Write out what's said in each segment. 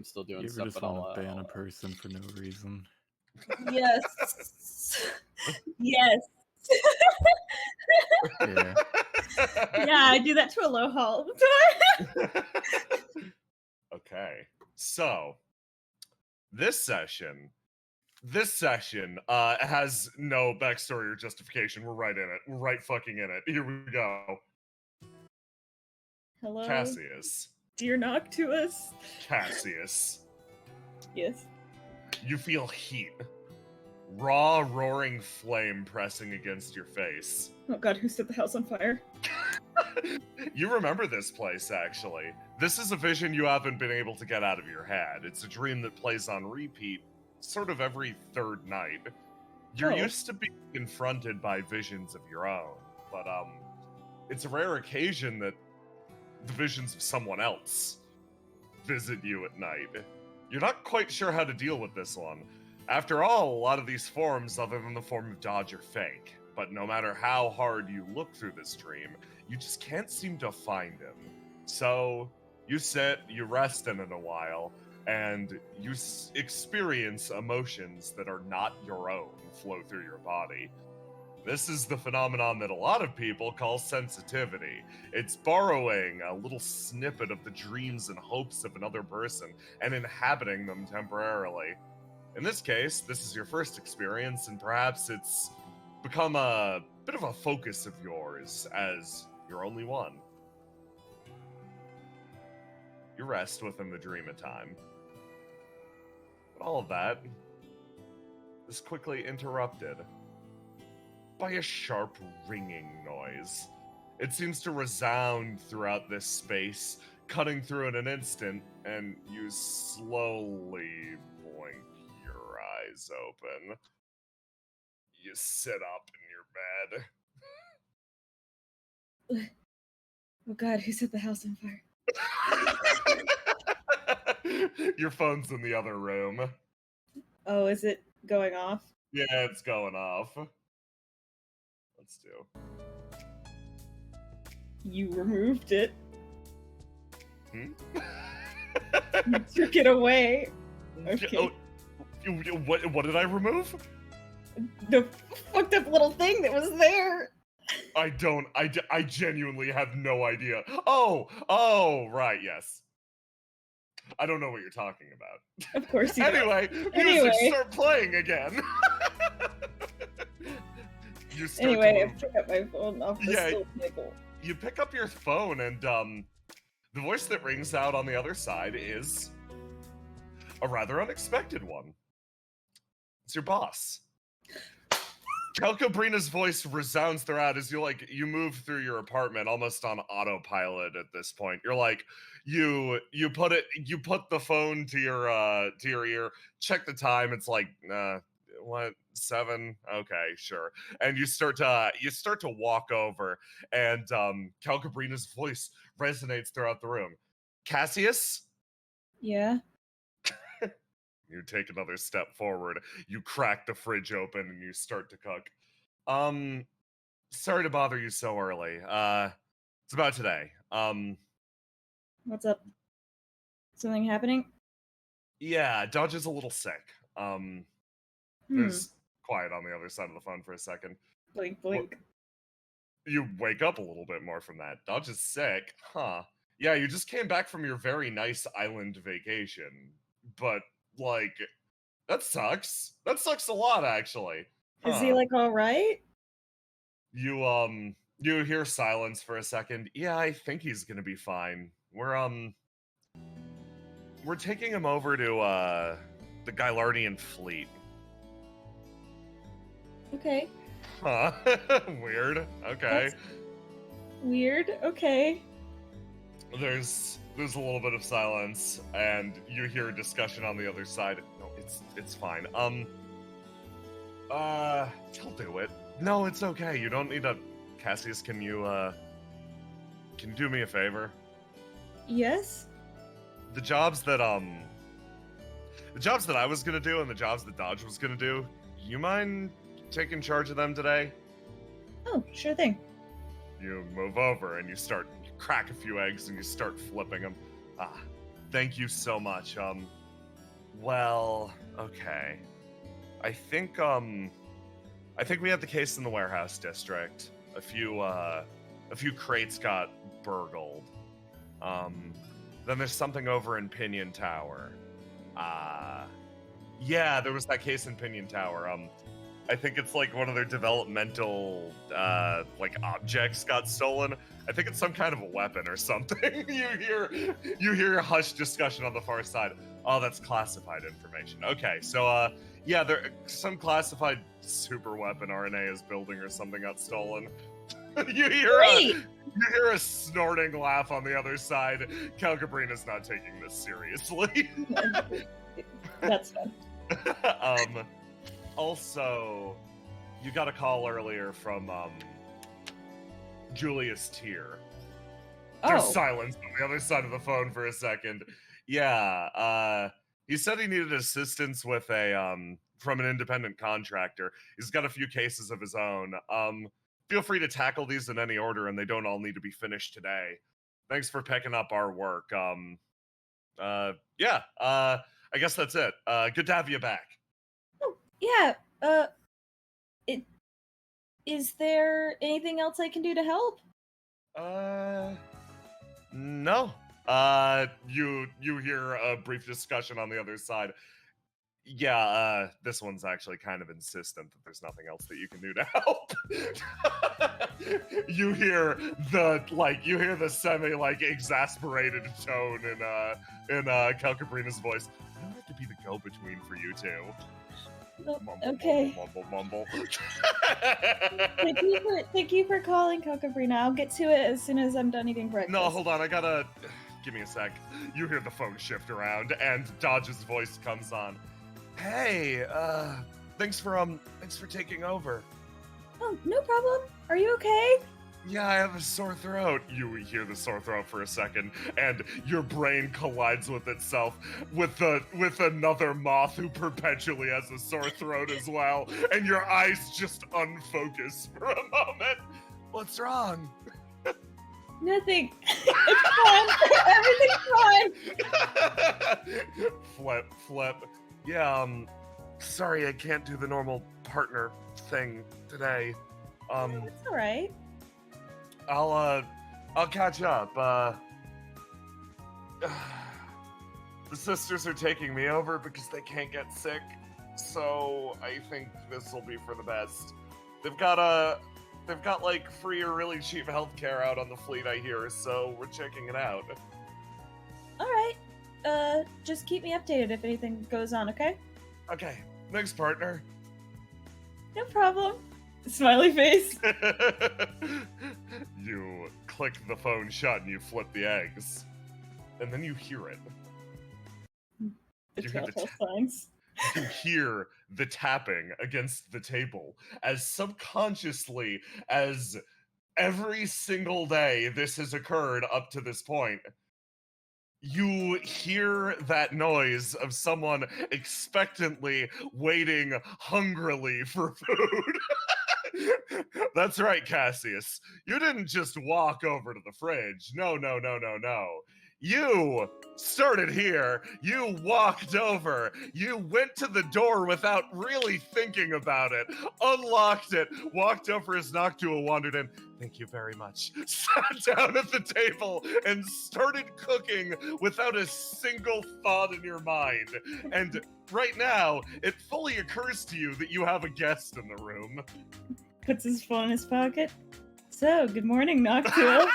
I'm still doing You ever stuff, just but want to ban a person for no reason? Yes. Yes. Yeah. Yeah, I do that to Aloha all the time. Okay, so this session has no backstory or justification. We're right in it. We're right fucking in it. Here we go. Hello, Cassius. dear Noctuas. Cassius. Yes. You feel heat. Raw, roaring flame pressing against your face. Oh god, who set the house on fire? You remember this place, actually. This is a vision you haven't been able to get out of your head. It's a dream that plays on repeat sort of every third night. You're used to being confronted by visions of your own, but it's a rare occasion that the visions of someone else visit you at night. You're not quite sure how to deal with this one. After all, a lot of these forms, other than the form of Dodge, are fake. But no matter how hard you look through this dream, you just can't seem to find him. So, you sit, you rest in it a while, and you experience emotions that are not your own flow through your body. This is the phenomenon that a lot of people call sensitivity. It's borrowing a little snippet of the dreams and hopes of another person and inhabiting them temporarily. In this case, this is your first experience, and perhaps it's become a bit of a focus of yours, as you're only one. You rest within the dream of time. But all of that is quickly interrupted by a sharp ringing noise. It seems to resound throughout this space, cutting through in an instant, and you slowly blink your eyes open. You sit up in your bed. Oh god, who set the house on fire? Your phone's in the other room. Oh, is it going off? Yeah, it's going off. Let's do. You removed it. Hmm? You took it away. Okay. Oh, what did I remove? The fucked up little thing that was there. I genuinely have no idea. Oh, right, yes. I don't know what you're talking about. Of course you Anyway, music start playing again. You start anyway, I pick up my phone off the still table. You pick up your phone, and the voice that rings out on the other side is a rather unexpected one. It's your boss. Calcobrina's voice resounds throughout as you move through your apartment almost on autopilot at this point. You're like, you put the phone to your ear, check the time, it's like, what, 7? Okay, sure. And you start to walk over, and Calcobrina's voice resonates throughout the room. Cassius? Yeah? You take another step forward, you crack the fridge open, and you start to cook. Sorry to bother you so early. It's about today. What's up? Something happening? Yeah, Dodge is a little sick. There's quiet on the other side of the phone for a second. Blink, blink. You wake up a little bit more from that. Dodge is sick. Huh. Yeah, you just came back from your very nice island vacation. But, like, that sucks. That sucks a lot, actually. Huh. Is he, like, alright? You hear silence for a second. Yeah, I think he's gonna be fine. We're taking him over to, the Gylardian fleet. Okay. Huh. Weird. Okay. That's weird. Okay. There's a little bit of silence, and you hear a discussion on the other side. No, it's fine. He'll do it. No, it's okay. You don't need a... Cassius, can you do me a favor? Yes? The jobs that I was gonna do and the jobs that Dodge was gonna do, you mind taking charge of them today? Oh, sure thing. You move over and you crack a few eggs and you start flipping them. Thank you so much. Well, okay. I think we had the case in the warehouse district. A few crates got burgled. Then there's something over in Pinion Tower. Yeah, there was that case in Pinion Tower. I think it's like one of their developmental like objects got stolen. I think it's some kind of a weapon or something. you hear a hushed discussion on the far side. Oh, that's classified information. Okay, so yeah, there some classified super weapon RNA is building or something got stolen. you hear a snorting laugh on the other side. Calcabrina's not taking this seriously. That's fun. Also, you got a call earlier from Julius Tier. There's silence on the other side of the phone for a second. Yeah, he said he needed assistance with a from an independent contractor. He's got a few cases of his own. Feel free to tackle these in any order, and they don't all need to be finished today. Thanks for picking up our work. Yeah, I guess that's it. Good to have you back. Oh, yeah. Is there anything else I can do to help? No. You hear a brief discussion on the other side. Yeah, this one's actually kind of insistent that there's nothing else that you can do to help. you hear the semi exasperated tone in Calcabrina's voice. I don't have to be the go-between for you two. Mumble, okay. Mumble. Thank you for calling, Calcabrina. I'll get to it as soon as I'm done eating breakfast. No, hold on. I gotta. Give me a sec. You hear the phone shift around, and Dodge's voice comes on. Hey, thanks for taking over. Oh, no problem. Are you okay? Yeah, I have a sore throat. You hear the sore throat for a second, and your brain collides with itself with another moth who perpetually has a sore throat as well, and your eyes just unfocus for a moment. What's wrong? Nothing. It's fine. Everything's fine. Flip. Yeah, sorry I can't do the normal partner thing today. That's all right. I'll catch up. The sisters are taking me over because they can't get sick, so I think this will be for the best. They've got like free or really cheap healthcare out on the fleet, I hear, so we're checking it out. All right. Just keep me updated if anything goes on, okay? Okay. Next partner. No problem. Smiley face. You click the phone shut and you flip the eggs. And then you hear it. The telltale signs. You hear the tapping against the table as subconsciously as every single day this has occurred up to this point. You hear that noise of someone expectantly waiting hungrily for food. That's right, Cassius. You didn't just walk over to the fridge. No. You started here. You walked over. You went to the door without really thinking about it. Unlocked it. Walked over as Noctua wandered in. Thank you very much. Sat down at the table and started cooking without a single thought in your mind. And right now, it fully occurs to you that you have a guest in the room. Puts his phone in his pocket. So, good morning, Noctua.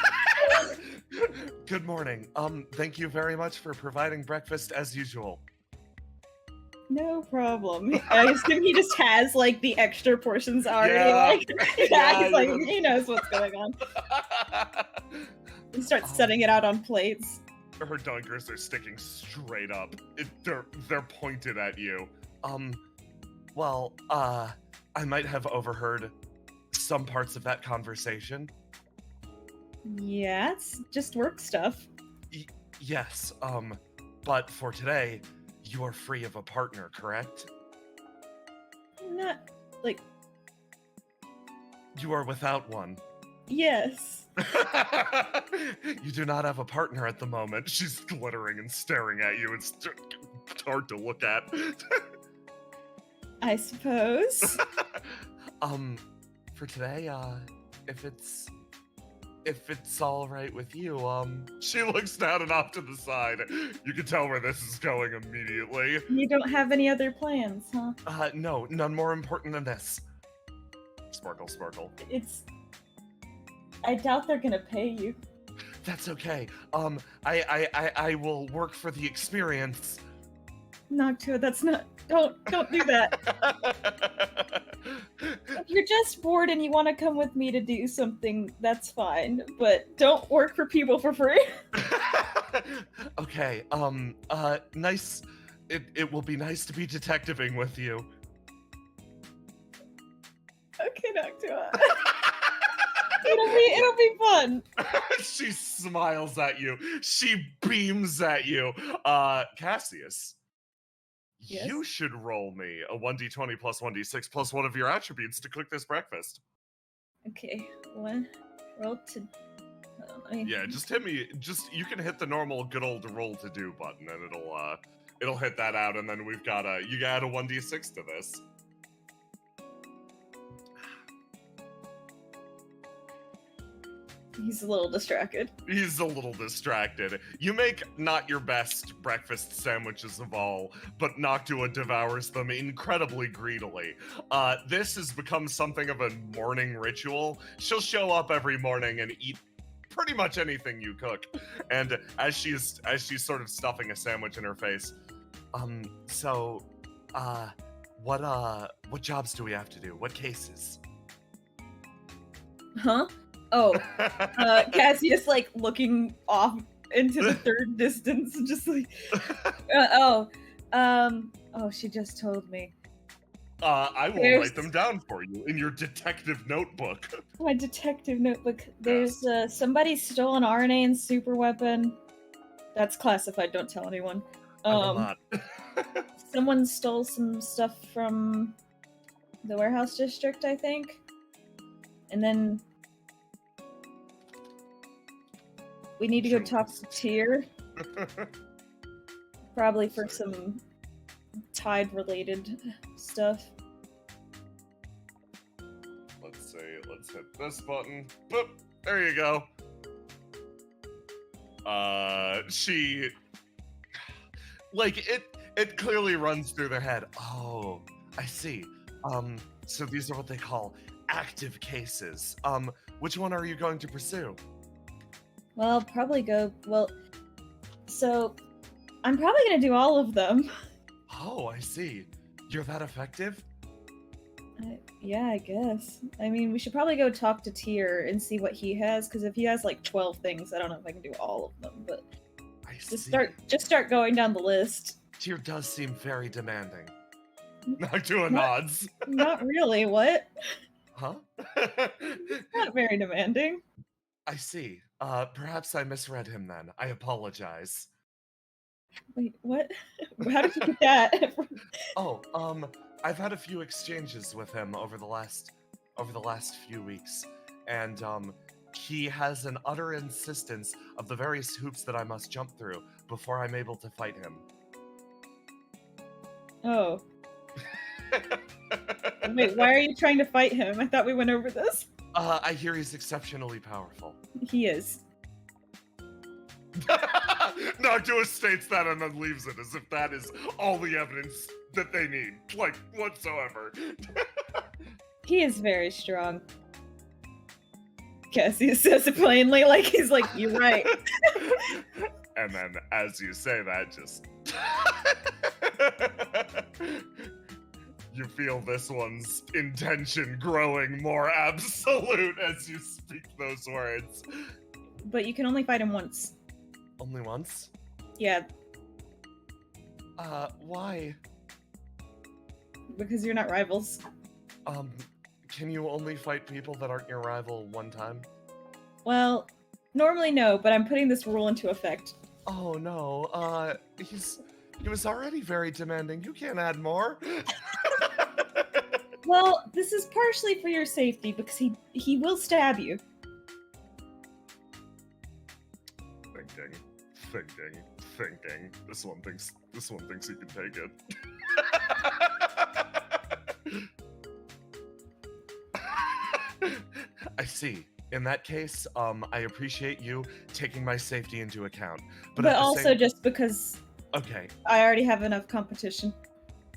Good morning. Thank you very much for providing breakfast as usual. No problem. I assume he just has like the extra portions already. He knows what's going on. He starts setting it out on plates. Her dunkers are sticking straight up. They're pointed at you. Well, I might have overheard some parts of that conversation. Yeah, it's just work stuff. Yes, but for today, you're free of a partner, correct? Not, like... You are without one. Yes. You do not have a partner at the moment. She's glittering and staring at you. It's hard to look at. I suppose. For today, if it's all right with you, she looks down and off to the side. You can tell where this is going immediately. You don't have any other plans, huh? No, none more important than this. Sparkle, sparkle. I doubt they're gonna pay you. That's okay. I will work for the experience. Noctua, that's not. Don't do that. If you're just bored and you want to come with me to do something, that's fine. But don't work for people for free. Okay. Nice. It will be nice to be detectiving with you. Okay, Noctua. It'll be fun. She smiles at you. She beams at you. Cassius. Yes? You should roll me a 1d20 plus 1d6 plus one of your attributes to cook this breakfast. Okay, one. Roll to. Yeah, just hit me. You can hit the normal good old roll to do button, and it'll hit that out, and then we've got you add a 1d6 to this. He's a little distracted. He's a little distracted. You make not your best breakfast sandwiches of all, but Noctua devours them incredibly greedily. This has become something of a morning ritual. She'll show up every morning and eat pretty much anything you cook. And as she's sort of stuffing a sandwich in her face, what jobs do we have to do? What cases? Huh? Oh, Cassius, like, looking off into the third distance, just like, she just told me. I will write them down for you in your detective notebook. My detective notebook. There's, somebody stole an RNA and super weapon. That's classified, don't tell anyone. I will not. Someone stole some stuff from the warehouse district, I think. And then we need to go talk to Tyr. Probably for some Tide-related stuff. Let's hit this button. Boop! There you go. She... Like, it clearly runs through their head. Oh, I see. So these are what they call active cases. Which one are you going to pursue? Well, I'll probably go... so I'm probably gonna do all of them. Oh, I see. You're that effective? Yeah, I guess. I mean, we should probably go talk to Tyr and see what he has, because if he has like 12 things, I don't know if I can do all of them, but just start going down the list. Tyr does seem very demanding. Noctua nods. Not really, what? Huh? Not very demanding. I see. Perhaps I misread him then. I apologize. Wait, what? How did you get that? Oh, I've had a few exchanges with him over the last few weeks, and he has an utter insistence of the various hoops that I must jump through before I'm able to fight him. Oh. Wait, why are you trying to fight him? I thought we went over this. I hear he's exceptionally powerful. He is. Noctua states that and then leaves it as if that is all the evidence that they need, like, whatsoever. He is very strong. Cassius says it plainly, like he's like, you're right. And then, as you say that, just... You feel this one's intention growing more absolute as you speak those words. But you can only fight him once. Only once? Yeah. Why? Because you're not rivals. Can you only fight people that aren't your rival one time? Well, normally no, but I'm putting this rule into effect. Oh no, he was already very demanding. You can't add more. Well, this is partially for your safety, because he will stab you. Thinking. This one thinks he can take it. I see. In that case, I appreciate you taking my safety into account. But also just because okay. I already have enough competition.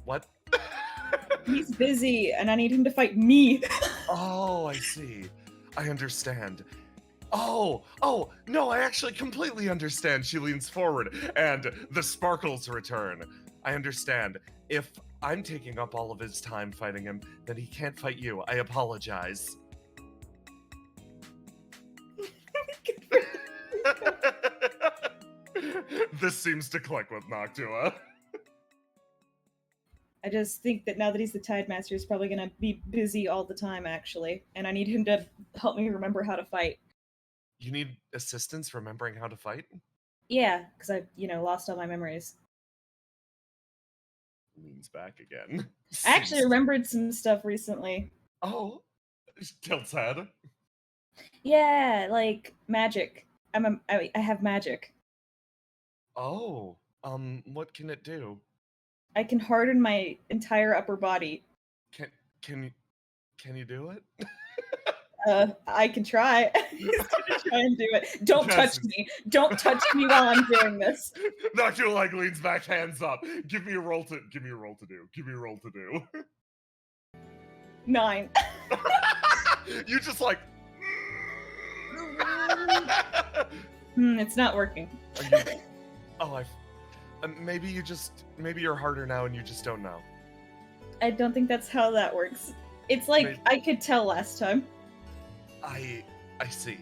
What? He's busy, and I need him to fight me. Oh, I see. I understand. Oh, no, I actually completely understand. She leans forward, and the sparkles return. I understand. If I'm taking up all of his time fighting him, then he can't fight you. I apologize. This seems to click with Noctua. I just think that now that he's the Tide Master, he's probably gonna be busy all the time, actually. And I need him to help me remember how to fight. You need assistance remembering how to fight? Yeah, because I, lost all my memories. Leans back again. I actually remembered some stuff recently. Oh, tilts head. Yeah, like magic. I have magic. Oh, what can it do? I can harden my entire upper body. Can you do it? I can try. He's gonna try and do it. Don't touch me. Don't touch me while I'm doing this. Noctua leans back, hands up. Give me a roll to do. 9. You just It's not working. Maybe you're harder now and you just don't know. I don't think that's how that works. It's like Maybe. I could tell last time. I see.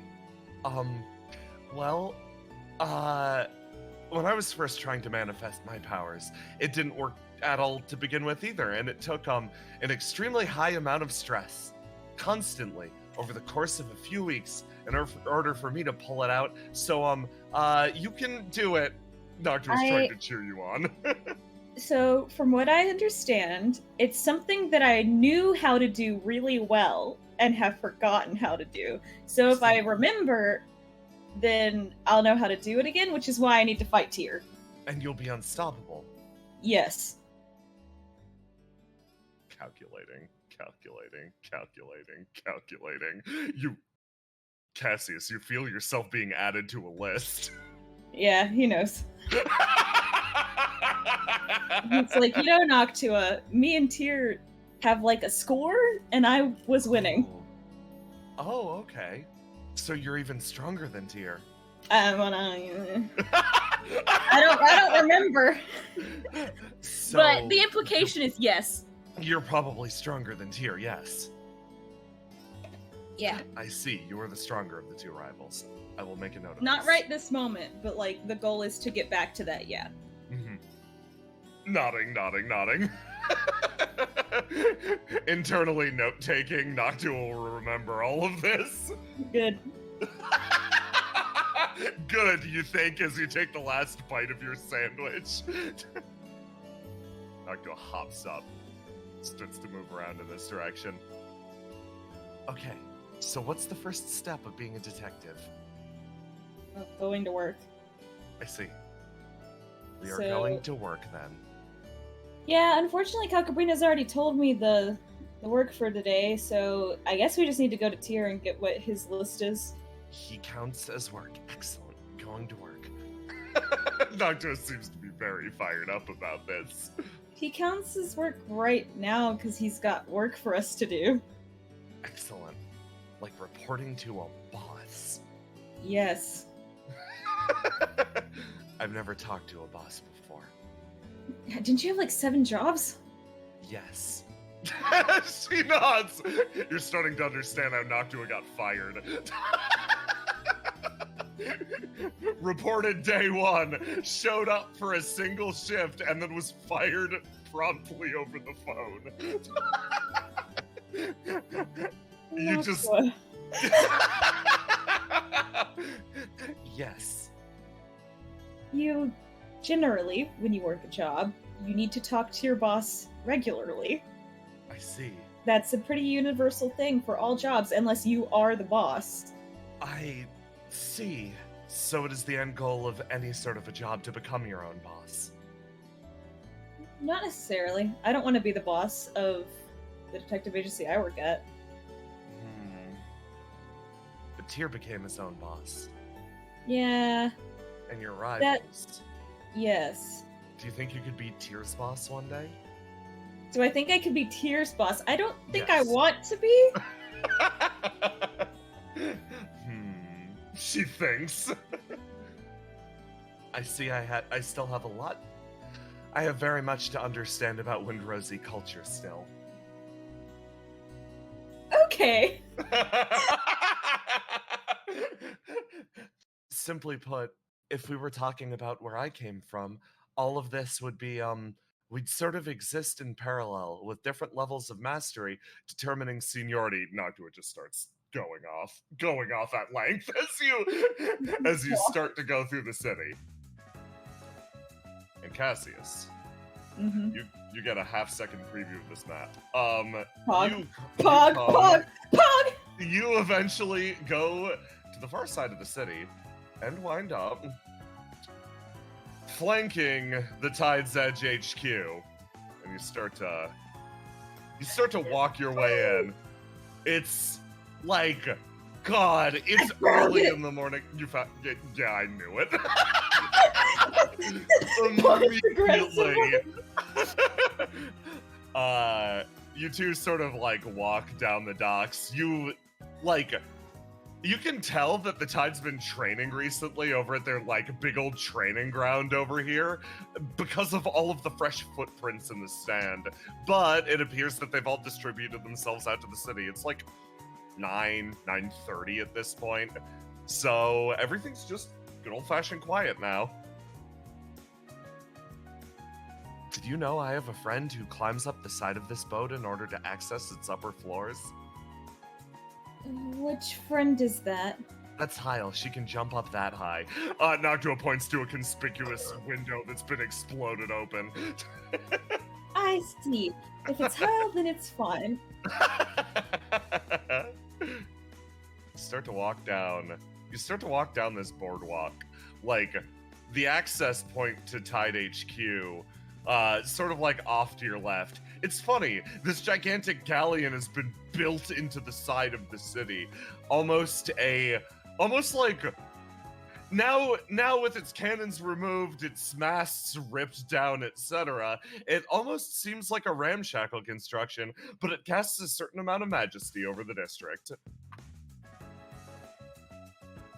Well, when I was first trying to manifest my powers, it didn't work at all to begin with either, and it took an extremely high amount of stress, constantly, over the course of a few weeks, in order for me to pull it out. So, you can do it. Doctor's trying to cheer you on. So, from what I understand, it's something that I knew how to do really well and have forgotten how to do. So if I remember, then I'll know how to do it again, which is why I need to fight Tyr. And you'll be unstoppable. Yes. Calculating. Cassius, you feel yourself being added to a list. Yeah, he knows. It's like, Noctua, me and Tyr have a score, and I was winning. Oh, okay. So you're even stronger than Tyr. I don't remember. So, but the implication is yes. You're probably stronger than Tyr, yes. Yeah. I see. You are the stronger of the two rivals. I will make a note of Not this. right this moment, but the goal is to get back to that, yeah. Mm-hmm. Nodding. Internally note-taking, Noctua will remember all of this. Good. Good, you think, as you take the last bite of your sandwich. Noctua hops up, starts to move around in this direction. Okay, so what's the first step of being a detective? Going to work. I see. We are going to work then. Yeah, unfortunately, Calcabrina's already told me the work for today, so I guess we just need to go to Tyr and get what his list is. He counts as work. Excellent. Going to work. Noctua seems to be very fired up about this. He counts his work right now because he's got work for us to do. Excellent. Like reporting to a boss. Yes. I've never talked to a boss before. Didn't you have 7 jobs? Yes. She nods. You're starting to understand how Noctua got fired. Reported day 1, showed up for a single shift, and then was fired promptly over the phone. You just... Yes. You, generally, when you work a job, you need to talk to your boss regularly. I see. That's a pretty universal thing for all jobs, unless you are the boss. I see. So it is the end goal of any sort of a job to become your own boss. Not necessarily. I don't want to be the boss of the detective agency I work at. But Tyr became his own boss. Yeah. And your rivals. Yes. Do you think you could be Tyr's boss one day? Do I think I could be Tyr's boss? I don't think Yes. I want to be. She thinks. I see I still have a lot. I have very much to understand about Windrosy culture still. Okay. Simply put, if we were talking about where I came from, all of this would be we'd sort of exist in parallel with different levels of mastery determining seniority. Noctua just starts going off at length as you start to go through the city. And Cassius, you get a half-second preview of this map. Pog. You eventually go to the far side of the city and wind up flanking the Tide's Edge HQ, and you start to walk your way in. It's like, God, it's early in the morning. You found, yeah, I knew it. Immediately, you two sort of like walk down the docks. You can tell that the Tide's been training recently over at their like big old training ground over here because of all of the fresh footprints in the sand. But it appears that they've all distributed themselves out to the city. It's like 9:30 at this point. So everything's just good old-fashioned quiet now. Did you know I have a friend who climbs up the side of this boat in order to access its upper floors? Which friend is that? That's Heil. She can jump up that high. Noctua points to a conspicuous window that's been exploded open. I see. If it's Heil, then it's fine. You start to walk down this boardwalk. Like, the access point to Tide HQ, sort of like off to your left. It's funny, this gigantic galleon has been built into the side of the city. Almost like, now with its cannons removed, its masts ripped down, etc., it almost seems like a ramshackle construction, but it casts a certain amount of majesty over the district.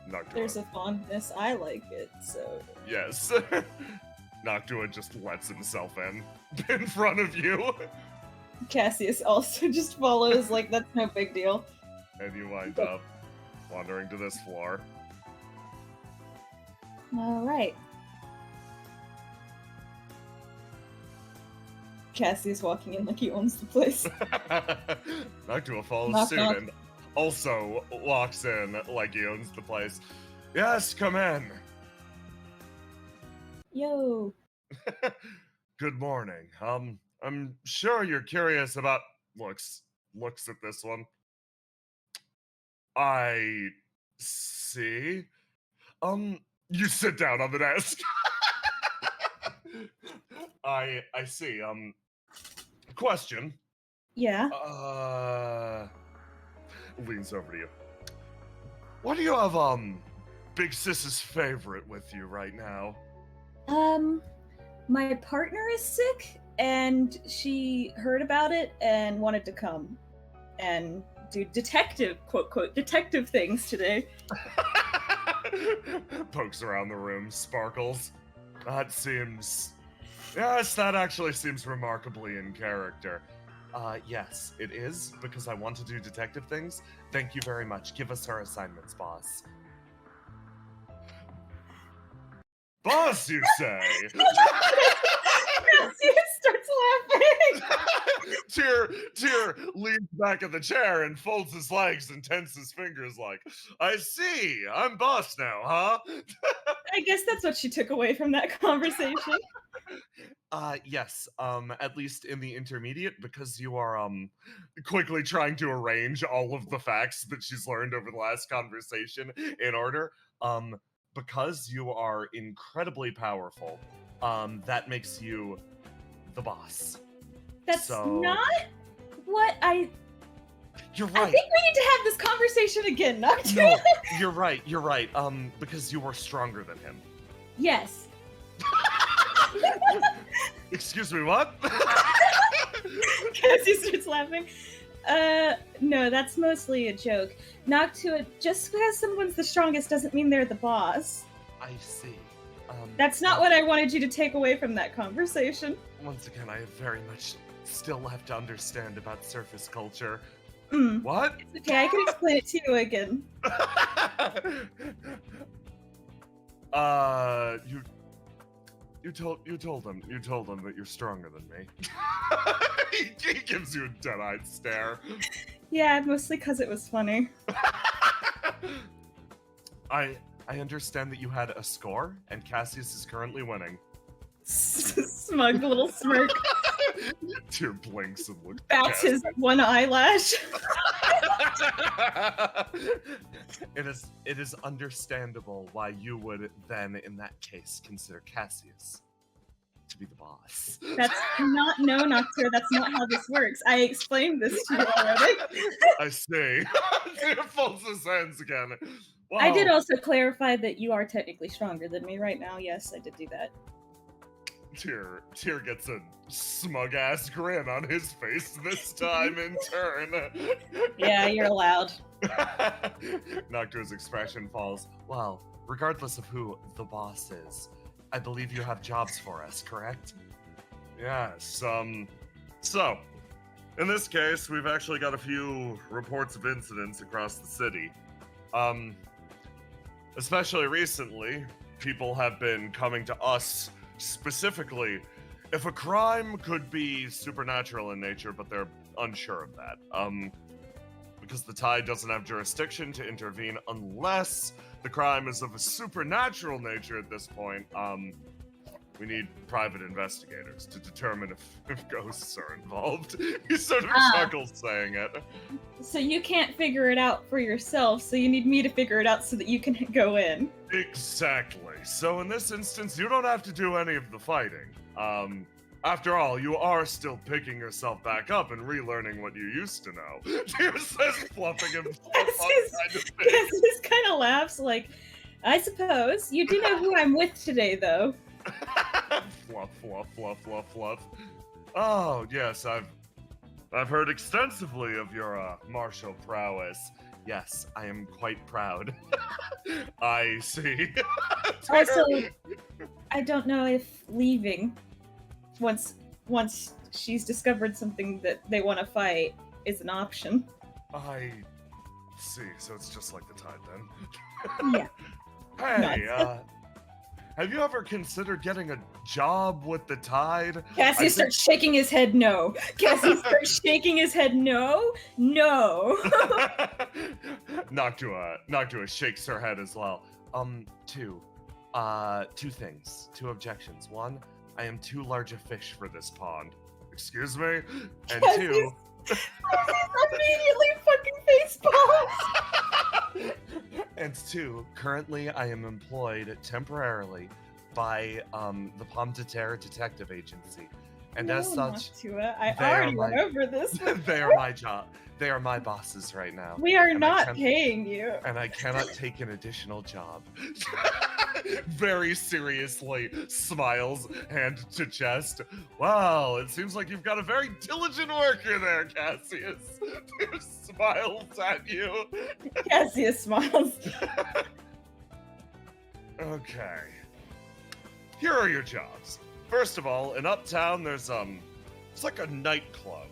Noctua. There's a fondness. I like it, so... Yes. Noctua just lets himself in front of you. Cassius also just follows, like, that's no big deal. And you wind up wandering to this floor. Alright. Cassius walking in like he owns the place. Noctua follows Knock, suit knock. and also walks in like he owns the place. Yes, come in. Yo. Good morning. I'm sure you're curious about looks at this one. I see. You sit down on the desk. I see. Question. Yeah. Leans over to you. What do you have, Big Sis's favorite with you right now? My partner is sick, and she heard about it and wanted to come and do detective, quote, quote, detective things today. Pokes around the room, sparkles. That actually seems remarkably in character. Yes, it is, because I want to do detective things. Thank you very much. Give us our assignments, boss. Boss, you say? Cassius starts laughing. Tyr leans back in the chair and folds his legs and tenses his fingers like, I see, I'm boss now, huh? I guess that's what she took away from that conversation. Yes, at least in the intermediate, because you are, quickly trying to arrange all of the facts that she's learned over the last conversation in order. because you are incredibly powerful, that makes you the boss. That's not what You're I right. think we need to have this conversation again, Noctua. No, you're right. You're right. Because you were stronger than him. Yes. Excuse me, what? Cassius starts laughing. No, that's mostly a joke. Noctua, just because someone's the strongest doesn't mean they're the boss. I see. That's not what I wanted you to take away from that conversation. Once again, I very much still have to understand about surface culture. Mm. What? It's okay, I can explain it to you again. You told him that you're stronger than me. he gives you a dead-eyed stare. Yeah, mostly because it was funny. I understand that you had a score, and Cassius is currently winning. Smug little smirk. Tyr blinks and looks. Bats his one eyelash. It is understandable why you would then, in that case, consider Cassius to be the boss. That's not Noctua. That's not how this works. I explained this to you already. I see. Tyr folds his hands again. Wow. I did also clarify that you are technically stronger than me right now. Yes, I did do that. Tyr gets a smug ass grin on his face this time in turn. Yeah, you're allowed. Noctua's expression falls. Well, regardless of who the boss is, I believe you have jobs for us, correct? Yes. So, in this case, we've actually got a few reports of incidents across the city. Especially recently, people have been coming to us specifically if a crime could be supernatural in nature, but they're unsure of that. Because the Tide doesn't have jurisdiction to intervene unless the crime is of a supernatural nature at this point. We need private investigators to determine if ghosts are involved. He sort of chuckles saying it. So you can't figure it out for yourself, so you need me to figure it out so that you can go in. Exactly. So in this instance, you don't have to do any of the fighting. After all, you are still picking yourself back up and relearning what you used to know. Tyr says, fluffing him. Cassius kind of laughs like, I suppose. You do know who I'm with today, though. Fluff. Oh, yes, I've heard extensively of your martial prowess. Yes, I am quite proud. I see. Also, I don't know if leaving once she's discovered something that they want to fight is an option. I see. So it's just like the Tide then. Yeah. Hey, have you ever considered getting a job with the Tide? Cassius starts shaking his head no. Cassius starts shaking his head no. Noctua shakes her head as well. Two things. Two objections. One, I am too large a fish for this pond. Excuse me? And Cassius, two... immediately fucking facepalm. And two, currently I am employed temporarily by the Pomme de Terre Detective Agency. And as such, Noctua, I already went over this. they are my job. They are my bosses right now. We are not paying you. And I cannot take an additional job. Very seriously smiles, hand to chest. Wow, it seems like you've got a very diligent worker there, Cassius. Smiles at you. Cassius smiles. Okay. Here are your jobs. First of all, in Uptown, there's it's like a nightclub.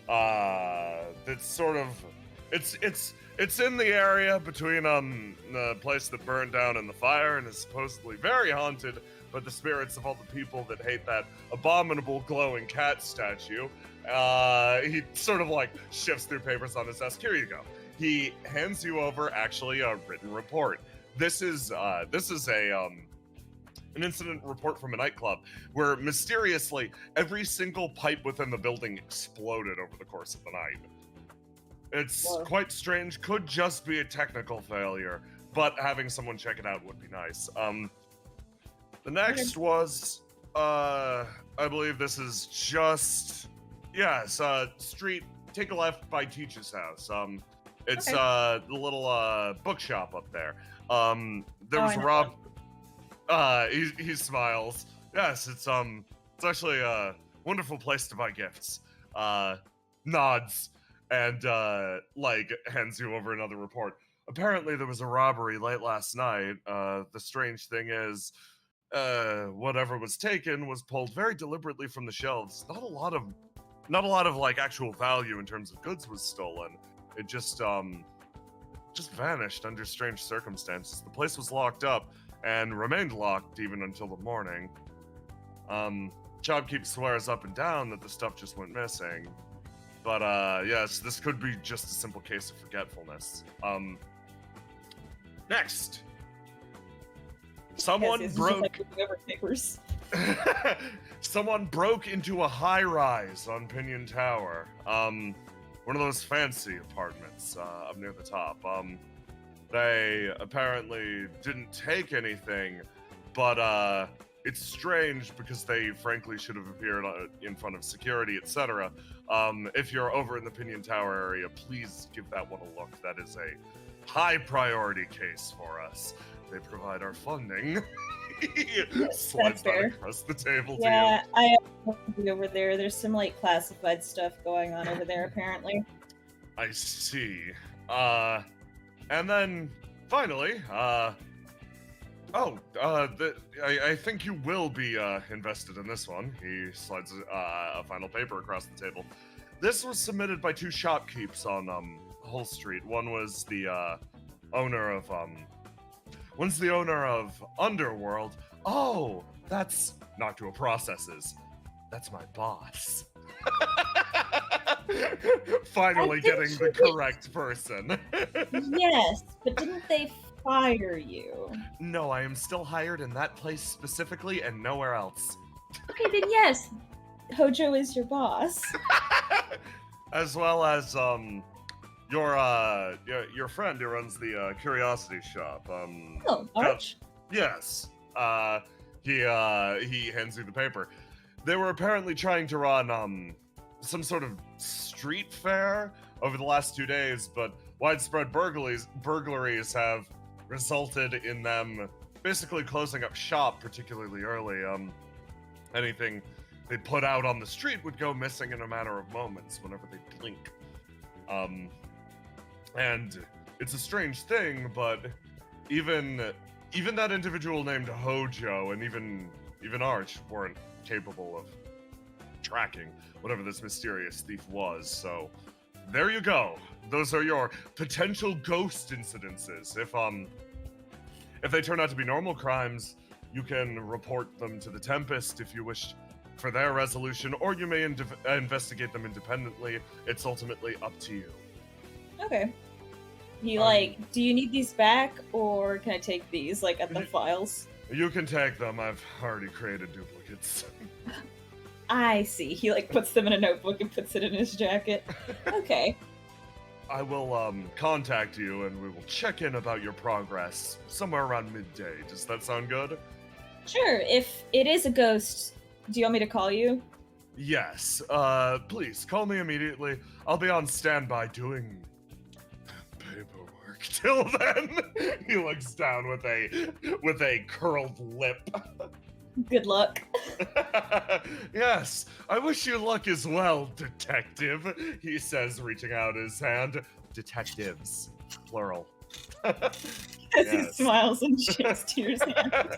That's sort of, it's in the area between the place that burned down in the fire and is supposedly very haunted by the spirits of all the people that hate that abominable glowing cat statue. He sort of like shifts through papers on his desk. Here you go. He hands you over actually a written report. This is an incident report from a nightclub where mysteriously every single pipe within the building exploded over the course of the night. It's quite strange, could just be a technical failure, but having someone check it out would be nice. The next was, I believe this is just, street, take a left by Teach's house. It's the little bookshop up there. There was he smiles. Yes, it's actually a wonderful place to buy gifts. Nods and hands you over another report. Apparently there was a robbery late last night. The strange thing is, whatever was taken was pulled very deliberately from the shelves. Not a lot of like actual value in terms of goods was stolen. It just vanished under strange circumstances. The place was locked up and remained locked even until the morning. Jobkeep swears up and down that the stuff just went missing. But yes, this could be just a simple case of forgetfulness. Next. Someone broke over papers. Someone broke into a high-rise on Pinion Tower. One of those fancy apartments up near the top. They apparently didn't take anything, but it's strange because they frankly should have appeared in front of security, etc. If you're over in the Pinion Tower area, please give that one a look. That is a high priority case for us. They provide our funding. Slides that across the table to you. Yeah, I have to be over there. There's some like classified stuff going on over there apparently. I see. And then finally, I think you will be invested in this one. He slides a final paper across the table. This was submitted by two shopkeepers on Hull Street. One was the owner of Underworld. Oh, that's Noctua Processes. That's my boss. Finally getting the correct person. Yes, but didn't they fire you? No, I am still hired in that place specifically and nowhere else. Okay, then yes, Hojo is your boss. As well as your friend who runs the curiosity shop. Arch? Yes. He hands you the paper. They were apparently trying to run some sort of street fair over the last 2 days, but widespread burglaries have resulted in them basically closing up shop particularly early. Anything they put out on the street would go missing in a matter of moments whenever they blink. And it's a strange thing, but even that individual named Hojo and even Arch weren't capable of tracking whatever this mysterious thief was. So there you go. Those are your potential ghost incidences. If they turn out to be normal crimes, you can report them to the Tempest if you wish for their resolution, or you may investigate them independently. It's ultimately up to you. Okay. Do you need these back, or can I take these, at the files? You can take them. I've already created duplicates. I see. He, puts them in a notebook and puts it in his jacket. Okay. I will, contact you, and we will check in about your progress somewhere around midday. Does that sound good? Sure. If it is a ghost, do you want me to call you? Yes. Please, call me immediately. I'll be on standby doing paperwork. Till then, he looks down with a curled lip. Good luck. Yes, I wish you luck as well, detective, he says, reaching out his hand. Detectives, plural. As he smiles and shakes Tyr's hand.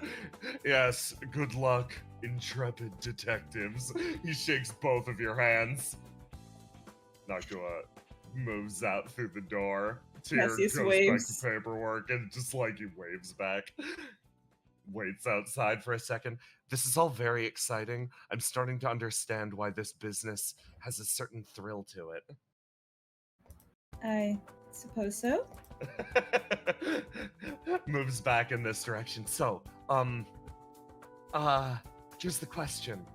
Yes, good luck, intrepid detectives. He shakes both of your hands. Noctua moves out through the door. Tyr Cassius goes waves. back to paperwork and just he waves back. Waits outside for a second. This is all very exciting. I'm starting to understand why this business has a certain thrill to it. I suppose so. Moves back in this direction. So, here's the question.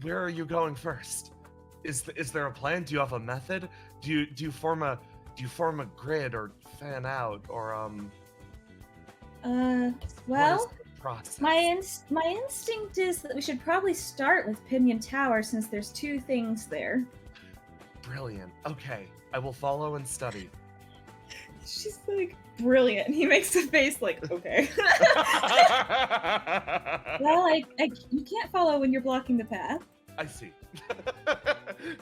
Where are you going first? Is there a plan? Do you have a method? Do you form a grid or fan out, or Well, the process? my instinct is that we should probably start with Pinion Tower since there's 2 things there. Brilliant. Okay, I will follow and study. She's like, brilliant. He makes a face like, okay. Well, you can't follow when you're blocking the path. I see.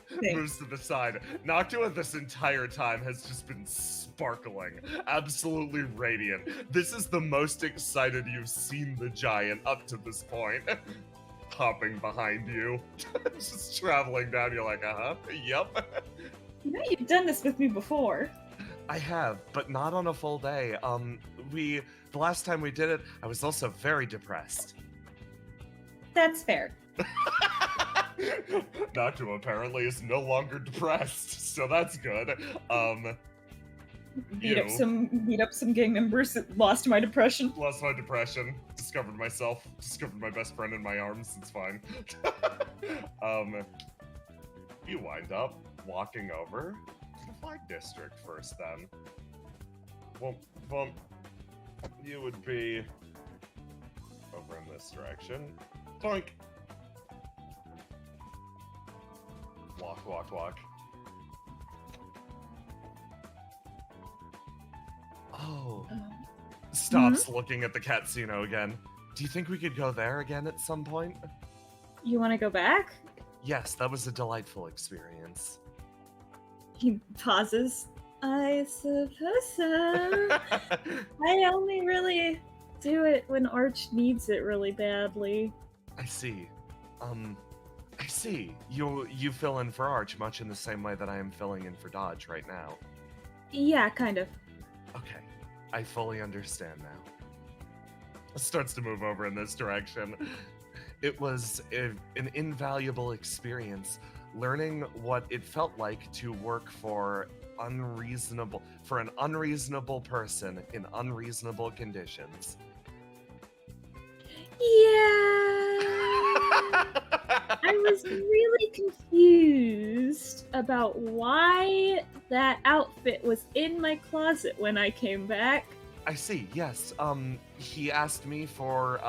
Thanks. Moves to the side. Noctua this entire time has just been sparkling. Absolutely radiant. This is the most excited you've seen the giant up to this point. Hopping behind you. Just traveling down. You're like, yep. You know you've done this with me before. I have, but not on a full day. The last time we did it, I was also very depressed. That's fair. Noctua apparently is no longer depressed, so that's good. Beat up some gang members that lost my depression. Lost my depression, discovered myself, discovered my best friend in my arms, it's fine. You wind up walking over to the Flag District first then. Well, you would be over in this direction. Boink! Walk. Oh. Stops looking at the casino again. Do you think we could go there again at some point? You want to go back? Yes, that was a delightful experience. He pauses. I suppose so. I only really do it when Arch needs it really badly. I see. I see. You fill in for Arch much in the same way that I am filling in for Dodge right now. Yeah, kind of. Okay. I fully understand now. Starts to move over in this direction. It was an invaluable experience learning what it felt like to work for an unreasonable person in unreasonable conditions. Yeah. I was really confused about why that outfit was in my closet when I came back. I see, yes. He asked me for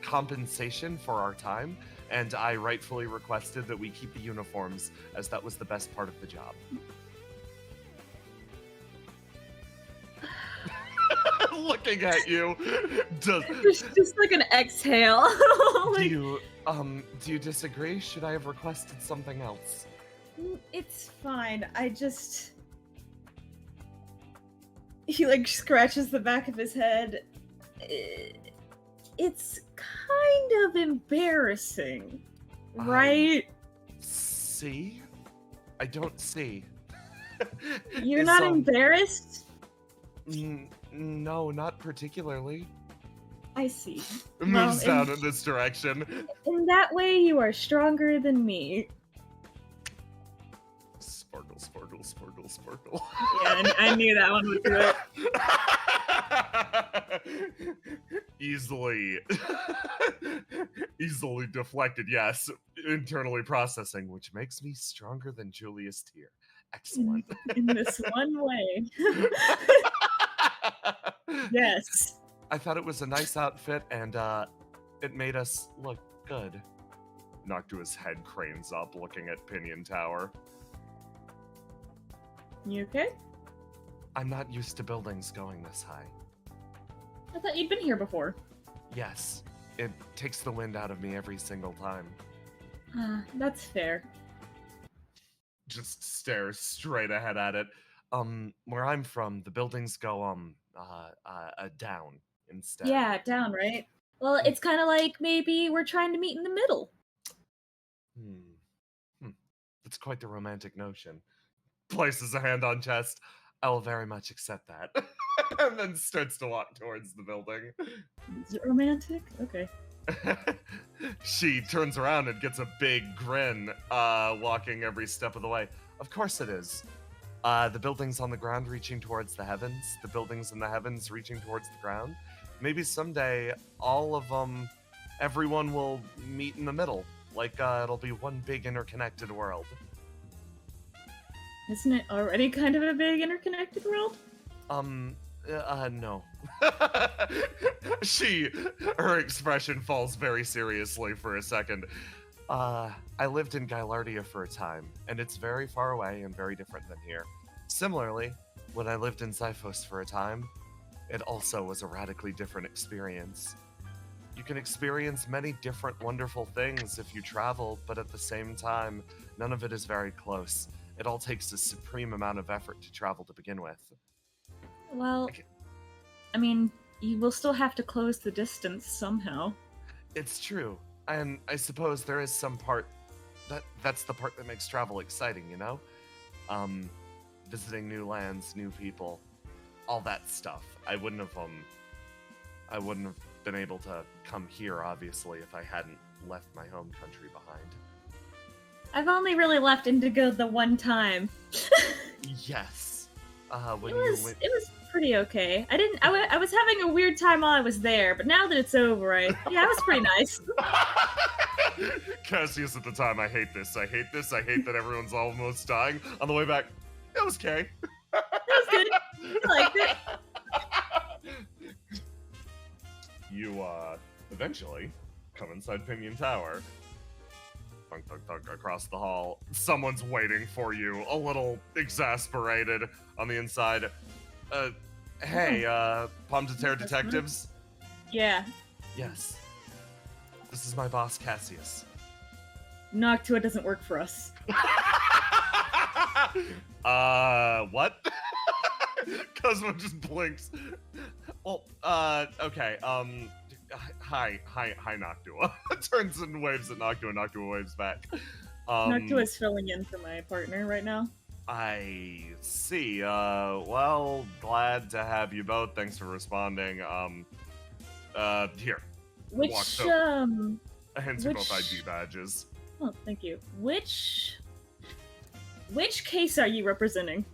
compensation for our time, and I rightfully requested that we keep the uniforms, as that was the best part of the job. Looking at you, just like an exhale. Like, do you disagree? Should I have requested something else? It's fine. He like scratches the back of his head. It's kind of embarrassing, right? See? I don't see. You're not embarrassed? No, not particularly. I see. Moves down in this direction. In that way, you are stronger than me. Sparkle. Yeah, I knew that one would do it. Easily deflected, yes. Internally processing, which makes me stronger than Julius Tier. Excellent. In this one way. Yes. I thought it was a nice outfit, and it made us look good. Noctua's head cranes up, looking at Pinion Tower. You okay? I'm not used to buildings going this high. I thought you'd been here before. Yes, it takes the wind out of me every single time. That's fair. Just stares straight ahead at it. Where I'm from, the buildings go, down instead. Yeah, down, right? Well, it's kind of like maybe we're trying to meet in the middle. That's quite the romantic notion. Places a hand on chest. I will very much accept that. And then starts to walk towards the building. Is it romantic? Okay. She turns around and gets a big grin, walking every step of the way. Of course it is. The buildings on the ground reaching towards the heavens, the buildings in the heavens reaching towards the ground. Maybe someday, all of them, everyone will meet in the middle. Like, it'll be one big interconnected world. Isn't it already kind of a big interconnected world? No. Her expression falls very seriously for a second. I lived in Gylardia for a time, and it's very far away and very different than here. Similarly, when I lived in Xiphos for a time, it also was a radically different experience. You can experience many different wonderful things if you travel, but at the same time, none of it is very close. It all takes a supreme amount of effort to travel to begin with. Well, I mean, you will still have to close the distance somehow. It's true, and I suppose there is some part that's the part that makes travel exciting, you know? Visiting new lands, new people, all that stuff. I wouldn't have been able to come here, obviously, if I hadn't left my home country behind. I've only really left Indigo the one time. Yes. It was pretty okay. I was having a weird time while I was there, but now that it's over, it was pretty nice. Cassius at the time, I hate this. I hate that everyone's almost dying. On the way back, it was okay. It was good. I liked it. You, eventually come inside Pinion Tower. Thunk, thunk, thunk, across the hall. Someone's waiting for you, a little exasperated on the inside. Hey, Pomme de Terre Detectives? Yeah. Yes. This is my boss, Cassius. Noctua doesn't work for us. What? Cosmo just blinks. Well, okay, hi, Noctua. Turns and waves at Noctua, Noctua waves back. Noctua's filling in for my partner right now. I see. Well, glad to have you both. Thanks for responding. Here. Which, Hands you both ID badges. Oh, thank you. Which case are you representing?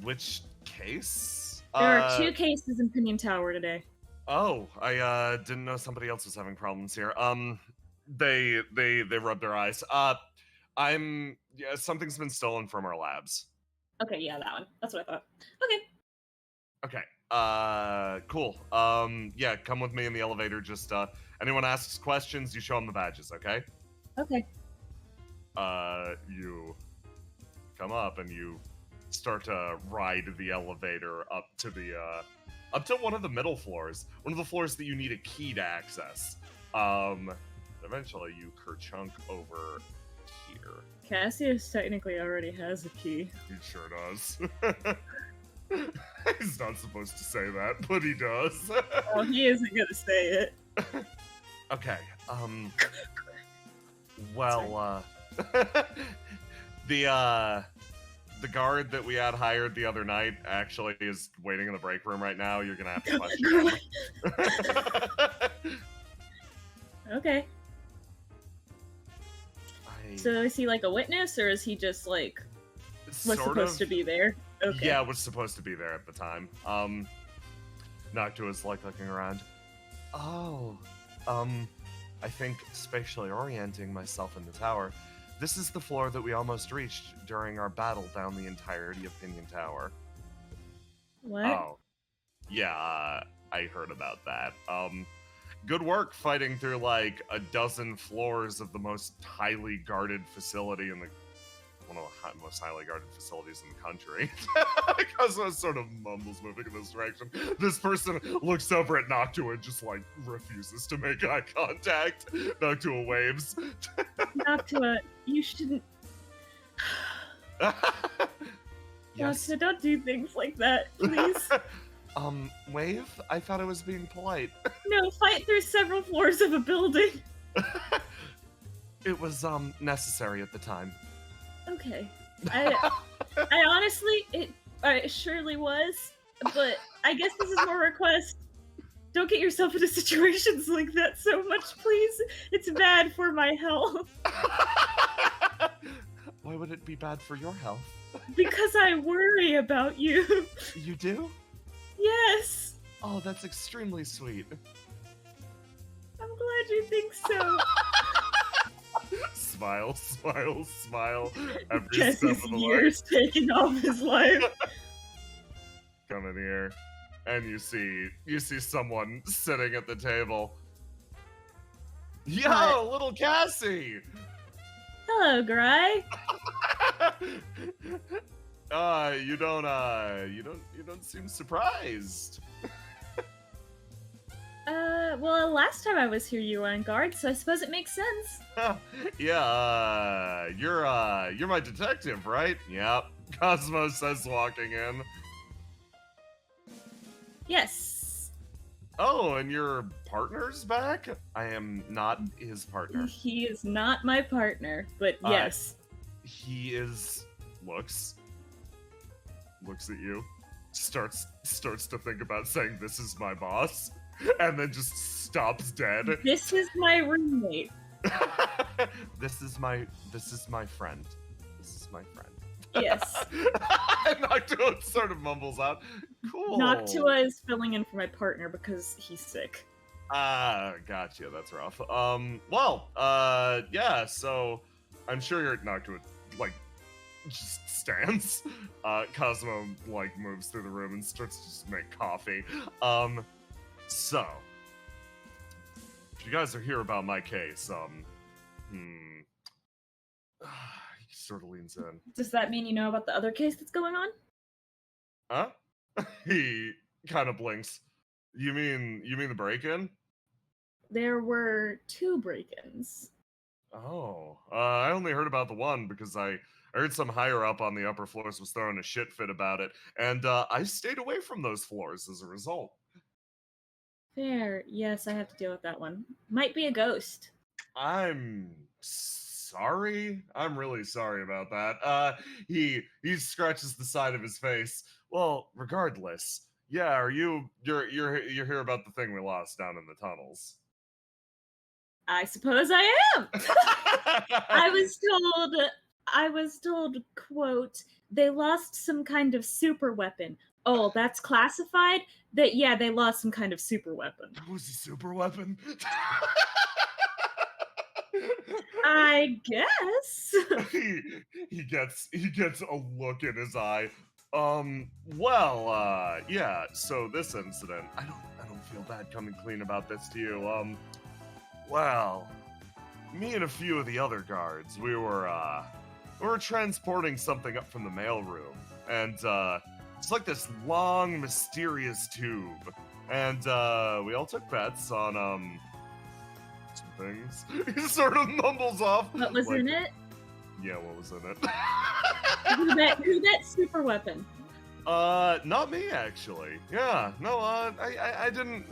Which case? There are 2 cases in Pinion Tower today. Oh, I didn't know somebody else was having problems here. They rubbed their eyes. Something's been stolen from our labs. Okay, yeah, that one. That's what I thought. Okay. Okay. Cool. Yeah, come with me in the elevator. Just anyone asks questions, you show them the badges, okay? Okay. You come up and you start to ride the elevator up to one of the middle floors, one of the floors that you need a key to access. Eventually you kerchunk over here. Cassius technically already has a key. He sure does. He's not supposed to say that, but he does. Oh, he isn't gonna say it. Okay, well, the guard that we had hired the other night actually is waiting in the break room right now. You're gonna have to question him. Okay. So is he like a witness, or is he just like was supposed to be there? Okay. Yeah, was supposed to be there at the time. Noctua's like looking around. Oh, I think spatially orienting myself in the tower. This is the floor that we almost reached during our battle down the entirety of Pinion Tower. What? Oh, yeah, I heard about that. Good work fighting through like a dozen floors of the most highly guarded facility in one of the most highly guarded facilities in the country. Cosmo sort of mumbles moving in this direction. This person looks over at Noctua and just like refuses to make eye contact. Noctua waves. Noctua, you shouldn't. Yes. Noctua, don't do things like that, please. Wave? I thought I was being polite. No, fight through several floors of a building. It was, necessary at the time. Okay. I honestly, it surely was, but I guess this is more request. Don't get yourself into situations like that so much, please. It's bad for my health. Why would it be bad for your health? Because I worry about you. You do? Yes. Oh, that's extremely sweet. I'm glad you think so. Smile, smile, smile. Every Cassius step of the years taking off his life. Come in here. and you see someone sitting at the table. Yo, What? little Cassie. Hello, Gry. You don't seem surprised. Well, last time I was here, you were on guard, so I suppose it makes sense. Yeah, you're my detective, right? Yep. Cosmo says, walking in. Yes. Oh, and your partner's back? I am not his partner. He is not my partner, but yes. He is. Looks at you, starts to think about saying, "This is my boss," and then just stops dead. This is my roommate. This is my friend. This is my friend. Yes. Noctua sort of mumbles out, "Cool." Noctua is filling in for my partner because he's sick. Ah, gotcha. That's rough. Yeah. So, I'm sure you're Noctua, like, just stands. Cosmo like moves through the room and starts to just make coffee. So, if you guys are here about my case, he sort of leans in. Does that mean you know about the other case that's going on? Huh? He kind of blinks. You mean the break-in? There were 2 break-ins. Oh, I only heard about the one because I heard some higher up on the upper floors was throwing a shit fit about it, and I stayed away from those floors as a result. Fair. Yes, I have to deal with that one. Might be a ghost. I'm sorry. I'm really sorry about that. He scratches the side of his face. Well, regardless, yeah. You're here about the thing we lost down in the tunnels? I suppose I am. I was told, quote, they lost some kind of super weapon. Oh, that's classified? Yeah, they lost some kind of super weapon. It was a super weapon? I guess. he gets a look in his eye. Yeah, so this incident, I don't feel bad coming clean about this to you. Well, me and a few of the other guards, we were transporting something up from the mailroom, and it's like this long, mysterious tube, and we all took bets on some things. He sort of mumbles off. What was in it? Yeah, what was in it? Who bet super weapon? Not me actually. Yeah, no, I didn't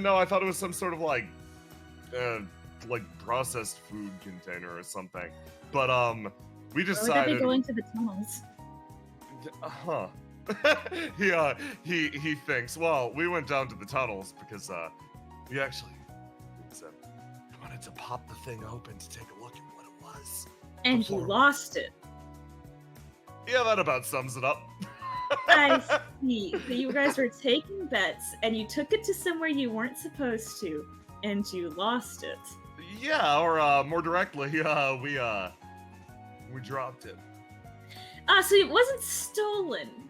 know. I thought it was some sort of like processed food container or something. But we decided. Why would they go into the tunnels? Huh. He thinks. Well, we went down to the tunnels because we actually wanted to pop the thing open to take a look at what it was. And you lost it. Yeah, that about sums it up. I see. So you guys were taking bets, and you took it to somewhere you weren't supposed to, and you lost it. Yeah, or more directly, we dropped it. So it wasn't stolen.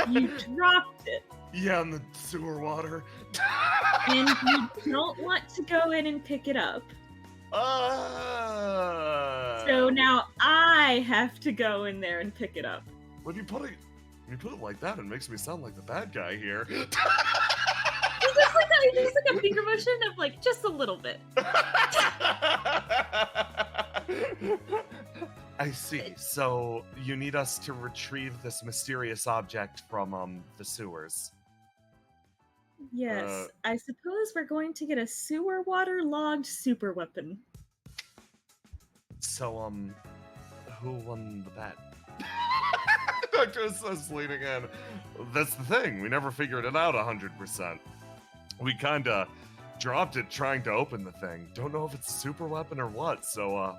You dropped it. Yeah, in the sewer water. And you don't want to go in and pick it up. So now I have to go in there and pick it up. When you put it like that, it makes me sound like the bad guy here. Is this like a finger motion of like just a little bit? I see. So you need us to retrieve this mysterious object from the sewers. Yes, I suppose we're going to get a sewer water logged super weapon. So who won the bet? Doctor says, leaning in. That's the thing. We never figured it out 100%. We kinda dropped it trying to open the thing. Don't know if it's a super weapon or what. So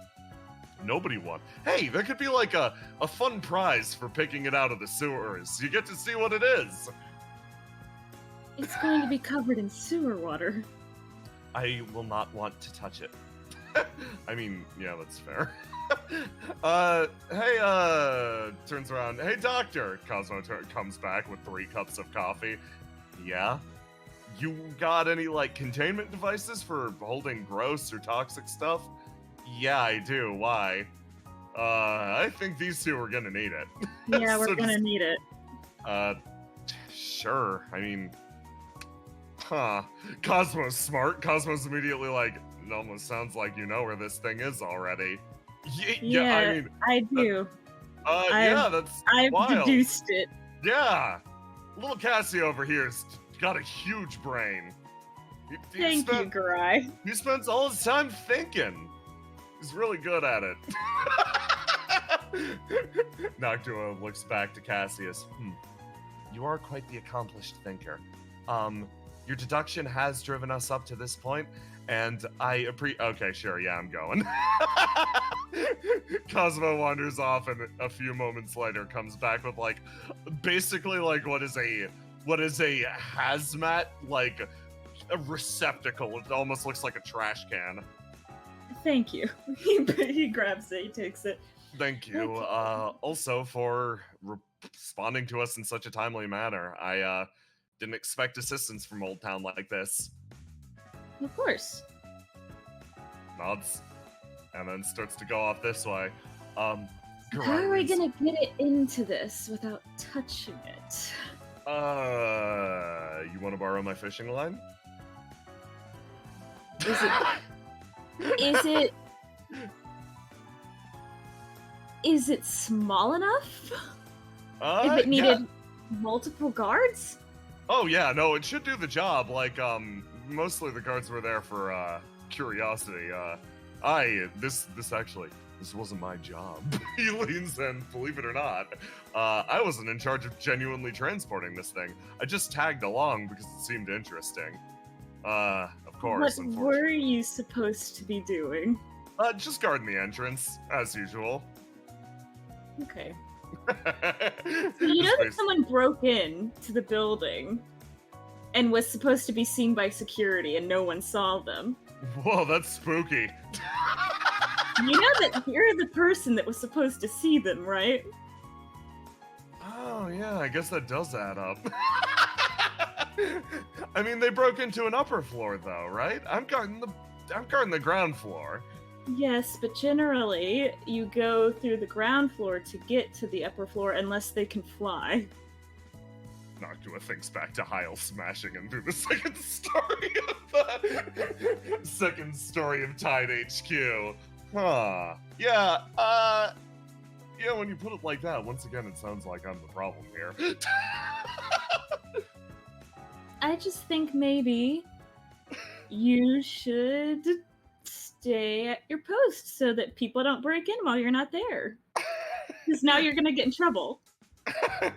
nobody won. Hey, there could be like a fun prize for picking it out of the sewers. You get to see what it is. It's going to be covered in sewer water. I will not want to touch it. I mean, yeah, that's fair. Hey, turns around. Hey, doctor. Cosmo comes back with 3 cups of coffee. Yeah? You got any, like, containment devices for holding gross or toxic stuff? Yeah, I do. Why? I think these two are gonna need it. Yeah, we're So gonna just- need it. Sure. I mean, Cosmo's smart. Cosmo's immediately like, it almost sounds like you know where this thing is already. Yeah, I mean, I do. yeah, that's I've wild. deduced it. Yeah, little Cassie over here's got a huge brain. Thank you, Garai. He spends all his time thinking. He's really good at it. Noctua looks back to Cassius. You are quite the accomplished thinker. Your deduction has driven us up to this point, and okay, sure, yeah, I'm going. Cosmo wanders off, and a few moments later comes back with like, basically like what is a hazmat, like a receptacle. It almost looks like a trash can. Thank you. He grabs it. He takes it. Thank you. Also for responding to us in such a timely manner. I didn't expect assistance from Old Town like this. Of course. Nods, and then starts to go off this way. How are we gonna get it into this without touching it? You want to borrow my fishing line? Is it small enough? If it Yeah. needed multiple guards? Oh yeah, no, it should do the job. Like, mostly the guards were there for curiosity. This wasn't my job. He leans in, believe it or not. I wasn't in charge of genuinely transporting this thing. I just tagged along because it seemed interesting. Of course. What were you supposed to be doing? Just guarding the entrance, as usual. Okay. So you know that someone broke in to the building and was supposed to be seen by security and no one saw them. Whoa, that's spooky. You know that you're the person that was supposed to see them, right? Oh yeah, I guess that does add up. I mean, they broke into an upper floor though, right? I'm guarding the ground floor. Yes, but generally you go through the ground floor to get to the upper floor unless they can fly. Noctua thinks back to Heil smashing him through the second story of Tide HQ. Huh. Yeah, yeah, when you put it like that, once again, it sounds like I'm the problem here. I just think maybe you should stay at your post so that people don't break in while you're not there. Because now you're gonna get in trouble. I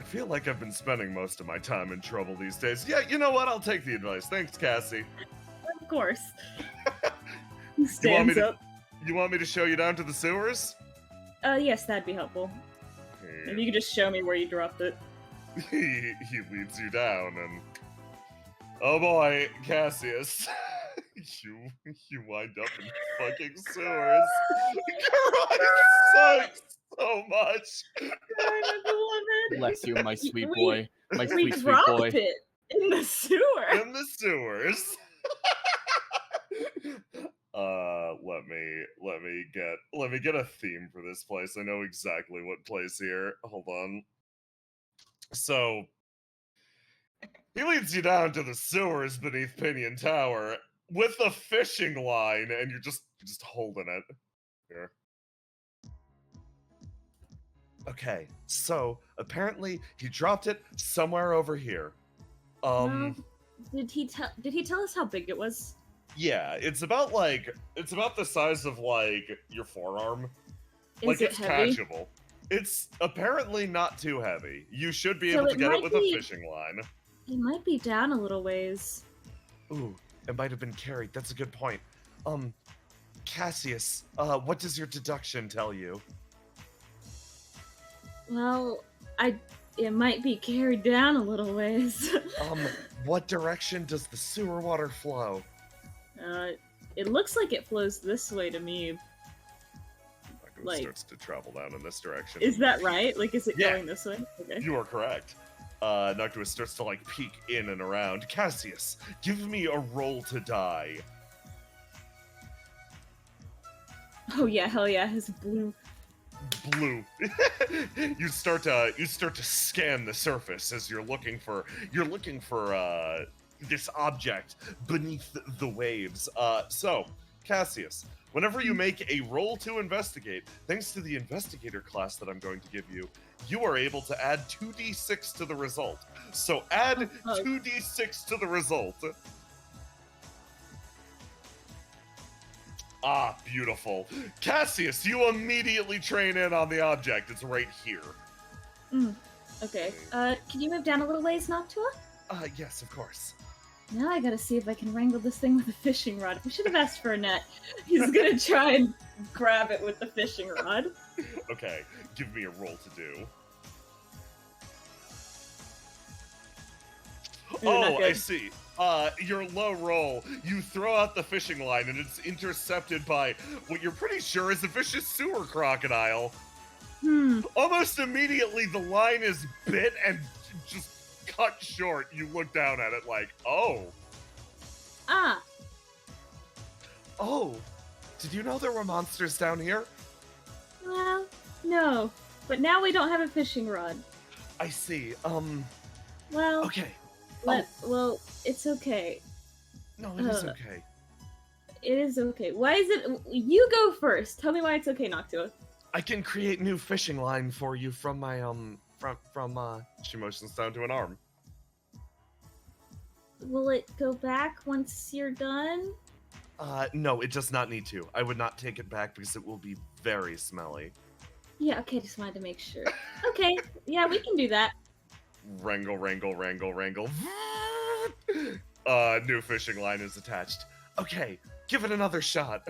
feel like I've been spending most of my time in trouble these days. Yeah, you know what? I'll take the advice. Thanks, Cassie. Of course. He stands up. You want me to show you down to the sewers? Yes, that'd be helpful. If you could just show me where you dropped it. He leads you down, and oh boy, Cassius, you wind up in fucking sewers. Christ sucks so much. Bless you, my sweet boy. My We sweet dropped boy. it in the sewer. In the sewers. Let me get a theme for this place. I know exactly what place here. Hold on. So he leads you down to the sewers beneath Pinion Tower with a fishing line, and you're just holding it. Here. Okay, so apparently he dropped it somewhere over here. Did he tell us how big it was? Yeah, it's about the size of like your forearm. Is it it's heavy? catchable. It's apparently not too heavy. You should be So able to it get it might with be- a fishing line. It might be down a little ways. Ooh, it might have been carried. That's a good point. Cassius, what does your deduction tell you? Well, it might be carried down a little ways. What direction does the sewer water flow? It looks like it flows this way to me. Like- Starts to travel down in this direction. Is that right? Like, is it Yeah. going this way? Okay. You are correct. Noctua starts to like peek in and around. Cassius, give me a roll to die. Oh yeah, hell yeah, his blue. you start to scan the surface as you're looking for this object beneath the waves. So Cassius, whenever you make a roll to investigate, thanks to the investigator class that I'm going to give you, you are able to add 2d6 to the result. So add 2d6 to the result. Ah, beautiful. Cassius, you immediately train in on the object. It's right here. Okay. Can you move down a little ways, Noctua? Yes, of course. Now I gotta see if I can wrangle this thing with a fishing rod. We should have asked for a net. He's gonna try and grab it with the fishing rod. Okay, give me a roll to do. Ooh, oh, I see. Your low roll, you throw out the fishing line and it's intercepted by what you're pretty sure is a vicious sewer crocodile. Almost immediately the line is bit and just cut short. You look down at it like, oh. Ah. Oh, did you know there were monsters down here? Well, no. But now we don't have a fishing rod. I see, Well... Okay. Well, it's okay. No, it is okay. It is okay. Why is it... You go first. Tell me why it's okay, Noctua. I can create new fishing line for you from my, she motions down to an arm. Will it go back once you're done? No, it does not need to. I would not take it back because it will be very smelly. Yeah, okay, just wanted to make sure. Okay, yeah, we can do that. Wrangle. New fishing line is attached. Okay, give it another shot.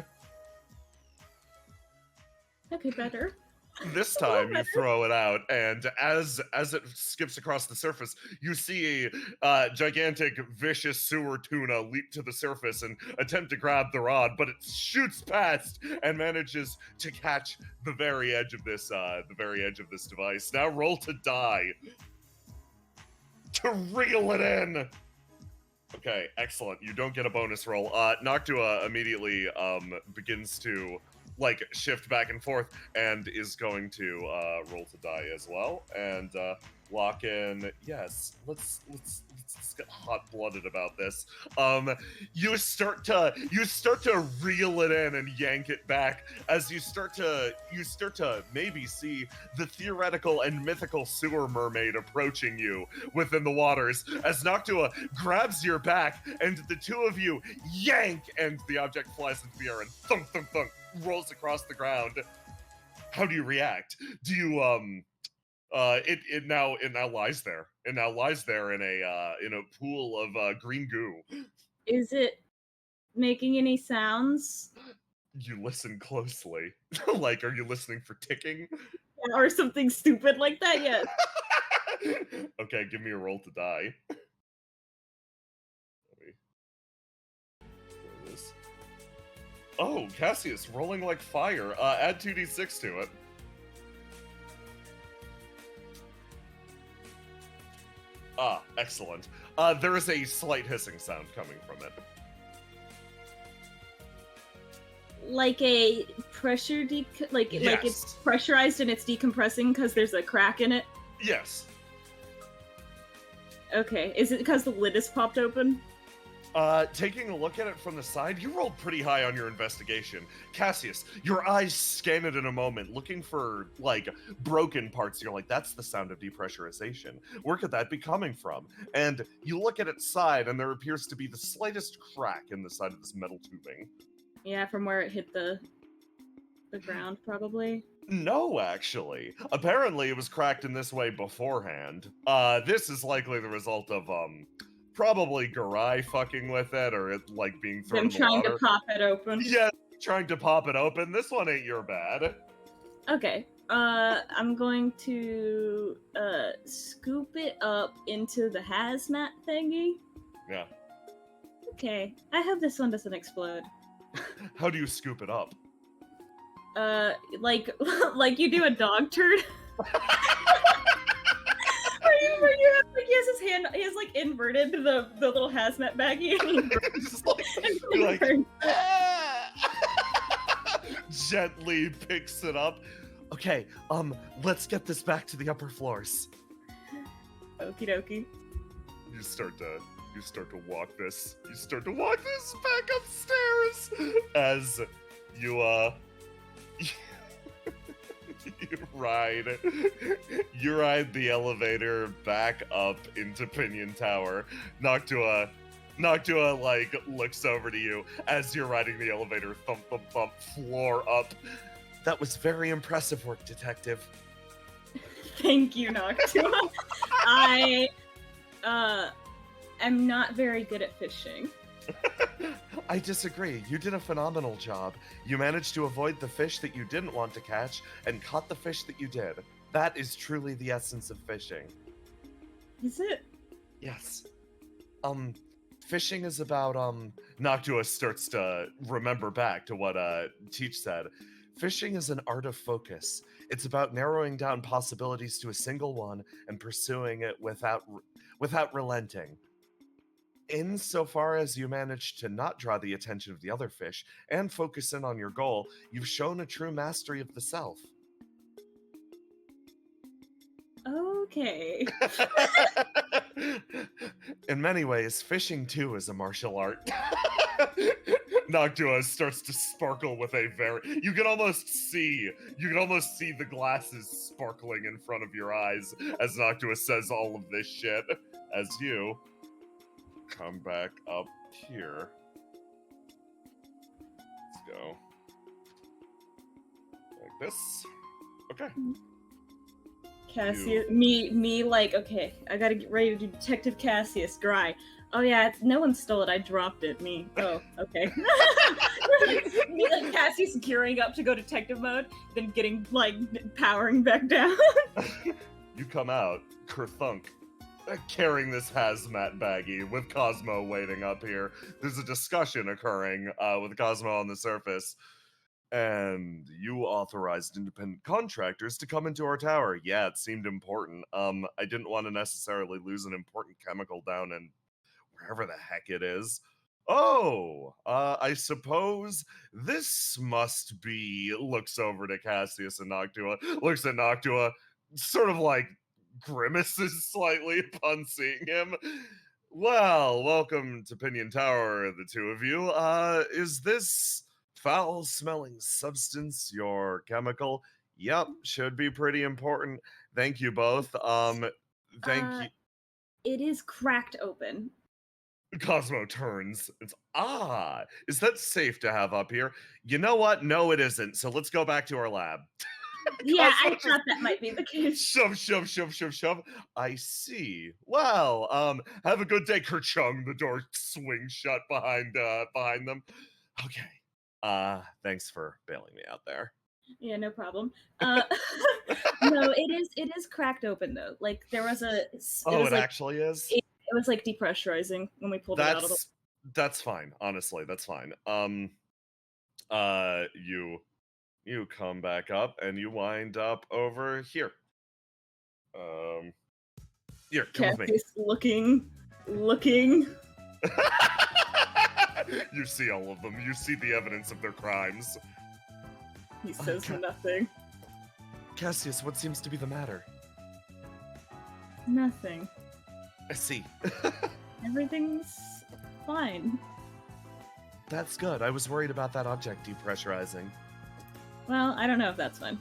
Okay, better. This time you throw it out, and as it skips across the surface, you see a gigantic, vicious sewer tuna leap to the surface and attempt to grab the rod, but it shoots past and manages to catch the very edge of this device. Now roll to die to reel it in. Okay, excellent. You don't get a bonus roll. Noctua immediately begins to shift back and forth and is going to roll to die as well and lock in. Yes, let's get hot-blooded about this. You start to reel it in and yank it back as you start to maybe see the theoretical and mythical sewer mermaid approaching you within the waters as Noctua grabs your back and the two of you yank and the object flies into the air and thunk thunk thunk rolls across the ground. How do you react? Do you it now lies there. It now lies there in a pool of green goo. Is it making any sounds? You listen closely. Are you listening for ticking? Or something stupid like that? Yes. Okay, give me a roll to die. Oh, Cassius, rolling like fire. Add 2d6 to it. Ah, excellent. There is a slight hissing sound coming from it. Like a pressure like it's pressurized and it's decompressing because there's a crack in it? Yes. Okay, is it because the lid is popped open? Taking a look at it from the side, you rolled pretty high on your investigation. Cassius, your eyes scan it in a moment, looking for, broken parts. You're like, that's the sound of depressurization. Where could that be coming from? And you look at its side, and there appears to be the slightest crack in the side of this metal tubing. Yeah, from where it hit the ground, probably. No, actually. Apparently, it was cracked in this way beforehand. This is likely the result of, probably Garai fucking with it, or it being thrown in the water. Them trying to pop it open. Yeah, trying to pop it open. This one ain't your bad. Okay. I'm going to scoop it up into the hazmat thingy. Yeah. Okay. I hope this one doesn't explode. How do you scoop it up? Like you do a dog turd. Where where you have like he has his hand, he has like inverted the little hazmat baggie, and he Just like, gently picks it up. Okay, let's get this back to the upper floors. Okie dokie. You start to walk this. You start to walk this back upstairs as you you ride the elevator back up into Pinion Tower. Noctua like looks over to you as you're riding the elevator, thump thump thump, floor up. That was very impressive work, detective. Thank you, Noctua. I am not very good at fishing. I disagree. You did a phenomenal job. You managed to avoid the fish that you didn't want to catch and caught the fish that you did. That is truly the essence of fishing. Is it? Yes. Fishing is about, Noctua starts to remember back to what, Teach said. Fishing is an art of focus. It's about narrowing down possibilities to a single one and pursuing it without relenting. Insofar as you manage to not draw the attention of the other fish and focus in on your goal, you've shown a true mastery of the self. Okay. In many ways, fishing too is a martial art. Noctua starts to sparkle with a very... You can almost see the glasses sparkling in front of your eyes as Noctua says all of this shit. As you come back up here. Let's go. Like this. Okay. Cassius, me, like, okay, I gotta get ready to do Detective Cassius, dry. Oh yeah, no one stole it, I dropped it, me. Oh, okay. Me, like, Cassius gearing up to go detective mode, then getting, like, powering back down. You come out, kerthunk, carrying this hazmat baggie with Cosmo waiting up here. There's a discussion occurring with Cosmo on the surface. And you authorized independent contractors to come into our tower. Yeah, it seemed important. I didn't want to necessarily lose an important chemical down in wherever the heck it is. Oh, I suppose this must be... Looks over to Cassius and Noctua. Looks at Noctua, sort of like grimaces slightly upon seeing him. Well, welcome to Pinion Tower, the two of you. Is this... foul-smelling substance your chemical? Yep, should be pretty important. Thank you both. Thank you. It is cracked open. Cosmo turns. It's is that safe to have up here? You know what? No, it isn't. So let's go back to our lab. Yeah, I thought that might be the case. Shove. I see. Well, have a good day, Kerchung. The door swings shut behind them. Okay. Thanks for bailing me out there. Yeah, no problem. No, it is cracked open though. Like there was a. It actually is. It was like depressurizing when we pulled it out of the. That's fine. Honestly, that's fine. You come back up and you wind up over here. Here, come with me. Looking. You see all of them. You see the evidence of their crimes. He says nothing. Cassius, what seems to be the matter? Nothing. I see. Everything's fine. That's good. I was worried about that object depressurizing. Well, I don't know if that's fine.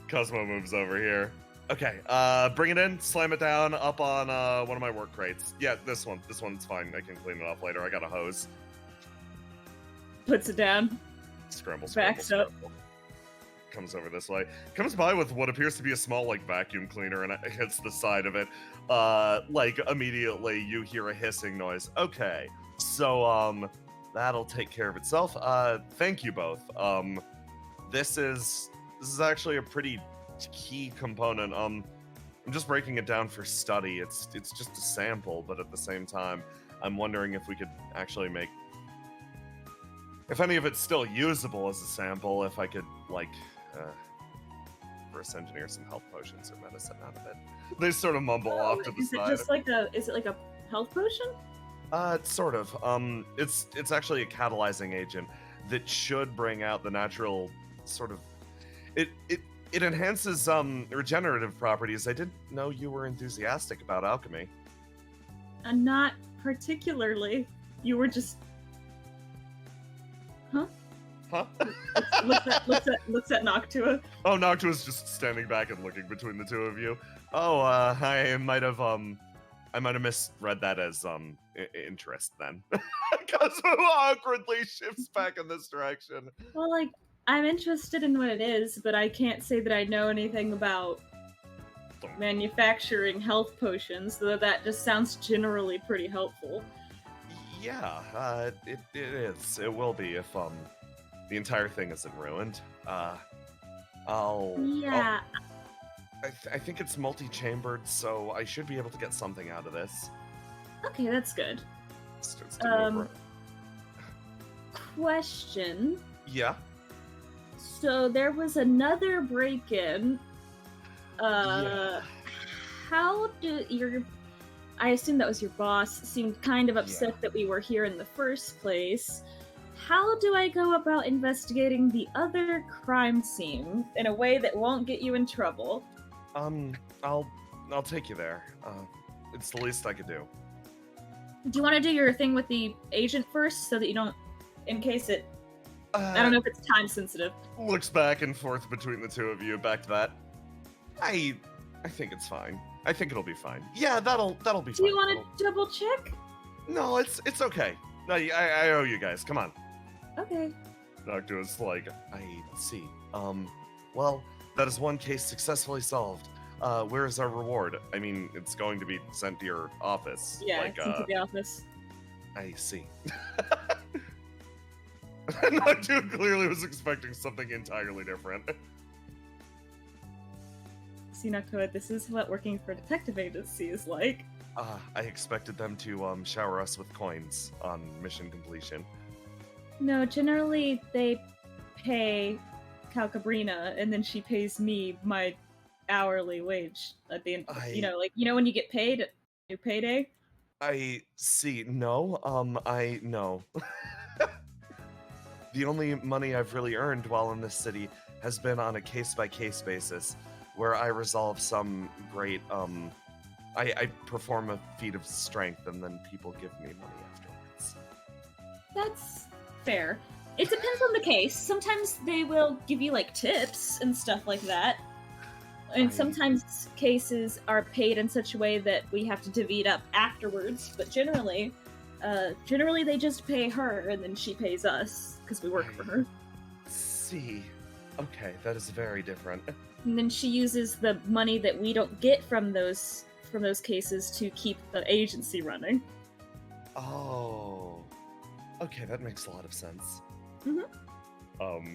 Cosmo moves over here. Okay, bring it in, slam it down up on one of my work crates. Yeah, this one. This one's fine. I can clean it off later. I got a hose. Puts it down. Scramble. Backs up. Comes over this way. Comes by with what appears to be a small, like, vacuum cleaner, and it hits the side of it. Like, immediately you hear a hissing noise. Okay, so, that'll take care of itself. Thank you both. This is actually a pretty key component. I'm just breaking it down for study. It's just a sample, but at the same time, I'm wondering if we could actually make... If any of it's still usable as a sample, if I could, like, reverse engineer some health potions or medicine out of it. They sort of mumble off to the Is side. is it like a health potion? Sort of. It's actually a catalyzing agent that should bring out the natural sort of. It enhances regenerative properties. I didn't know you were enthusiastic about alchemy. Not particularly. You were just. Huh? Huh? looks at Noctua. Oh, Noctua's just standing back and looking between the two of you. Oh, I might have misread that as interest then. Kazuo awkwardly shifts back in this direction. Well, like, I'm interested in what it is, but I can't say that I know anything about manufacturing health potions, though that just sounds generally pretty helpful. Yeah, it is. It will be if the entire thing isn't ruined. I think it's multi-chambered, so I should be able to get something out of this. Okay, that's good. Starts to over. Question. Yeah. So there was another break-in. Yeah. How do I assume that was your boss, seemed kind of upset that we were here in the first place. How do I go about investigating the other crime scene in a way that won't get you in trouble? I'll take you there. It's the least I could do. Do you want to do your thing with the agent first, so that you don't, in case it... I don't know if it's time sensitive. Looks back and forth between the two of you, back to that. I think it's fine. I think it'll be fine. Yeah, that'll be fine. Do you want to double check? No, it's okay. No, I owe you guys. Come on. Okay. Noctua's like, I see. Well, that is one case successfully solved. Where is our reward? I mean, it's going to be sent to your office. Yeah, like, sent to the office. I see. Noctua clearly was expecting something entirely different. See, Noctua, this is what working for a detective agency is like. I expected them to shower us with coins on mission completion. No, generally they pay Calcabrina, and then she pays me my hourly wage at the end. When you get paid at your payday. I see. No, I know. The only money I've really earned while in this city has been on a case-by-case basis, where I resolve some great, I perform a feat of strength, and then people give me money afterwards. That's fair. It depends on the case. Sometimes they will give you, like, tips and stuff like that. And sometimes cases are paid in such a way that we have to divvy it up afterwards, but generally they just pay her, and then she pays us, because we work for her. See. Okay, that is very different. And then she uses the money that we don't get from those cases to keep the agency running. Oh. Okay, that makes a lot of sense. Mm-hmm.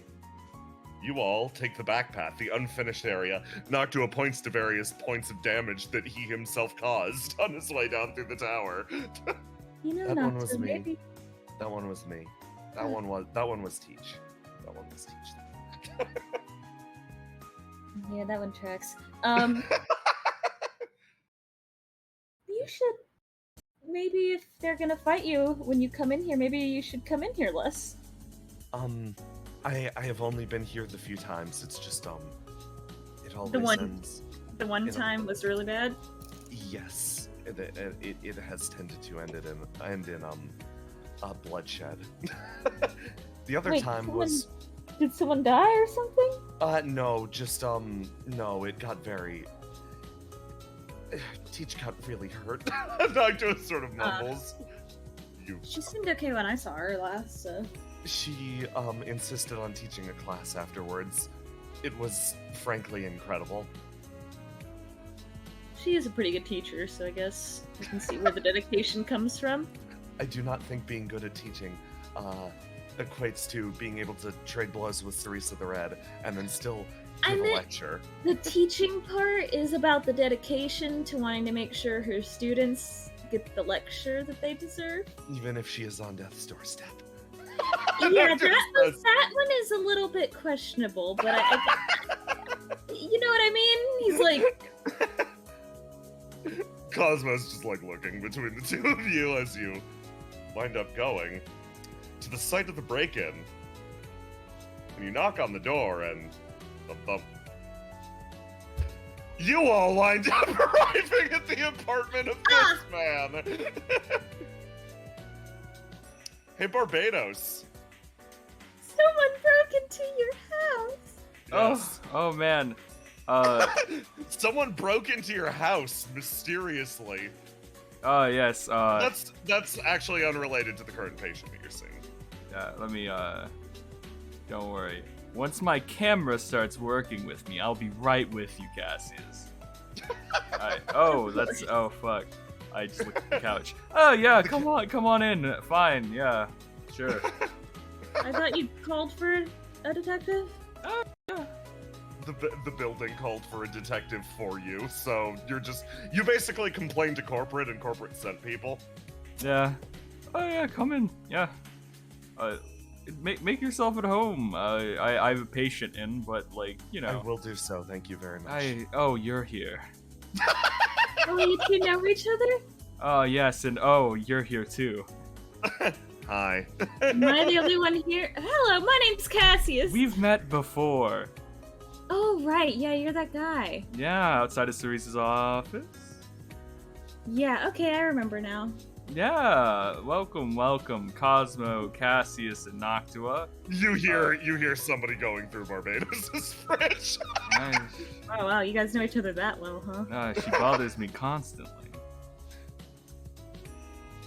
You all take the back path, the unfinished area. Noctua points to various points of damage that he himself caused on his way down through the tower. You know, that Noctua, one was me. maybe... That one was me. That one was Teach. That one was Teach. Yeah, that one tracks. You should... Maybe if they're gonna fight you when you come in here, maybe you should come in here less. I have only been here the few times. It's just, it always ends... The one time was really bad? Yes. It has tended to end in bloodshed. The other time was... Did someone die or something? No, just, no, it got very... Teach got really hurt. Noctua sort of mumbles. She seemed okay when I saw her last, so... She, insisted on teaching a class afterwards. It was, frankly, incredible. She is a pretty good teacher, so I guess you can see where the dedication comes from. I do not think being good at teaching, equates to being able to trade blows with Cerisa the Red, and then still give a lecture. The teaching part is about the dedication to wanting to make sure her students get the lecture that they deserve. Even if she is on death's doorstep. Yeah, that one is a little bit questionable, but you know what like, Cosmo's just like looking between the two of you as you wind up going to the site of the break-in. And you knock on the door and thump. You all wind up arriving at the apartment of this man. Hey, Barbados. someone broke into your house. Yes. Oh man. Someone broke into your house mysteriously. Yes. That's actually unrelated to the current patient that you're seeing. Let me. Don't worry. Once my camera starts working with me, I'll be right with you, Cassius. Oh fuck. I just looked at the couch. Oh yeah, come on in. Fine, yeah, sure. I thought you called for a detective. Oh yeah. The building called for a detective for you, so you basically complained to corporate, and corporate sent people. Yeah. Oh yeah, come in. Yeah. Make yourself at home. I have a patient in, but like, you know. I will do so. Thank you very much. Oh, you're here. Oh, you two know each other? Oh yes, and oh, you're here too. Hi. Am I the only one here? Hello, my name's Cassius. We've met before. Oh, right. Yeah, you're that guy. Yeah, outside of Cerise's office. Yeah, okay, I remember now. Yeah, welcome, Cosmo, Cassius, and Noctua. You hear somebody going through Barbados' fridge. Nice. Oh, wow, you guys know each other that well, huh? She bothers me constantly.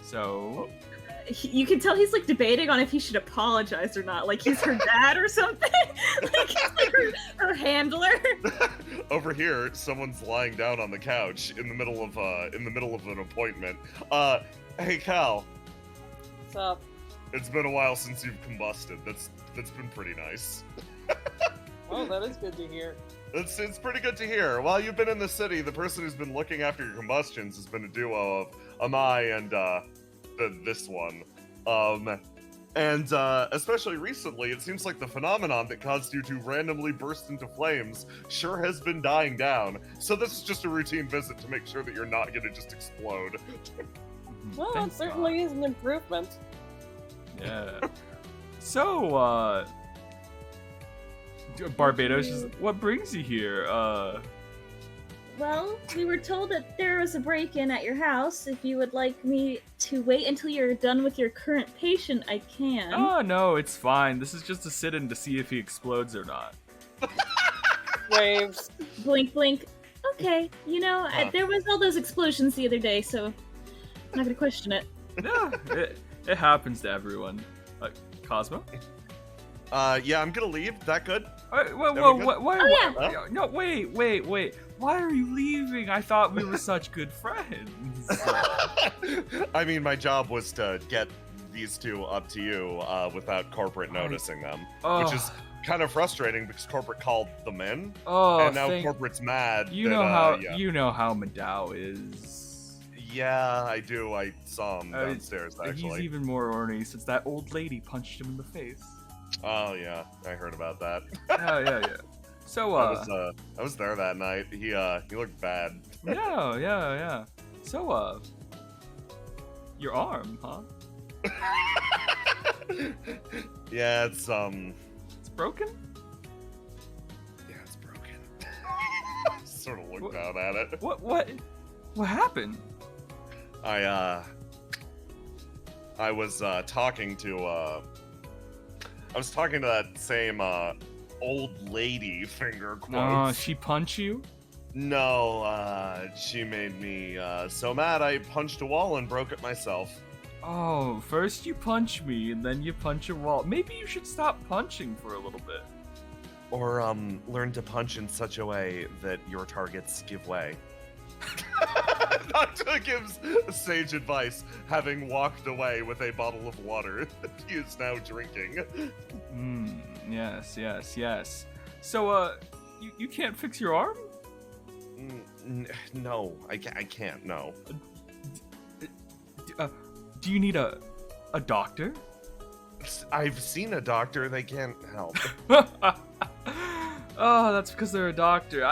So, You can tell he's like debating on if he should apologize or not. Like he's her dad or something. Like he's like her handler. Over here, someone's lying down on the couch in the middle of an appointment. Hey Cal. What's up? It's been a while since you've combusted. That's been pretty nice. Oh, that is good to hear. It's pretty good to hear. While you've been in the city, the person who's been looking after your combustions has been a duo of Amai and this one. And especially recently, it seems like the phenomenon that caused you to randomly burst into flames sure has been dying down. So this is just a routine visit to make sure that you're not gonna just explode. Well, thanks, it certainly is an improvement. yeah. So, Barbados, what brings you here? Well, we were told that there was a break-in at your house. If you would like me to wait until you're done with your current patient, I can. Oh, no, it's fine. This is just a sit-in to see if he explodes or not. Waves. Blink, blink. Okay, you know, there was all those explosions the other day, so I'm not gonna question it. Yeah, it happens to everyone. Cosmo? Yeah, I'm gonna leave. That good? Why? Oh, yeah. Huh? No, wait. Why are you leaving? I thought we were such good friends. I mean, my job was to get these two up to you without corporate noticing them, which is kind of frustrating because corporate called them in, and now corporate's mad. You know how Madao is. Yeah, I do. I saw him downstairs, actually. He's even more ornery since that old lady punched him in the face. Oh, yeah. I heard about that. yeah. So, I was there that night. He looked bad. yeah. So, your arm, huh? Yeah, it's broken? Yeah, it's broken. Sort of looked down at it. What happened? I was talking to that same old lady, finger quotes. She punch you? No, she made me so mad I punched a wall and broke it myself. Oh, first you punch me and then you punch a wall. Maybe you should stop punching for a little bit. Or learn to punch in such a way that your targets give way. Noctua gives sage advice, having walked away with a bottle of water that he is now drinking. Yes. So, you can't fix your arm? No, I can't, no. Do you need a doctor? I've seen a doctor, they can't help. Oh, that's because they're a doctor.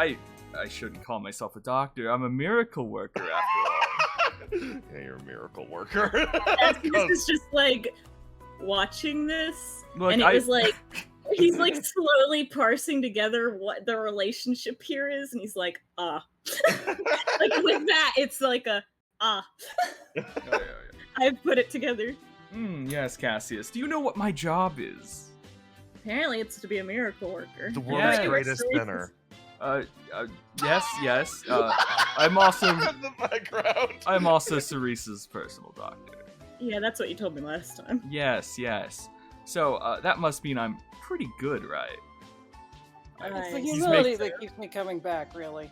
I shouldn't call myself a doctor. I'm a miracle worker after all. Yeah, you're a miracle worker. This is just like watching this, Look, and it was like he's like slowly parsing together what the relationship here is, and he's like, like with that, it's like a Yeah. I've put it together. Yes, Cassius. Do you know what my job is? Apparently, it's to be a miracle worker. The world's Yeah. greatest dinner. Yes. I'm also In the background. I'm also Cerise's personal doctor. Yeah, that's what you told me last time. Yes. So that must mean I'm pretty good, right? It's the He's humility that keeps me coming back, really.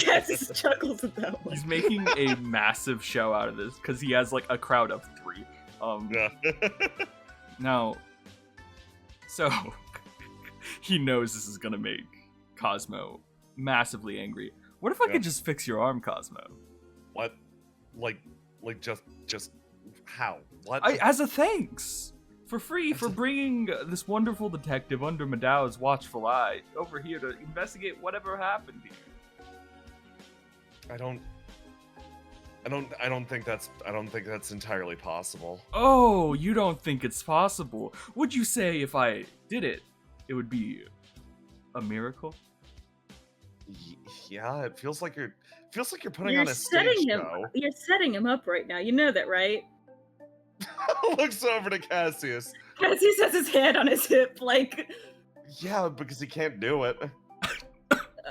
Cassius chuckles at that one. He's making a massive show out of this because he has like a crowd of 3. Yeah. Now, so he knows this is gonna make Cosmo massively angry. What if I could just fix your arm, Cosmo? What? Like just how? What? As a thanks for free for bringing this wonderful detective under Madao's watchful eye over here to investigate whatever happened here. I don't think that's entirely possible. Oh, you don't think it's possible? Would you say if I did it, it would be a miracle? Yeah, it feels like you're putting on a stage setting him. show. You're setting him up right now. You know that, right? Looks over to Cassius. Cassius has his hand on his hip, like, Yeah, because he can't do it.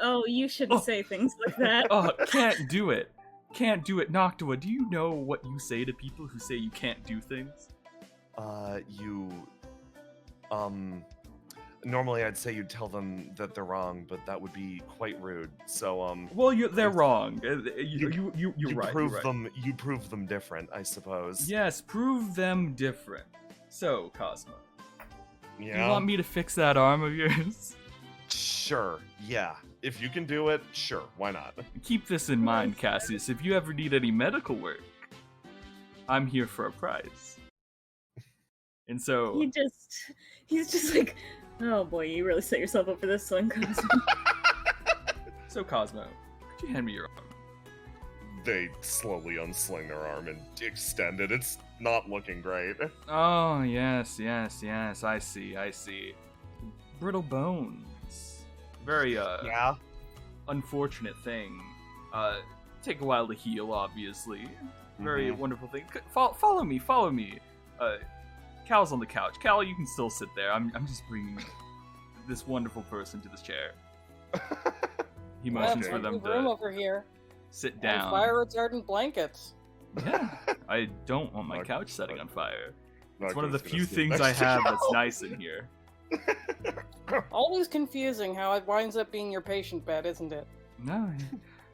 oh, you shouldn't say things like that. Oh, can't do it. Can't do it. Noctua, do you know what you say to people who say you can't do things? Normally I'd say you'd tell them that they're wrong, but that would be quite rude. So, Well, they're wrong. You're you right. prove you're right. them. You prove them different, I suppose. Yes, prove them different. So, Cosmo, Yeah. you want me to fix that arm of yours? Sure. Yeah. If you can do it, sure. Why not? Keep this in mind, Cassius. If you ever need any medical work, I'm here for a prize. And so, He's just like, oh boy, you really set yourself up for this one, Cosmo. Cosmo, could you hand me your arm? They slowly unsling their arm and extend it. It's not looking great. Oh, yes. I see. Brittle bones. Very, Yeah. unfortunate thing. Take a while to heal, obviously. Very Mhm. wonderful thing. Follow me. Cal's on the couch. Cal, you can still sit there. I'm just bringing this wonderful person to this chair. He motions for them room to over here. sit And down. fire retardant blankets. Yeah, I don't want my couch setting on fire. It's one of the Noctua's few gonna sit things next I to have you. that's nice in here. Always confusing how it winds up being your patient bed, isn't it? No,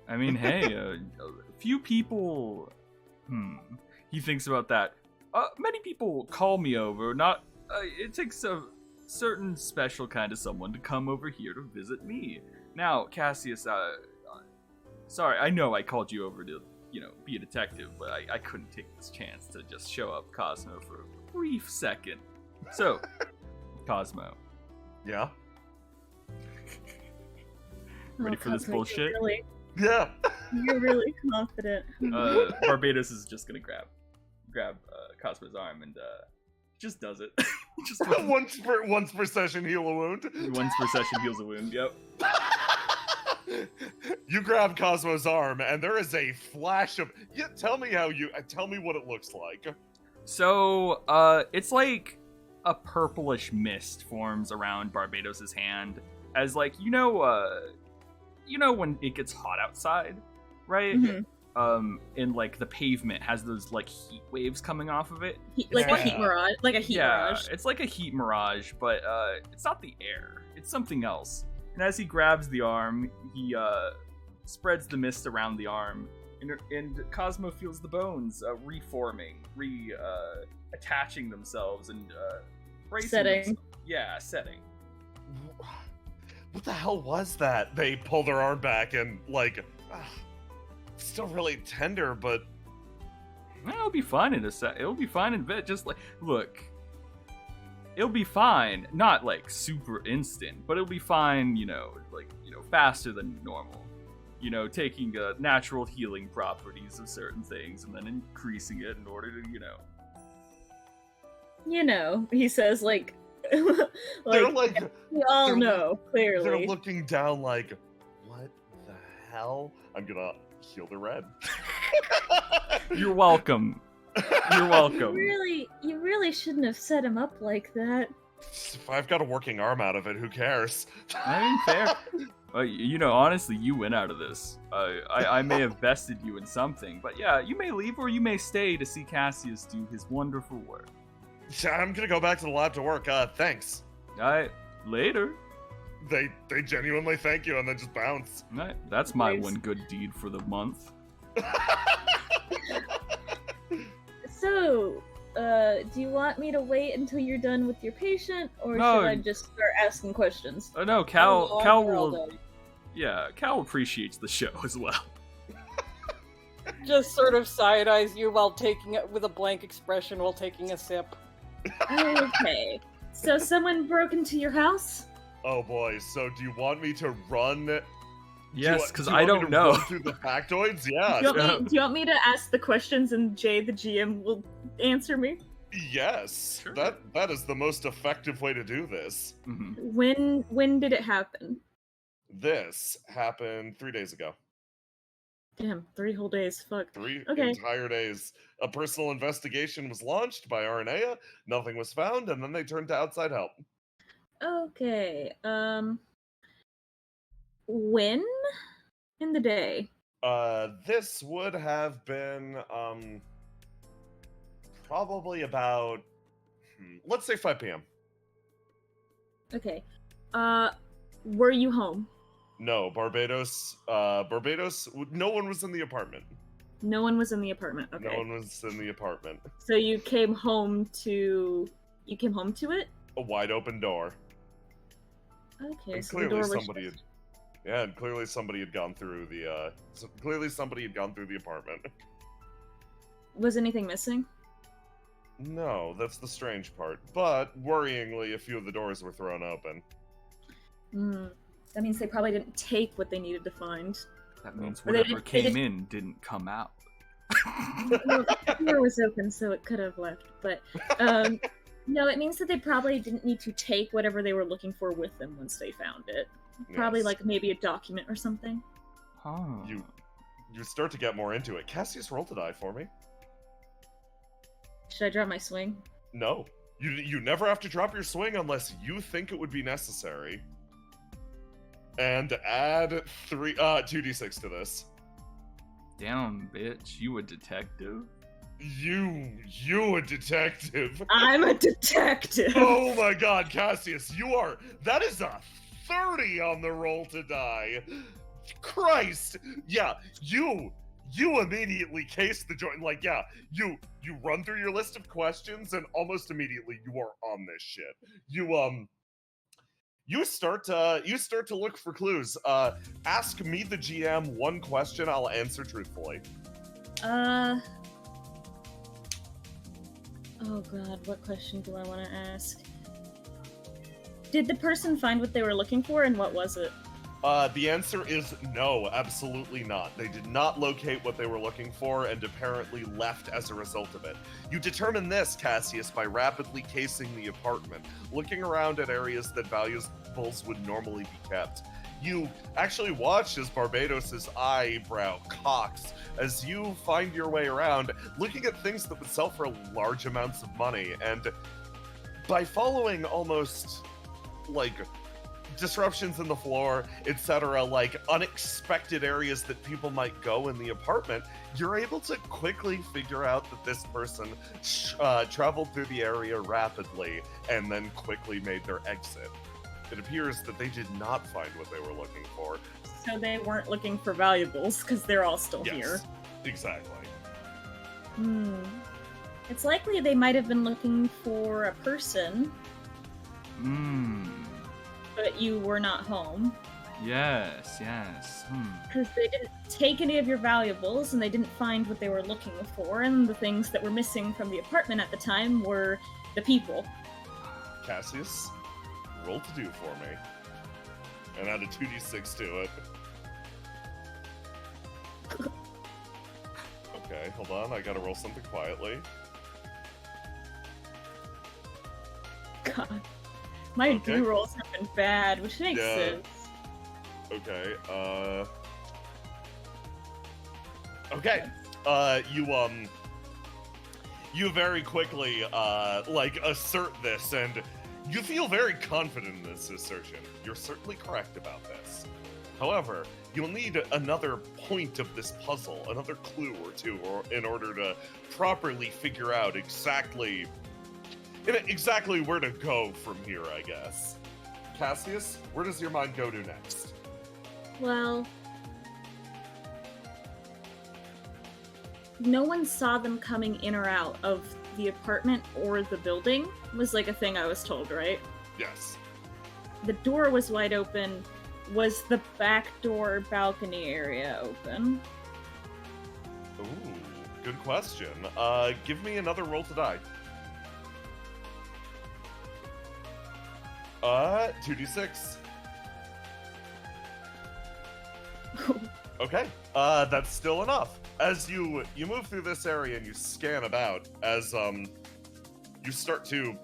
I mean, hey, a few people. He thinks about that. Many people call me over. Not. It takes a certain special kind of someone to come over here to visit me. Now, Cassius. Sorry, I know I called you over to, be a detective, but I couldn't take this chance to just show up Cosmo for a brief second. So, Cosmo, Yeah. ready for this Cosmo, bullshit? Yeah. You're really confident. Barbados is just gonna grab Cosmo's arm and just does it. Just once per session, heal a wound. once per session heals a wound. Yep. You grab Cosmo's arm, and there is a flash of. Yeah, tell me what it looks like. So, it's like a purplish mist forms around Barbados's hand, as like when it gets hot outside, right? Mhm. And like the pavement has those like heat waves coming off of it. Like Yeah. a heat mirage. Like a heat mirage. It's like a heat mirage, but it's not the air. It's something else. And as he grabs the arm, he spreads the mist around the arm, and Cosmo feels the bones reforming, attaching themselves, and bracing Setting. themselves. Yeah, setting. What the hell was that? They pull their arm back and it's still really tender, but It'll be fine in a sec. It'll be fine in a bit. Just like, look, it'll be fine. Not like super instant, but it'll be fine, faster than normal. Taking natural healing properties of certain things and then increasing it in order to, he says, like, they're like, we all they're- know, clearly. They're looking down like, what the hell? I'm gonna heal the red. You're welcome. You're welcome. You really shouldn't have set him up like that. If I've got a working arm out of it, who cares? I mean, fair. Honestly, you win out of this. I may have bested you in something, but yeah, you may leave or you may stay to see Cassius do his wonderful work. I'm gonna go back to the lab to work. Thanks. Alright, later. They genuinely thank you and then just bounce. Alright, that's my Nice. one good deed for the month. So, do you want me to wait until you're done with your patient, or No. should I just start asking questions? Oh no, Cal Oh, Cal will. Yeah, Cal appreciates the show as well. Just sort of side eyes you while taking it with a blank expression while taking a sip. Okay. So someone broke into your house? Oh boy, so do you want me to run? Yes, because do you I want me don't to know. run through the factoids? Yeah. Do you want me to ask the questions and Jay, the GM, will answer me? Yes. Sure. That is the most effective way to do this. Mhm. When did it happen? This happened 3 days ago. Damn, 3 whole days. Fuck. 3 Okay. entire days. A personal investigation was launched by Arnea. Nothing was found, and then they turned to outside help. Okay. When in the day? This would have been probably about let's say 5 p.m. Okay. Were you home? No, Barbados. No one was in the apartment. No one was in the apartment. Okay. No one was in the apartment. So you came home to it? A wide open door. Okay, And so the door was somebody and clearly somebody had gone through the apartment. Was anything missing? No, that's the strange part. But worryingly, a few of the doors were thrown open. That means they probably didn't take what they needed to find. That means Or they whatever didn't- they came in didn't come out. Well, the door was open, so it could have left. But no, it means that they probably didn't need to take whatever they were looking for with them once they found it. Probably Yes. like maybe a document or something. Huh. You start to get more into it. Cassius, roll to die for me. Should I drop my swing? No. You never have to drop your swing unless you think it would be necessary. And add 2d6 to this. Damn, bitch, you a detective? You a detective. I'm a detective. Oh my god, Cassius, that is a 30 on the roll to die. Christ. Yeah, you immediately case the joint. Like, yeah, you run through your list of questions and almost immediately you are on this shit. You start to look for clues. Ask me, the GM, one question. I'll answer truthfully. Oh god, what question do I want to ask? Did the person find what they were looking for, and what was it? The answer is no, absolutely not. They did not locate what they were looking for and apparently left as a result of it. You determine this, Cassius, by rapidly casing the apartment, looking around at areas that valuables would normally be kept. You actually watch as Barbados's eyebrow cocks as you find your way around, looking at things that would sell for large amounts of money, and by following almost, like, disruptions in the floor, etc., like unexpected areas that people might go in the apartment, you're able to quickly figure out that this person traveled through the area rapidly and then quickly made their exit. It appears that they did not find what they were looking for. So they weren't looking for valuables, because they're all still Yes, here. exactly. It's likely they might have been looking for a person, but you were not home. Yes. Because they didn't take any of your valuables, and they didn't find what they were looking for, and the things that were missing from the apartment at the time were the people. Cassius, roll to do for me. And add a 2d6 to it. Okay, hold on. I gotta roll something quietly. God. My Okay. do rolls have been bad, which makes Yeah. sense. Okay, Okay, you very quickly, assert this, and you feel very confident in this assertion. You're certainly correct about this. However, you'll need another point of this puzzle, another clue or two, in order to properly figure out exactly where to go from here, I guess. Cassius, where does your mind go to next? Well, no one saw them coming in or out of the apartment or the building, was like a thing I was told, right? Yes. The door was wide open. Was the back door balcony area open? Ooh, good question. Give me another roll to die. 2d6. Okay, that's still enough. As you move through this area and you scan about, as you start to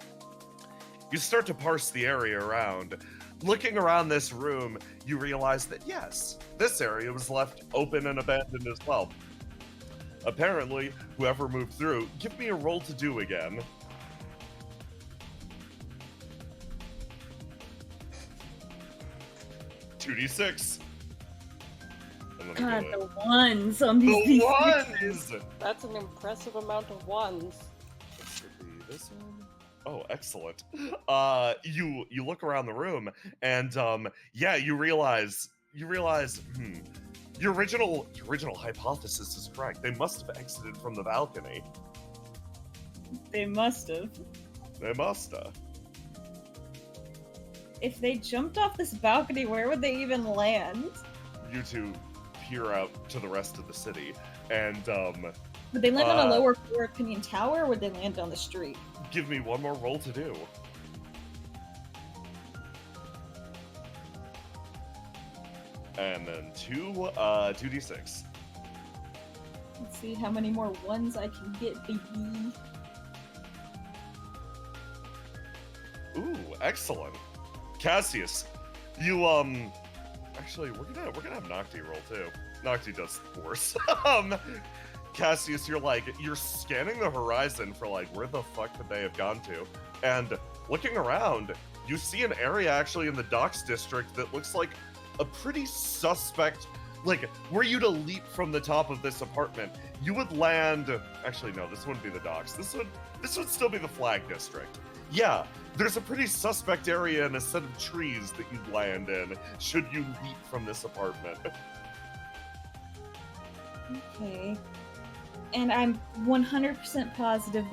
parse the area around. Looking around this room, you realize that yes, this area was left open and abandoned as well. Apparently, whoever moved through, give me a roll to do again. $2d6. God, the ones on these The D6s. ones! That's an impressive amount of ones. This should be this one. Oh, excellent. You look around the room, and yeah, you realize your original hypothesis is correct. They must have exited from the balcony. They must have. They must have. If they jumped off this balcony, where would they even land? You two peer out to the rest of the city, and Would they land on a lower floor opinion tower, or would they land on the street? give me one more roll to do. And then 2d6. Let's see how many more ones I can get, baby. Ooh, excellent. Cassius, you actually we're gonna have Noctua roll too. Noctua does worse. Cassius, you're scanning the horizon for where the fuck could they have gone to? And looking around, you see an area actually in the docks district that looks like a pretty suspect. Were you to leap from the top of this apartment, you would land. Actually, no, this wouldn't be the docks. This would still be the flag district. Yeah, there's a pretty suspect area and a set of trees that you'd land in should you leap from this apartment. Okay. And I'm 100% positive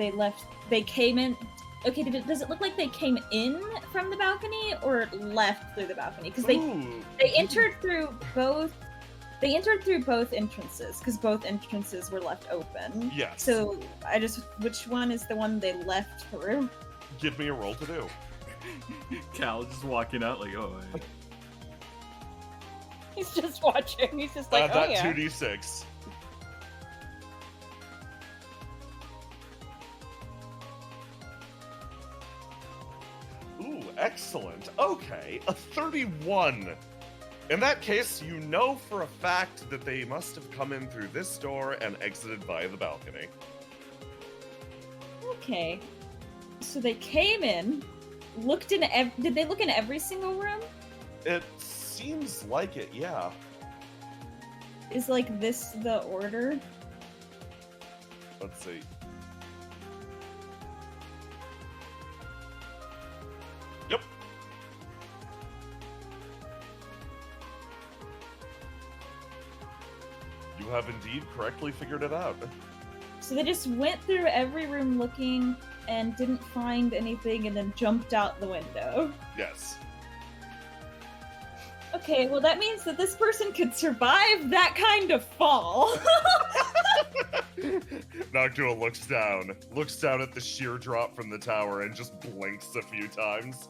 they came in. Okay, does it look like they came in from the balcony or left through the balcony? Because they entered through both. They entered through both entrances because both entrances were left open. Yes. So which one is the one they left through? Give me a roll to do. Cal just walking out oh. He's just watching. He's just like, oh that yeah. 2d6. Ooh, excellent. Okay, a 31. In that case, you know for a fact that they must have come in through this door and exited via the balcony. Okay. So they came in, looked in. Did they look in every single room? It seems like it, yeah. Is this the order? Let's see. Yep. You have indeed correctly figured it out. So they just went through every room looking and didn't find anything and then jumped out the window. Yes. Okay, well that means that this person could survive that kind of fall. Noctua looks down at the sheer drop from the tower, and just blinks a few times.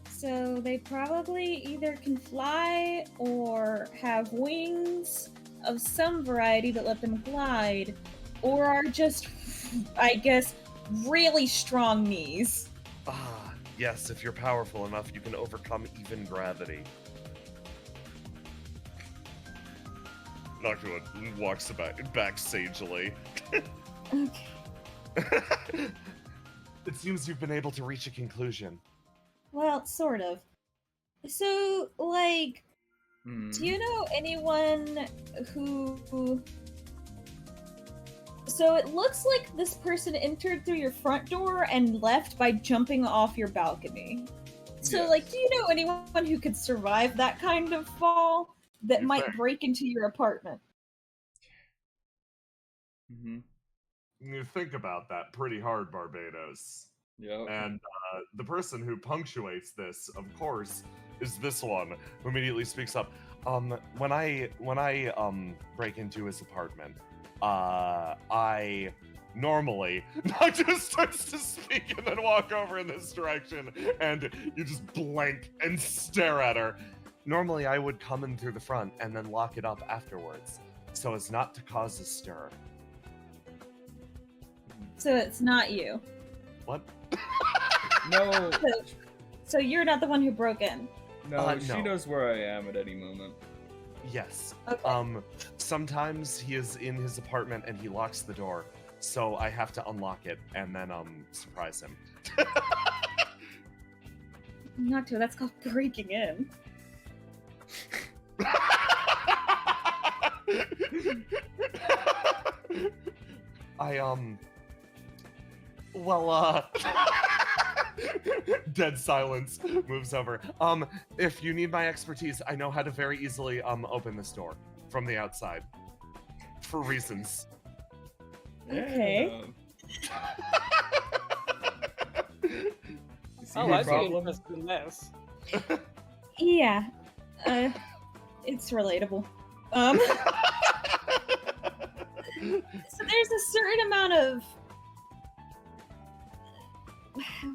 So they probably either can fly or have wings of some variety that let them glide, or are just, I guess, really strong knees. Ah, yes, if you're powerful enough, you can overcome even gravity. Noctua walks back sagely. Okay. It seems you've been able to reach a conclusion. Well, sort of. So, like, do you know anyone who... So it looks like this person entered through your front door and left by jumping off your balcony. So, Yes. like, do you know anyone who could survive that kind of fall that You might think? break into your apartment? Mm-hmm. You think about that pretty hard, Barbados. Yep. And the person who punctuates this, of course, is this one, who immediately speaks up. When I break into his apartment, I normally not just starts to speak and then walk over in this direction, and you just blank and stare at her. Normally, I would come in through the front and then lock it up afterwards, so as not to cause a stir. So it's not you. What? No, So you're not the one who broke in. no, she no. knows where I am at any moment. Yes. Okay. Sometimes he is in his apartment and he locks the door, so I have to unlock it and then surprise him. Noctua, that's called breaking in. Dead silence moves over. If you need my expertise, I know how to very easily open this door from the outside. For reasons. Okay. You see Oh, my I'd be problem? interested in this. Yeah. It's relatable. So there's a certain amount of...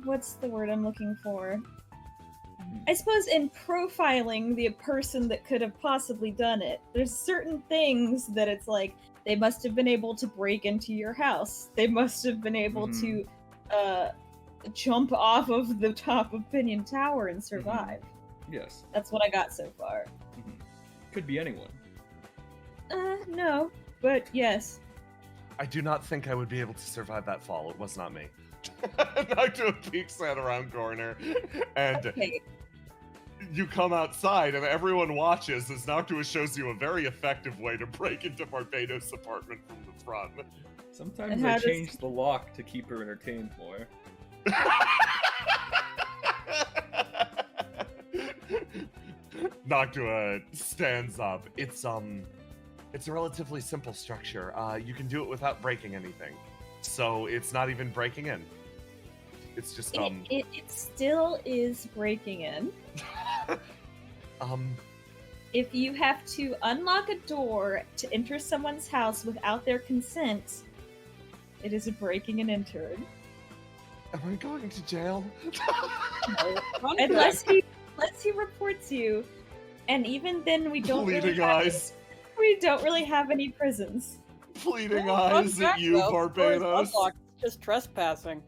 What's the word I'm looking for? I suppose in profiling the person that could have possibly done it, there's certain things that it's like, they must have been able to break into your house. They must have been able to jump off of the top of Pinion Tower and survive. Yes. That's what I got so far. Could be anyone. No, but yes. I do not think I would be able to survive that fall. It was not me. Noctua peeks at around corner, and Okay. you come outside, and everyone watches as Noctua shows you a very effective way to break into Barbados' apartment from the front. Sometimes And I how does- change the lock to keep her entertained more. Noctua stands up. It's a relatively simple structure. You can do it without breaking anything. So it's not even breaking in. It's just It still is breaking in. If you have to unlock a door to enter someone's house without their consent, it is a breaking and entering. am I going to jail? Unless he reports you, and even then we don't Bleeding eyes. we don't really have any prisons. Bleeding eyes at you, Barbados. Just trespassing.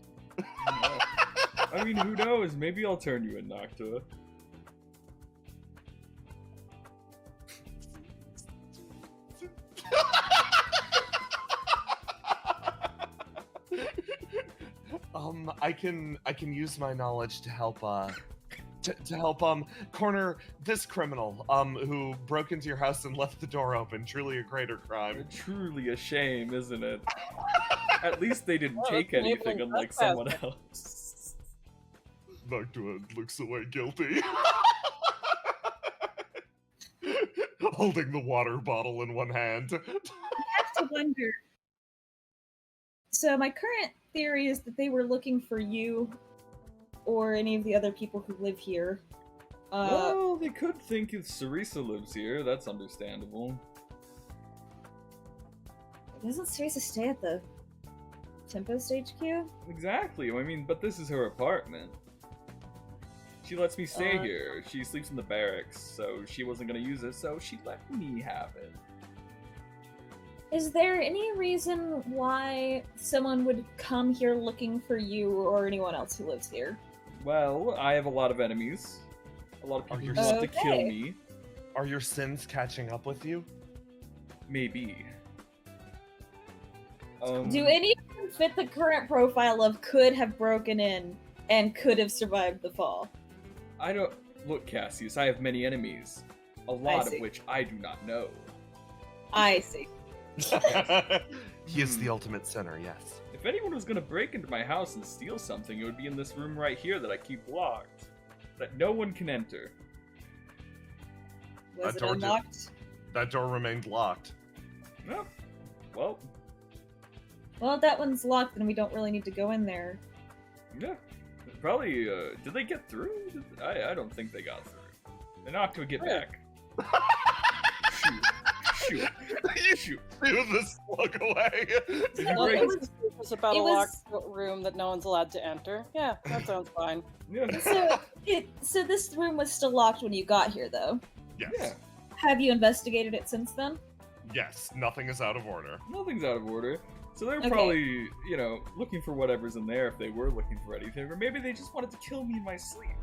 I mean, who knows? Maybe I'll turn you in, Noctua. I can use my knowledge to help to help corner this criminal who broke into your house and left the door open. Truly a greater crime. Truly a shame, isn't it? At least they didn't Well, take that's anything, enabling unlike someone else. Noctua looks away guilty. Holding the water bottle in one hand. I have to wonder. So my current theory is that they were looking for you or any of the other people who live here. Well, they could think if Sarisa lives here. That's understandable. Doesn't Teresa stay at the Tempest HQ? Exactly. I mean, but this is her apartment. She lets me stay here. She sleeps in the barracks, so she wasn't gonna use it, so she let me have it. Is there any reason why someone would come here looking for you or anyone else who lives here? Well, I have a lot of enemies. A lot of people who want to kill me. Are your sins catching up with you? Maybe. Do any of them fit the current profile of could have broken in and could have survived the fall? I don't... Look, Cassius, I have many enemies. A lot of which I do not know. I see. He is the ultimate sinner, yes. If anyone was gonna break into my house and steal something, it would be in this room right here that I keep locked. That no one can enter. Was it unlocked? That door remained locked. No. Well, Well, if that one's locked, then we don't really need to go in there. yeah. Probably, did they get through? I don't think they got through. They're not gonna get back. Shoot. You threw the slug away. Well, it was about a locked room that no one's allowed to enter. Yeah, that sounds fine. Yeah. So this room was still locked when you got here, though. Yes. Yeah. Have you investigated it since then? Yes, nothing is out of order. Nothing's out of order. So they're Okay. probably, looking for whatever's in there if they were looking for anything. Or maybe they just wanted to kill me in my sleep.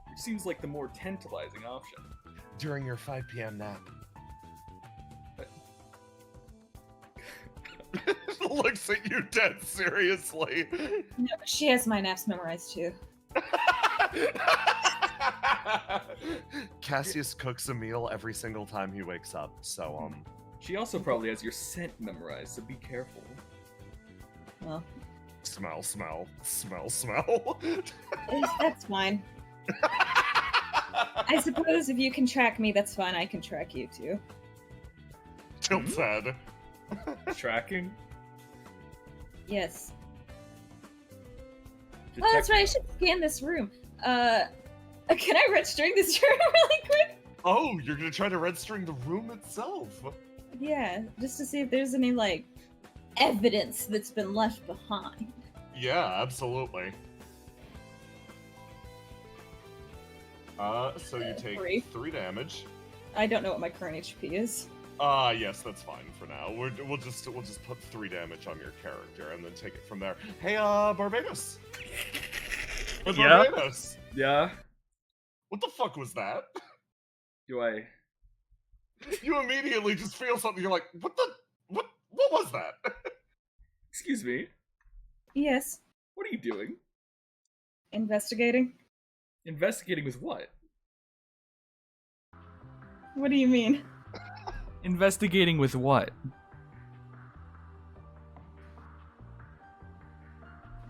Which seems like the more tantalizing option. During your 5 p.m. nap. Looks at you dead seriously. No, she has my naps memorized too. Cassius cooks a meal every single time he wakes up, so She also probably has your scent memorized, so be careful. Well, smell. that's fine. I suppose if you can track me, that's fine. I can track you too. Tilt's head. Tracking? Yes. Oh, that's right. I should scan this room. Can I red string this room really quick? Oh, you're gonna try to red string the room itself. Yeah, just to see if there's any, like, evidence that's been left behind. Yeah, absolutely. So you take 3 damage. I don't know what my current HP is. Yes, that's fine for now. We'll just put 3 damage on your character and then take it from there. Hey, Barbados. Hey, Yeah? Barbados. Yeah? What the fuck was that? Do I... You immediately just feel something. You're like, what was that? Excuse me? Yes. What are you doing? Investigating? Investigating with what? What do you mean? Investigating with what?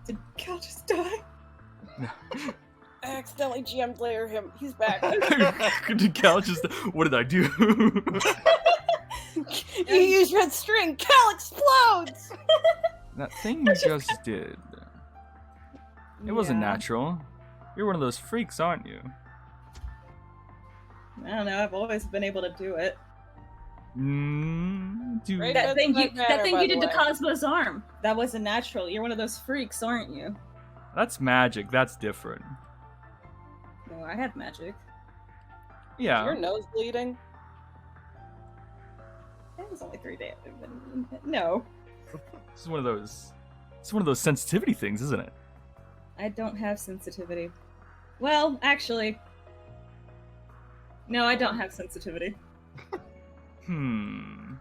Did Cal just die? I accidentally GM'd layer him. He's back. Did Cal just... What did I do? You use red string. Cal explodes. That thing you just did. It wasn't natural. You're one of those freaks, aren't you? I don't know. I've always been able to do it. Right, That thing you by did the to way. Cosmo's arm. That wasn't natural. You're one of those freaks, aren't you? That's magic. That's different. No, I have magic. Yeah. Your nose bleeding. That was only 3 days. No. This is one of those... It's one of those sensitivity things, isn't it? I don't have sensitivity. Well, actually... No, I don't have sensitivity. Well,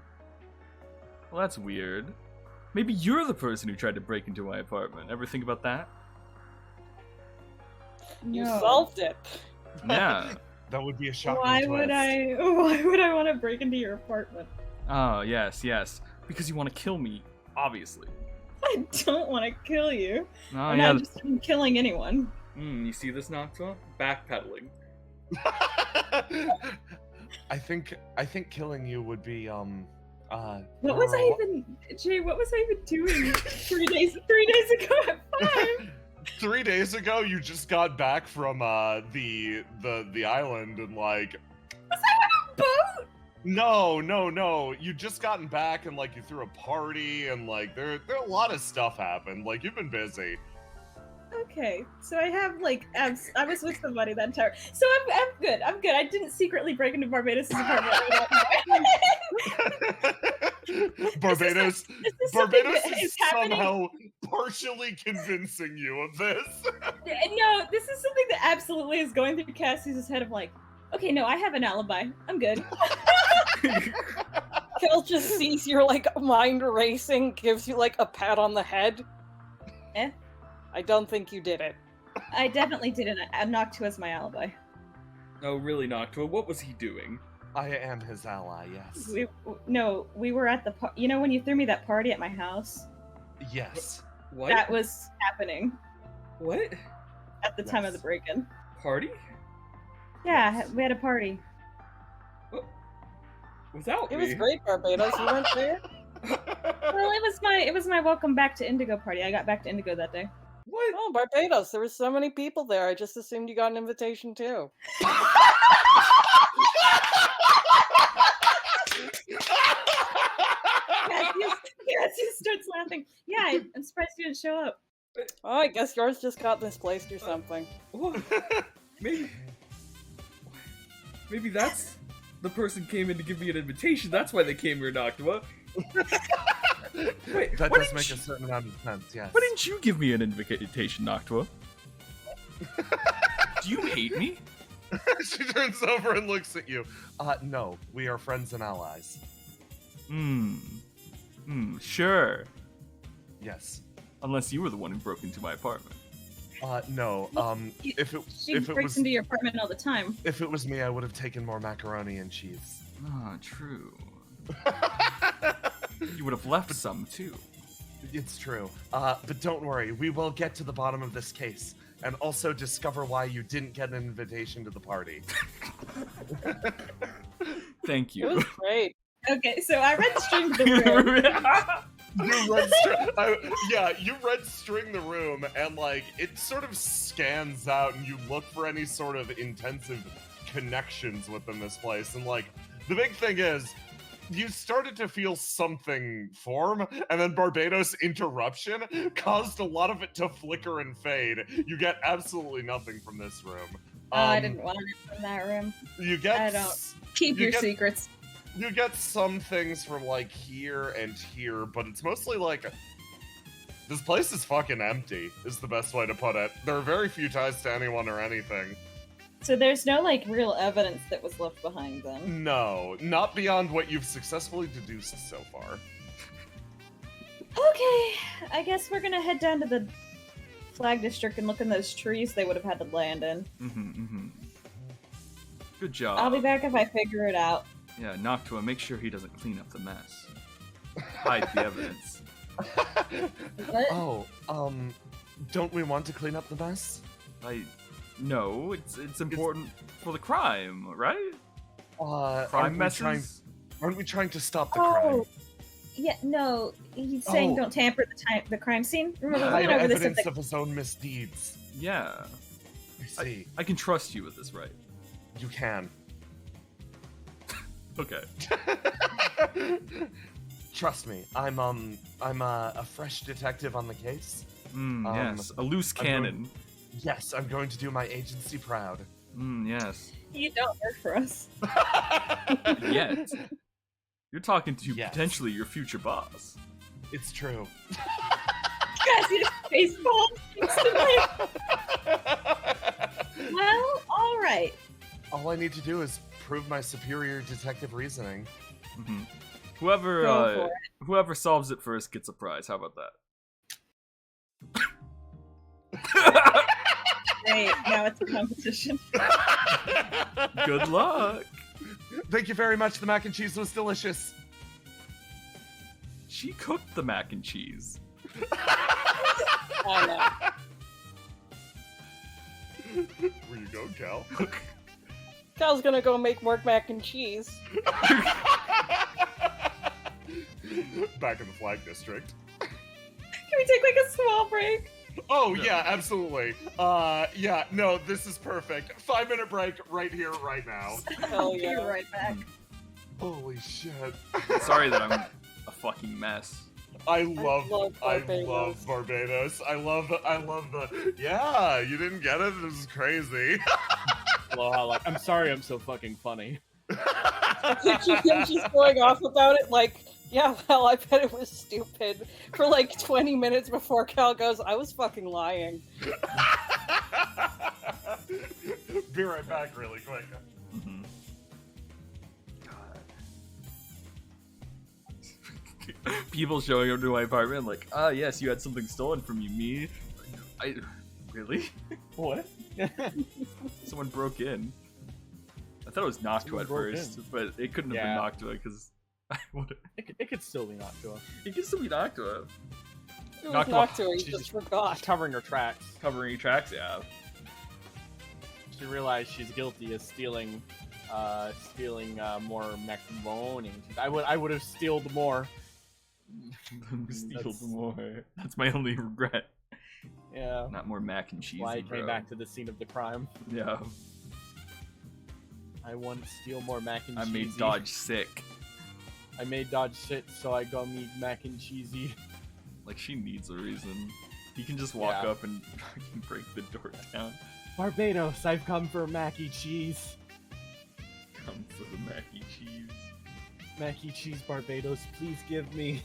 that's weird. Maybe you're the person who tried to break into my apartment. Ever think about that? You No. solved it. Yeah. That would be a shocking Why twist. would I want to break into your apartment? Oh, yes. Because you want to kill me, obviously. I don't want to kill you. Oh, I'm yeah. not interested in killing anyone. You see this, Noctua? Backpedaling. I think killing you would be What was I even, Jay? What was I even doing 3 days ago at 5? 3 days ago, you just got back from the island and like. Was I on a boat? No. You just gotten back and like you threw a party and like there a lot of stuff happened. Like you've been busy. Okay, so I have like I was with somebody that entire. So I'm good. I'm good. I didn't secretly break into Barbados' apartment. Barbados Barbados is somehow partially convincing you of this. No, this is something that absolutely is going through Cassius' head of like, okay, no, I have an alibi. I'm good. Kel just sees your like mind racing, gives you like a pat on the head. I don't think you did it. I definitely didn't. Noctua's my alibi. Oh, really, Noctua? What was he doing? I am his ally, yes. We were at the you know when you threw me that party at my house? Yes. What? That was happening. What? At the time of the break-in. Party? Yeah, we had a party. Without It me? was great, Barbados. You weren't there? Well, it was my welcome back to Indigo party. I got back to Indigo that day. What? Oh, Barbados. There were so many people there. I just assumed you got an invitation too. Cassius starts laughing. Yeah, I'm surprised you didn't show up. Oh, I guess yours just got misplaced or something. What? Maybe that's the person came in to give me an invitation. That's why they came here, Noctua. Wait, that does make a certain amount of sense, yes. Why didn't you give me an invitation, Noctua? Do you hate me? She turns over and looks at you. No, we are friends and allies. Sure. Yes. Unless you were the one who broke into my apartment. No. If She it breaks was into your apartment all the time. if it was me, I would have taken more macaroni and cheese. Ah, true. You would have left some, too. It's true. But don't worry, we will get to the bottom of this case, and also discover why you didn't get an invitation to the party. Thank It was you. great. Okay, so I read String the Room. You read String the Room, and like it sort of scans out, and you look for any sort of intensive connections within this place, and like the big thing is you started to feel something form, and then Barbados' interruption caused a lot of it to flicker and fade. You get absolutely nothing from this room. I didn't want it from that room. You get I don't. Keep your secrets. You get some things from like here and here, but it's mostly like this place is fucking empty, is the best way to put it. There are very few ties to anyone or anything. So there's no like real evidence that was left behind then. No, not beyond what you've successfully deduced so far. Okay, I guess we're gonna head down to the Flag District and look in those trees they would have had to land in. Good job. I'll be back if I figure it out. Yeah, Noctua, make sure he doesn't clean up the mess. Hide the evidence. What? Oh, don't we want to clean up the mess? No, it's important for the crime, right? Crime messes? Aren't we trying to stop the crime? Yeah, no, he's saying don't tamper the crime scene. Remember, we Hide went over this at evidence the... of his own misdeeds. Yeah. I see. I can trust you with this, right? You can. Okay. Trust me, I'm a fresh detective on the case. Yes, a loose cannon. Yes, I'm going to do my agency proud. Yes. You don't work for us. Yet. You're talking to Yes. potentially your future boss. It's true. Cassius baseball instantly. Well, all right. All I need to do is prove my superior detective reasoning. Whoever solves it first gets a prize. How about that? Great. Now it's a competition. Good luck. Thank you very much. The mac and cheese was delicious. She cooked the mac and cheese. Oh, no. Where you go, Cal? Cal's gonna go make more mac and cheese. Back in the Flag District. Can we take like a small break? Oh, yeah, absolutely. Yeah, no, this is perfect. 5-minute break right here, right now. Hell Be yeah. right back. Holy shit. Sorry that I'm a fucking mess. I love Barbados. Barbados. I love the yeah, you didn't get it? This is crazy. Aloha, like, I'm sorry I'm so fucking funny. She's going off about it like, yeah, well, I bet it was stupid for like 20 minutes before Cal goes, I was fucking lying. Be right back really quick. Mm-hmm. People showing up to my apartment like, yes, you had something stolen from you. Me? I really? What? Someone broke in. I thought it was Noctua Someone at broke first, in. but it couldn't have Yeah. been Noctua because It could still be Noctua. it can still be Noctua. It was Noctua. Noctua, you She's just just forgot. covering her tracks. Covering your tracks, yeah. She realized she's guilty of stealing more macaroni. I would have stealed more. Steal more. That's my only regret. Yeah. Not more mac and cheese. Why I bro. came back to the scene of the crime. Yeah. I want to steal more mac and I cheesy. made Dodge sick. I made Dodge shit, so I got me mac and cheesy. Like she needs a reason. He can just walk Yeah. up and fucking break the door down. Barbados, I've come for mac and cheese. Come for the mac and cheese. Mac and cheese, Barbados, please give me.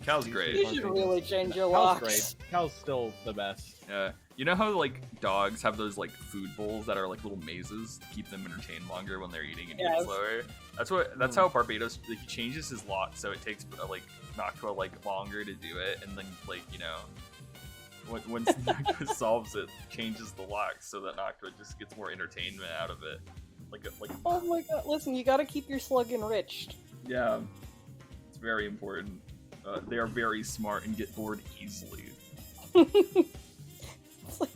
Cal's great. You should really change your Cal's locks. great. Cal's still the best. Yeah. You know how like dogs have those like food bowls that are like little mazes to keep them entertained longer when they're eating and eating Yes. slower? That's how Barbados he changes his lot so it takes like Noctua like longer to do it, and then like once Noctua solves it, changes the lock so that Noctua just gets more entertainment out of it. Like Oh my god, listen, you gotta keep your slug enriched. yeah, it's very important. They are very smart and get bored easily. It's like,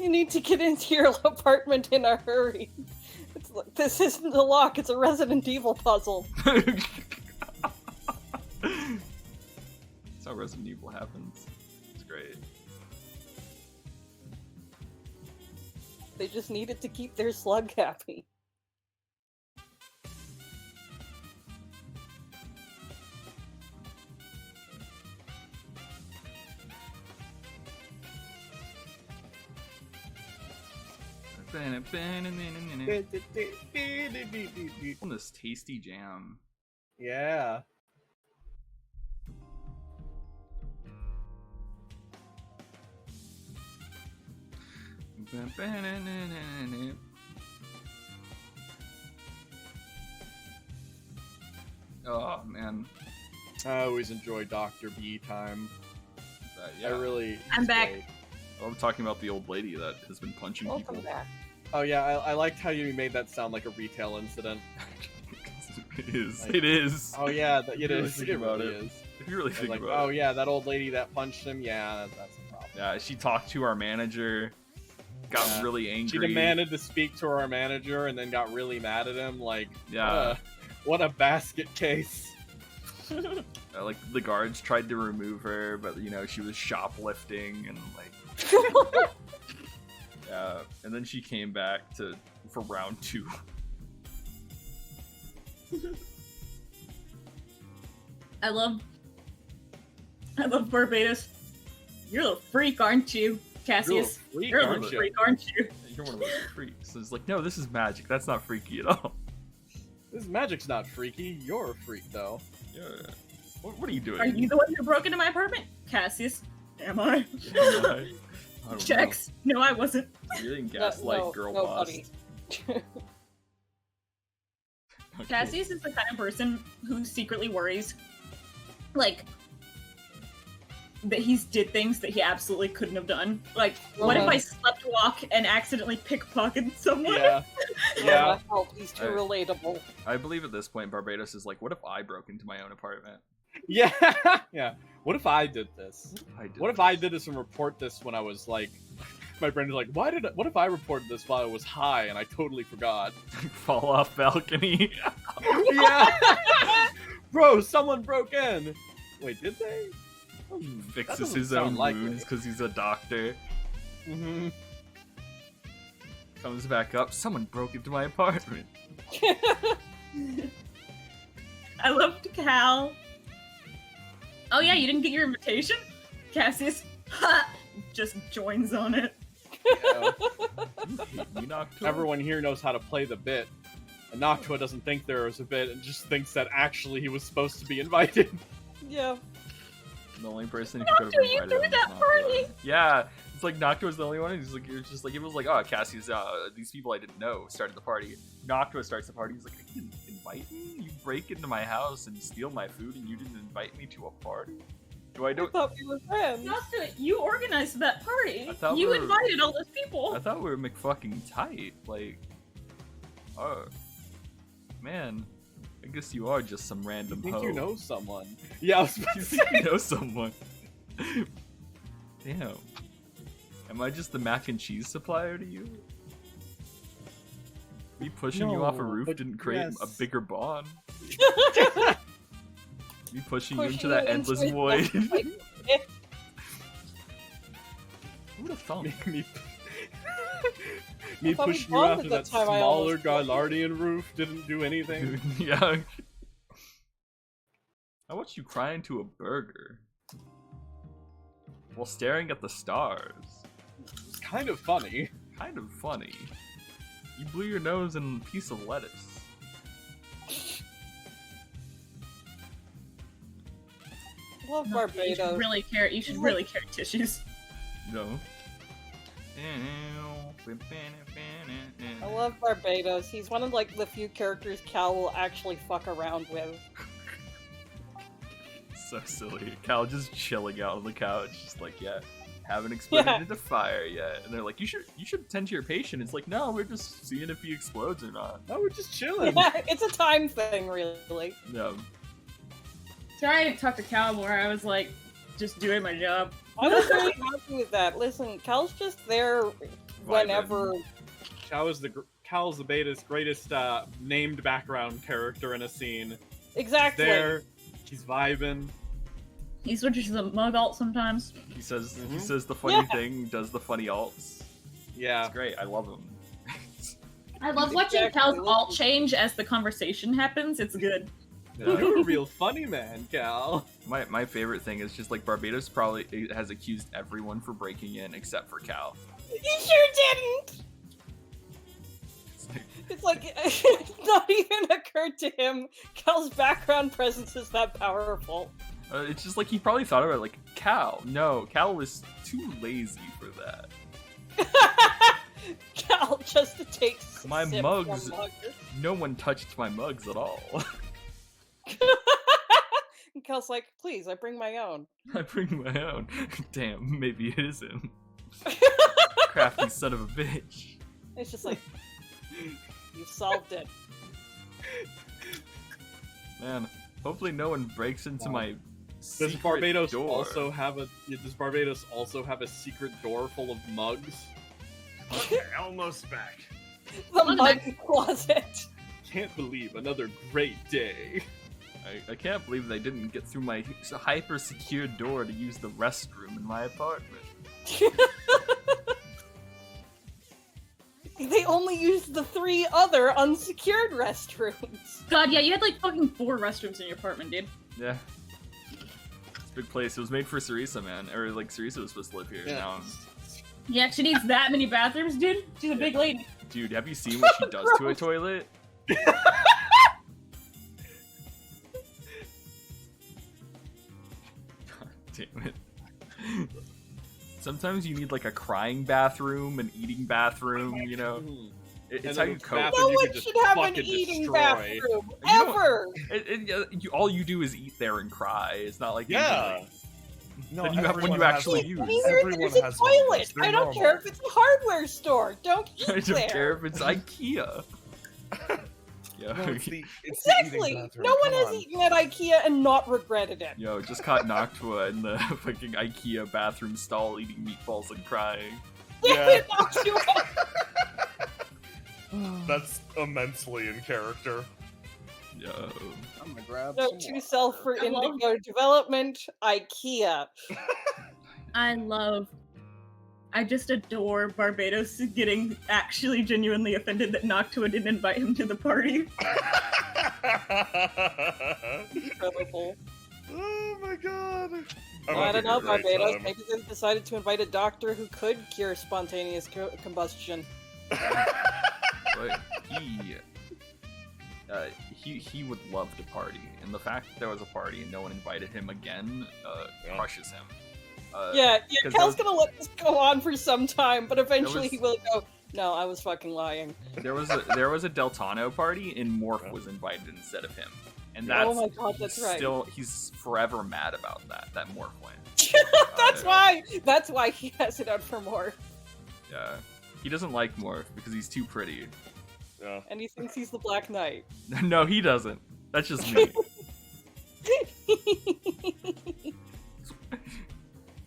you need to get into your apartment in a hurry. It's like, this isn't a lock, it's a Resident Evil puzzle. That's how Resident Evil happens. It's great. They just needed to keep their slug happy. This tasty jam. Yeah. Oh man. I always enjoy Dr. B time. Yeah. I really. I'm back. great. I'm talking about the old lady that has been punching Welcome people. back. Oh yeah, I liked how you made that sound like a retail incident. It is. Like- It is. Oh yeah, it You really is. think It about really it. is. If you really I was think like, about oh it. yeah, that old lady that punched him. Yeah, that's a problem. Yeah, she talked to our manager, got Yeah. really angry. She demanded to speak to our manager and then got really mad at him. Like, Yeah. what a basket case. Like the guards tried to remove her, but she was shoplifting and like. Yeah, and then she came back for round 2. I love Barbados. You're a freak, aren't you, Cassius? You're a aren't little you? freak, aren't you? You're one of those freaks. So it's like, no, this is magic. That's not freaky at all. This magic's not freaky. You're a freak, though. Yeah. What are you doing? Are you the one who broke into my apartment, Cassius? Am I? I don't Checks. No, I wasn't. know. You're getting gaslight girl no, boss. buddy. Okay. Cassius is the kind of person who secretly worries, like, that he's did things that he absolutely couldn't have done. Like, what if I slept walk and accidentally pickpocketed someone? Yeah. Yeah. Oh, he's too Alright. relatable. I believe at this point Barbados is like, what if I broke into my own apartment? Yeah. Yeah. What if I did this? What if I did this and report this when I was like, my brain is like, what if I reported this while I was high and I totally forgot? fall off balcony? Yeah. Bro, someone broke in. Wait, did they? That Fixes doesn't his sound own likely. wounds because he's a doctor. Mm-hmm. Comes back up. Someone broke into my apartment. I loved Cal. Oh yeah, you didn't get your invitation? Cassius just joins on it. Everyone here knows how to play the bit. And Noctua doesn't think there is a bit and just thinks that actually he was supposed to be invited. Yeah. The only person who could have Noctua, you invited threw him that was party! Noctua. Yeah, it's like Noctua was the only one. He's like, it was like, oh, Cassius, these people I didn't know started the party. Noctua starts the party. He's like, you didn't invite me? You break into my house and steal my food, and you didn't invite me to a party? I thought we were friends. Noctua, you organized that party. I thought You we were- invited all those people. I thought we were McFucking tight. Like, oh, man. I guess you are just some random I think hoe. you know someone. Yeah, I was about You to think say. you know someone. Damn. Am I just the mac and cheese supplier to you? Me pushing you off a No, roof but didn't create a yes. bigger bond. Me pushing you into Pushing that you endless into void. it, like, Who'd have thought? Me I thought we pushing you after bonded that that time I smaller almost- Guardian roof didn't do anything. Dude, yeah. I watched you cry into a burger while staring at the stars. It's kind of funny. Kind of funny. You blew your nose in a piece of lettuce. Love You should Barbados. really carry. You should really carry tissues. No. I love Barbados. He's one of like the few characters Cal will actually fuck around with. So silly. Cal just chilling out on the couch, just like, yeah, haven't exploded Yeah. into fire yet. And they're like, you should tend to your patient. It's like, no, we're just seeing if he explodes or not. No, we're just chilling. It's a time thing, really. No. So I didn't talk to Cal more. I was like, just doing my job. I was very happy with that. Listen, Cal's just there whenever. Cal's the beta's greatest named background character in a scene. Exactly. There, he's vibing. He switches to the mug alt sometimes. He says Mhm. he says the funny thing, does the funny alts. Yeah. It's great. I love him. I love watching Exactly. Cal's alt change as the conversation happens. It's good. You're a real funny man, Cal. My favorite thing is just like Barbados probably has accused everyone for breaking in except for Cal. You sure didn't! It's like, It's like, it not even occurred to him Cal's background presence is that powerful. it's just like he probably thought about it, like, Cal. No, Cal is too lazy for that. Cal just to take My sip mugs- from mug. No one touched my mugs at all. And Cal's like, please, I bring my own. I bring my own. Damn, maybe it is him. Crafty son of a bitch. It's just like, you solved it. Man, hopefully no one breaks into my Does secret Barbados door. also have a secret door full of mugs? Okay, Elmo's back. The Look mug at closet. Can't believe another great day. I can't believe they didn't get through my hyper-secured door to use the restroom in my apartment. They only used the 3 other unsecured restrooms. God, yeah, you had like fucking 4 restrooms in your apartment, dude. Yeah. It's a big place. It was made for Cerisa, man. Or, like, Cerisa was supposed to live here. Now, Yeah, she needs that many bathrooms, dude. She's a big lady. dude, have you seen what she does to a toilet? God damn it. Sometimes you need, like, a crying bathroom, an eating bathroom, you know? It's And how then you the cope. bathroom No you one could just should have an fucking eating destroy. bathroom, You don't- ever! All you do is eat there and cry. It's not like Yeah. No, Then you have one everyone you has actually one. use. Neither Everyone there's a has one of toilet. those. They're I don't normal. care if it's a hardware store. Don't eat I don't there. care if it's IKEA. Yo, No, it's the eating Exactly. bathroom. No one Come has on. eaten at IKEA and not regretted it. yo, just caught Noctua in the fucking IKEA bathroom stall eating meatballs and crying. Yeah. Noctua. That's immensely in character. Yo. I'm gonna grab Note some to water. self for I love- Indigo development, IKEA. I love I just adore Barbados getting actually genuinely offended that Noctua didn't invite him to the party. Incredible. Oh my god. Well, I don't know, Barbados. Maybe they decided to invite a doctor who could cure spontaneous combustion. But he would love to party, and the fact that there was a party and no one invited him again crushes him. Kel's gonna let this go on for some time, but eventually he will go, no, I was fucking lying. There was a Deltano party, and Morph was invited instead of him. And that's, oh my god, that's right. He's forever mad about that Morph went. That's why he has it out for Morph. Yeah. He doesn't like Morph because he's too pretty. Yeah. And he thinks he's the Black Knight. No, he doesn't. That's just me.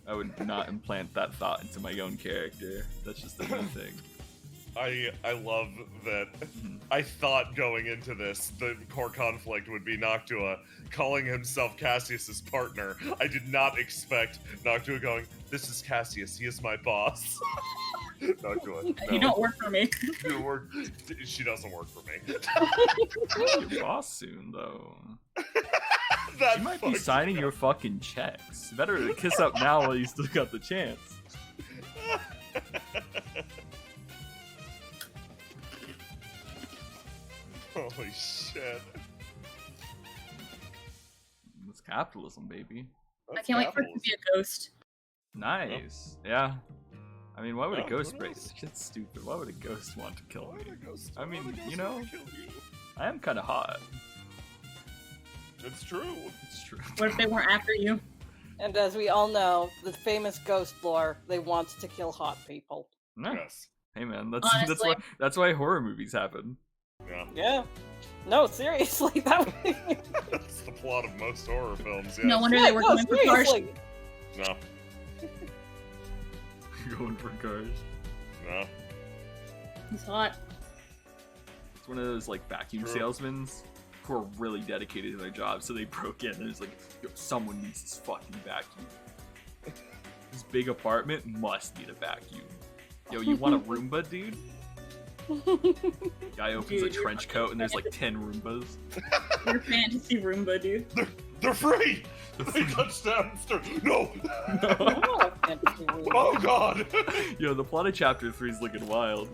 I would not implant that thought into my own character. That's just a me thing. I love that. I thought going into this, the core conflict would be Noctua calling himself Cassius's partner. I did not expect Noctua going, "This is Cassius. He is my boss." Noctua, no. You don't work for me. You don't work. She doesn't work for me. Your boss soon, though. That you might be signing your fucking checks. Better kiss up now while you still got the chance. Holy shit. It's capitalism, baby. I can't wait for it to be a ghost. Nice. Yeah. I mean, why would a ghost break? Shit's stupid. Why would a ghost want to kill me? I mean, you know, I am kind of hot. It's true. It's true. What if they weren't after you? And as we all know, the famous ghost lore, they want to kill hot people. No. Yes. Hey man, Honestly. that's why horror movies happen. Yeah. No, seriously, that's the plot of most horror films. Yes. No wonder they were going for cars. No. Going for cars. No. He's hot. It's one of those like vacuum salesmen who are really dedicated to their job, so they broke in and it's like, yo, someone needs this fucking vacuum. This big apartment must need a vacuum. Yo, you want a Roomba, dude? Guy opens a trench coat and there's like 10 Roombas. Your fantasy Roomba, dude. They're free! They touchdown! No! Oh god! Yo, the plot of chapter 3 is looking wild.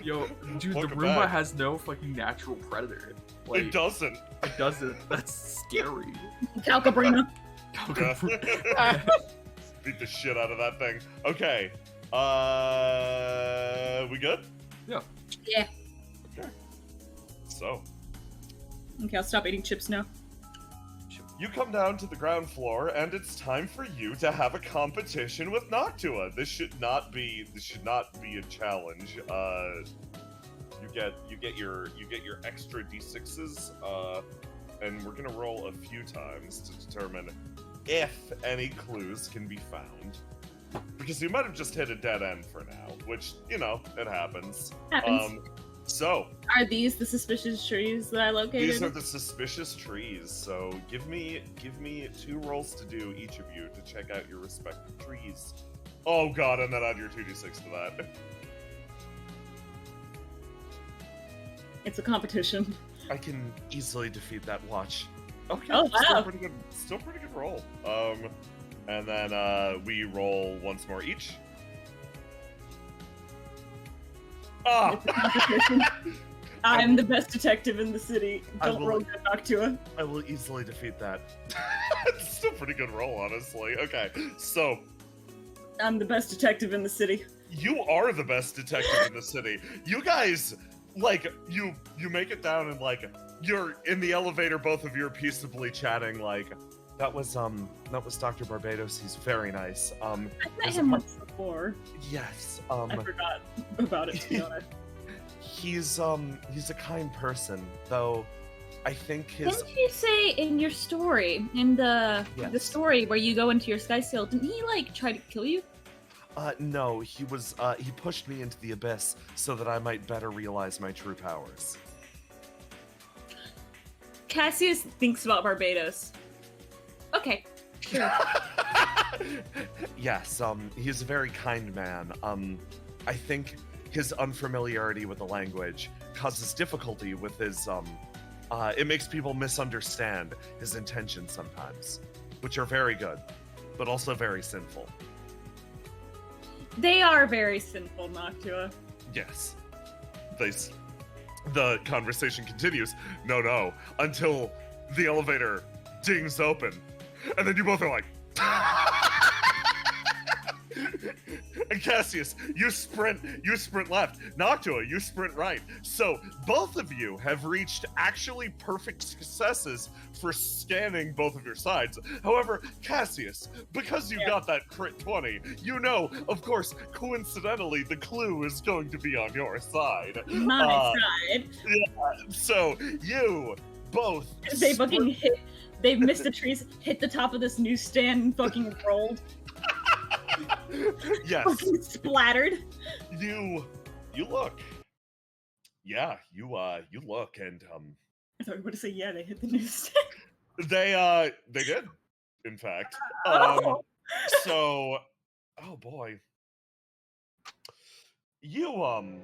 Yo, dude, the Roomba has no fucking natural predator. Like, it doesn't. It doesn't. That's scary. Calcabrina. Beat the shit out of that thing. Okay. We good? Yeah. Yeah. Okay. So. Okay, I'll stop eating chips now. You come down to the ground floor, and it's time for you to have a competition with Noctua. This should not be a challenge. You get your extra d6s, and we're gonna roll a few times to determine if any clues can be found. Because you might have just hit a dead end for now, which, you know, it happens. So, are these the suspicious trees that I located? These are the suspicious trees. So give me 2 rolls to do, each of you, to check out your respective trees. Oh god, and then add your 2d6 to that. It's a competition. I can easily defeat that watch. Okay. Oh wow. Still pretty good roll. And then we roll once more each. Ah! I'm the best detective in the city. Don't roll good, Noctua. I will easily defeat that. It's still a pretty good roll, honestly. Okay, so... I'm the best detective in the city. You are the best detective in the city. You guys, like, you make it down and, like, you're in the elevator, both of you are peaceably chatting, like... That was Dr. Barbados. He's very nice. I met him once before. Yes. I forgot about it, to be honest. He's a kind person, though. I think his. Didn't you say in your story, in the story where you go into your sky sail, didn't he like try to kill you? No. He was. He pushed me into the abyss so that I might better realize my true powers. Cassius thinks about Barbados. Okay, sure. Yes, he's a very kind man. I think his unfamiliarity with the language causes difficulty with his, it makes people misunderstand his intentions sometimes, which are very good, but also very sinful. They are very sinful, Noctua. Yes. The conversation continues. No, until the elevator dings open. And then you both are like, and Cassius, you sprint left. Noctua, you sprint right. So both of you have reached actually perfect successes for scanning both of your sides. However, Cassius, because you got that crit 20, you know, of course, coincidentally, the clue is going to be on your side. My side. Yeah, so you both They've missed the trees, hit the top of this newsstand, and fucking rolled. Yes. Fucking splattered. You look. Yeah, you look, and I thought you were going to say, yeah, they hit the newsstand. They did, in fact. So, oh boy. You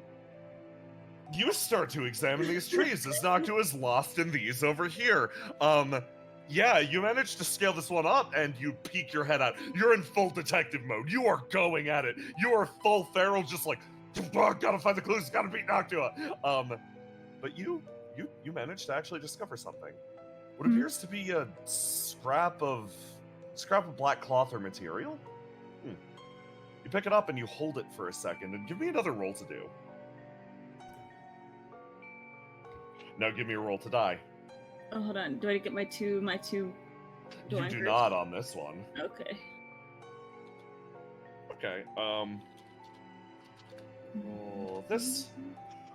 start to examine these trees as Noctua is lost in these over here. Yeah, you managed to scale this one up, and you peek your head out. You're in full detective mode. You are going at it. You are full feral, just like, gotta find the clues, gotta beat Noctua. But you managed to actually discover something. What appears to be a scrap of black cloth or material. You pick it up and you hold it for a second, and give me another roll to do. Now give me a roll to die. Oh, hold on. Do I get my two? You do not on this one. Okay. Okay, roll this.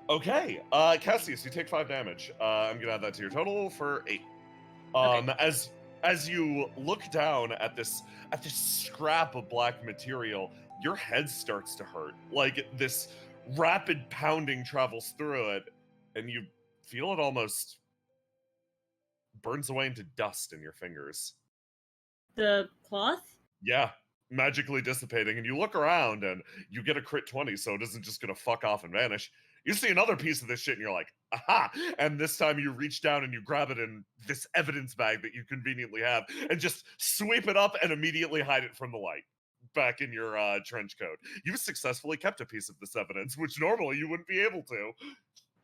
Okay, Cassius, you take 5 damage. I'm gonna add that to your total for 8. Okay. As you look down at this scrap of black material, your head starts to hurt. Like, this rapid pounding travels through it, and you feel it almost burns away into dust in your fingers. The cloth? Yeah, magically dissipating, and you look around and you get a crit 20, so it isn't just gonna fuck off and vanish. You see another piece of this shit and you're like, aha! And this time you reach down and you grab it in this evidence bag that you conveniently have and just sweep it up and immediately hide it from the light back in your trench coat. You've successfully kept a piece of this evidence, which normally you wouldn't be able to.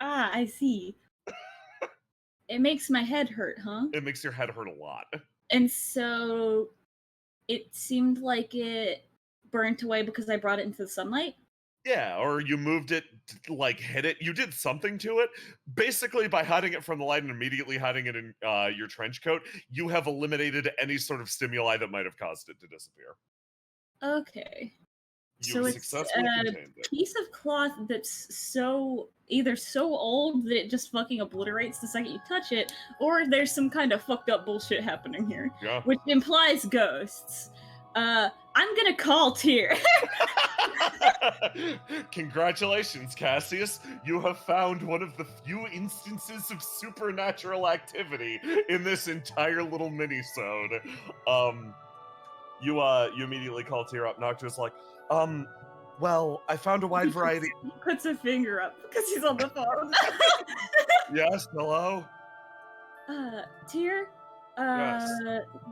Ah, I see. It makes my head hurt, huh? It makes your head hurt a lot. And so it seemed like it burnt away because I brought it into the sunlight? Yeah, or you moved it, like hit it. You did something to it. Basically, by hiding it from the light and immediately hiding it in your trench coat, you have eliminated any sort of stimuli that might have caused it to disappear. Okay. You So it's successfully a contained it. piece of cloth that's either so old that it just fucking obliterates the second you touch it, or there's some kind of fucked up bullshit happening here. Yeah. Which implies ghosts. I'm gonna call Tyr. Congratulations, Cassius. You have found one of the few instances of supernatural activity in this entire little mini-sode. You immediately call Tyr up. Noctua's like, well, I found a wide variety. He puts a finger up because he's on the phone. Yes, hello? Tyr? Yes.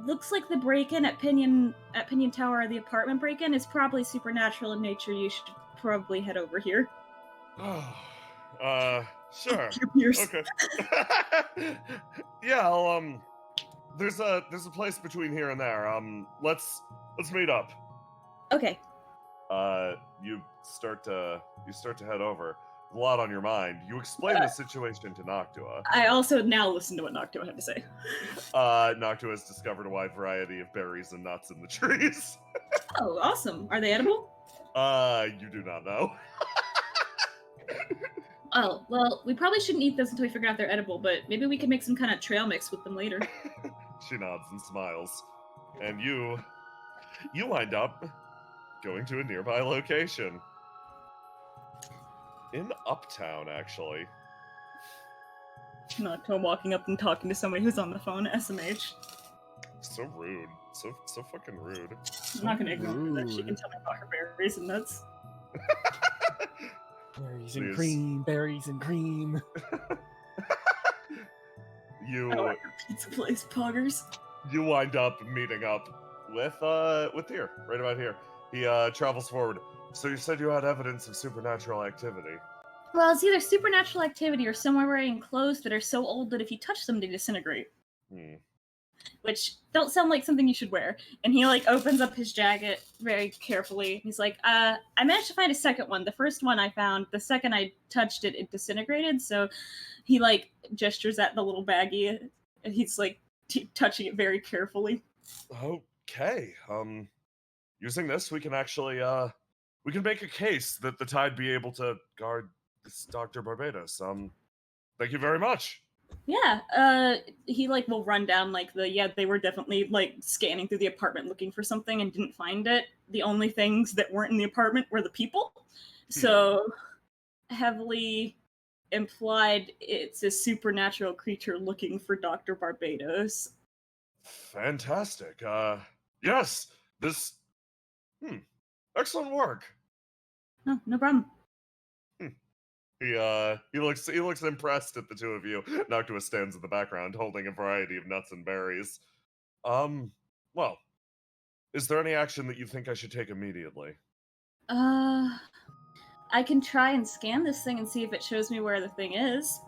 Looks like the break-in at Pinion Tower, the apartment break-in, is probably supernatural in nature. You should probably head over here. Sure. Okay. Yeah, I'll, there's a place between here and there. Let's meet up. Okay. You start to head over. A lot on your mind. You explain the situation to Noctua. I also now listen to what Noctua had to say. Noctua has discovered a wide variety of berries and nuts in the trees. Oh, awesome. Are they edible? You do not know. Oh, well, we probably shouldn't eat those until we figure out they're edible, but maybe we can make some kind of trail mix with them later. She nods and smiles. And you wind up going to a nearby location. In Uptown, actually. Noctua walking up and talking to somebody who's on the phone, SMH. So rude. So fucking rude. I'm not gonna ignore her that she can tell me about her berries and nuts. Berries and cream, berries and cream. You I like her pizza place, poggers. you wind up meeting up with Tyr, right about here. He travels forward. So you said you had evidence of supernatural activity. Well, it's either supernatural activity or someone wearing clothes that are so old that if you touch them, they disintegrate. Which don't sound like something you should wear. And he like opens up his jacket very carefully. He's like, I managed to find a second one. The first one I found, the second I touched it, it disintegrated. So he like gestures at the little baggie. And he's like touching it very carefully. Okay. Using this, we can actually we can make a case that the Tide be able to guard this Dr. Barbados. Thank you very much. Yeah, he like will run down like they were definitely like scanning through the apartment looking for something and didn't find it. The only things that weren't in the apartment were the people. So heavily implied it's a supernatural creature looking for Dr. Barbados. Fantastic. Yes, this excellent work. Oh, no problem. He looks impressed at the two of you. Noctua stands in the background holding a variety of nuts and berries. Well, is there any action that you think I should take immediately? I can try and scan this thing and see if it shows me where the thing is.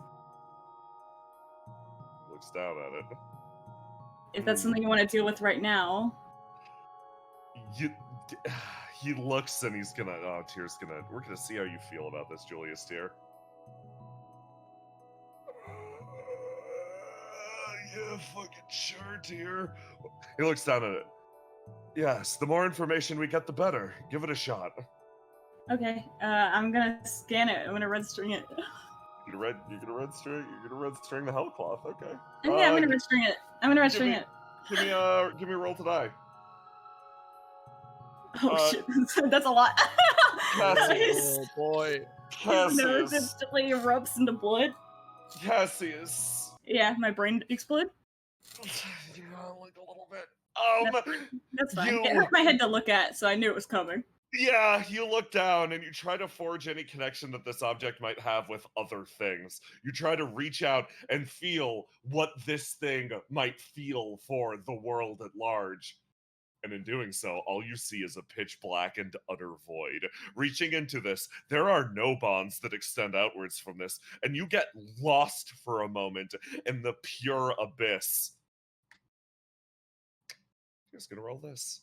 Looks down at it. If that's something you want to deal with right now. He looks and he's gonna. Oh, Tyr's gonna. We're gonna see how you feel about this, Julius Tyr. Yeah, fucking sure, Tyr. He looks down at it. Yes, the more information we get, the better. Give it a shot. Okay, I'm gonna scan it. I'm gonna red string it. You're gonna red string the hellcloth. Okay. Yeah, I'm gonna red string it. it. Give me a roll to die. Oh shit, that's a lot. Cassius. Oh boy. His nose Cassius. instantly erupts into blood. Cassius. Yeah, my brain exploded. Yeah, like a little bit. That's fine. You- It hurt my head to look at, so I knew it was coming. Yeah, you look down and you try to forge any connection that this object might have with other things. You try to reach out and feel what this thing might feel for the world at large. And in doing so, all you see is a pitch black and utter void. Reaching into this, there are no bonds that extend outwards from this, and you get lost for a moment in the pure abyss. I'm just gonna roll this.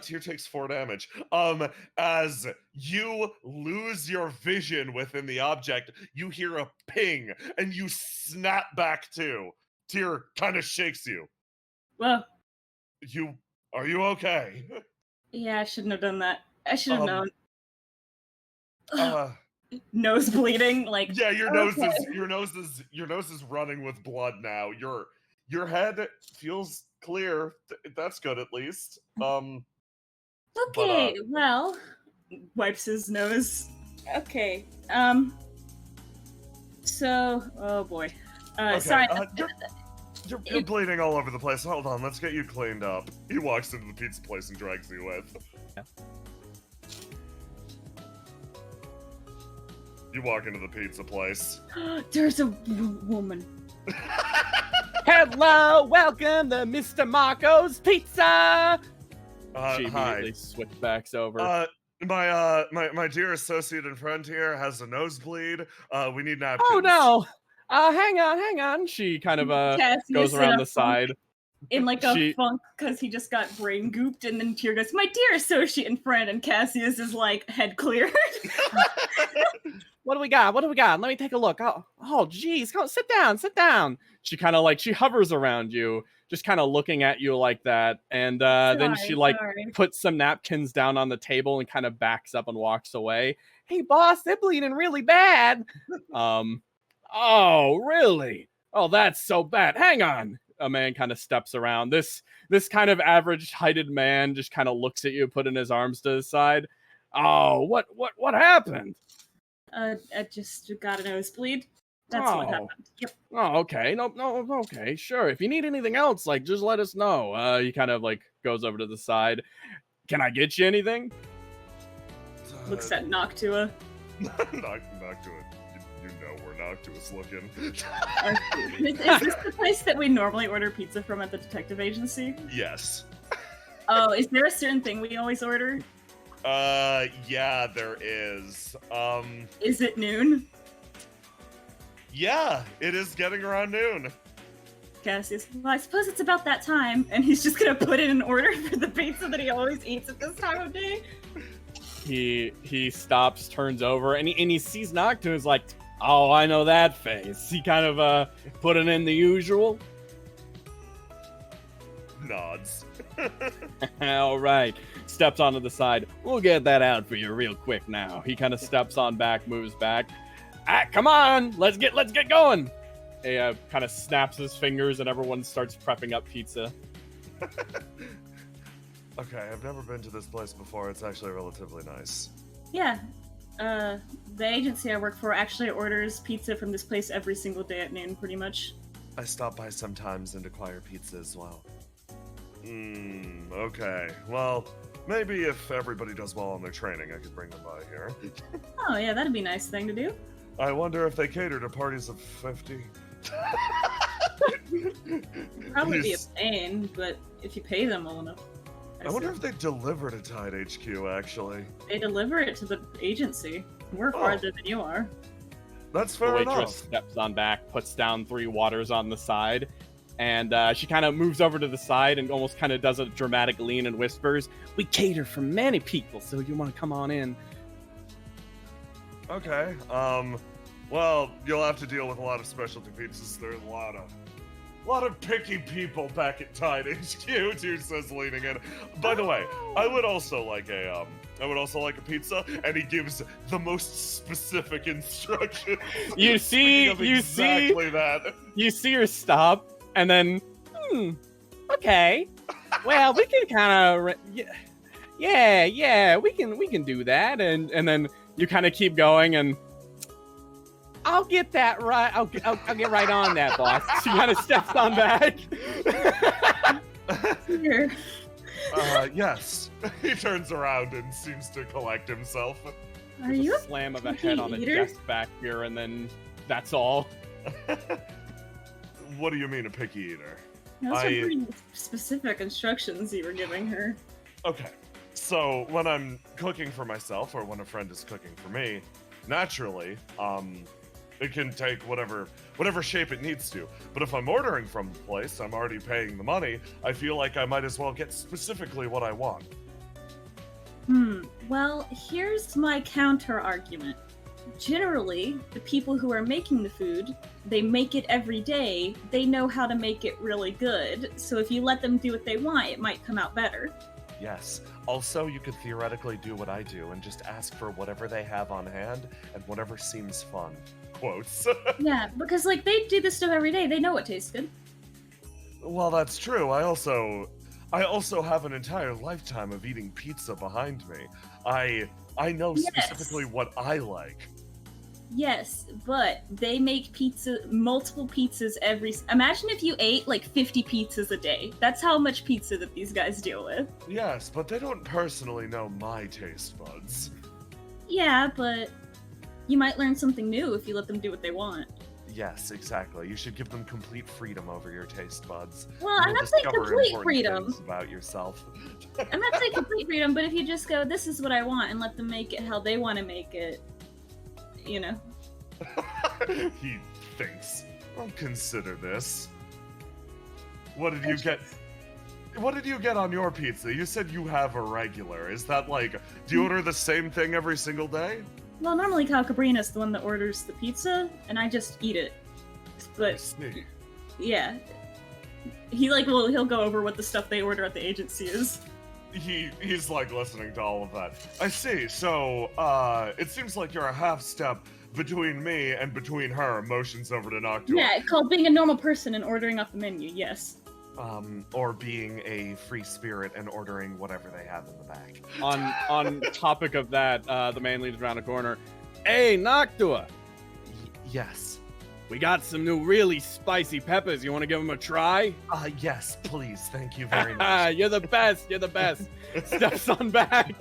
Tyr takes 4 damage. As you lose your vision within the object, you hear a ping, and you snap back too. Tyr kind of shakes you. Well, Are you okay? yeah, I shouldn't have done that. I should have known. Uh, Nose bleeding, like yeah, your okay. nose is running with blood now. Your head feels clear. That's good at least. Okay, well, wipes his nose. Okay, so, oh boy. Okay, Sorry. You're bleeding all over the place. Hold on, let's get you cleaned up. He walks into the pizza place and drags you with. Yeah. You walk into the pizza place. There's a woman. Hello, welcome to Mr. Marco's Pizza. She immediately Hi. switchbacks over. My dear associate and friend here has a nosebleed. We need napkins. Oh no! Hang on. She kind of Cassius goes in around a the side. In like a funk because he just got brain gooped, and then Tyr goes, "My dear associate and friend," and Cassius is like head cleared. What do we got? Let me take a look. Oh, geez, come sit down. She kind of she hovers around you, just kind of looking at you like that, and then she puts some napkins down on the table and kind of backs up and walks away. Hey, boss, they're bleeding really bad. Oh, really? Oh, that's so bad. Hang on. A man kind of steps around. This kind of average-heighted man just kind of looks at you, putting his arms to his side. Oh, what happened? I just got a nosebleed. That's what Oh. happened. Yep. Oh, okay. No, okay, sure. If you need anything else, like, just let us know. He kind of, like, goes over to the side. Can I get you anything? Looks at Noctua. Noctua. You know where Noctua's looking. Is this the place that we normally order pizza from at the detective agency? Yes. Oh, is there a certain thing we always order? Yeah, there is. Is it noon? Yeah, it is getting around noon. Cassius, well, I suppose it's about that time, and he's just gonna put in an order for the pizza that he always eats at this time of day. He stops, turns over, and he sees Noctua. Is like, oh, I know that face. He kind of put it in the usual. Nods. All right. Steps onto the side. We'll get that out for you real quick now. He kind of steps on back, moves back. Come on, let's get going. He kind of snaps his fingers, and everyone starts prepping up pizza. Okay, I've never been to this place before. It's actually relatively nice. Yeah. The agency I work for actually orders pizza from this place every single day at noon, pretty much. I stop by sometimes and acquire pizza as well. Okay. Well, maybe if everybody does well on their training, I could bring them by here. Oh, yeah, that'd be a nice thing to do. I wonder if they cater to parties of 50. Probably be a pain, but if you pay them well enough. I wonder if they deliver to Tide HQ, actually. They deliver it to the agency. We're farther than you are. That's The fair waitress enough. steps on back, puts down 3 waters on the side, and she kind of moves over to the side and almost kind of does a dramatic lean and whispers, "We cater for many people, so you want to come on in." Okay. Well, you'll have to deal with a lot of specialty pizzas. There's a lot of picky people back at Tide HQ, Dude says, leaning in. By the way, I would also like a pizza, and he gives the most specific instructions. You see that. You see her stop, and then, okay. Well, we can kind of, yeah, we can do that, and then you kind of keep going, and I'll get that right. I'll get right on that, boss. She kind of steps on back. Here. Yes. He turns around and seems to collect himself. Are you a Slam of a picky head on a eater? desk back here, and then that's all. What do you mean, a picky eater? Those are pretty specific instructions you were giving her. Okay, so when I'm cooking for myself, or when a friend is cooking for me, naturally, it can take whatever shape it needs to. But if I'm ordering from the place, I'm already paying the money, I feel like I might as well get specifically what I want. Well, here's my counter argument. Generally, the people who are making the food, they make it every day. They know how to make it really good. So if you let them do what they want, it might come out better. Yes. Also, you could theoretically do what I do and just ask for whatever they have on hand and whatever seems fun. Quotes. Yeah, because like they do this stuff every day. They know what tastes good. Well, that's true. I also have an entire lifetime of eating pizza behind me. I know specifically what I like. Yes, but they make multiple pizzas imagine if you ate like 50 pizzas a day. That's how much pizza that these guys deal with. Yes, but they don't personally know my taste buds. Yeah, but you might learn something new if you let them do what they want. Yes, exactly. You should give them complete freedom over your taste buds. Well, I'm not saying complete freedom about yourself. I'm not saying complete freedom, but if you just go, this is what I want, and let them make it how they want to make it, you know. He thinks, I'll consider this. What did you get? What did you get on your pizza? You said you have a regular. Is that like, do you order the same thing every single day? Well, normally Kyle Cabrina's the one that orders the pizza, and I just eat it. But yeah, he'll go over what the stuff they order at the agency is. He's like listening to all of that. I see. So it seems like you're a half step between me and between her. Motions over to Noctua. Yeah, it's called being a normal person and ordering off the menu. Yes. Or being a free spirit and ordering whatever they have in the back. On topic of that, the man leads around a corner. Hey, Noctua! Yes. We got some new really spicy peppers. You want to give them a try? Yes, please. Thank you very much. You're the best. You're the best. Steps on back.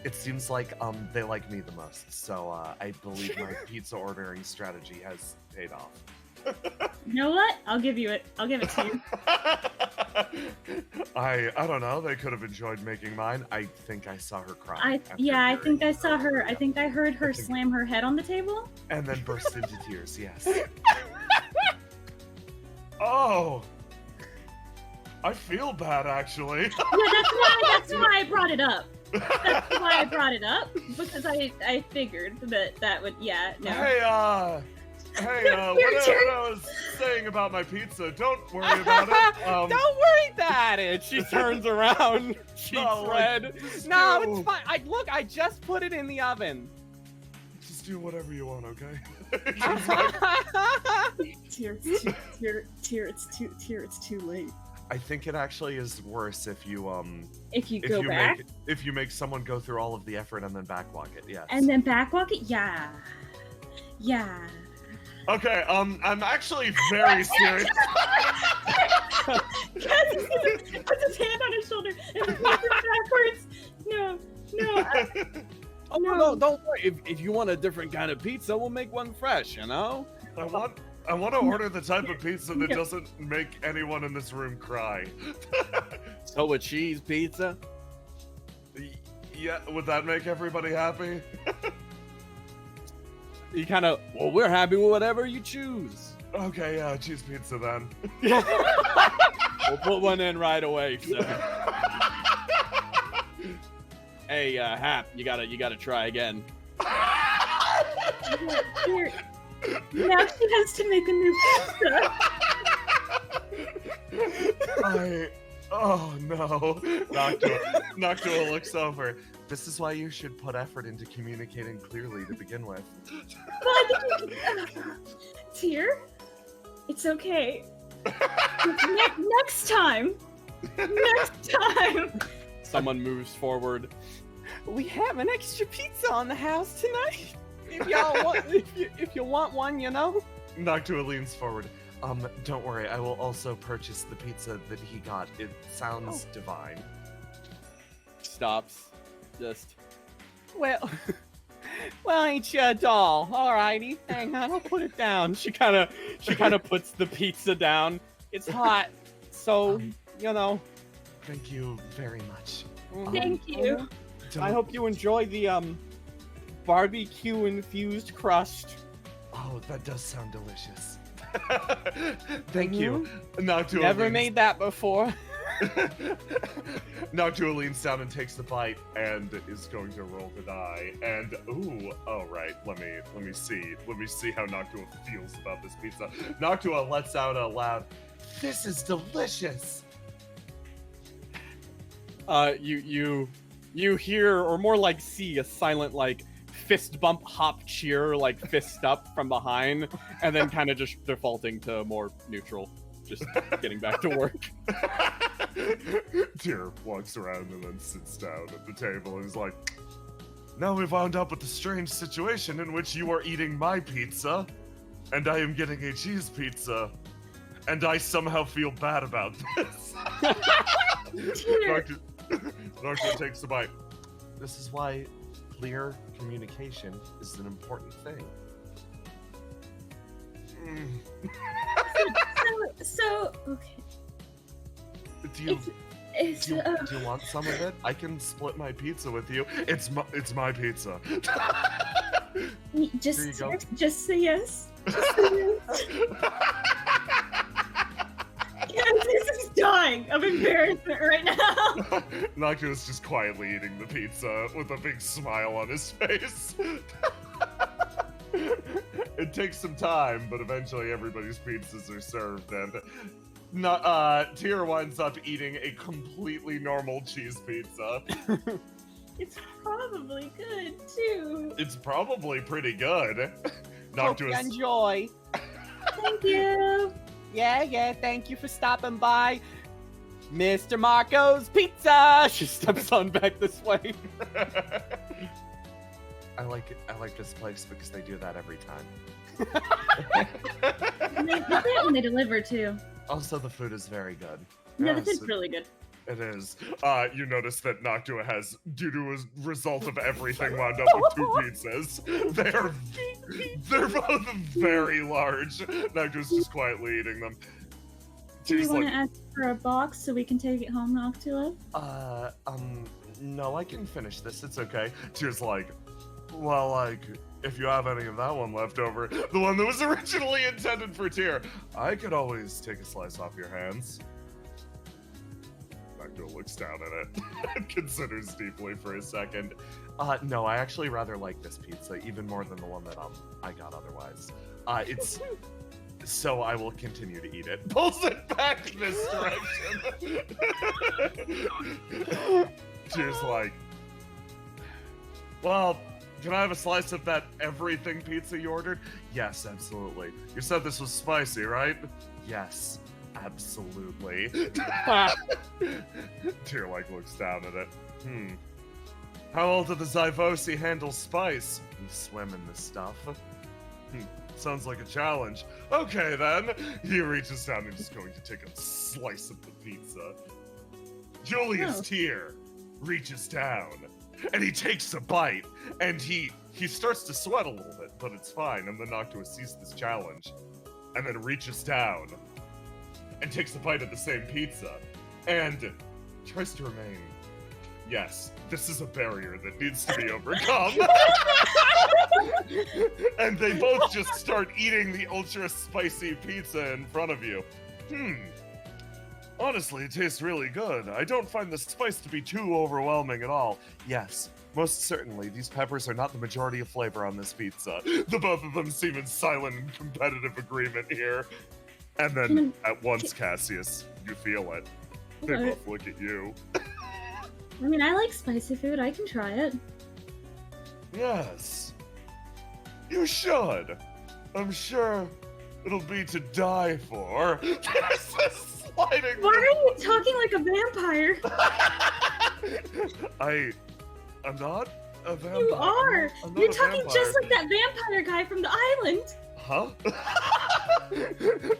It seems like they like me the most, so I believe my pizza ordering strategy has paid off. You know what? I'll give you it. I'll give it to you. I don't know. They could have enjoyed making mine. I think I saw her cry. I think I saw her. I think I heard her slam her head on the table. And then burst into tears. Yes. Oh, I feel bad actually. Yeah, that's why I brought it up. That's why I brought it up, because I figured that would, yeah, no. Hey, what I was saying about my pizza, don't worry about it. Don't worry about it. She turns around. She's red. No, it's fine. I just put it in the oven. Just do whatever you want, okay? Tear, it's too late. I think it actually is worse if you go back? If you make someone go through all of the effort and then backwalk it, yes. And then backwalk it? Yeah. Yeah. Okay, I'm actually very serious. Cassius puts his hand on his shoulder and puts it backwards. No. No, don't worry. If you want a different kind of pizza, we'll make one fresh, you know? I want to order the type of pizza that doesn't make anyone in this room cry. So a cheese pizza? Yeah, would that make everybody happy? You kind of, well, we're happy with whatever you choose. Okay, yeah, cheese pizza then. We'll put one in right away, so. Hey, Hap, you gotta try again. Here. Now she has to make a new pizza. Oh no. Noctua looks over. This is why you should put effort into communicating clearly to begin with. Tear, it's okay. Next time. Someone moves forward. We have an extra pizza on the house tonight. If y'all want, if you want one, you know. Noctua leans forward. Don't worry. I will also purchase the pizza that he got. It sounds divine. Stops. Just. Well, ain't you a doll? Alrighty, hang on. I'll put it down. She kind of puts the pizza down. It's hot, so you know. Thank you very much. Thank you. I hope you enjoy the barbecue infused crust. Oh, that does sound delicious. Thank you. Noctua Never made that before. Noctua leans down and takes the bite and is going to roll the die. And right. Let me see how Noctua feels about this pizza. Noctua lets out a loud, "This is delicious." You hear, or more like see, a silent like fist bump, hop, cheer, like fist up from behind, and then kind of just defaulting to more neutral, just getting back to work. Tyr walks around and then sits down at the table and is like, "Now we've wound up with a strange situation in which you are eating my pizza, and I am getting a cheese pizza, and I somehow feel bad about this." Noctua takes the bite. This is why clear communication is an important thing. So okay. Do you want some of it? I can split my pizza with you. It's my pizza. Just Here you go. Just say yes. Just say yes. This is dying of embarrassment right now. Noctua is just quietly eating the pizza with a big smile on his face. It takes some time, but eventually everybody's pizzas are served, and Tyr winds up eating a completely normal cheese pizza. It's probably good too. It's probably pretty good. Hope you enjoy. Thank you. Yeah, thank you for stopping by. Mr. Marco's Pizza! She steps on back this way. I like this place because they do that every time. And they do it when they deliver too. Also, the food is very good. Yeah, the Yes, food's really good. It is. You notice that Noctua has, due to a result of everything, wound up with 2 pizzas. They're both very large. Noctua's just quietly eating them. Do you She's want like, to ask for a box so we can take it home, Noctua? no, I can finish this. It's okay. Tear's like, well, like, if you have any of that one left over, the one that was originally intended for Tear, I could always take a slice off your hands. Noctua looks down at it and considers deeply for a second. No, I actually rather like this pizza, even more than the one that I got otherwise. It's... So I will continue to eat it. Pulls it back this direction. Tear's like, well, can I have a slice of that everything pizza you ordered? Yes, absolutely. You said this was spicy, right? Yes, absolutely. Tear like looks down at it. How well do the Zyvosi handle spice? We swim in this stuff. Sounds like a challenge. Okay then. He reaches down and is going to take a slice of the pizza. Julius Tear reaches down and he takes a bite and he starts to sweat a little bit, but it's fine. And then Noctua sees this challenge and then reaches down and takes a bite of the same pizza and tries to remain. Yes, this is a barrier that needs to be overcome. And they both just start eating the ultra spicy pizza in front of you. Honestly, it tastes really good. I don't find the spice to be too overwhelming at all. Yes, most certainly, these peppers are not the majority of flavor on this pizza. The both of them seem in silent and competitive agreement here. And then, at once, Cassius, you feel it. They both look at you. I mean, I like spicy food. I can try it. Yes. You should. I'm sure it'll be to die for. There's a sliding... Why are you talking like a vampire? I'm not a vampire. You are! I'm not You're a talking vampire. just like that vampire guy from the island! Huh?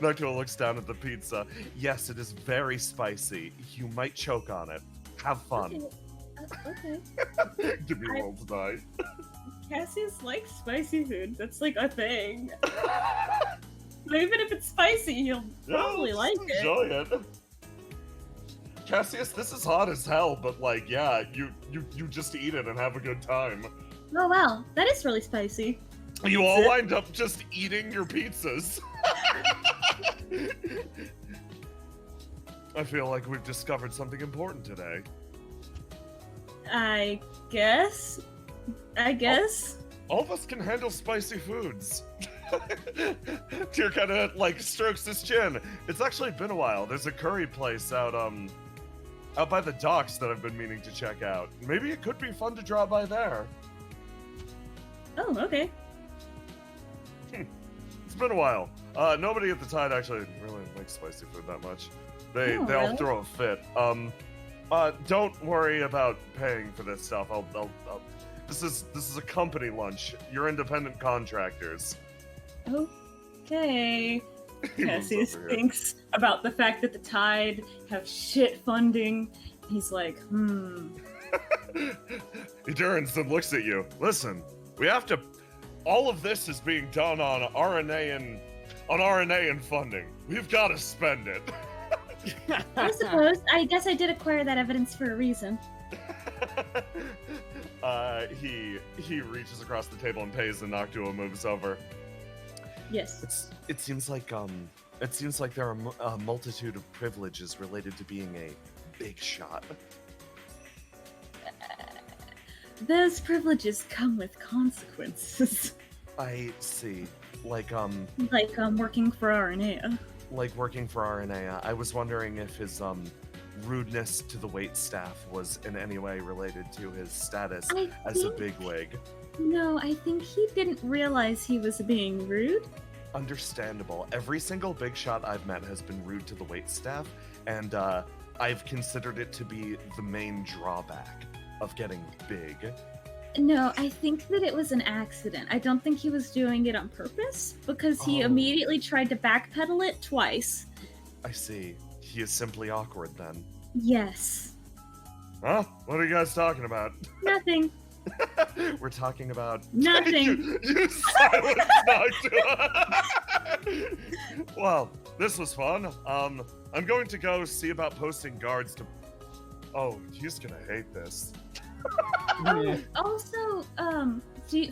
Noctua looks down at the pizza. Yes, it is very spicy. You might choke on it. Have fun. Okay. Give me a roll tonight. Cassius likes spicy food. That's like a thing. But even if it's spicy, he'll probably like it. Enjoy it. Cassius, this is hot as hell, but like, yeah, you just eat it and have a good time. Oh wow, that is really spicy. You all wind up just eating your pizzas. I feel like we've discovered something important today. I guess. All of us can handle spicy foods. Tyr kind of like strokes his chin. It's actually been a while. There's a curry place out by the docks that I've been meaning to check out. Maybe it could be fun to drop by there. Oh, okay. It's been a while. Nobody at the Tide actually really likes spicy food that much. They all really? throw a fit. Don't worry about paying for this stuff. I'll this is a company lunch. You're independent contractors. Okay. He moves Cassius over here. thinks about the fact that the Tide have shit funding. He's like, He turns and looks at you. Listen, we have to. All of this is being done on RNA and funding. We've got to spend it. I suppose. I guess I did acquire that evidence for a reason. He reaches across the table and pays, and Noctua moves over. Yes. It seems like there are a multitude of privileges related to being a big shot. Those privileges come with consequences. I see. Like working for RNA. Like working for RNA. I was wondering if his rudeness to the wait staff was in any way related to his status as a bigwig. No, I think he didn't realize he was being rude. Understandable. Every single big shot I've met has been rude to the wait staff, and I've considered it to be the main drawback of getting big. No, I think that it was an accident. I don't think he was doing it on purpose, because he immediately tried to backpedal it twice. I see. He is simply awkward then. Yes. Huh? What are you guys talking about? Nothing. We're talking about Nothing. You silence Noctua. Well, this was fun. I'm going to go see about posting guards to. Oh, he's gonna hate this. Also,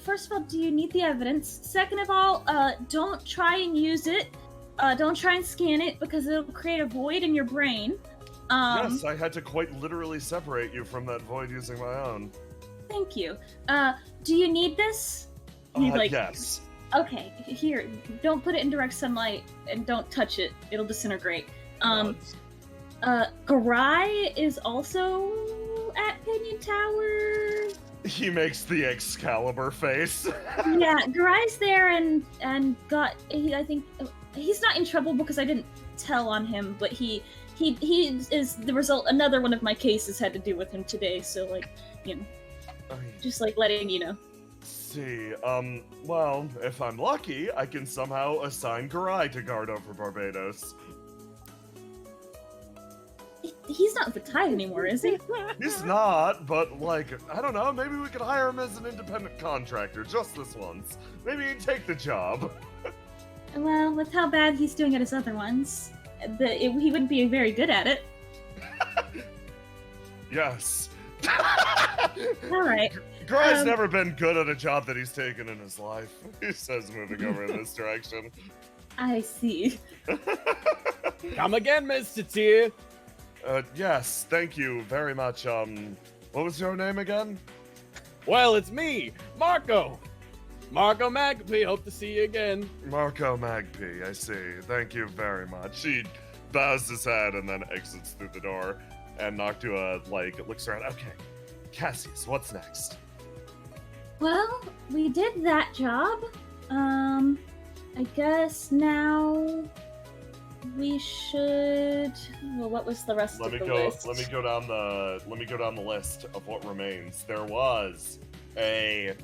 first of all, do you need the evidence? Second of all, don't try and use it. Don't try and scan it, because it'll create a void in your brain. Yes, I had to quite literally separate you from that void using my own. Thank you. Do you need this? Yes. Okay, here. Don't put it in direct sunlight, and don't touch it. It'll disintegrate. Garai is also at Pinion Tower. He makes the Excalibur face. Yeah, Garai's there and I think he's not in trouble because I didn't tell on him, but he is the result. Another one of my cases had to do with him today, so just letting you know. See, well, if I'm lucky, I can somehow assign Garai to guard over Barbados. He's not the Tide anymore, is he? He's not, but I don't know, maybe we could hire him as an independent contractor just this once. Maybe he'd take the job. Well, with how bad he's doing at his other ones, he wouldn't be very good at it. Yes. Alright. Garai's never been good at a job that he's taken in his life, he says, moving over in this direction. I see. Come again, Mr. T. Yes, thank you very much. What was your name again? Well, it's me, Marco. Marco Magpie, hope to see you again. Marco Magpie, I see. Thank you very much. He bows his head and then exits through the door. And Noctua, looks around. Okay, Cassius, what's next? Well, we did that job. I guess now we should. Well, what was the rest of the list? Let me go down the list of what remains. There was a.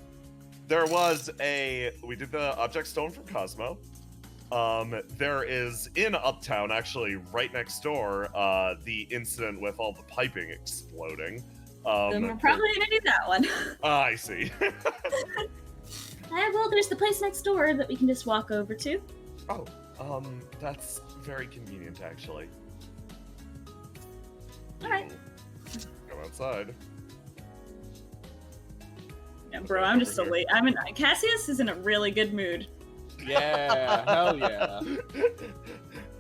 We did the object stolen from Cosmo. There is in Uptown, actually, right next door, the incident with all the piping exploding. Then we're probably gonna do that one. I see. Well, there's the place next door that we can just walk over to. Oh, that's very convenient, actually. Alright. Go outside. Yeah, bro, I'm just so late. Cassius is in a really good mood. Yeah, hell yeah.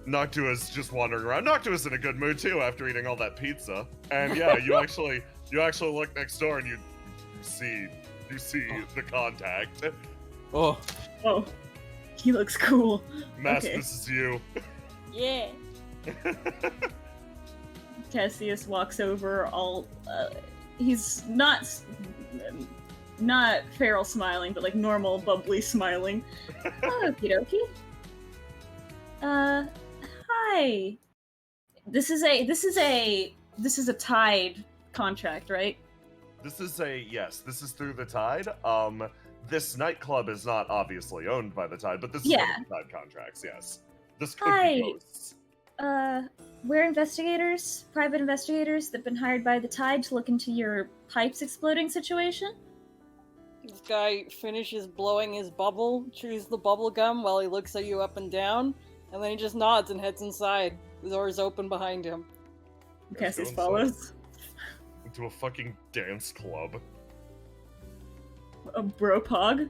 Noctua's just wandering around. Noctua's in a good mood too after eating all that pizza. And yeah, you actually look next door and you see the contact. Oh, he looks cool. Mass, Okay. This is you. Yeah. Cassius walks over. He's not feral smiling, but normal bubbly smiling. Okie dokie. Hi. This is a Tide contract, right? This is through the Tide. This nightclub is not obviously owned by the Tide, but this is one of the Tide contracts, yes. This could Hi. be hosts. We're investigators, private investigators that've been hired by the Tide to look into your pipes exploding situation. This guy finishes blowing his bubble, chews the bubble gum while he looks at you up and down, and then he just nods and heads inside. The door is open behind him. Cassius follows. Into a fucking dance club. A bro pog.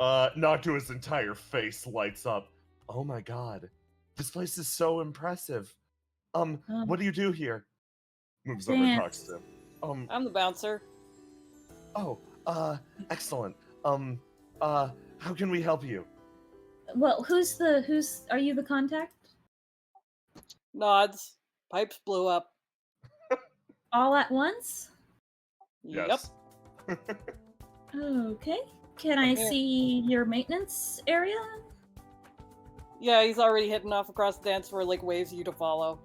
Noctua's entire face lights up. Oh my god. This place is so impressive. What do you do here? Moves over and talks to him. I'm the bouncer. Oh, excellent. How can we help you? Well, are you the contact? Nods. Pipes blew up. All at once? Yes. Yep. Okay. Can I see your maintenance area? Yeah, he's already heading off across the dance floor, waves you to follow.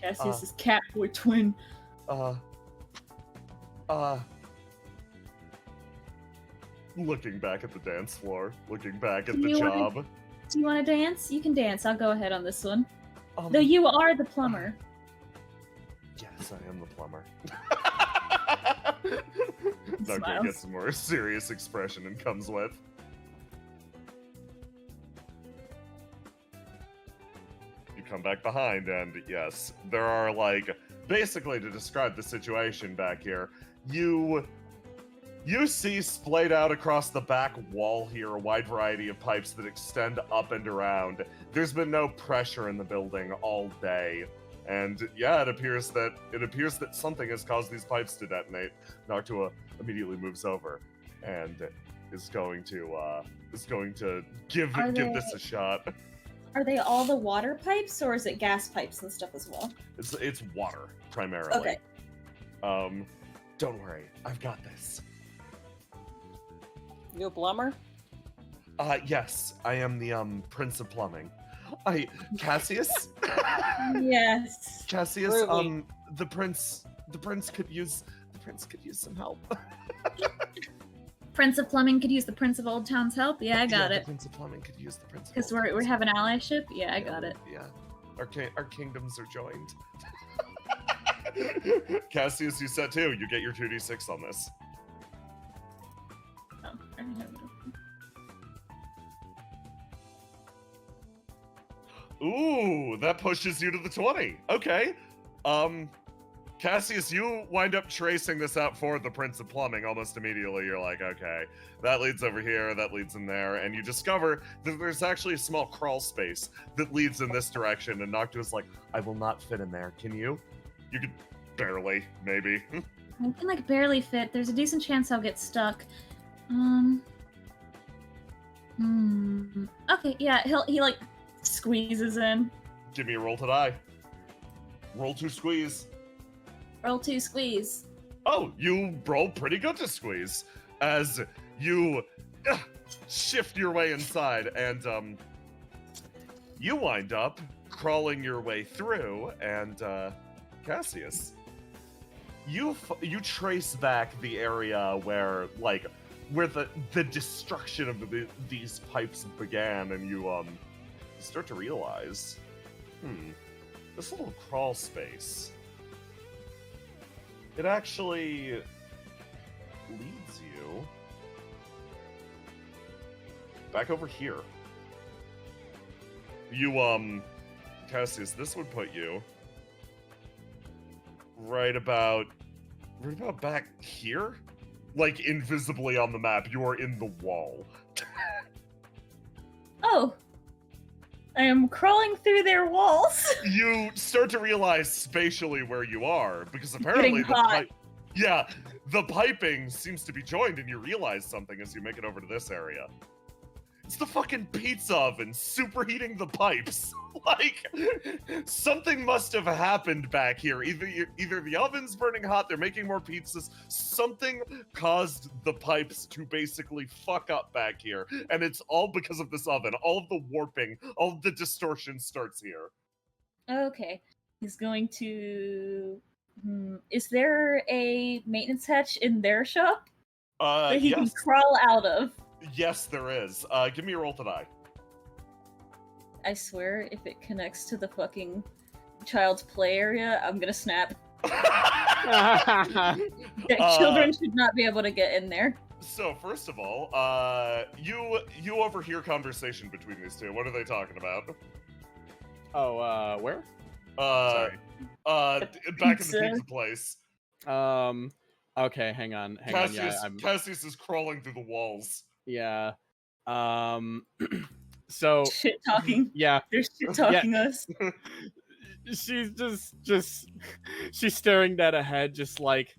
Cassius's cat boy twin. Looking back at the dance floor, looking back at Do the you job. Do you want to dance? You can dance. I'll go ahead on this one. Um, Though you are the plumber. Yes, I am the plumber. Smiles. Noctua gets a more serious expression and comes with. You come back behind, and yes, there are like basically to describe the situation back here. You see splayed out across the back wall here a wide variety of pipes that extend up and around. There's been no pressure in the building all day. And yeah, it appears that something has caused these pipes to detonate. Noctua immediately moves over and is going to give this a shot. Are they all the water pipes, or is it gas pipes and stuff as well? It's water primarily. Okay. Don't worry, I've got this. You a plumber? Yes, I am the Prince of Plumbing. Cassius? Yes. Cassius, Really? the prince could use some help. Prince of Plumbing could use the Prince of Old Town's help. Yeah, I got The it. Prince of Plumbing could use the Prince of Because Old we're Town's having allyship. Yeah, I got it. Yeah. Our kingdoms are joined. Cassius, you said too. You get your 2d6 on this. Oh, I didn't have it open. Ooh, that pushes you to the 20. Okay. Cassius, you wind up tracing this out for the Prince of Plumbing almost immediately. You're like, okay, that leads over here, that leads in there, and you discover that there's actually a small crawl space that leads in this direction, and Noctua's like, I will not fit in there. Can you? You could barely, maybe. I can like barely fit. There's a decent chance I'll get stuck. Okay, yeah, he like squeezes in. Give me a roll to die. Roll to squeeze. Roll 2 squeeze. Oh, you roll pretty good to squeeze as you shift your way inside, and you wind up crawling your way through. And Cassius, you trace back the area where the destruction of these pipes began, and you start to realize, this little crawl space. It actually leads you back over here. You, Cassius, this would put you right about back here? Like, invisibly on the map, you are in the wall. Oh, I am crawling through their walls. You start to realize spatially where you are, because apparently the piping seems to be joined, and you realize something as you make it over to this area. It's the fucking pizza oven superheating the pipes. Like, something must have happened back here. Either the oven's burning hot, they're making more pizzas, something caused the pipes to basically fuck up back here. And it's all because of this oven. All of the warping, all of the distortion starts here. Okay, he's going to... Is there a maintenance hatch in their shop that he can crawl out of? Yes, there is. Give me a roll to die. I swear, if it connects to the fucking child's play area, I'm gonna snap. Children should not be able to get in there. So, first of all, you overhear conversation between these two. What are they talking about? Oh, where? Sorry. Back in the pizza place. Okay, hang on. Cassius, Yeah, Cassius is crawling through the walls. Yeah. So Shit talking. yeah, They're shit talking us. she's just she's staring dead ahead, just like,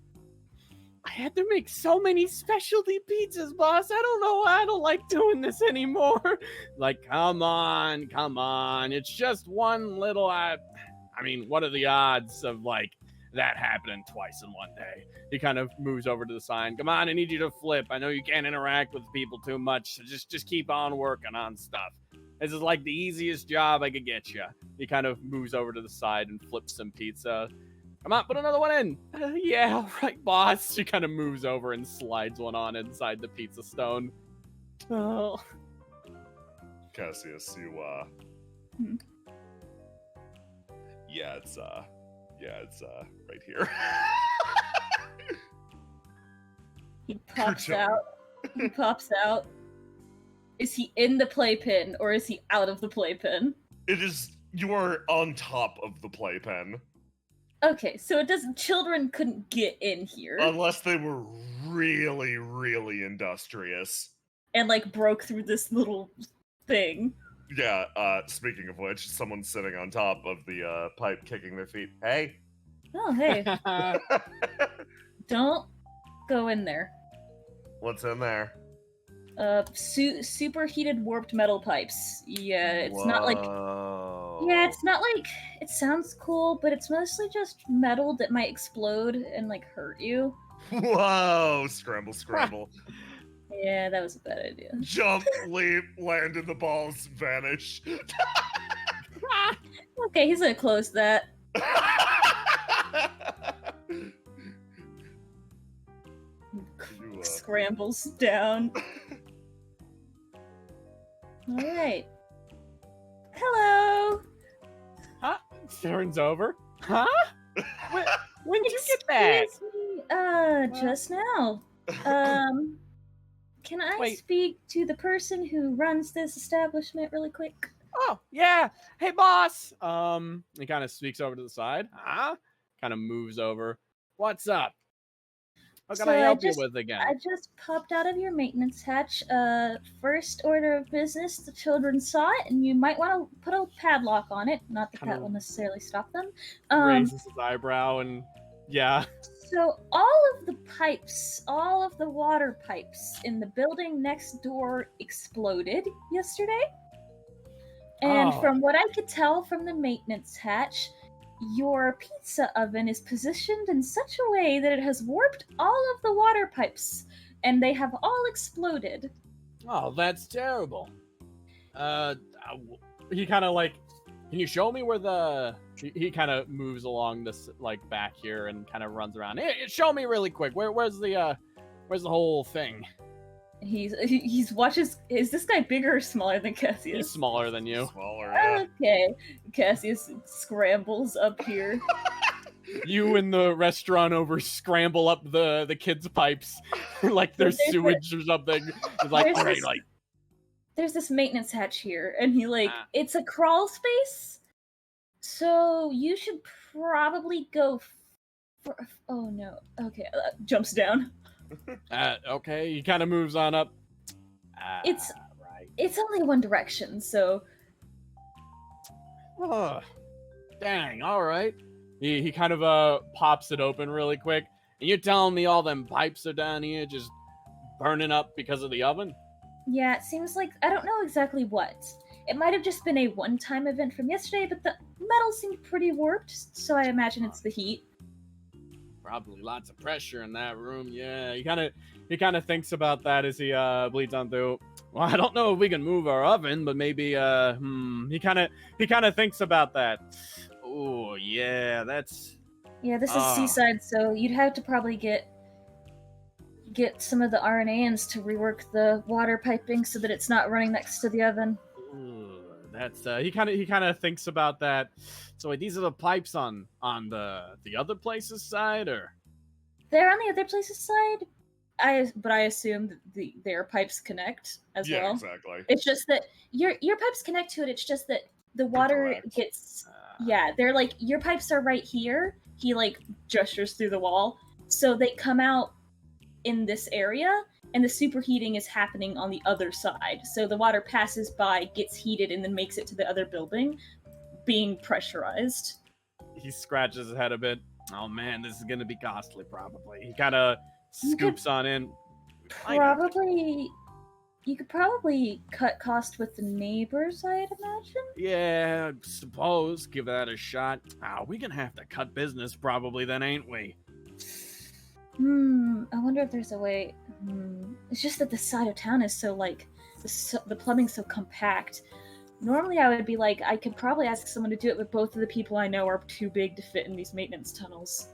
I had to make so many specialty pizzas, boss. I don't know why I don't like doing this anymore. Like, come on. It's just one little. I mean, what are the odds of like that happening twice in one day? He kind of moves over to the sign. Come on, I need you to flip. I know you can't interact with people too much, so just keep on working on stuff. This is like the easiest job I could get you. He kind of moves over to the side and flips some pizza. Come on, put another one in. Yeah, all right, boss. She kind of moves over and slides one on inside the pizza stone. Oh. Cassius, you yeah, it's right here. He pops out. He pops out. Is he in the playpen or is he out of the playpen? It is. You are on top of the playpen. Okay, so it doesn't. Children couldn't get in here Unless they were really, really industrious. and like broke through this little thing. Yeah, speaking of which, someone's sitting on top of the pipe kicking their feet. Hey. Oh, hey, don't go in there. What's in there? Superheated warped metal pipes. Yeah, it's not like. Yeah, it's not like. It sounds cool, but it's mostly just metal that might explode and like hurt you. Whoa! Scramble, scramble. Yeah, that was a bad idea. Jump, leap, land in the balls, vanish. Okay, he's gonna close that. You, Scrambles down. Alright. Hello! Huh? Turns over. Huh? When did you get that? Excuse me, just now. Can I Wait. speak to the person who runs this establishment really quick? Oh, yeah. Hey, boss. He kind of speaks over to the side. Huh? Kind of moves over. What's up? What can So I I help just- you with again? I just popped out of your maintenance hatch. First order of business, the children saw it, and you might want to put a padlock on it. Not that Kinda that will necessarily stop them. Raises his eyebrow and yeah. So all of the pipes, all of the water pipes in the building next door exploded yesterday. And Oh. from what I could tell from the maintenance hatch, your pizza oven is positioned in such a way that it has warped all of the water pipes, and they have all exploded. Oh, that's terrible. He kind of like, can you show me where the? He kind of moves along this like back here and kind of runs around. Hey, show me really quick. Where's the whole thing? He's watches. Is this guy bigger or smaller than Cassius? He's smaller than you. Smaller, yeah. Okay, Cassius scrambles up here. You and the restaurant over scramble up the kids' pipes like there's There's a- sewage or something. It's like, there's all right, this- like There's this maintenance hatch here, and he like Ah. it's a crawl space, so you should probably go. Oh no! Okay, jumps down. okay. He kind of moves on up. It's- right. It's only one direction, so Oh, dang. All right. He kind of pops it open really quick. And you're telling me all them pipes are down here just burning up because of the oven? yeah, it seems like I don't know exactly what. It might have just been a one-time event from yesterday, but the metal seemed pretty warped, so I imagine it's the heat. Probably lots of pressure in that room. Yeah, he kind of thinks about that as he bleeds on through. Well, I don't know if we can move our oven, but maybe he kind of thinks about that. Oh yeah, that's Yeah, this is Ah. seaside, so you'd have to probably get some of the RNAns to rework the water piping so that it's not running next to the oven. that's he kind of thinks about that. So wait, these are the pipes on the other place's side, or They're on the other place's side. I assume that their pipes connect as Yeah, well. exactly. It's just that your pipes connect to it. It's just that the water Correct. gets. Yeah, they're like your pipes are right here. He like gestures through the wall, so they come out in this area, and the superheating is happening on the other side. So the water passes by, gets heated, and then makes it to the other building, being pressurized. he scratches his head a bit. Oh man, this is gonna be costly. Probably. He kind of You could scoops on in. I got it. You could probably cut cost with the neighbors, I'd imagine. Yeah, I suppose. Give that a shot. We're gonna have to cut business probably then, ain't we? I wonder if there's a way. It's just that the side of town is so like the plumbing's so compact. Normally I would be like, I could probably ask someone to do it, but both of the people I know are too big to fit in these maintenance tunnels.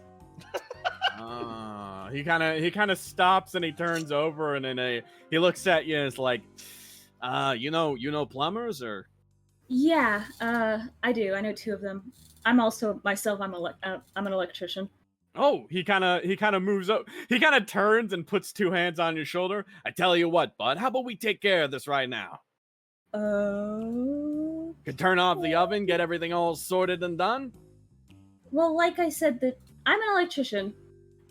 He kind of stops and he turns over and then he looks at you and is like, you know plumbers or? Yeah, I do. I know 2 of them. I'm also myself. I'm an electrician. Oh, he kind of moves up. He kind of turns and puts 2 hands on your shoulder. I tell you what, bud. How about we take care of this right now? Oh. Could turn off the oven, get everything all sorted and done. Well, like I said, I'm an electrician,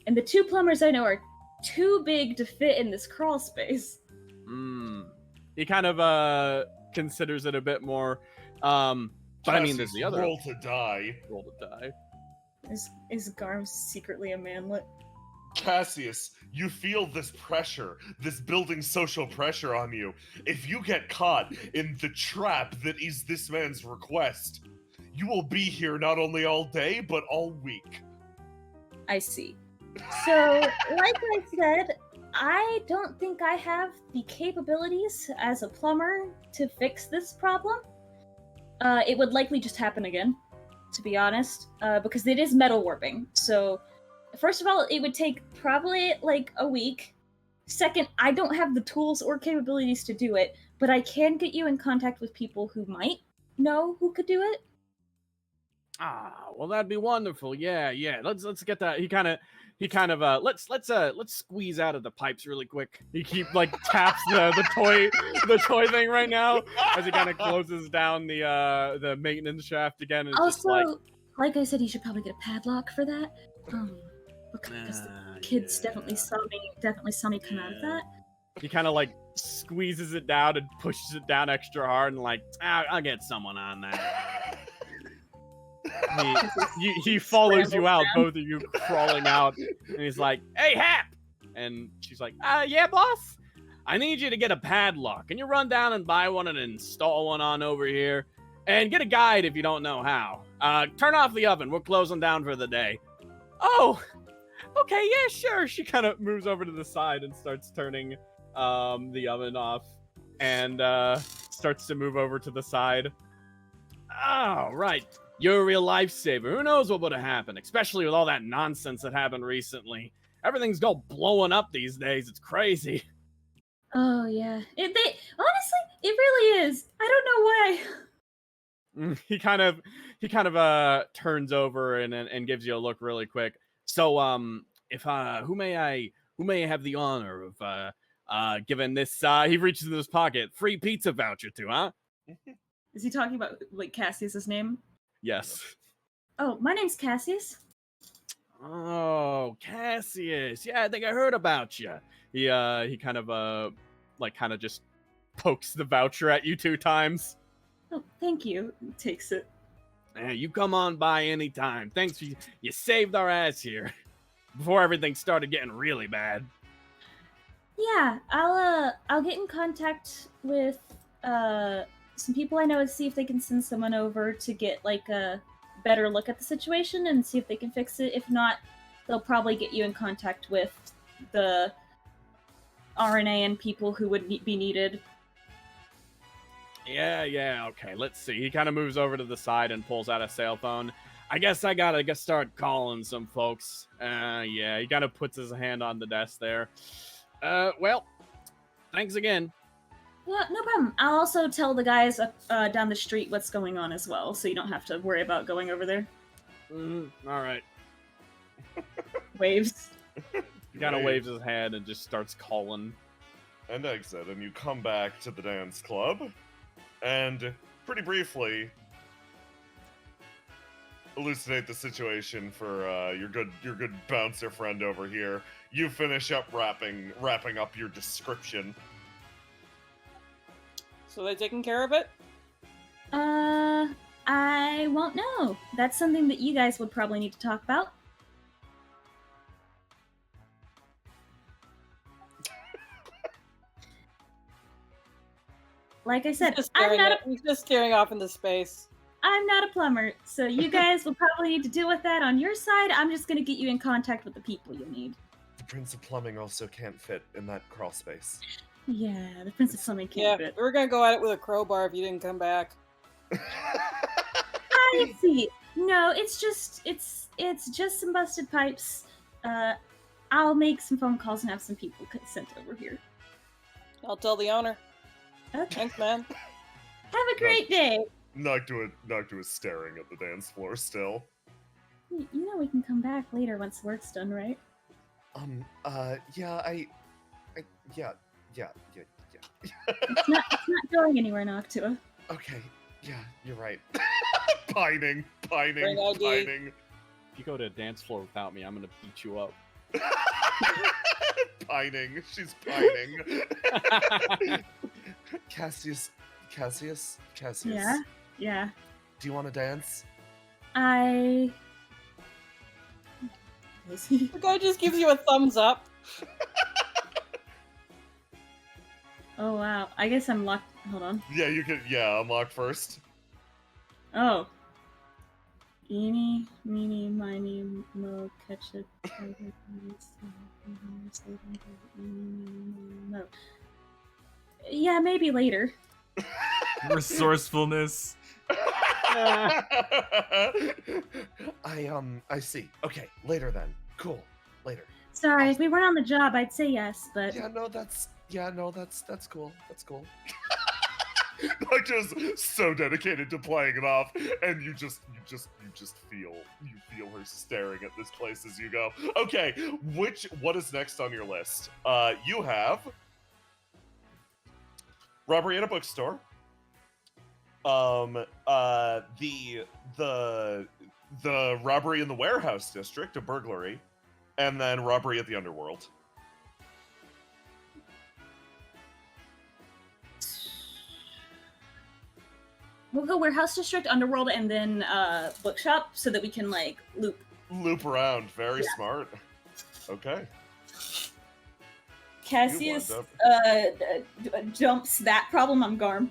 and the 2 plumbers I know are too big to fit in this crawl space. He kind of considers it a bit more. But I mean, there's the other roll to die. Roll to die. Is Garm secretly a manlet? Cassius, you feel this pressure, this building social pressure on you. If you get caught in the trap that is this man's request, you will be here not only all day, but all week. I see. So, like I said, I don't think I have the capabilities as a plumber to fix this problem. It would likely just happen again, to be honest, because it is metal warping. So, first of all, it would take probably like a week. Second, I don't have the tools or capabilities to do it, but I can get you in contact with people who might know who could do it. Well, that'd be wonderful. Yeah. Let's get that. He kind of let's squeeze out of the pipes really quick. He taps the toy thing right now as he kind of closes down the maintenance shaft again. And Also, like I said, he should probably get a padlock for that. Because the kids definitely saw me come out of that. He kind of squeezes it down and pushes it down extra hard and I'll get someone on that. He follows you out, both of you crawling out, and he's like, "Hey, Hap!" And she's like, "Yeah, boss? I need you to get a padlock. Can you run down and buy one and install one on over here? And get a guide if you don't know how. Turn off the oven. We're closing down for the day." "Oh, okay, yeah, sure." She kind of moves over to the side and starts turning the oven off and starts to move over to the side. "Oh, right. You're a real lifesaver. Who knows what would have happened, especially with all that nonsense that happened recently. Everything's all blowing up these days. It's crazy." Oh yeah, honestly, it really is. I don't know why. He kind of turns over and gives you a look really quick. "So if who may I have the honor of giving this he reaches into his pocket, free pizza voucher to, huh?" Is he talking about Cassius's name? "Yes." Oh, my name's Cassius. "Oh, Cassius. Yeah, I think I heard about you." He kind of just pokes the voucher at you 2 times. Oh, thank you. He takes it. You come on by anytime. Thanks, you saved our ass here before everything started getting really bad. Yeah, I'll get in contact with some people I know and see if they can send someone over to get a better look at the situation and see if they can fix it. If not, they'll probably get you in contact with the RNA and people who would be needed. Yeah, okay, let's see. He kind of moves over to the side and pulls out a cell phone. "I guess I gotta start calling some folks." Yeah, he kind of puts his hand on the desk there. Well, thanks again." Yeah, no problem. I'll also tell the guys down the street what's going on as well, so you don't have to worry about going over there. All right. Waves. He kind of waves his hand and just starts calling. And exit, and you come back to the dance club, and pretty briefly elucidate the situation for your good bouncer friend over here. You finish up wrapping up your description. So they taking care of it? I won't know. That's something that you guys would probably need to talk about. Like I said, He's just staring off into space. I'm not a plumber, so you guys will probably need to deal with that on your side. I'm just gonna get you in contact with the people you need. The Prince of Plumbing also can't fit in that crawl space. Yeah, the Prince of Plumbing can't fit. We were gonna go at it with a crowbar if you didn't come back. I see. No, it's just some busted pipes. I'll make some phone calls and have some people sent over here. I'll tell the owner. Okay. Thanks, man. Have a great day. Noctua is staring at the dance floor still. You know we can come back later once the work's done, right? Yeah. It's not going anywhere, Noctua. Okay, yeah, you're right. pining. Bring ID. If you go to a dance floor without me, I'm gonna beat you up. Pining. She's pining. Cassius. Yeah. Do you want to dance? The guy just gives you a thumbs up. Oh wow. I guess I'm locked. Hold on. Yeah, you could. Yeah, unlock first. Oh. Eeny, meeny, miny, mo, catch it. No. Yeah, maybe later. Resourcefulness. I see. Okay, later then. Cool. Later. Sorry, if we weren't on the job, I'd say yes, but that's cool. That's cool. Like just so dedicated to playing it off, and you just feel her staring at this place as you go. Okay, what is next on your list? You have robbery in a bookstore. The robbery in the warehouse district, a burglary, and then robbery at the underworld. we'll go warehouse district, underworld, and then bookshop so that we can like Loop around. Very smart. Okay. Cassius jumps that problem on Garm.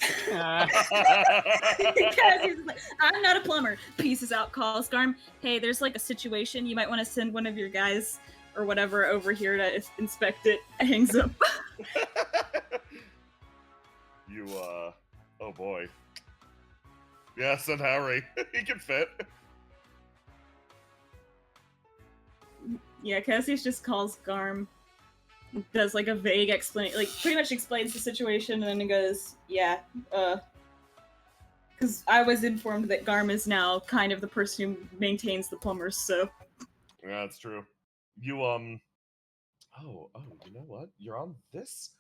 Cassius is like, I'm not a plumber. Pieces out, calls Garm. Hey, there's like a situation. You might want to send one of your guys or whatever over here to inspect it. Hangs up. Oh boy. Yeah, send Harry. He can fit. Yeah, Cassius just calls Garm, does like a vague explanation, like pretty much explains the situation, and then he goes, yeah, because I was informed that Garm is now kind of the person who maintains the plumbers, so. Yeah, that's true. You, oh, you know what? You're on this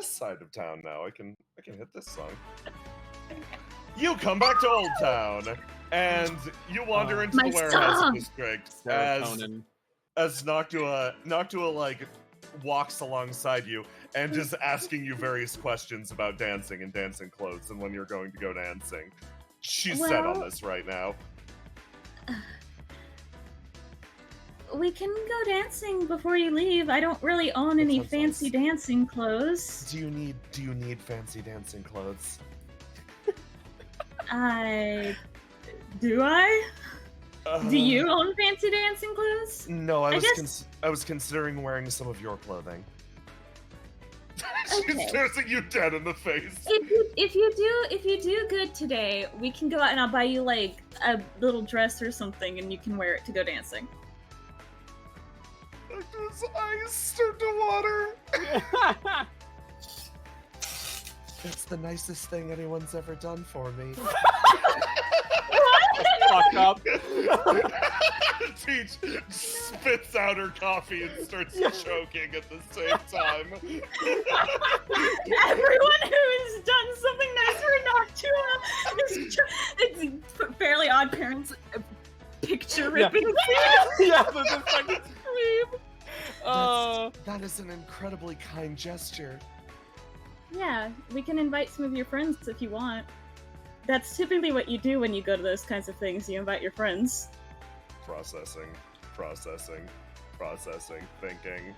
side of town now. I can hit this song. You come back to Old Town, and you wander into the warehouse district as Noctua like walks alongside you and just asking you various questions about dancing and dancing clothes and when you're going to go dancing. She's set on this right now. We can go dancing before you leave. I don't really own any fancy dancing clothes. Do you need fancy dancing clothes? Do I? Do you own fancy dancing clothes? No, I was considering wearing some of your clothing. Okay. She stares at you dead in the face. If you do good today, we can go out and I'll buy you like a little dress or something, and you can wear it to go dancing. His eyes turn to water. That's the nicest thing anyone's ever done for me. Fuck up. Teach spits out her coffee and starts choking at the same time. Everyone who's done something nice for Noctua it's Fairly Odd Parents picture ripping. Yeah, but the fucking scream. That is an incredibly kind gesture. Yeah, we can invite some of your friends if you want. That's typically what you do when you go to those kinds of things. You invite your friends. Processing, thinking.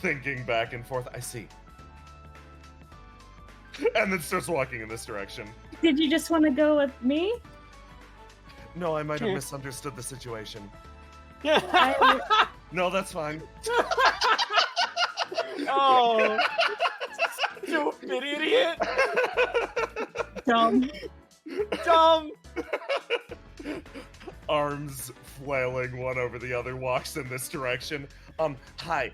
Thinking back and forth. I see. And then starts walking in this direction. Did you just want to go with me? No, I might have misunderstood the situation. I, No, that's fine. Oh. stupid idiot! Dumb. Dumb! Arms flailing one over the other, walks in this direction. Hi,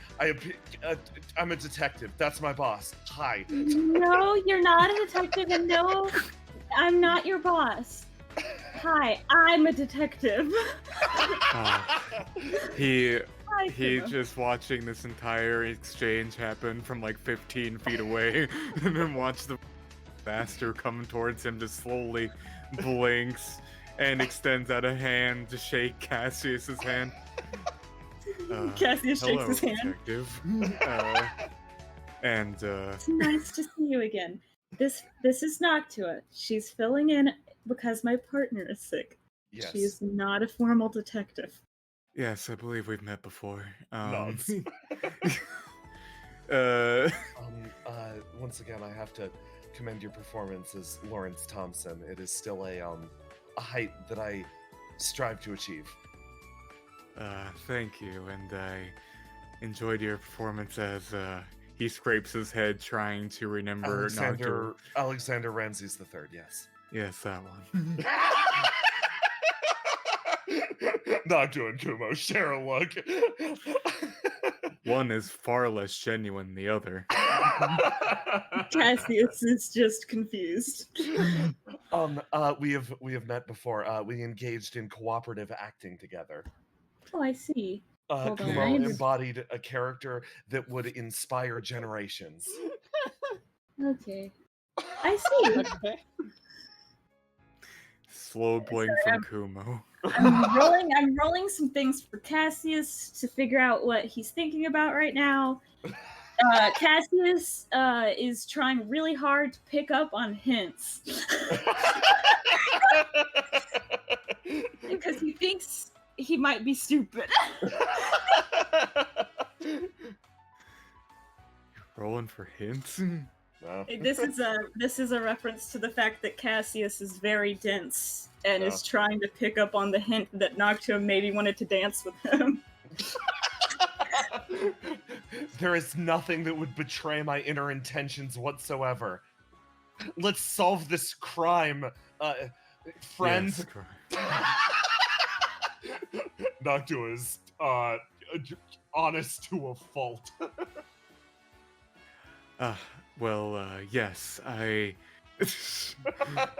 I'm a detective. That's my boss. Hi. No, you're not a detective, and no, I'm not your boss. Hi, I'm a detective. He Hi, He Kumo. just watching this entire exchange happen from like 15 feet away, and then watch the master come towards him, just slowly blinks and extends out a hand to shake Cassius's hand. Cassius shakes Hello, his hand. detective. It's nice to see you again. This is Noctua. She's filling in because my partner is sick. Yes. She is not a formal detective. Yes, I believe we've met before. Nods. Once again, I have to commend your performance as Lawrence Thompson. It is still a height that I strive to achieve. Thank you, and I enjoyed your performance as he scrapes his head trying to remember Alexander Ramses III, yes. Yes, that one. Noctua and Kumo share a look. One is far less genuine than the other. Cassius is just confused. We have met before. We engaged in cooperative acting together. Oh, I see. Hold on, Kumo I under- embodied a character that would inspire generations. Okay. I see. Okay. Slow blink from Kumo. I'm rolling some things for Cassius to figure out what he's thinking about right now. Cassius is trying really hard to pick up on hints because he thinks he might be stupid. Rolling for hints? No. This is a reference to the fact that Cassius is very dense and Yeah. is trying to pick up on the hint that Noctua maybe wanted to dance with him. There is nothing that would betray my inner intentions whatsoever. Let's solve this crime, friend. Yes, correct. Noctua is honest to a fault. Yes, I...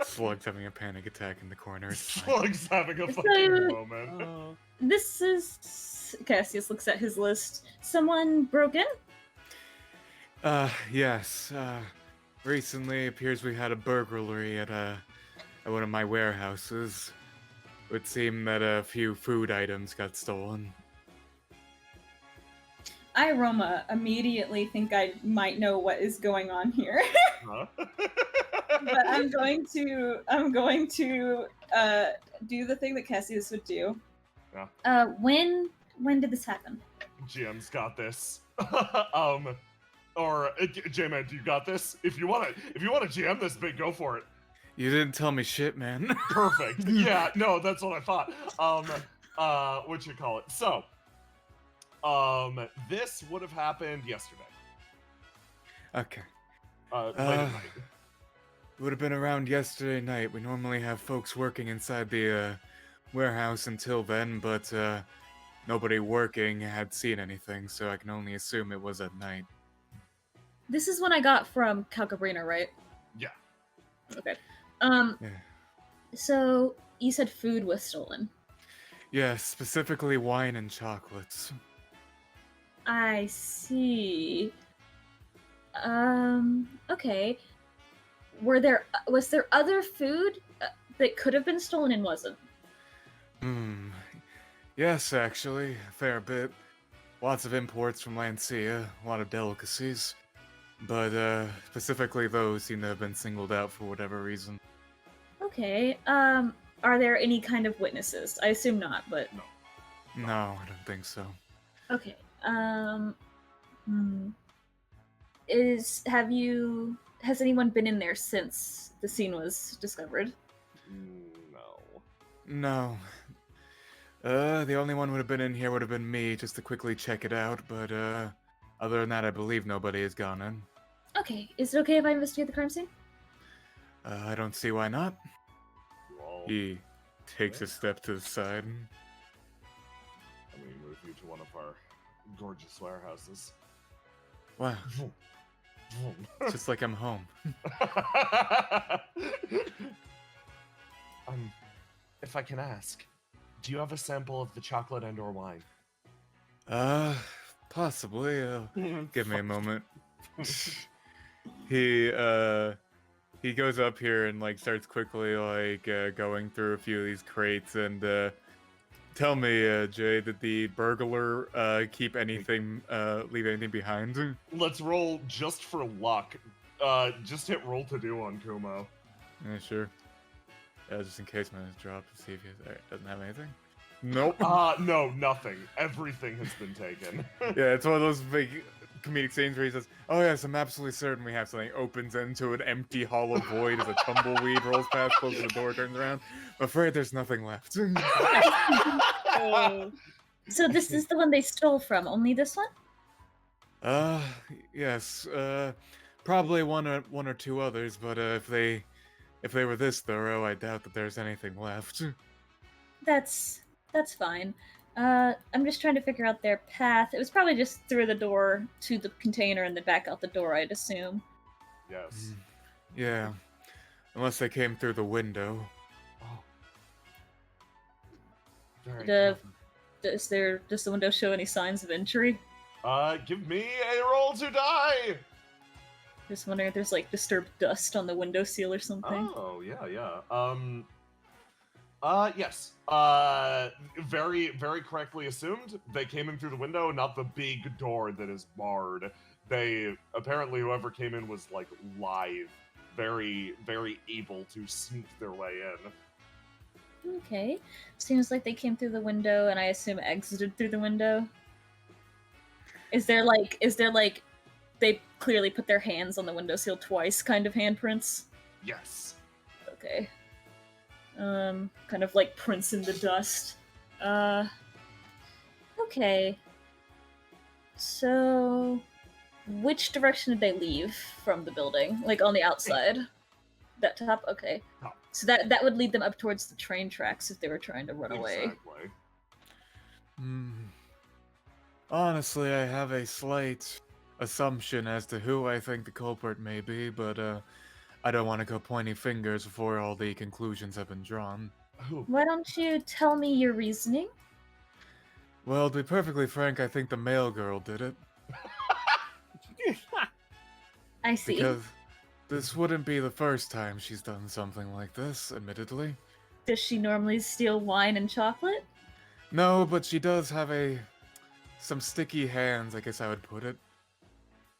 Slug's having a panic attack in the corner. It's fine. Slug's having a So- fucking moment. This is Cassius looks at his list. Someone broke in? Yes. Recently appears we had a burglary at one of my warehouses. It would seem that a few food items got stolen. I, Roma, immediately think I might know what is going on here. Huh? But I'm going to do the thing that Cassius would do. When did this happen? GM's got this. J-Man, do you got this? If you want to GM this bit, go for it. You didn't tell me shit, man. Perfect. Yeah, no, that's what I thought. What you call it? So, this would have happened yesterday. Okay. Late at night. It would have been around yesterday night. We normally have folks working inside the warehouse until then, but nobody working had seen anything, so I can only assume it was at night. This is one I got from Calcabrina, right? Yeah. Okay. Yeah. So you said food was stolen. Yes, specifically wine and chocolates. I see. Okay. Was there other food that could have been stolen and wasn't? Yes, actually, a fair bit. Lots of imports from Lancia, a lot of delicacies. But, specifically those seem to have been singled out for whatever reason. Okay. Are there any kind of witnesses? I assume not, but No, I don't think so. okay. Has anyone been in there since the scene was discovered? No. No. The only one would have been in here would have been me, just to quickly check it out, but, other than that, I believe nobody has gone in. Okay, is it okay if I investigate the crime scene? I don't see why not. You all, He takes a step to the side. let me move you to one of our gorgeous warehouses. Wow, Vroom, vroom. it's just like I'm home. If I can ask, do you have a sample of the chocolate and/or wine? Possibly. Give me a moment. He goes up here and like starts quickly like going through a few of these crates and tell me, Jay, did the burglar keep anything leave anything behind? Let's roll just for luck. Just hit roll to do on Kumo. Yeah, sure. Just in case my drop to see if he doesn't have anything. Nope. No, nothing. Everything has been taken. Yeah, it's one of those big comedic scenes where he says, "Oh yes, I'm absolutely certain we have something." Opens into an empty hollow void as a tumbleweed rolls past, closes the door, turns around. I'm afraid there's nothing left. Oh. So this is the one they stole from. Only this one? Yes. Probably one or two others, but if they were this thorough, I doubt that there's anything left. That's fine. I'm just trying to figure out their path. It was probably just through the door to the container and then back out the door, I'd assume. Yes. Yeah. Unless they came through the window. Oh. Very The- clever. Does the window show any signs of injury? Give me a roll to die! Just wondering if there's like disturbed dust on the windowsill or something. Oh, yeah. Yes. Very, very correctly assumed. They came in through the window, not the big door that is barred. Apparently whoever came in was, like, live. Very, very able to sneak their way in. Okay. Seems like they came through the window and I assume exited through the window. Is there like they clearly put their hands on the windowsill twice kind of handprints? Yes. Okay. Kind of like prints in the dust. Okay. So, which direction did they leave from the building? Like on the outside? That top? Okay. Top. So that would lead them up towards the train tracks if they were trying to run away. Exactly. Honestly, I have a slight assumption as to who I think the culprit may be, but I don't want to go pointing fingers before all the conclusions have been drawn. Who? Why don't you tell me your reasoning? Well, to be perfectly frank, I think the male girl did it. I see. Because this wouldn't be the first time she's done something like this, admittedly. Does she normally steal wine and chocolate? No, but she does have some sticky hands, I guess I would put it.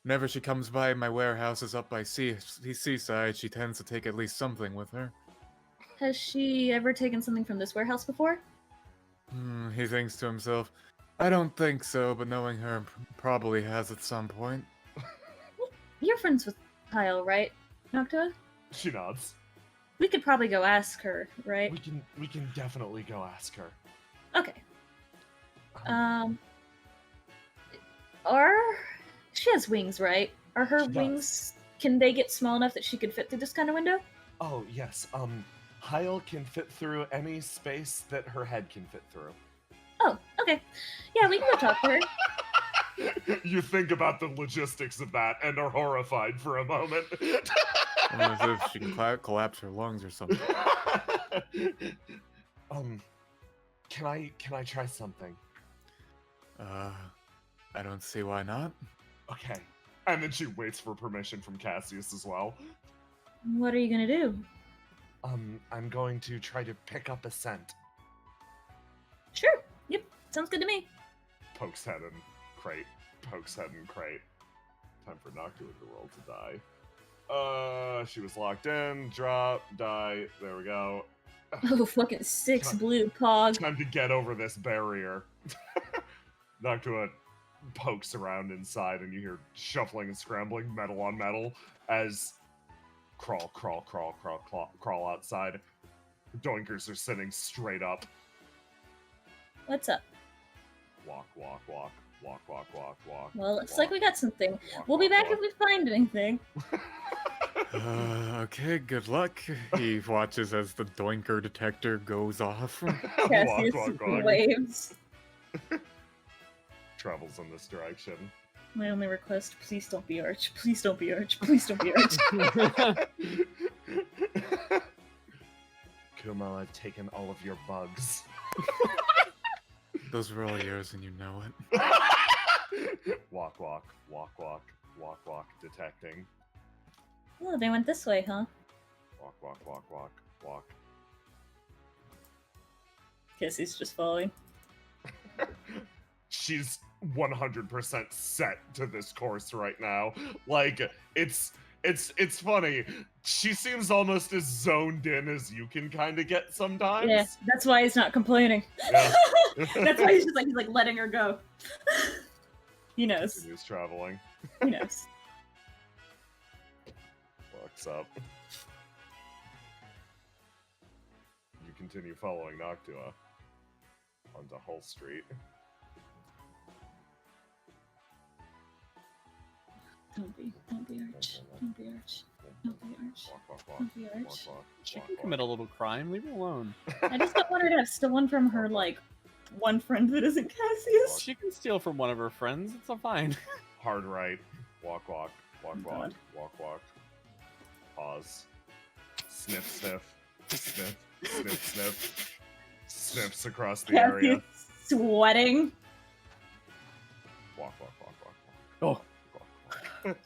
Whenever she comes by my warehouses up by seaside, she tends to take at least something with her. Has she ever taken something from this warehouse before? He thinks to himself, I don't think so, but knowing her probably has at some point. You're friends with Kyle, right, Noctua? She nods. We could probably go ask her, right? We can definitely go ask her. Okay. She has wings, right? Are her She does. wings... Can they get small enough that she could fit through this kind of window? Oh, yes. Hyle can fit through any space that her head can fit through. Oh, okay. Yeah, we can go talk to her. You think about the logistics of that and are horrified for a moment. As if she can collapse her lungs or something. Can I try something? I don't see why not. Okay. And then she waits for permission from Cassius as well. What are you gonna do? I'm going to try to pick up a scent. Sure. Yep. Sounds good to me. Pokes head in crate. Pokes head in crate. Time for Noctua to roll to die. She was locked in. Drop. Die. There we go. Oh, fucking 6 blue pog. Time to get over this barrier. Noctua pokes around inside and you hear shuffling and scrambling, metal on metal, as crawl outside. Doinkers are sitting straight up. What's up? Walk, walk, walk, walk, walk, walk, walk. Well, looks walk, like we got something. walk, We'll be walk, back if walk. we find anything. Okay, good luck. He watches as the doinker detector goes off. Cassius walk, walk. waves. Travels in this direction. My only request, please don't be Arch. Please don't be Arch. Please don't be Arch. Kumo, I've taken all of your bugs. Those were all yours and you know it. Walk, walk, walk, walk, walk, walk, detecting. Oh, they went this way, huh? Walk, walk, walk, walk, walk. Cassie's just following. She's 100% set to this course right now. Like, it's funny. She seems almost as zoned in as you can kind of get sometimes. Yeah, that's why he's not complaining. Yeah. That's why he's like letting her go. He knows. Continues traveling. He knows. Walks up. You continue following Noctua onto Hull Street. Don't be Arch. Don't be Arch. Don't be Arch. Walk, walk, walk. Don't be Walk, Arch. walk, She walk, can walk. commit a little crime. Leave her alone. I just don't want her to have stolen from her, like, one friend that isn't Cassius. She can steal from one of her friends. It's all fine. Hard right. Walk, walk, walk, Oh, walk, God. walk, walk. Pause. Sniff, sniff. Sniff, sniff, sniff. Sniffs across the area. Cassius sweating. Walk, walk, walk, walk, Oh, walk.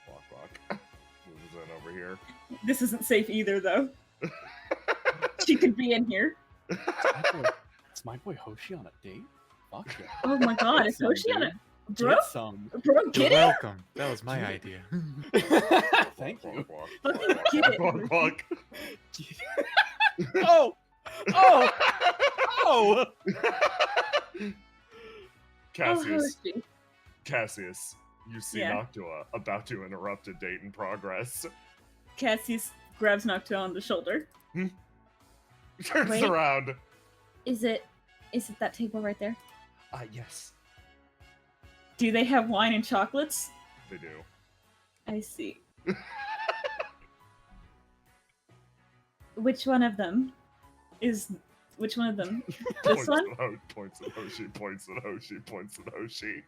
Walk, walk. Moves in over here. This isn't safe either, though. She could be in here. is my boy Hoshi on a date? Fuck yeah. Oh my god, is Some Hoshi on it? dude. Bro? Get some. Bro, You're get it? welcome. That was my idea. Thank you. Walk, walk, Fucking walk, get it, walk, walk, Oh! Oh! Oh! Cassius, Hoshi. Cassius, you see Yeah. Noctua about to interrupt a date in progress. Cassius grabs Noctua on the shoulder. Turns Wait. around. Is it that table right there? Yes, Do they have wine and chocolates? they do. I see. Which one of them? Which one of them? This one? Points at Hoshi, points at Hoshi, points at Hoshi.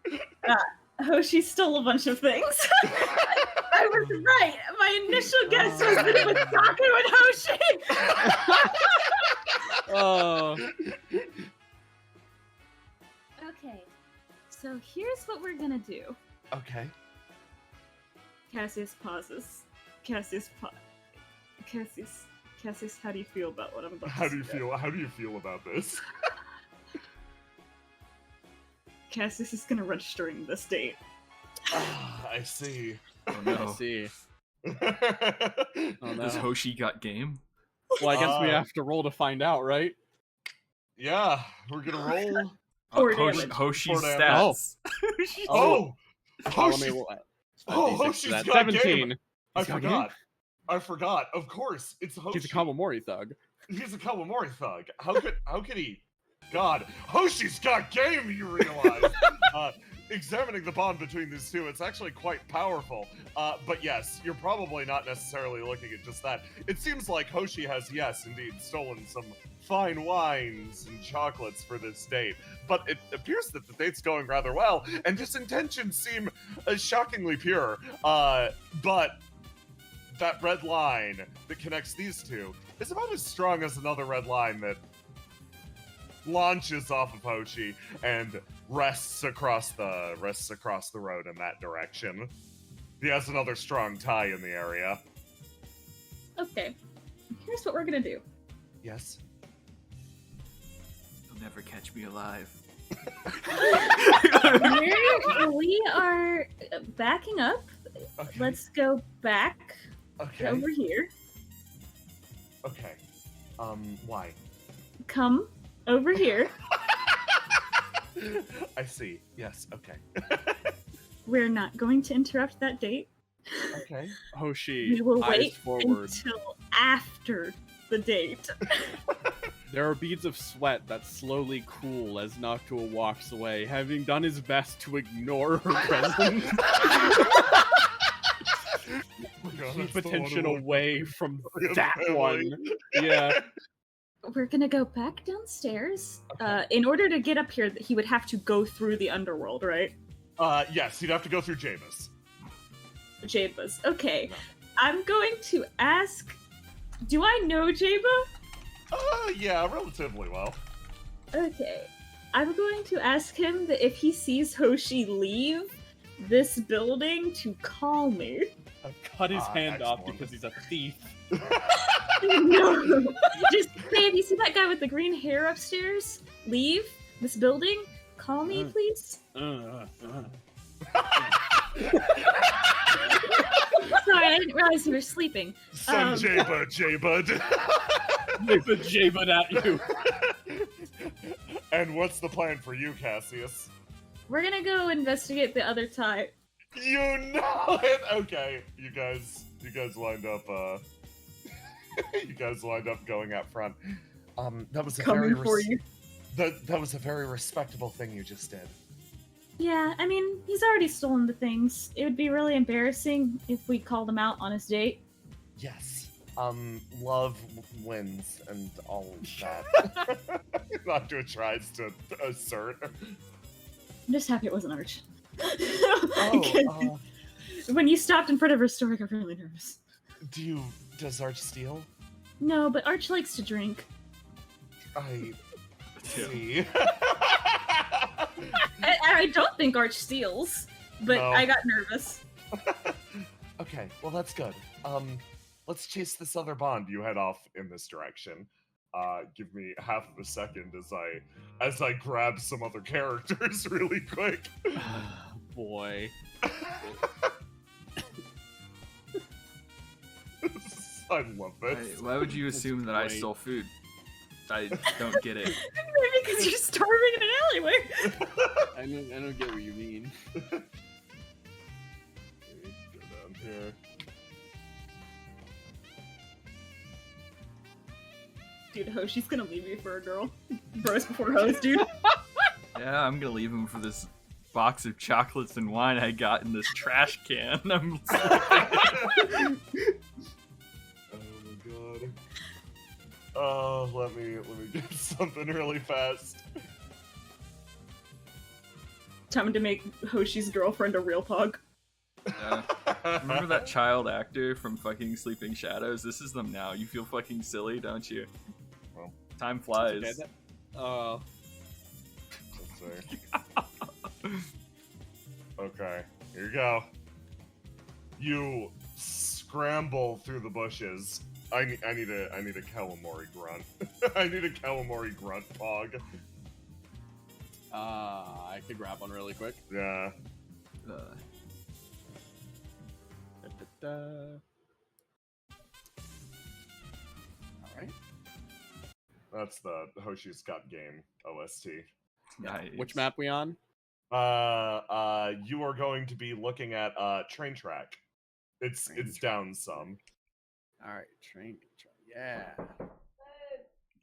Hoshi stole a bunch of things. I was right. My initial guess was that it was Saku and Hoshi. Oh. Okay, so here's what we're gonna do. Okay. Cassius pauses. Cassius, how do you feel about what I'm about How to do you say? feel? How do you feel about this? Cassius is gonna registering this date. I see. Oh I no. see. Oh no. Does Hoshi got game? Well, I guess we Uh, have to roll to find out, right? Yeah, we're gonna roll. Or Hoshi, damage. Hoshi's Or damage. stats. Oh, Let Hoshi! me roll. Oh, D6 for Hoshi's that. got 17. game. I He's got game? forgot. I forgot. Of course, it's Hoshi. He's a Kawamori thug. He's a Kawamori thug. How could he? God, Hoshi's got game. You realize? Examining the bond between these two, it's actually quite powerful. But yes, you're probably not necessarily looking at just that. It seems like Hoshi has, yes, indeed, stolen some fine wines and chocolates for this date. But it appears that the date's going rather well, and his intentions seem shockingly pure. But that red line that connects these two is about as strong as another red line that launches off of Hoshi and rests across the road in that direction. He has another strong tie in the area. Okay. Here's what we're gonna do. Yes. You'll never catch me alive. We are backing up. Okay. Let's go back Okay. over here. Okay. Why? Come over here. I see. Yes. Okay. We're not going to interrupt that date. Okay. Hoshi, We will eyes wait forward. until after the date. There are beads of sweat that slowly cool as Noctua walks away, having done his best to ignore her presence. Keep attention away from that one. Yeah. We're gonna go back downstairs. In order to get up here, he would have to go through the underworld, right? Yes, you'd have to go through Jabus. Jabas. Okay. I'm going to ask... Do I know Jaba? Yeah, relatively well. Okay. I'm going to ask him that if he sees Hoshi leave this building to call me. Cut his hand off excellent. because he's a thief. No. Just say, if you see that guy with the green hair upstairs leave this building, call me, please. Sorry, I didn't realize you were sleeping. Send Jabud. Jabud at you. And what's the plan for you, Cassius? We're gonna go investigate the other tie. You know it. Okay, you guys lined up. You guys lined up going out front. That was a Coming for you. That was a very respectable thing you just did. Yeah, I mean, he's already stolen the things. It would be really embarrassing if we called him out on his date. Yes. Love wins and all of that. Noctua tries to assert. I'm just happy it wasn't Arch. Oh, When you stopped in front of her store, I got really nervous. does Arch steal? No, but Arch likes to drink. I see. I don't think Arch steals, but No. I got nervous. Okay, well that's good. Let's chase this other bond. You head off in this direction. Give me half of a second as I grab some other characters really quick. Boy. I love this. Why would you assume that I great. stole food? I don't get it. Maybe because you're starving in an alleyway. I don't get what you mean. Let me go down here. Dude, Hoshi's gonna leave you for a girl. Bros before hoes, dude. Yeah, I'm gonna leave him for this box of chocolates and wine I got in this trash can. I'm Oh my god. Oh, let me get something really fast. Time to make Hoshi's girlfriend a real pug. Remember that child actor from fucking Sleeping Shadows? This is them now. You feel fucking silly, don't you? Well, time flies. Okay, Let's see. Okay, here you go. You scramble through the bushes. I need a Kawamori grunt. I need a Kawamori grunt pog. I could grab one really quick. Yeah. Alright. That's the Hoshi's Got Game OST. Nice. Which map we on? You are going to be looking at train track. It's down some. Alright, train. Yeah.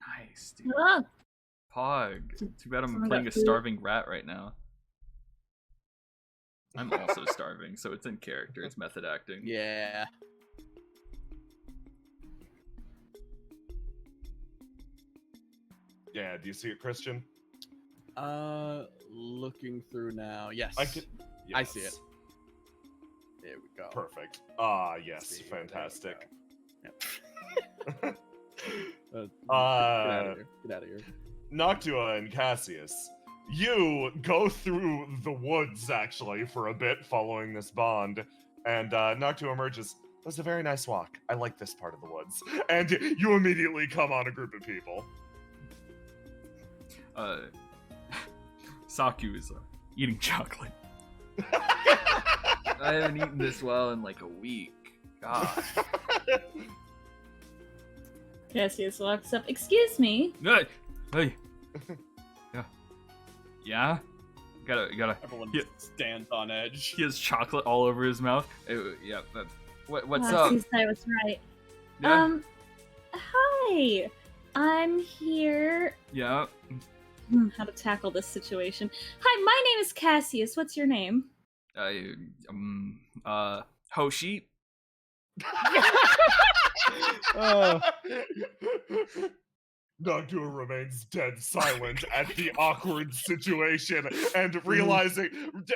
Nice, dude. Ah, Pog. Too bad I'm Someone playing got a food. starving rat right now. I'm also starving, so it's in character. It's method acting. Yeah. Yeah, do you see it, Christian? Looking through now. Yes. I see it. There we go. Perfect. Ah, yes, See, there we fantastic. go. Yep. Get Uh, out of here. Get out of here. Noctua and Cassius, you go through the woods actually for a bit following this bond, and Noctua emerges. It was a very nice walk. I like this part of the woods. And you immediately come on a group of people. Saku is eating chocolate. I haven't eaten this well in like a week. God. Cassius walks up. Excuse me. Hey. Yeah. Yeah. Gotta. Everyone Yeah. stands on edge. He has chocolate all over his mouth. Yeah. What's Oh, up? Sis, I was right. Yeah. Hi. I'm here. Yeah. How to tackle this situation. Hi, my name is Cassius. What's your name? Hoshi. Noctua remains dead silent at the awkward situation and realizing,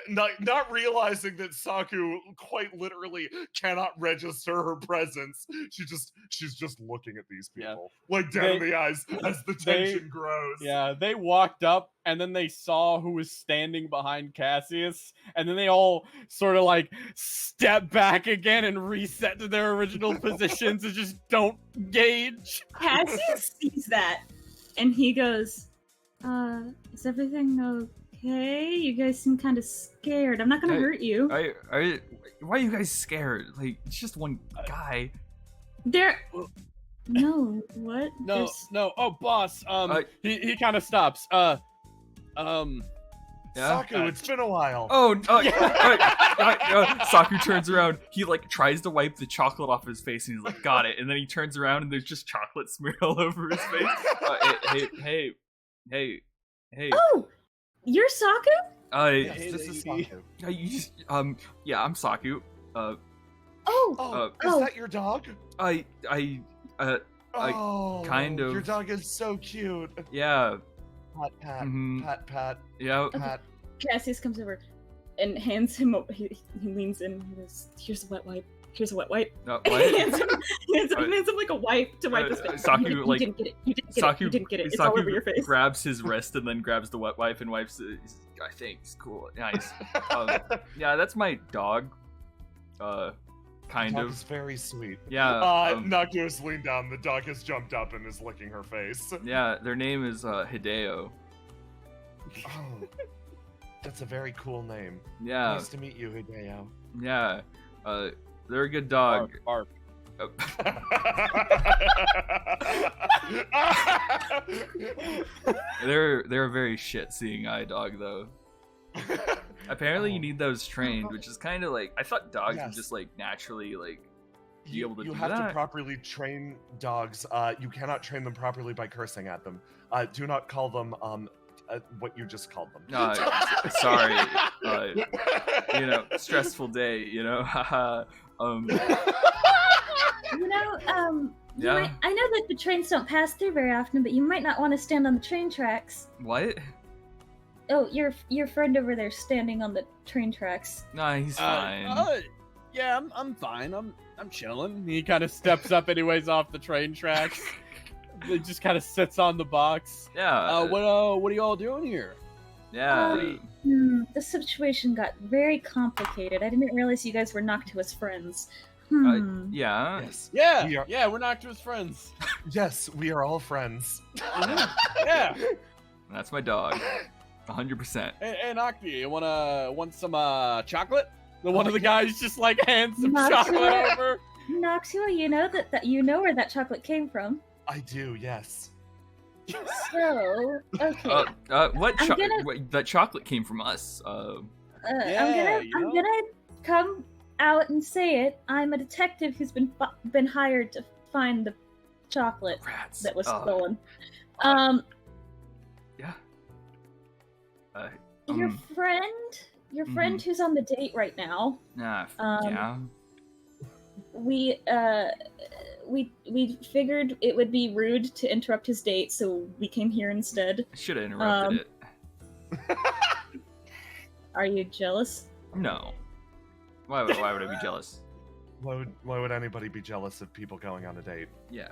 not realizing that Saku quite literally cannot register her presence. She's just looking at these people, like dead in the eyes as the tension grows. Yeah, they walked up and then they saw who was standing behind Cassius, and then they all sort of like step back again and reset to their original positions and just don't engage. Cassius sees that, and he goes, is everything okay? You guys seem kind of scared. I'm not gonna hurt you. Why are you guys scared? Like, it's just one guy. No, what? No. Oh, boss. He kind of stops. Yeah? Saku, it's been a while. Saku turns around. He like tries to wipe the chocolate off his face, and he's like, "Got it." And then he turns around, and there's just chocolate smeared all over his face. Hey. Oh, you're Saku? Yes, this is Saku. You just yeah, I'm Saku. Oh, Is that your dog? I kind of. Your dog is so cute. Yeah. Pat, Mhm. pat. Yeah. Pat. Cassius comes over and hands him. He leans in. He goes, "Here's a wet wipe. Here's a wet wipe." What? He hands him like a wipe to wipe his face. Saku, you didn't get it. You didn't get it. It's all over your face. Grabs his wrist and then grabs the wet wipe and wipes it. I think it's cool. Nice. Yeah, that's my dog. Kind the dog of. is very sweet. Yeah. Noctua's leaned down. The dog has jumped up and is licking her face. Yeah, their name is Hideo. Oh, that's a very cool name. Yeah. Nice to meet you, Hideo. Yeah. They're a good dog. Bark. They're a very shit seeing eye dog though. Apparently you need those trained, which is kind of like, I thought dogs would just like naturally like be able to do that. You have to properly train dogs. You cannot train them properly by cursing at them. Do not call them what you just called them. Sorry. Stressful day, Yeah. I know that the trains don't pass through very often, but you might not want to stand on the train tracks. What? Oh, your friend over there standing on the train tracks. Nah, he's fine. Yeah, I'm fine. I'm chilling. He kind of steps up anyways off the train tracks. He just kind of sits on the box. Yeah. What are you all doing here? Yeah. The situation got very complicated. I didn't realize you guys were Noctua's friends. Yeah. Yes. Yeah, we're Noctua's friends. Yes, we are all friends. Yeah. That's my dog. 100%. Hey, Noctua, you want some chocolate? One of the guys just like hands some chocolate over. Noctua, you know that you know where that chocolate came from. I do, yes. So, okay. That chocolate came from us. I'm gonna come out and say it. I'm a detective who's been hired to find the chocolate that was stolen. Yeah. Your friend who's on the date right now. Yeah. We figured it would be rude to interrupt his date, so we came here instead. Should have interrupted it. Are you jealous? No. Why would I be jealous? Why would anybody be jealous of people going on a date? Yeah.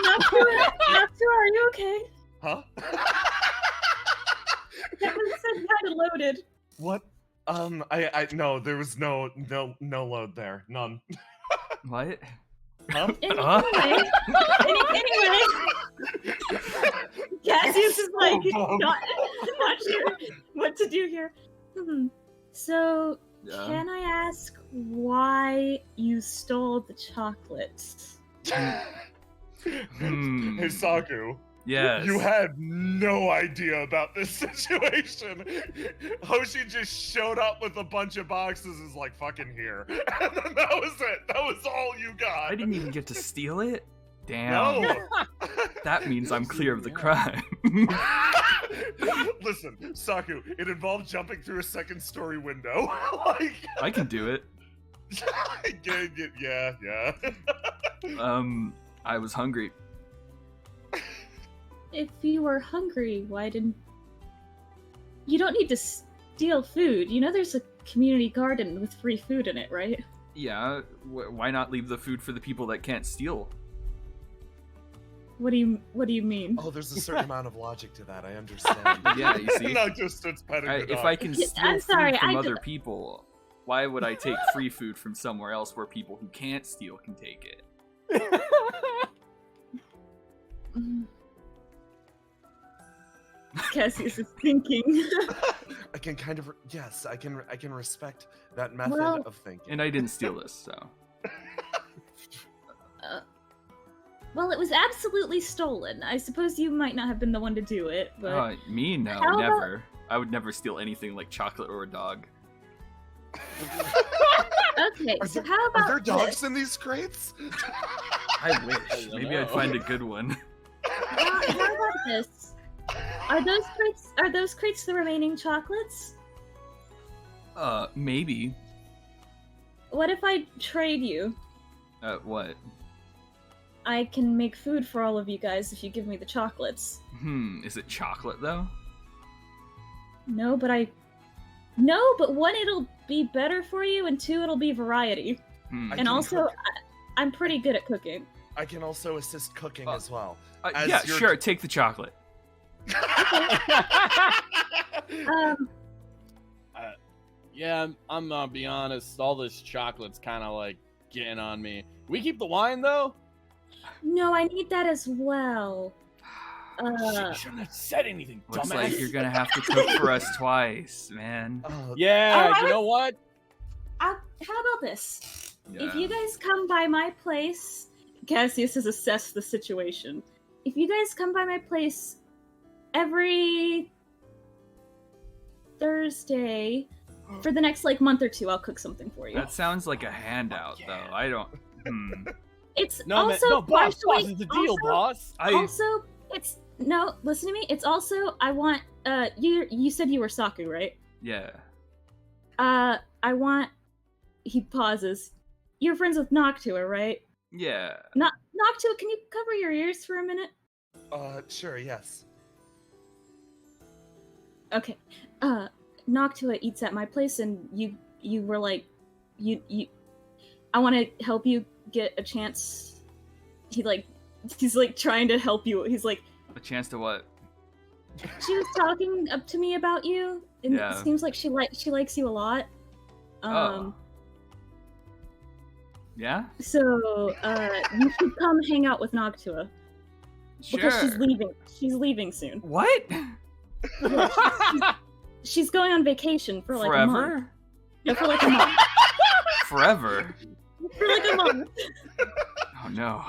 Noctua, are you okay? Huh? That was kind of loaded. What? I no, there was no load there, none. What? Huh? Anyway, Cassius is like not sure what to do here. So, can I ask why you stole the chocolates? Hey, Saku. Yes. You had no idea about this situation. Hoshi just showed up with a bunch of boxes, is like, fucking here. And then that was it. That was all you got. I didn't even get to steal it. Damn. No. That means I'm clear of the crime. Listen, Saku, it involved jumping through a second-story window. Like, I can do it. yeah. I was hungry. If you were hungry, why didn't... You don't need to steal food. You know there's a community garden with free food in it, right? Yeah, why not leave the food for the people that can't steal? What do you mean? Oh, there's a certain amount of logic to that. I understand. Yeah, you see? Not just it's petting the If dog. I can steal I'm sorry, food from I other d- people, why would I take free food from somewhere else where people who can't steal can take it? Cassius is thinking. I can kind of yes, I can respect that method Well- of thinking. And I didn't steal this, so. Well, it was absolutely stolen. I suppose you might not have been the one to do it, but... Me? No, How about- never. I would never steal anything like chocolate or a dog. Okay, so how Are about there dogs this? in these crates? I wish. don't Maybe I'd know. find a good one. How about this? Are those crates the remaining chocolates? Maybe. What if I trade you? What? I can make food for all of you guys if you give me the chocolates. Is it chocolate though? No, but one, it'll be better for you, and two, it'll be variety. I And can also, cook. I'm pretty good at cooking. I can also assist cooking as well. Yeah, As you're- sure. Take the chocolate. Yeah, I'm gonna be honest. All this chocolate's kind of like getting on me. We keep the wine though. No, I need that as well. Shouldn't have said anything, Looks dumbass. like you're gonna have to cook for us twice, man. Yeah, Oh, you know what? How about this? Yeah. If you guys come by my place, Cassius has assessed the situation. If you guys come by my place every Thursday for the next month or two, I'll cook something for you. That sounds like a handout, though. I don't. It's No, man, also no, boss, partially. it's a deal, boss. Also, it's no. Listen to me. It's also I want. You said you were Saku, right? Yeah. I want. He pauses. You're friends with Noctua, right? Yeah. Noctua, can you cover your ears for a minute? Sure, yes. Okay. Noctua eats at my place, and you were like, you. I want to help you get a chance. He's trying to help you. He's like, A chance to what? she was talking up to me about you, and Yeah. it seems like she likes you a lot. Oh. Yeah? So you should come hang out with Noctua Sure. because she's leaving. She's leaving soon. What? She's going on vacation for a month. Forever? No, for a month. Forever? For a month. Oh no.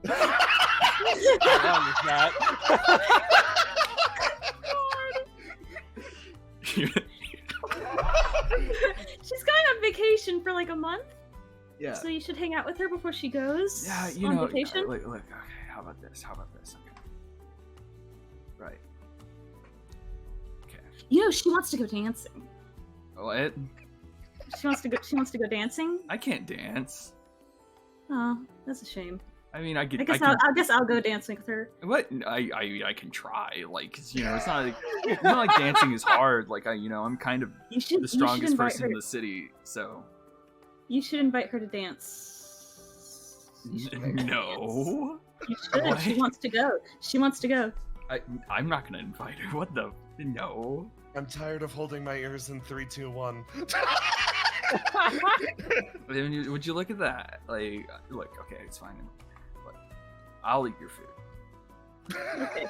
Wrong with that. She's going on vacation for a month. Yeah. So you should hang out with her before she goes Yeah, you on know. vacation. Look. Okay. How about this? Okay. Right. Okay. You know, she wants to go dancing. What? She wants to go dancing. I can't dance. Oh, that's a shame. I mean, I I guess I'll go dancing with her. What? I can try. It's not like dancing is hard. I'm kind of You should. the strongest invite person her. in the city. So You should invite her to dance. no. You should. What? She wants to go. She wants to go. I'm not gonna invite her. What the? No. I'm tired of holding my ears in 3, 2, 1. I mean, would you look at that? Look. Okay, it's fine. Look, I'll eat your food. Okay.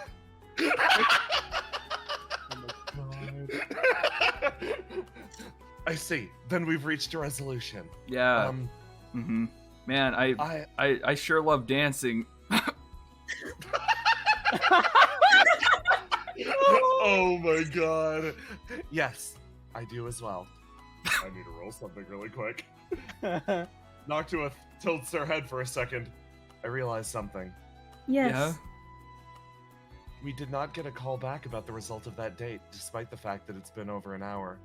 I see. Then we've reached a resolution. Yeah. Man, I sure love dancing. Oh my god. Yes, I do as well. I need to roll something really quick. Noctua tilts her head for a second. I realized something. Yes. Yeah? We did not get a call back about the result of that date, despite the fact that it's been over an hour.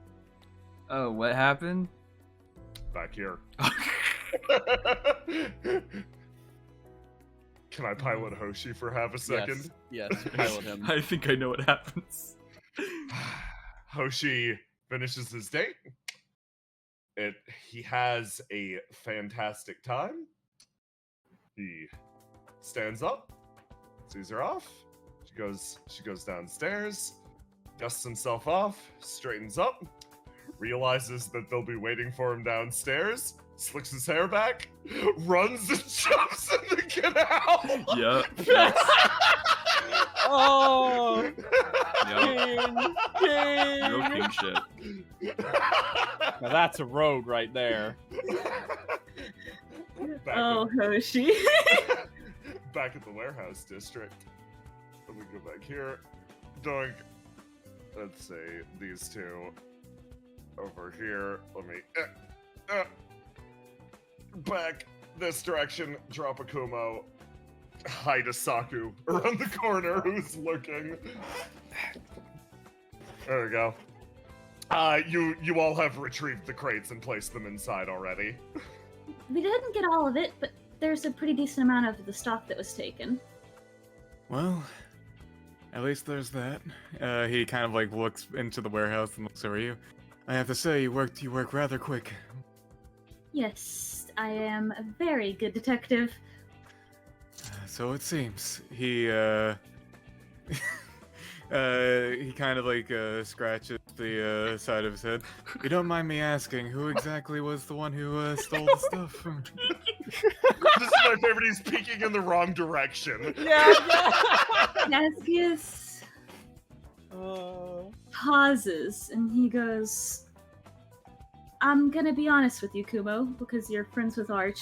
Oh, what happened? Back here. Can I pilot Hoshi for half a second? Yes, pilot him. I think I know what happens. Hoshi finishes his date. He has a fantastic time. He stands up, sees her off. She goes downstairs, dusts himself off, straightens up, realizes that they'll be waiting for him downstairs, slicks his hair back, runs and jumps in the canal. Yep. Oh, Yep. king. Real king shit. Now that's a rogue right there. Oh, Hoshi. Back at the warehouse district. Let me go back here. Doink. Let's see, these two over here. Let me back this direction. Drop a Kumo. Hide a Saku around the corner who's looking. There we go. You all have retrieved the crates and placed them inside already. We didn't get all of it, but there's a pretty decent amount of the stock that was taken. Well, at least there's that. He kind of like looks into the warehouse and looks over you. I have to say, you work rather quick. Yes, I am a very good detective. So it seems. He kind of like scratches the side of his head. You don't mind me asking, who exactly was the one who stole the stuff? This is my favorite. He's peeking in the wrong direction. Yeah. Cassius pauses and he goes, I'm gonna be honest with you, Kumo, because you're friends with Arch.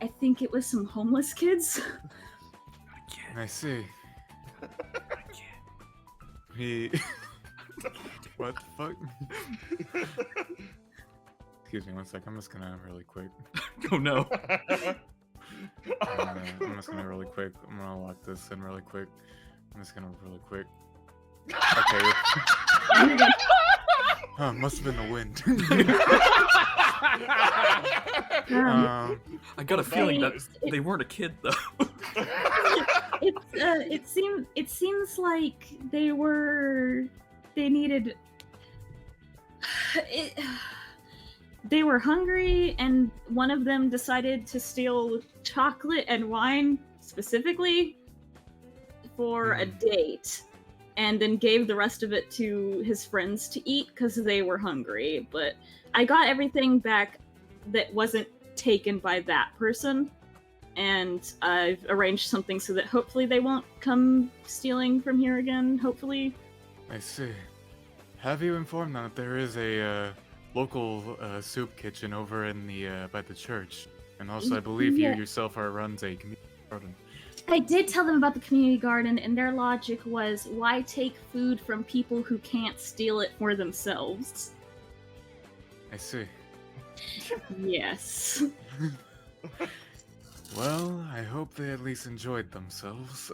I think it was some homeless kids. I see. He... What the fuck? Excuse me one sec, I'm just gonna really quick. Oh no. I'm just gonna really quick. I'm gonna lock this in really quick. I'm just gonna really quick. Okay. Huh, must have been the wind. I got a feeling that they weren't a kid though. It seems like they needed. They were hungry, and one of them decided to steal chocolate and wine specifically for a date, and then gave the rest of it to his friends to eat because they were hungry. But I got everything back that wasn't taken by that person, and I've arranged something so that hopefully they won't come stealing from here again, hopefully. I see. Have you informed them that there is a local soup kitchen over in the by the church? And also, I believe you yourself runs a community garden. I did tell them about the community garden, and their logic was, why take food from people who can't steal it for themselves? I see. Yes. Well, I hope they at least enjoyed themselves.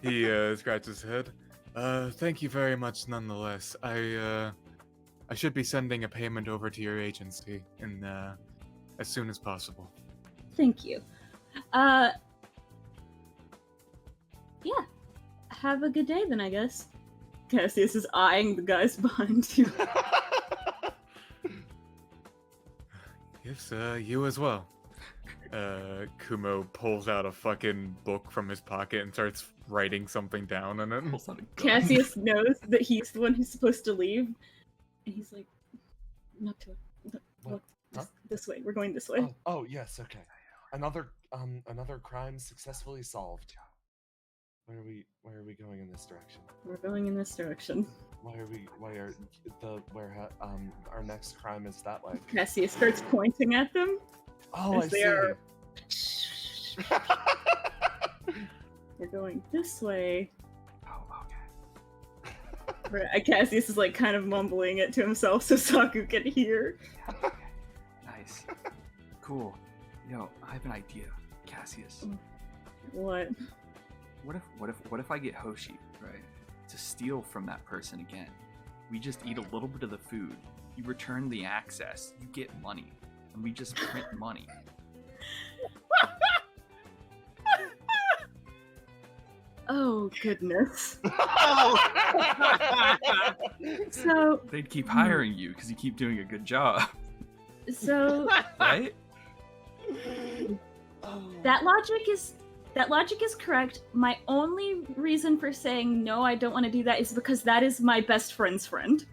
He scratches his head. Thank you very much nonetheless. I should be sending a payment over to your agency in as soon as possible. Thank you. Yeah. Have a good day then, I guess. Cassius is eyeing the guys behind you. Yes, you as well. Kumo pulls out a fucking book from his pocket and starts writing something down in it. Cassius knows that he's the one who's supposed to leave. And he's like, Noctua, look, this way. We're going this way. Oh, yes, okay. Another crime successfully solved. Where are we going in this direction? We're going in this direction. Our next crime is that way. Cassius starts pointing at them. Oh, I see. We're going this way. Oh, okay. Cassius is like kind of mumbling it to himself so Saku can hear. Okay. Nice. Cool. I have an idea. Cassius. What? What if I get Hoshi, right, to steal from that person again? We just eat a little bit of the food. You return the access. You get money, and we just print money. Oh goodness. So They'd keep hiring you because you keep doing a good job, right? that logic is correct. My only reason for saying no, I don't want to do that is because that is my best friend's friend.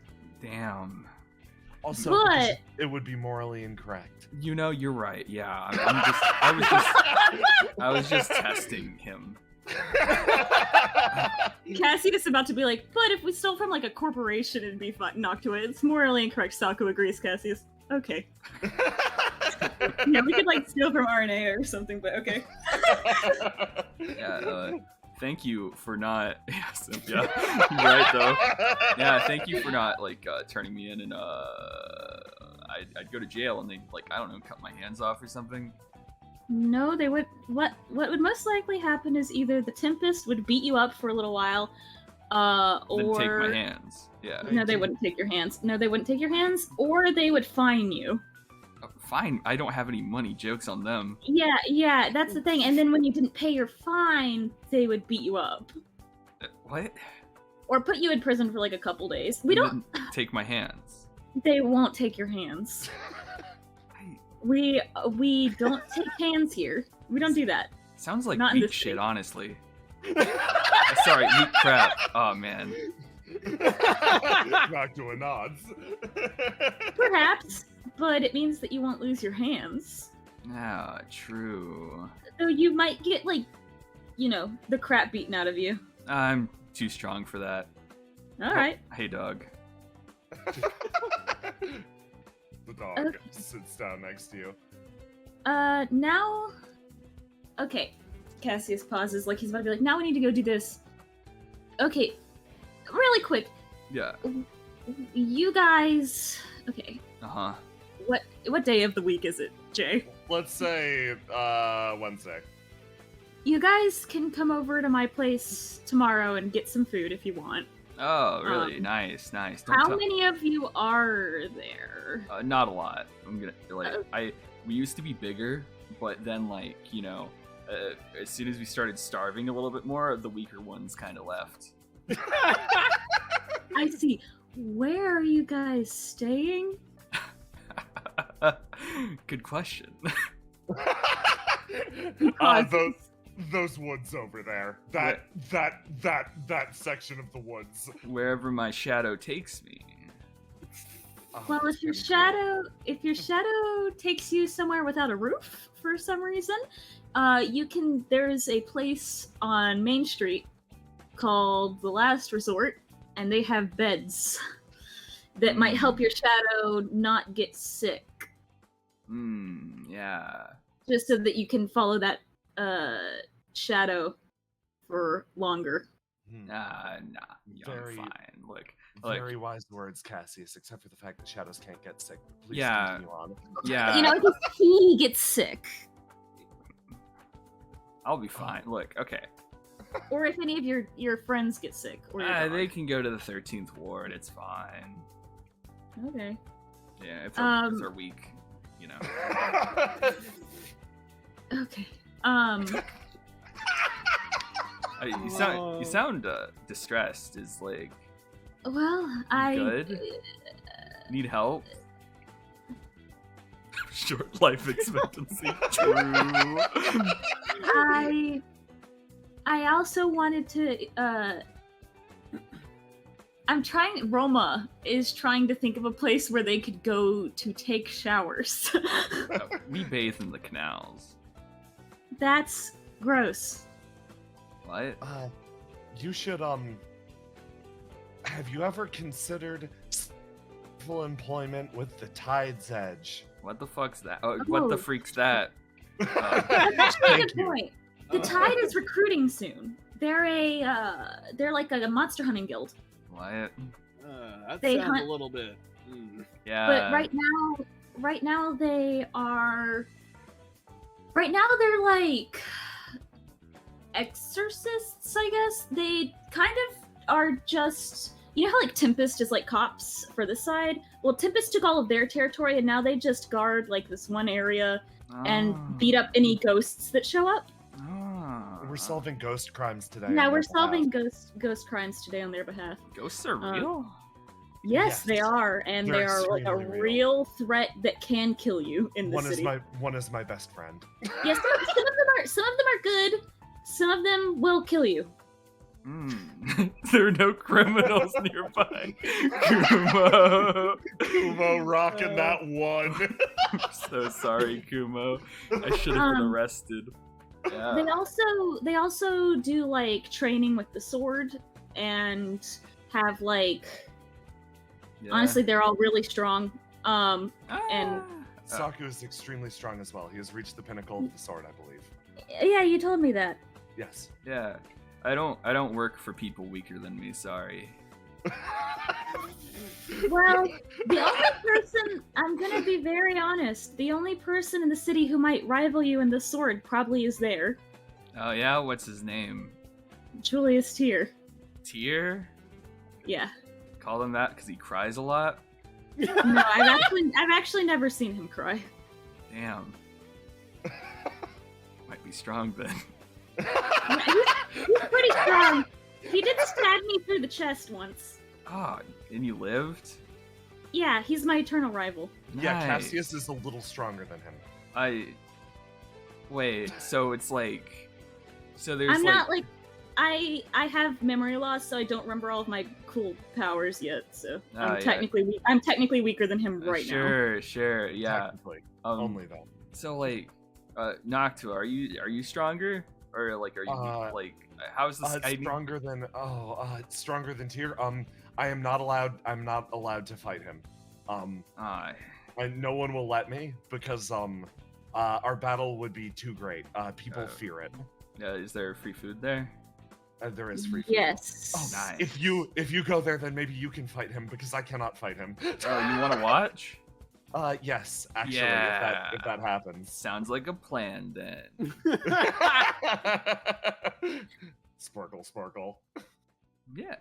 Damn. Also, But- because it would be morally incorrect. You know, you're right. Yeah, I was just testing him. Cassius is about to be like, but if we stole from like a corporation, it'd be fun. Noctua, it's morally incorrect. Saku agrees, Cassius. Okay. Yeah, we could like steal from RNA or something, but okay. Yeah, thank you for not. Yeah, Cynthia, you're right though. Yeah, thank you for not like turning me in, and I'd go to jail and they'd like, I don't know, cut my hands off or something. No, they would. What would most likely happen is either the Tempest would beat you up for a little while, Then or take my hands. Yeah. no, they wouldn't take your hands. No, they wouldn't take your hands, or they would fine you. Fine, I don't have any money. Joke's on them. Yeah, that's the thing. And then when you didn't pay your fine, they would beat you up What? or put you in prison for like a couple days. We don't. Then take my hands. They won't take your hands. We don't take hands here. We don't do that. Sounds like Not in weak this shit, state. honestly. Sorry, weak crap. Oh man. Back to a nods. Perhaps, but it means that you won't lose your hands. Ah, true. So you might get like, the crap beaten out of you. I'm too strong for that. All right. Hey, dog. The dog Okay. sits down next to you. Now. Okay. Cassius pauses, like he's about to be like, now we need to go do this. Okay. Really quick. Yeah. You guys. Okay. Uh-huh. What day of the week is it, Jay? Let's say Wednesday. You guys can come over to my place tomorrow and get some food if you want. Oh, really? Nice. Don't How tell- many of you are there? Not a lot. I'm gonna we used to be bigger, but then as soon as we started starving a little bit more, the weaker ones kind of left. I see. Where are you guys staying? Good question. Those woods over there. That section of the woods. Wherever my shadow takes me. Oh, Well, that's if your pretty shadow takes you somewhere without a roof for some reason, there's a place on Main Street called The Last Resort, and they have beds that might help your shadow not get sick, Yeah. just so that you can follow that shadow for longer. cool. Nah, Very- I'm fine. Look, Very wise words, Cassius, except for the fact that shadows can't get sick. Please Yeah. continue on. yeah, Because he gets sick, I'll be fine. Look, okay. or if any of your friends get sick, or your dog. They can go to the 13th ward. It's fine. Okay. Yeah, if they're weak, Okay. You sound distressed. Is like Well, good? Need help? Short life expectancy. True. I also wanted to Roma is trying to think of a place where they could go to take showers. We bathe in the canals. That's gross. What? You should have you ever considered full employment with the Tide's Edge? What the fuck's that? Oh, what the Oh. freak's that? That's actually a Thank good you. point. The Tide is recruiting soon. They're like a monster hunting guild. What? That They sounds hunt- a little bit. Yeah. But right now they are Right now they're like exorcists, I guess. They kind of are just, you know how like Tempest is like cops for this side? Well, Tempest took all of their territory and now they just guard like this one area and beat up any ghosts that show up. We're solving ghost crimes today. Yeah, on we're their solving behalf. ghost crimes today on their behalf. Ghosts are real? Yes, they are, and They're they are like a extremely real threat that can kill you in the One city. is my best friend. Yes, some of them are good. Some of them will kill you. There are no criminals nearby. Kumo. Kumo rocking that one. I'm so sorry, Kumo. I should have been arrested. Yeah. They also do like training with the sword and have like honestly they're all really strong. And Saku is extremely strong as well. He has reached the pinnacle of the sword, I believe. yeah, you told me that. Yes. Yeah. I don't work for people weaker than me, sorry. Well, the only person, I'm gonna be very honest, the only person in the city who might rival you in the sword probably is there. Oh yeah, what's his name? Julius Tyr. Tyr? Yeah. Call him that because he cries a lot? No, I've actually never seen him cry. Damn. Might be strong then. He's pretty strong. He did stab me through the chest once. Ah, and you lived? Yeah, he's my eternal rival. Yeah, Nice. Cassius is a little stronger than him. Wait, so it's like... So there's I'm not like... I have memory loss, so I don't remember all of my cool powers yet, so I'm technically weaker than him right now. Sure, yeah. Technically. Only though. So like, Noctua, are you stronger? Or like, are you like, how's this? Stronger than stronger than Tyr. I am not allowed. I'm not allowed to fight him. And no one will let me because our battle would be too great. People fear it. Is there free food there? There is free food. Yes. Oh, Nice. If you go there, then maybe you can fight him because I cannot fight him. Oh, you want to watch? Yes, actually, Yeah. if that happens. Sounds like a plan then. Sporkle. Yeah.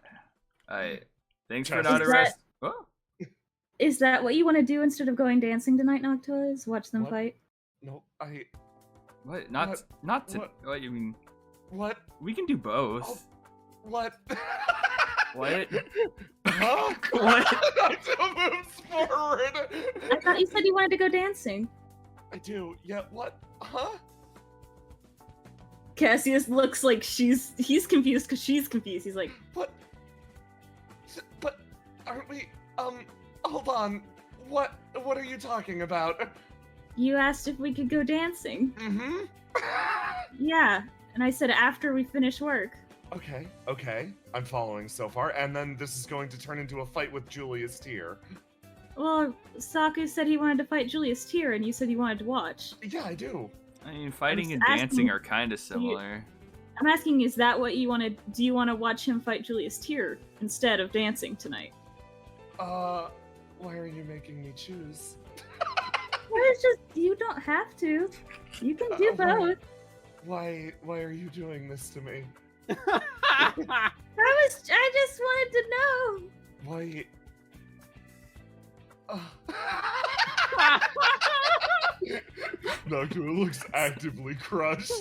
Thanks for Just- not Is arresting. Oh, Is that what you want to do instead of going dancing tonight, Noctua? Is watch them What? fight? No, what? Not to. What? What you mean? What? We can do both. Oh. What? What? Huh? What? Noctua moves forward. I thought you said you wanted to go dancing. I do. Yeah. What? Huh? Cassius looks like he's confused because she's confused. He's like, What? But aren't we? Hold on. What are you talking about? you asked if we could go dancing. Mm-hmm. Yeah, and I said after we finish work. Okay. I'm following so far, and then this is going to turn into a fight with Julius Tyr. Well, Saku said he wanted to fight Julius Tyr, and you said you wanted to watch. Yeah, I do. I mean, fighting and asking- dancing are kind of similar. I'm asking, is that what you want to? Do you want to watch him fight Julius Tyr instead of dancing tonight? Why are you making me choose? Well, it's just you don't have to. You can do both. Why are you doing this to me? I just wanted to know. Why? Noctua looks actively crushed.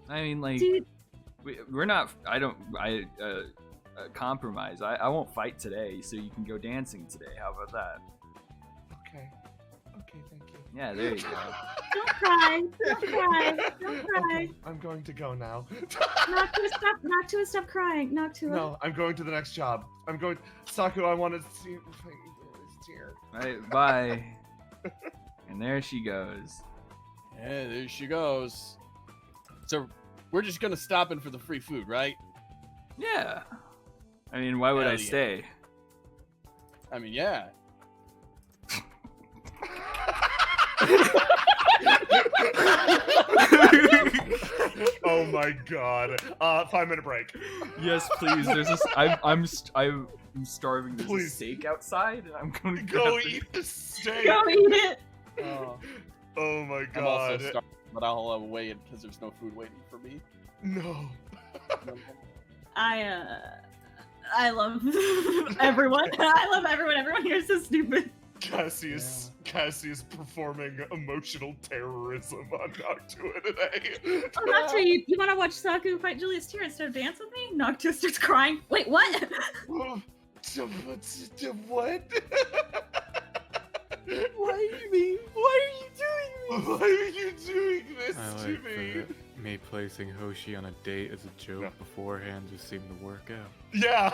I mean, like, Dude, we're not. Compromise. I won't fight today, so you can go dancing today. How about that? Okay, thank you. Yeah, there you go. don't cry. Don't cry. Don't cry. Okay, I'm going to go now. Noctua, stop crying. Noctua. No, I'm going to the next job. Saku, I want to see Julius Tyr. Right, bye. And there she goes. Yeah, there she goes. So we're just gonna stop in for the free food, right? Yeah. I mean, why would Hell I yeah. stay? I mean, yeah. Oh my god. 5-minute break. Yes, please. There's this. I'm starving. There's Please. a steak outside, and I'm going to Go grab it. eat the steak. Go eat it. Oh, Oh my I'm also god. starving, but I'll wait because there's no food waiting for me. No. I love everyone. I love everyone. Everyone here is so stupid. Cassius performing emotional terrorism on Noctua today. Oh, Noctua, you want to watch Saku fight Julius Tyr instead of dance with me? Noctua starts crying. Wait, what? What? Why are you doing Why are you doing this I to like me? that me placing Hoshi on a date as a joke No. beforehand just seemed to work out. Yeah.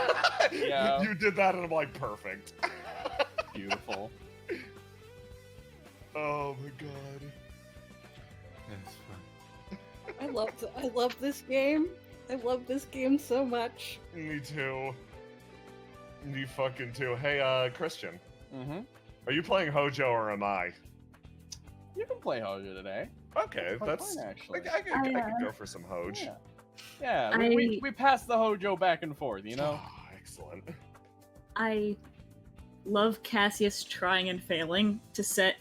Yeah. You did that and I'm like, perfect. Beautiful. Oh my god. That's fun. I love this game. I love this game so much. Me too. Me fucking too. Hey, Christian. Mm-hmm. Are you playing Hojo or am I? You can play Hojo today. Okay, Quite that's. fine, actually. I could go for some Hoj. Yeah, we pass the Hojo back and forth, you know? Oh, excellent. I love Cassius trying and failing to set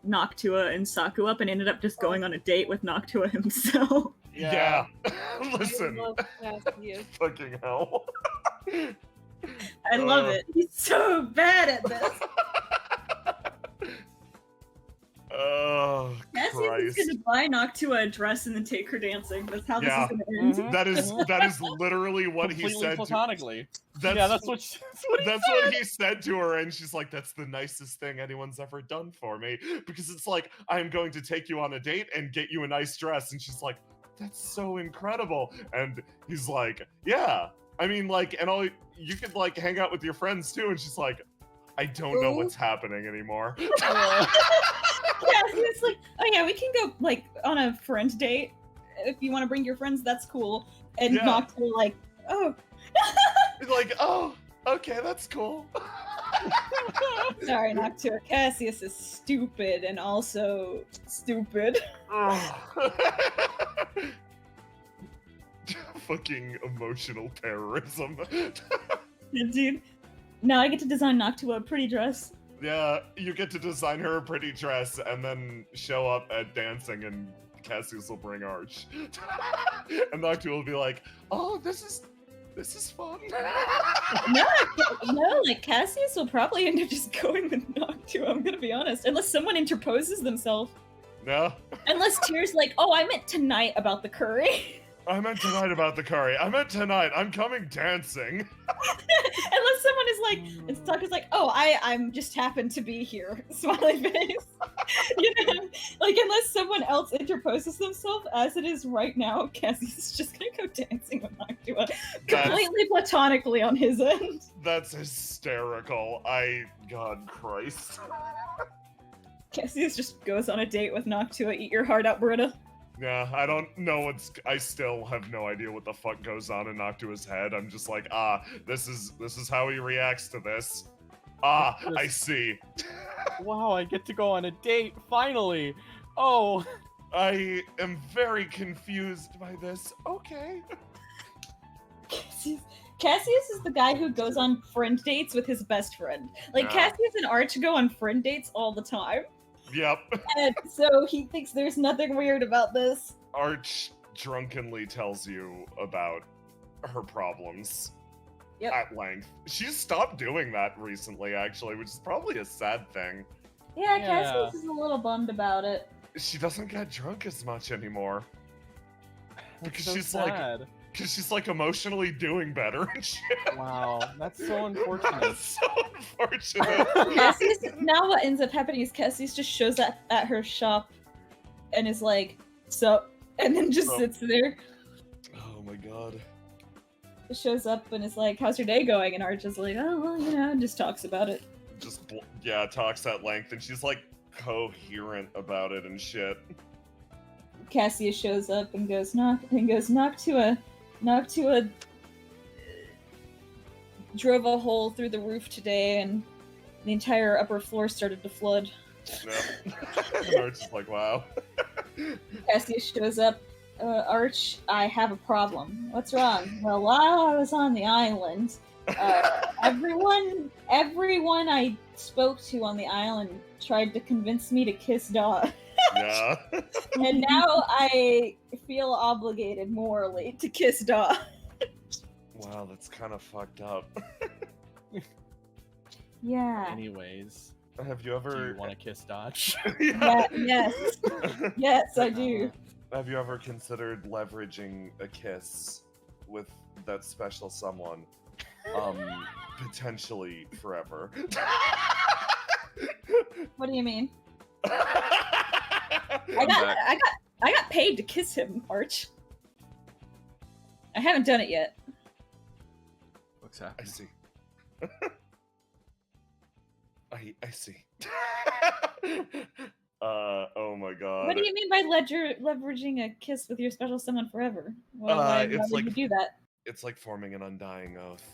Noctua and Saku up and ended up just going on a date with Noctua himself. Yeah. I Listen. love Cassius. Fucking hell. I love it. He's so bad at this. Oh, Cassius Christ. is gonna buy Noctua a dress and then take her dancing. That's how Yeah. this is gonna end. Mhm. That is literally what he Completely said. platonically. That's, Yeah, that's what he That's what he said to her, and she's like, "That's the nicest thing anyone's ever done for me." Because it's like, "I'm going to take you on a date and get you a nice dress," and she's like, "That's so incredible." And he's like, "Yeah, I mean, like, and all you could like hang out with your friends too." And she's like, "I don't know what's happening anymore." Cassius like, oh yeah, we can go like on a friend date. If you want to bring your friends, that's cool. And Yeah. Noctua like, oh. Like, "Oh, okay, that's cool." Sorry, Noctua. Cassius is stupid and also stupid. Fucking emotional terrorism. Dude, now I get to design Noctua a pretty dress. Yeah, you get to design her a pretty dress and then show up at dancing and Cassius will bring Arch. And Noctua will be like, "Oh, this is fun." No, like Cassius will probably end up just going with Noctua, I'm gonna be honest. Unless someone interposes themselves. No? Unless Tyr's like, oh, I meant tonight about the curry. I meant tonight about the curry. I meant tonight. I'm coming dancing. Unless someone is like, and Sokka's like, oh, I'm just happened to be here. Smiley face. You know? Like, unless someone else interposes themselves, as it is right now, Cassius is just gonna go dancing with Noctua. Completely platonically on his end. That's hysterical. God Christ. Cassius just goes on a date with Noctua. Eat your heart out, Britta. Yeah, I don't know I still have no idea what the fuck goes on in Noctua's head. I'm just like, this is how he reacts to this. I see. Wow, I get to go on a date, finally! Oh! I am very confused by this. Okay. Cassius is the guy who goes on friend dates with his best friend. Like, Yeah. Cassius and Arch go on friend dates all the time. Yep. And so he thinks there's nothing weird about this. Arch drunkenly tells you about her problems Yep. at length. She's stopped doing that recently, actually, which is probably a sad thing. Yeah, Yeah. Cassius is a little bummed about it. She doesn't get drunk as much anymore. Because so she's sad. like emotionally doing better and shit. Wow, that's so unfortunate. That's so unfortunate. Cassius, now what ends up happening is Cassius just shows up at her shop and is like, sup? And then just Sup? sits there. Oh my god. Shows up and is like, how's your day going? And Arch is like, oh, well, you know, and just talks about it. Just, talks at length, and she's like coherent about it and shit. Cassius shows up and goes, Noctua drove a hole through the roof today and the entire upper floor started to flood. No. And Arch is like, wow. Cassius shows up Arch, I have a problem. What's wrong? Well, while I was on the island, everyone I spoke to on the island tried to convince me to kiss Daw. Yeah. And now I feel obligated morally to kiss Daw. Wow, that's kind of fucked up. Yeah. Anyways, Have you do ever? you want to kiss Dodge? Yeah, yes. Yes, I do. Have you ever considered leveraging a kiss with that special someone, potentially forever? What do you mean? I I got paid to kiss him, Arch. I haven't done it yet. What's happening? see. I see. Oh my god. What do you mean by leveraging a kiss with your special someone forever? Why it's would like- you do that? It's like forming an undying oath.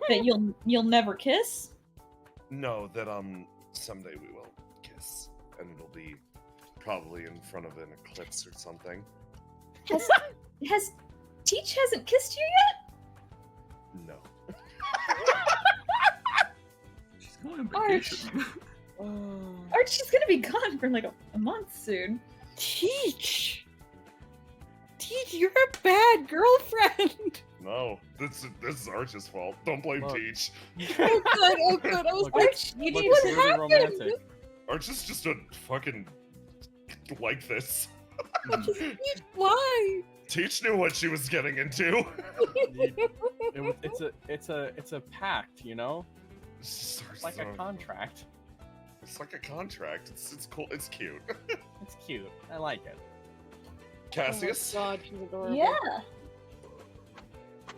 That you'll never kiss? No, that someday we will kiss, and it'll be probably in front of an eclipse or something. Has Teach hasn't kissed you yet? No. She's going on Arch. vacation. Arch, she's gonna be gone for like a month soon. Teach! Teach, you're a bad girlfriend! No, this is Arch's fault. Don't blame Look. Teach. Oh good, oh good. I was Look, like, Arch, you Look, need it's to really happened? romantic. Arch is just a fucking like this. Teach, why? Teach knew what she was getting into. It's a pact, you know? It's It's like a contract. It's like a contract. It's cool. It's cute. It's cute. I like it. Cassius, Oh my god, she's adorable. Yeah.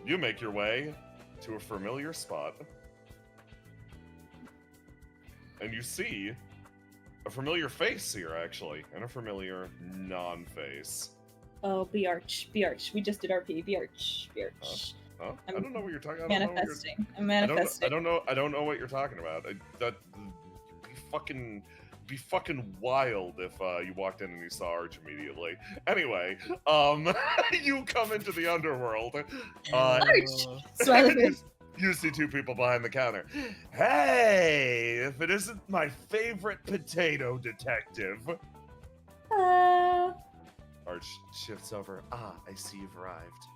you make your way to a familiar spot, and you see a familiar face here, actually, and a Familiar non-face. Oh, be Arch. We just did RP. Be Arch. Huh? I I'm don't know what you're talking about. Manifesting. I'm I manifesting. don't know what you're talking about. That'd be fucking wild if you walked in and you saw Arch immediately. Anyway, you come into the underworld. Arch! Smiley face. You see two people behind the counter. Hey, if it isn't my favorite potato detective. Arch shifts over. Ah, I see you've arrived.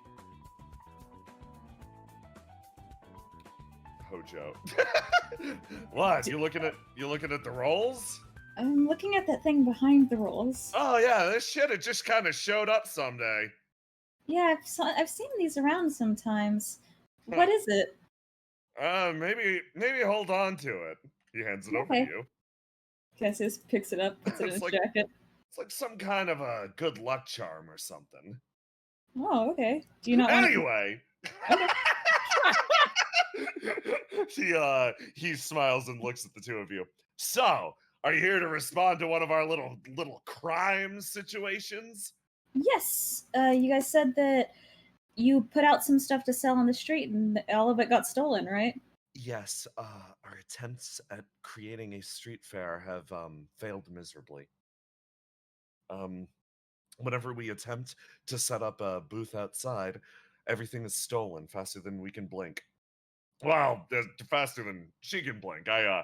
Hojo. What? You looking at the rolls? I'm looking at that thing behind the rolls. Oh yeah, this shit it just kind of showed up someday. Yeah, I've seen these around sometimes. What is it? Maybe hold on to it. He hands it over to Okay. you. Cassius picks it up, puts it in It's his like- jacket. It's like some kind of a good luck charm or something. Oh, okay. Do you not want Anyway. He smiles and looks at the two of you. So, are you here to respond to one of our little crime situations? Yes. You guys said that you put out some stuff to sell on the street and all of it got stolen, right? Yes, our attempts at creating a street fair have failed miserably. Whenever we attempt to set up a booth outside, everything is stolen faster than we can blink. Wow, faster than she can blink. I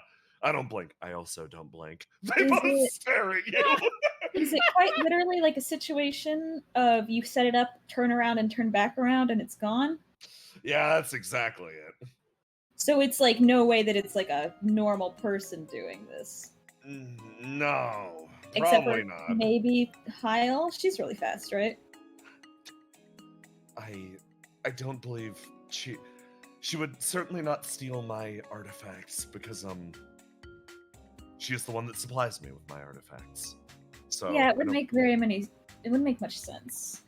don't blink. I also don't blink. They Is both it- stare at you. Is it quite literally like a situation of you set it up, turn around, and turn back around, and it's gone? Yeah, that's exactly it. So it's like no way that it's like a normal person doing this. No, Except probably for not. maybe Heil. She's really fast, right? I don't believe she would certainly not steal my artifacts because she is the one that supplies me with my artifacts. So Yeah, it I wouldn't don't- make very many. It wouldn't make much sense.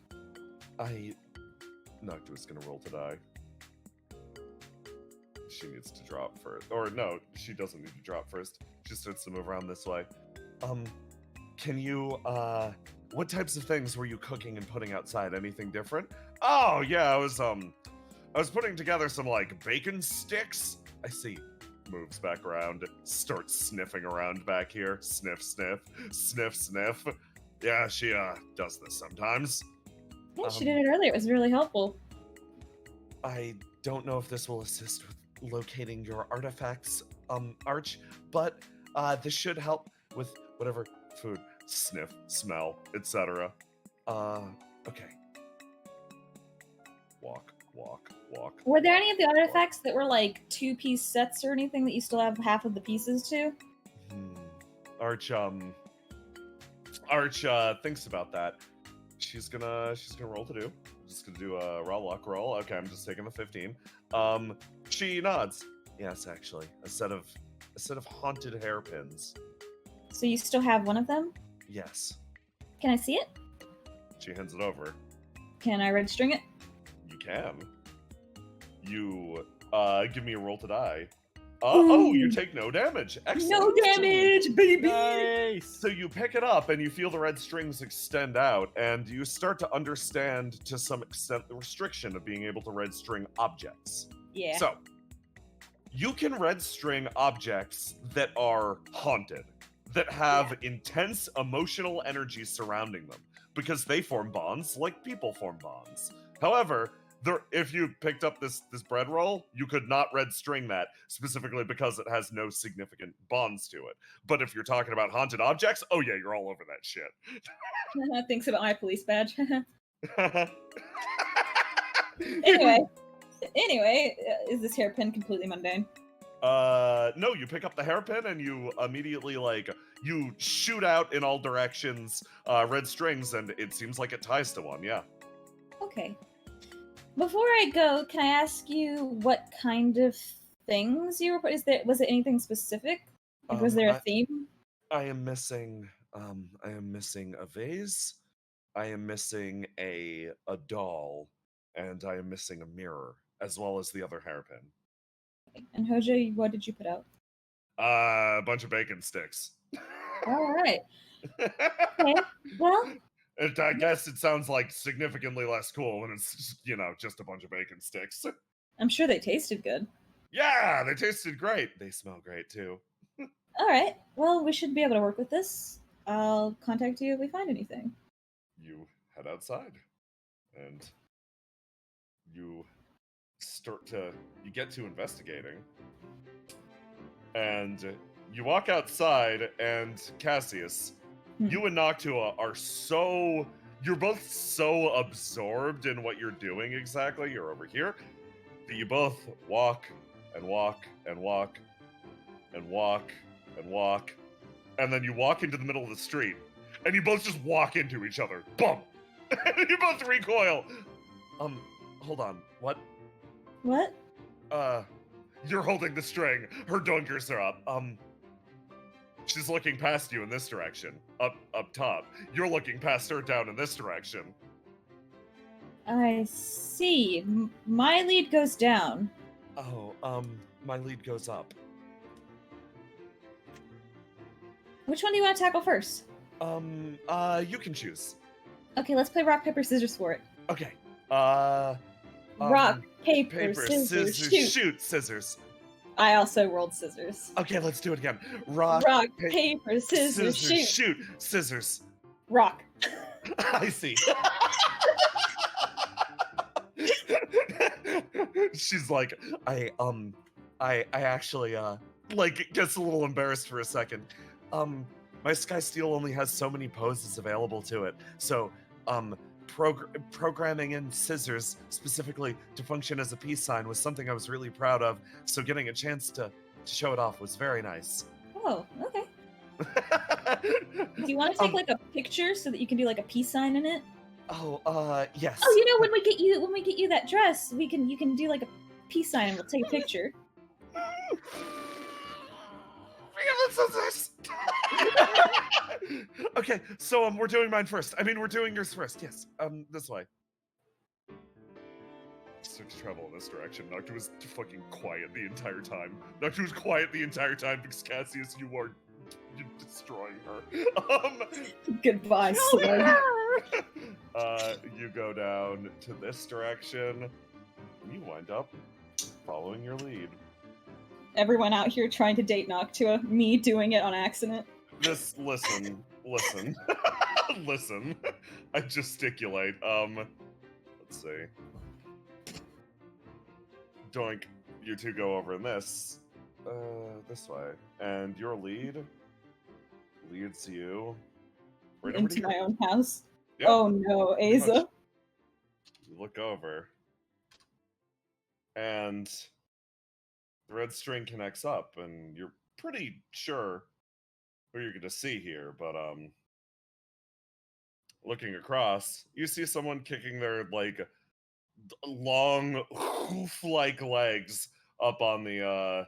Noctua's gonna roll to die. She needs to drop first. Or no, she doesn't need to drop first. She starts to move around this way. Can you, what types of things were you cooking and putting outside? Anything different? Oh, yeah, I was putting together some, like, bacon sticks. I see. Moves back around, starts sniffing around back here. Sniff, sniff, sniff, sniff. Yeah, she, does this sometimes. Yeah, she did it earlier. It was really helpful. I don't know if this will assist with locating your artifacts, Arch, but this should help with whatever food, sniff, smell, etc. Okay. Walk. Were there any of the artifacts that were like 2-piece sets or anything that you still have half of the pieces to? Arch thinks about that. She's gonna roll to do. Just gonna do a raw luck roll. Okay, I'm just taking the 15. She nods. Yes, actually, a set of haunted hairpins. So you still have one of them? Yes. Can I see it? She hands it over. Can I red string it? You can. You give me a roll to die. Oh, you take no damage. Excellent. No damage, baby! Nice. So you pick it up and you feel the red strings extend out, and you start to understand to some extent the restriction of being able to red string objects. Yeah. So you can red string objects that are haunted, that have intense emotional energy surrounding them, because they form bonds like people form bonds. However, if you picked up this bread roll, you could not red string that, specifically because it has no significant bonds to it. But if you're talking about haunted objects, oh yeah, you're all over that shit. Thinks about my police badge. Anyway, is this hairpin completely mundane? No, you pick up the hairpin and you immediately, you shoot out in all directions red strings, and it seems like it ties to one, yeah. Okay. Before I go, can I ask you what kind of things you were? Was it anything specific? Like, was there a theme? I am missing a vase. I am missing a doll, and I am missing a mirror, as well as the other hairpin. And Hojo, what did you put out? A bunch of bacon sticks. All right. Okay. Well, I guess it sounds like significantly less cool when it's, just a bunch of bacon sticks. I'm sure they tasted good. Yeah, they tasted great. They smell great, too. All right. Well, we should be able to work with this. I'll contact you if we find anything. You head outside, and you get to investigating. And you walk outside, and Cassius, you and Noctua you're both so absorbed in what you're doing exactly. You're over here, that you both walk and walk and walk and walk and walk, and then you walk into the middle of the street, and you both just walk into each other. Bump! And you both recoil. Hold on. What? What? You're holding the string. Her dunkers are up. She's looking past you in this direction. Up top. You're looking past her down in this direction. I see. My lead goes down. Oh, my lead goes up. Which one do you want to tackle first? You can choose. Okay, let's play rock, paper, scissors for it. Okay. Rock, paper, scissors, shoot. Scissors. I also rolled scissors. Okay, let's do it again. Rock, paper, scissors, shoot. Scissors. Rock. I see. She's like, I actually, gets a little embarrassed for a second. My Sky Steel only has so many poses available to it, so, programming in scissors specifically to function as a peace sign was something I was really proud of, so getting a chance to show it off was very nice. Oh, okay. Do you want to take a picture so that you can do a peace sign in it? Oh, yes. Oh, when we get you that dress, you can do a peace sign and we'll take a picture. Okay, so we're doing mine first. We're doing yours first. Yes. This way. Start to travel in this direction. Noctua was fucking quiet the entire time. Noctua was quiet the entire time because Cassius, you're destroying her. Goodbye, Sword. You go down to this direction. And you wind up following your lead. Everyone out here trying to date Noctua, me doing it on accident. Listen. Listen. I gesticulate. Let's see. Doink. You two go over in this. This way. And your lead leads you right over to Into here. my own house. Yep. Oh no, pretty much. Aza. You look over. And the red string connects up, and you're pretty sure who you're gonna see here, but looking across, you see someone kicking their like long hoof-like legs up on the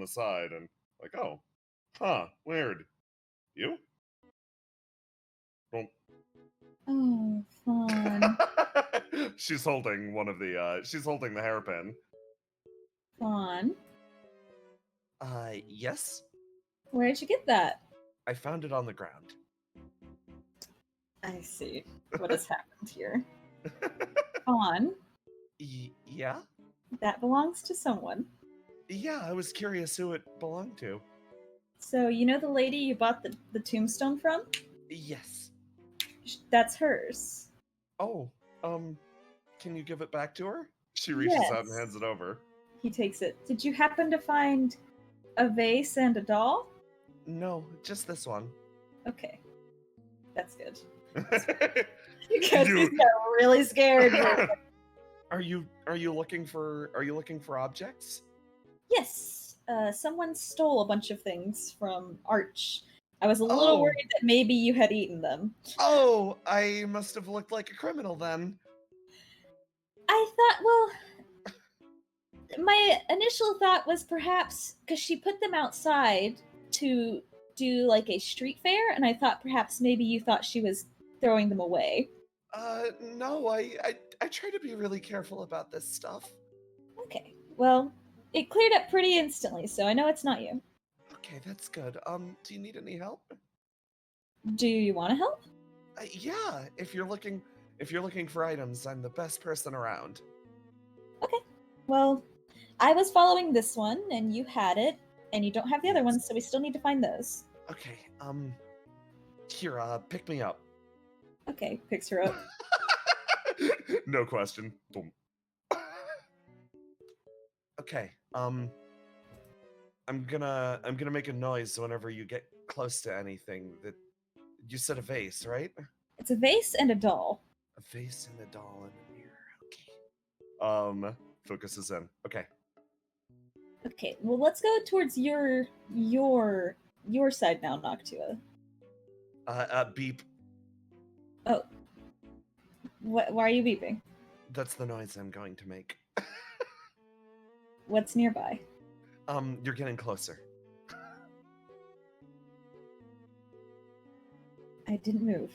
side, and like, oh, huh, weird. You? Well, Oh, fun. she's holding one of the she's holding the hairpin. Fun. Yes. Where'd you get that? I found it on the ground. I see. What has happened here? Fun. Yeah? That belongs to someone. Yeah, I was curious who it belonged to. So, you know the lady you bought the tombstone from? Yes. That's hers. Oh, can you give it back to her? She reaches out and Yes. hands it over. He takes it. Did you happen to find a vase and a doll? No, just this one. Okay. That's good. You- Cassius got really scared. Are you looking for objects? Yes. Someone stole a bunch of things from Arch. I was a little Oh. worried that maybe you had eaten them. Oh, I must have looked like a criminal then. I thought, well, my initial thought was perhaps because she put them outside to do like a street fair, and I thought perhaps maybe you thought she was throwing them away. No, I try to be really careful about this stuff. Okay. Well, it cleared up pretty instantly, so I know it's not you. Okay, that's good. Do you need any help? Do you want to help? Yeah, if you're looking for items, I'm the best person around. Okay. Well, I was following this one, and you had it, and you don't have the other ones, so we still need to find those. Okay, here, pick me up. Okay, picks her up. No question. Boom. Okay, I'm gonna make a noise whenever you get close to anything. That you said a vase, right? It's a vase and a doll. A vase and a doll and a mirror. Okay. Focuses in. Okay. Okay, well, let's go towards your side now, Noctua. Beep. Oh. Why are you beeping? That's the noise I'm going to make. What's nearby? You're getting closer. I didn't move.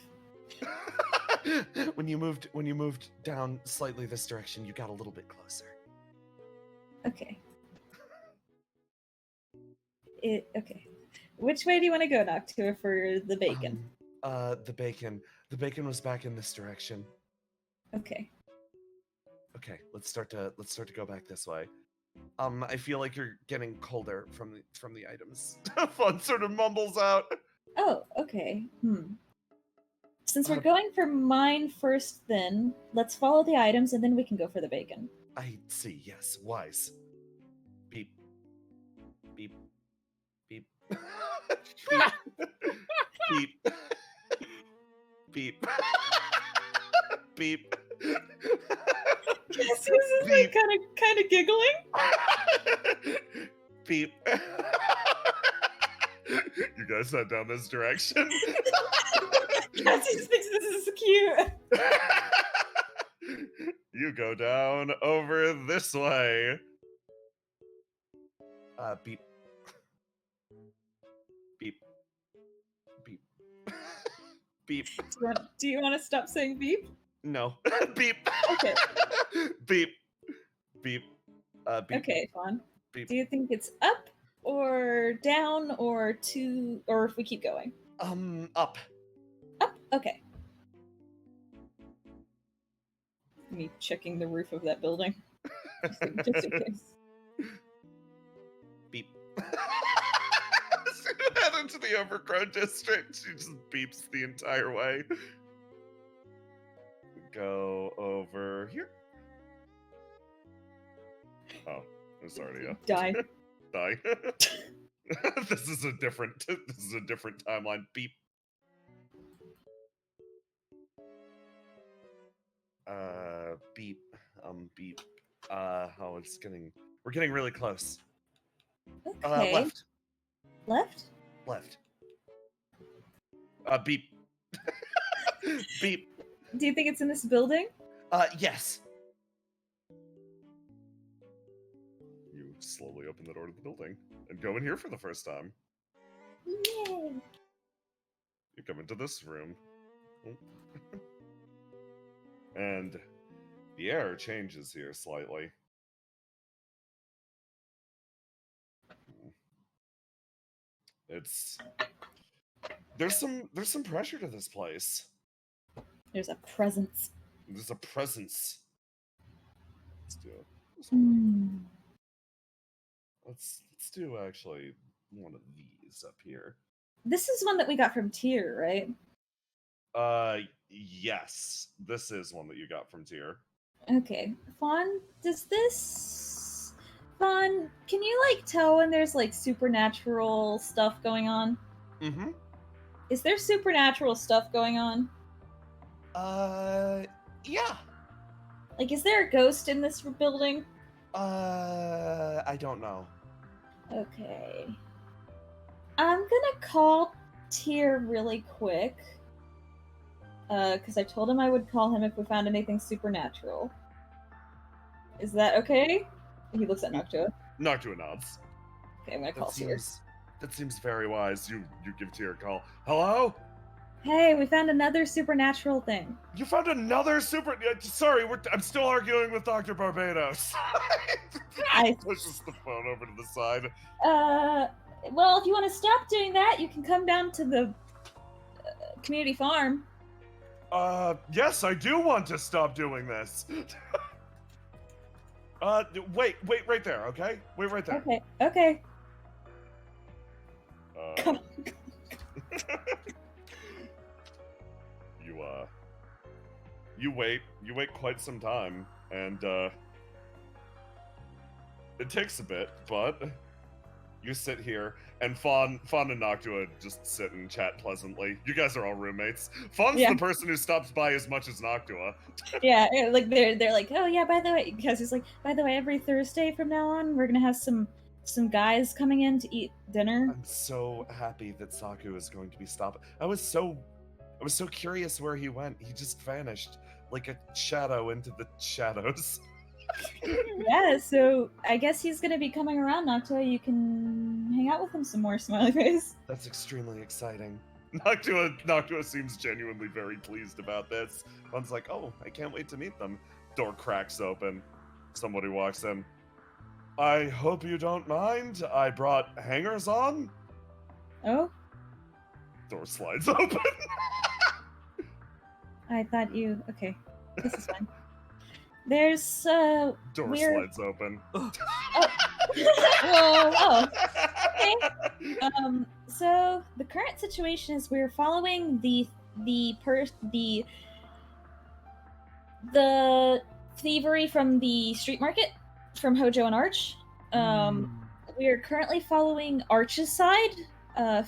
When you moved down slightly this direction, you got a little bit closer. Okay. Okay. Which way do you want to go, Noctua, for the bacon? The bacon. The bacon was back in this direction. Okay. Okay, let's start to go back this way. I feel like you're getting colder from the items. Fun sort of mumbles out. Oh, okay. Since we're going for mine first, then let's follow the items, and then we can go for the bacon. I see. Yes, wise. Beep. Beep. Beep. Beep. Beep. Beep. Cassius is like kind of giggling. Beep. You guys head down this direction. Cassius thinks this is cute. You go down over this way. Beep. Beep. Beep. Beep. Do you want to stop saying beep? No. Beep. Okay. Beep. Beep. Beep. Okay, fine. Beep. Do you think it's up or down or to, or if we keep going? Up. Up? Okay. Me checking the roof of that building. Just in case. Beep. Head into the overgrown district. She just beeps the entire way. go over here. Oh, it's already a Die. die. This is a different timeline. Beep. Beep. Beep. Oh, we're getting really close. Okay. Left. Left? Left. Beep. Beep. Do you think it's in this building? Yes. You slowly open the door to the building and go in here for the first time. Yay! You come into this room. And the air changes here slightly. There's some pressure to this place. There's a presence. There's a presence. Let's do it. Let's do actually one of these up here. This is one that we got from Tyr, right? Yes. This is one that you got from Tyr. Okay. Fawn, Fawn, can you, like, tell when there's, like, supernatural stuff going on? Mm-hmm. Is there supernatural stuff going on? Yeah. Like, is there a ghost in this building? I don't know. Okay. I'm gonna call Tyr really quick. Because I told him I would call him if we found anything supernatural. Is that okay? He looks at Noctua. Noctua nods. Okay, I'm gonna call Tyr. That seems very wise. You give Tyr a call. Hello? Hey, we found another supernatural thing. You found another Sorry, I'm still arguing with Dr. Barbados. I pushes the phone over to the side. Well, if you want to stop doing that, you can come down to the community farm. Yes, I do want to stop doing this. Wait right there, okay? Wait right there. Okay. You wait quite some time, and, it takes a bit, but you sit here, and Fawn and Noctua just sit and chat pleasantly. You guys are all roommates. Fawn's the person who stops by as much as Noctua. Yeah, like they're like, oh yeah, by the way, because it's like, by the way, every Thursday from now on, we're gonna have some guys coming in to eat dinner. I'm so happy that Saku is going to be stopping. I was so curious where he went. He just vanished like a shadow into the shadows. Yeah, so I guess he's gonna be coming around, Noctua. You can hang out with him some more, smiley face. That's extremely exciting. Noctua seems genuinely very pleased about this. One's like, oh, I can't wait to meet them. Door cracks open. Somebody walks in. I hope you don't mind. I brought hangers on. Oh? Door slides open. I thought you... Okay, this is fine. There's, Door slides open. Oh. Oh. Okay. So the current situation is we're following the thievery from the street market from Hojo and Arch. We are currently following Arch's side.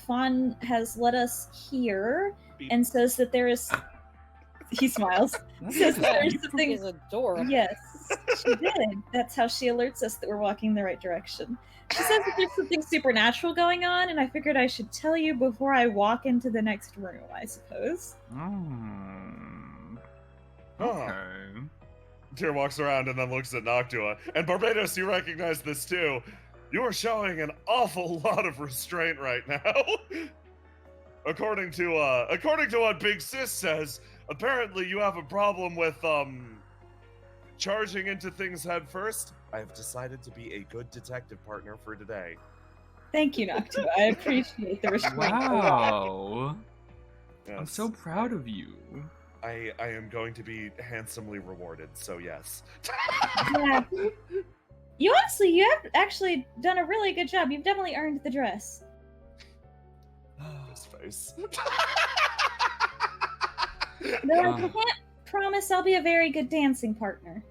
Fawn has led us here and says that there is. He smiles. Says that there's something. Is a door. Yes, she did. That's how she alerts us that we're walking in the right direction. She says that there's something supernatural going on, and I figured I should tell you before I walk into the next room, I suppose. Okay. Tyr walks around and then looks at Noctua. And Barbados, you recognize this too. You are showing an awful lot of restraint right now. According to what Big Sis says, apparently you have a problem with charging into things head first. I have decided to be a good detective partner for today. Thank you, Noctua. I appreciate the restraint. Wow. Yes. I'm so proud of you. I am going to be handsomely rewarded, so yes. Yeah. You have actually done a really good job. You've definitely earned the dress. His face. No, promise I'll be a very good dancing partner.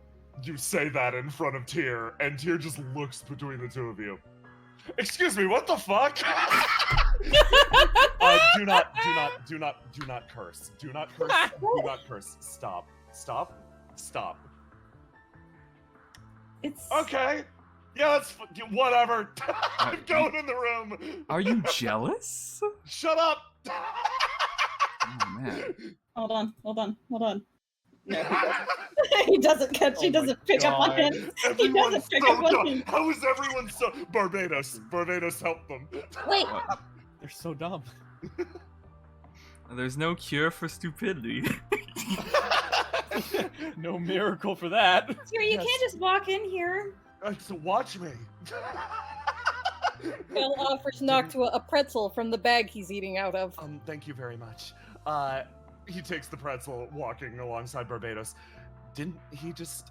You say that in front of Tyr, and Tyr just looks between the two of you. Excuse me, what the fuck? Do not curse. Do not curse. Do not curse. Stop. It's Okay. Yeah, that's whatever. I'm going in the room. Are you jealous? Shut up. Oh man. Hold on. No, he doesn't catch. He doesn't pick up on him. He doesn't pick up on him. How is everyone so Barbados? Barbados helped them. Wait, What? They're so dumb. There's no cure for stupidity. No miracle for that. Tyr, you can't just walk in here. So watch me. Bill offers Noctua a pretzel from the bag he's eating out of. Thank you very much. He takes the pretzel, walking alongside Barbados. Didn't he just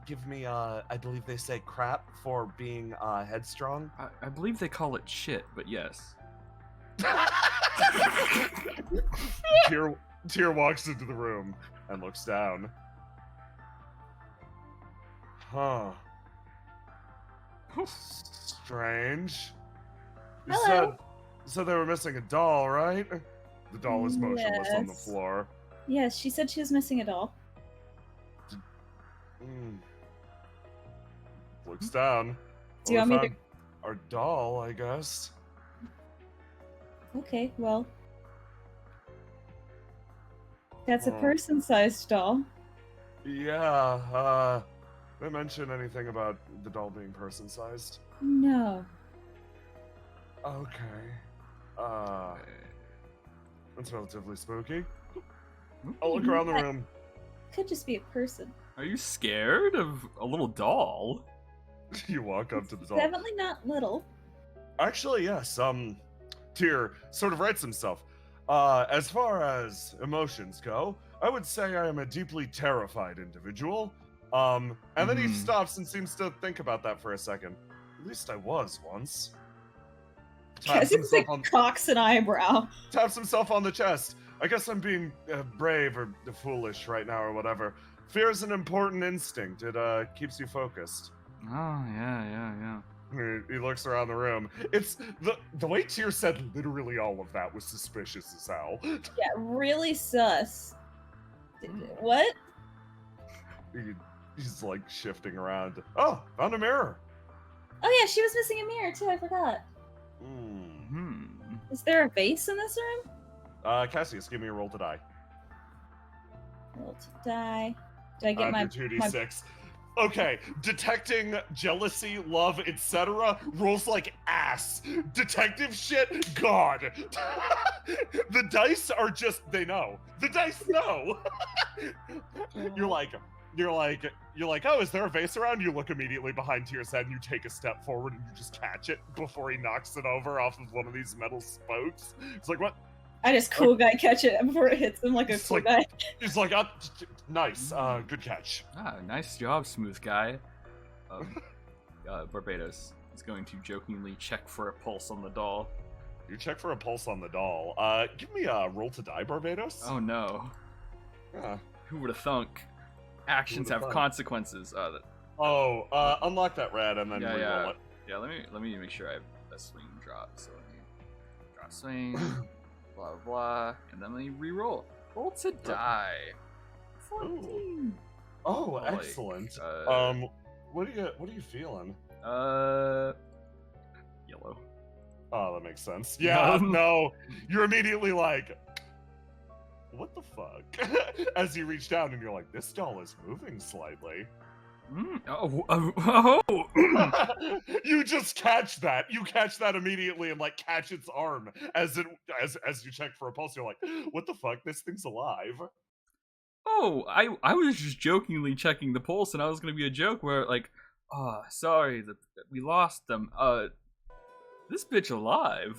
give me I believe they say crap for being headstrong? I believe they call it shit, but yes. Tyr walks into the room and looks down. Huh. Strange. You Hello. said they were missing a doll, right? The doll is motionless on the Yes. floor. Yes, she said she was missing a doll. Looks down. Do you want me to- found our doll, I guess. Okay, well, that's a Oh. person-sized doll. Yeah, they mention anything about the doll being person-sized? No. Okay. That's relatively spooky. I'll look around the room. Could just be a person. Are you scared of a little doll? You walk up to the doll. Definitely not little. Actually, yes. Tyr sort of writes himself. As far as emotions go, I would say I am a deeply terrified individual. And then he stops and seems to think about that for a second. At least I was once. Taps Cassius himself, on, cocks an eyebrow. taps himself on the chest. I guess I'm being brave or foolish right now or whatever. Fear is an important instinct. It keeps you focused. Oh, yeah. He looks around the room. It's the way Tyr said literally all of that was suspicious as hell. Yeah, really sus. What? He's like shifting around. Oh, found a mirror. Oh yeah, she was missing a mirror too, I forgot. Is there a vase in this room? Cassius, give me a roll to die. Roll to die. Do I get my 2d6. Okay, detecting jealousy, love, etc. rolls like ass. Detective shit, God. The dice are just, they know. The dice know. You're like, oh, is there a vase around? You look immediately behind Tyr's head and you take a step forward and you just catch it before he knocks it over off of one of these metal spokes. It's like, what? I just cool guy catch it before it hits him like a It's cool like- guy. He's like, nice, good catch. Ah, nice job, smooth guy. Barbados is going to jokingly check for a pulse on the doll. You check for a pulse on the doll. Give me a roll to die, Barbados. Oh no. Yeah. Who would have thunk? Actions Who have would've thunk? consequences. Unlock that red and then Yeah, reroll yeah. it. Yeah, let me make sure I have a swing drop. So let me draw swing, blah blah, and then let me reroll. Roll to die. 14. Oh, Like, excellent. What are you feeling? Yellow. Oh, that makes sense. Yeah, no. You're immediately like, what the fuck? As you reach down and you're like, this doll is moving slightly. Oh. You just catch that. You catch that immediately and like catch its arm as you check for a pulse. You're like, what the fuck? This thing's alive. Oh, I was just jokingly checking the pulse, and I was gonna be a joke where like, oh, sorry that we lost them. This bitch alive.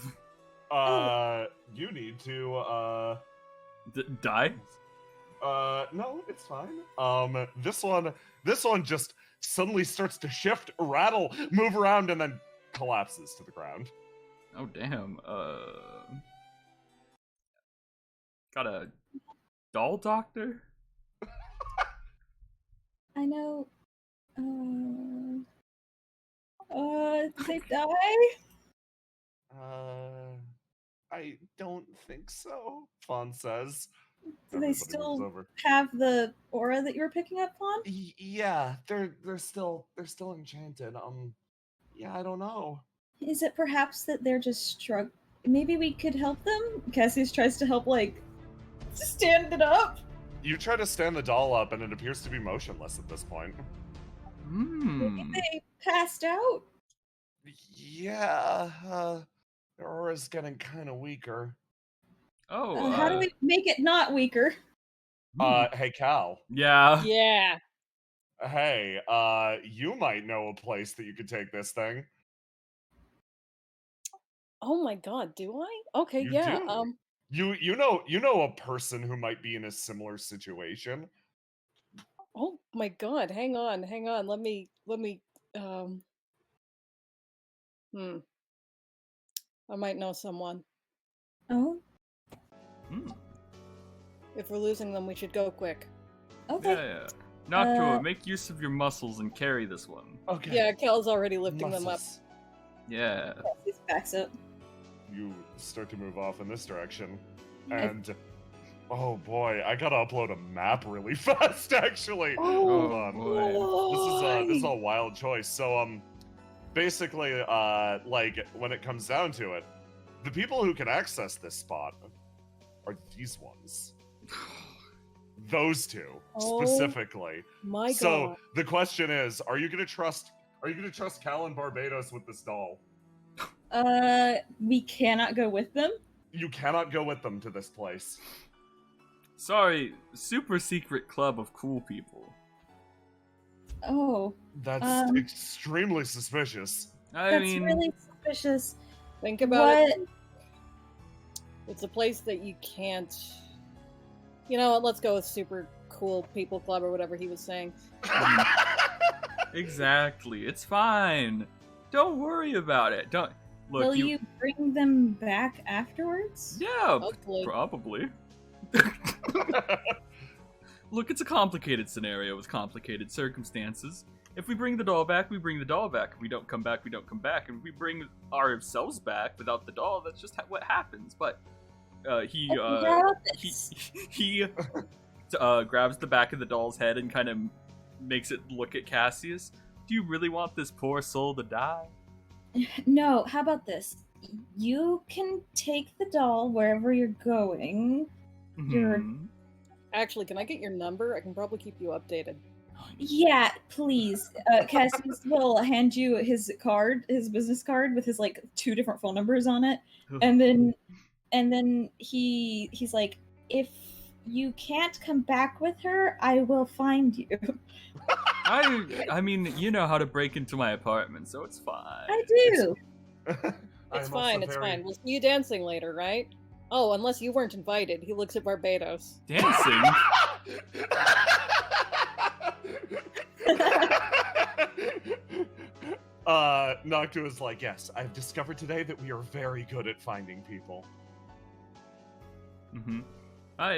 You need to Die. No, it's fine. This one just suddenly starts to shift, rattle, move around, and then collapses to the ground. Oh damn. Got a doll doctor? I know. Did they die? I don't think so, Fawn says. Do they Everybody moves still over. have the aura that you were picking up on? Yeah, they're still enchanted. Yeah, I don't know. Is it perhaps that they're just struck? Maybe we could help them? Cassius tries to help, like, stand it up. You try to stand the doll up, and it appears to be motionless at this point. Maybe Hmm. they passed out. Yeah, their aura's getting kind of weaker. Oh, How do we make it not weaker? Hey, Cal. Yeah. Yeah. Hey, you might know a place that you could take this thing. Oh my god, do I? Okay, You yeah. do. You know a person who might be in a similar situation. Oh my god, hang on. Let me um hmm. I might know someone. Oh, Hmm. If we're losing them, we should go quick. okay. Yeah. Noctua, make use of your muscles and carry this one. Okay. Yeah, Kel's already lifting them up. Muscles. Yeah. Cassius backs up. You start to move off in this direction, Yeah. and oh boy, I gotta upload a map really fast. Actually, Oh, hold on. boy. This is a wild choice. So basically, like when it comes down to it, the people who can access this spot are these ones. Those two Oh, specifically. My So god. the question is, are you gonna trust Cal and Barbados with this doll? We cannot go with them. You cannot go with them to this place. Sorry, super secret club of cool people. Oh, That's extremely suspicious. I that's mean, really suspicious. Think about it. What? It's a place that you can't. You know what? Let's go with super cool people club or whatever he was saying. exactly. It's fine. Don't worry about it. Don't look. Will you bring them back afterwards? Yeah, Hopefully. probably. Look, it's a complicated scenario with complicated circumstances. If we bring the doll back, we bring the doll back. If we don't come back, we don't come back. And if we bring ourselves back without the doll, that's just what happens. But he grabs the back of the doll's head and kind of makes it look at Cassius. Do you really want this poor soul to die? No, how about this? You can take the doll wherever you're going. You're- Mhm. Actually, can I get your number? I can probably keep you updated. Yeah, please. Cassius will hand you his card, his business card with his like 2 different phone numbers on it. And then he's like, if you can't come back with her, I will find you. I mean, you know how to break into my apartment, so it's fine. I do. It's fine, it's fine. We'll see you dancing later, right? Oh, unless you weren't invited. He looks at Barbados. Dancing? Noctua is like, yes, I've discovered today that we are very good at finding people. Mm-hmm.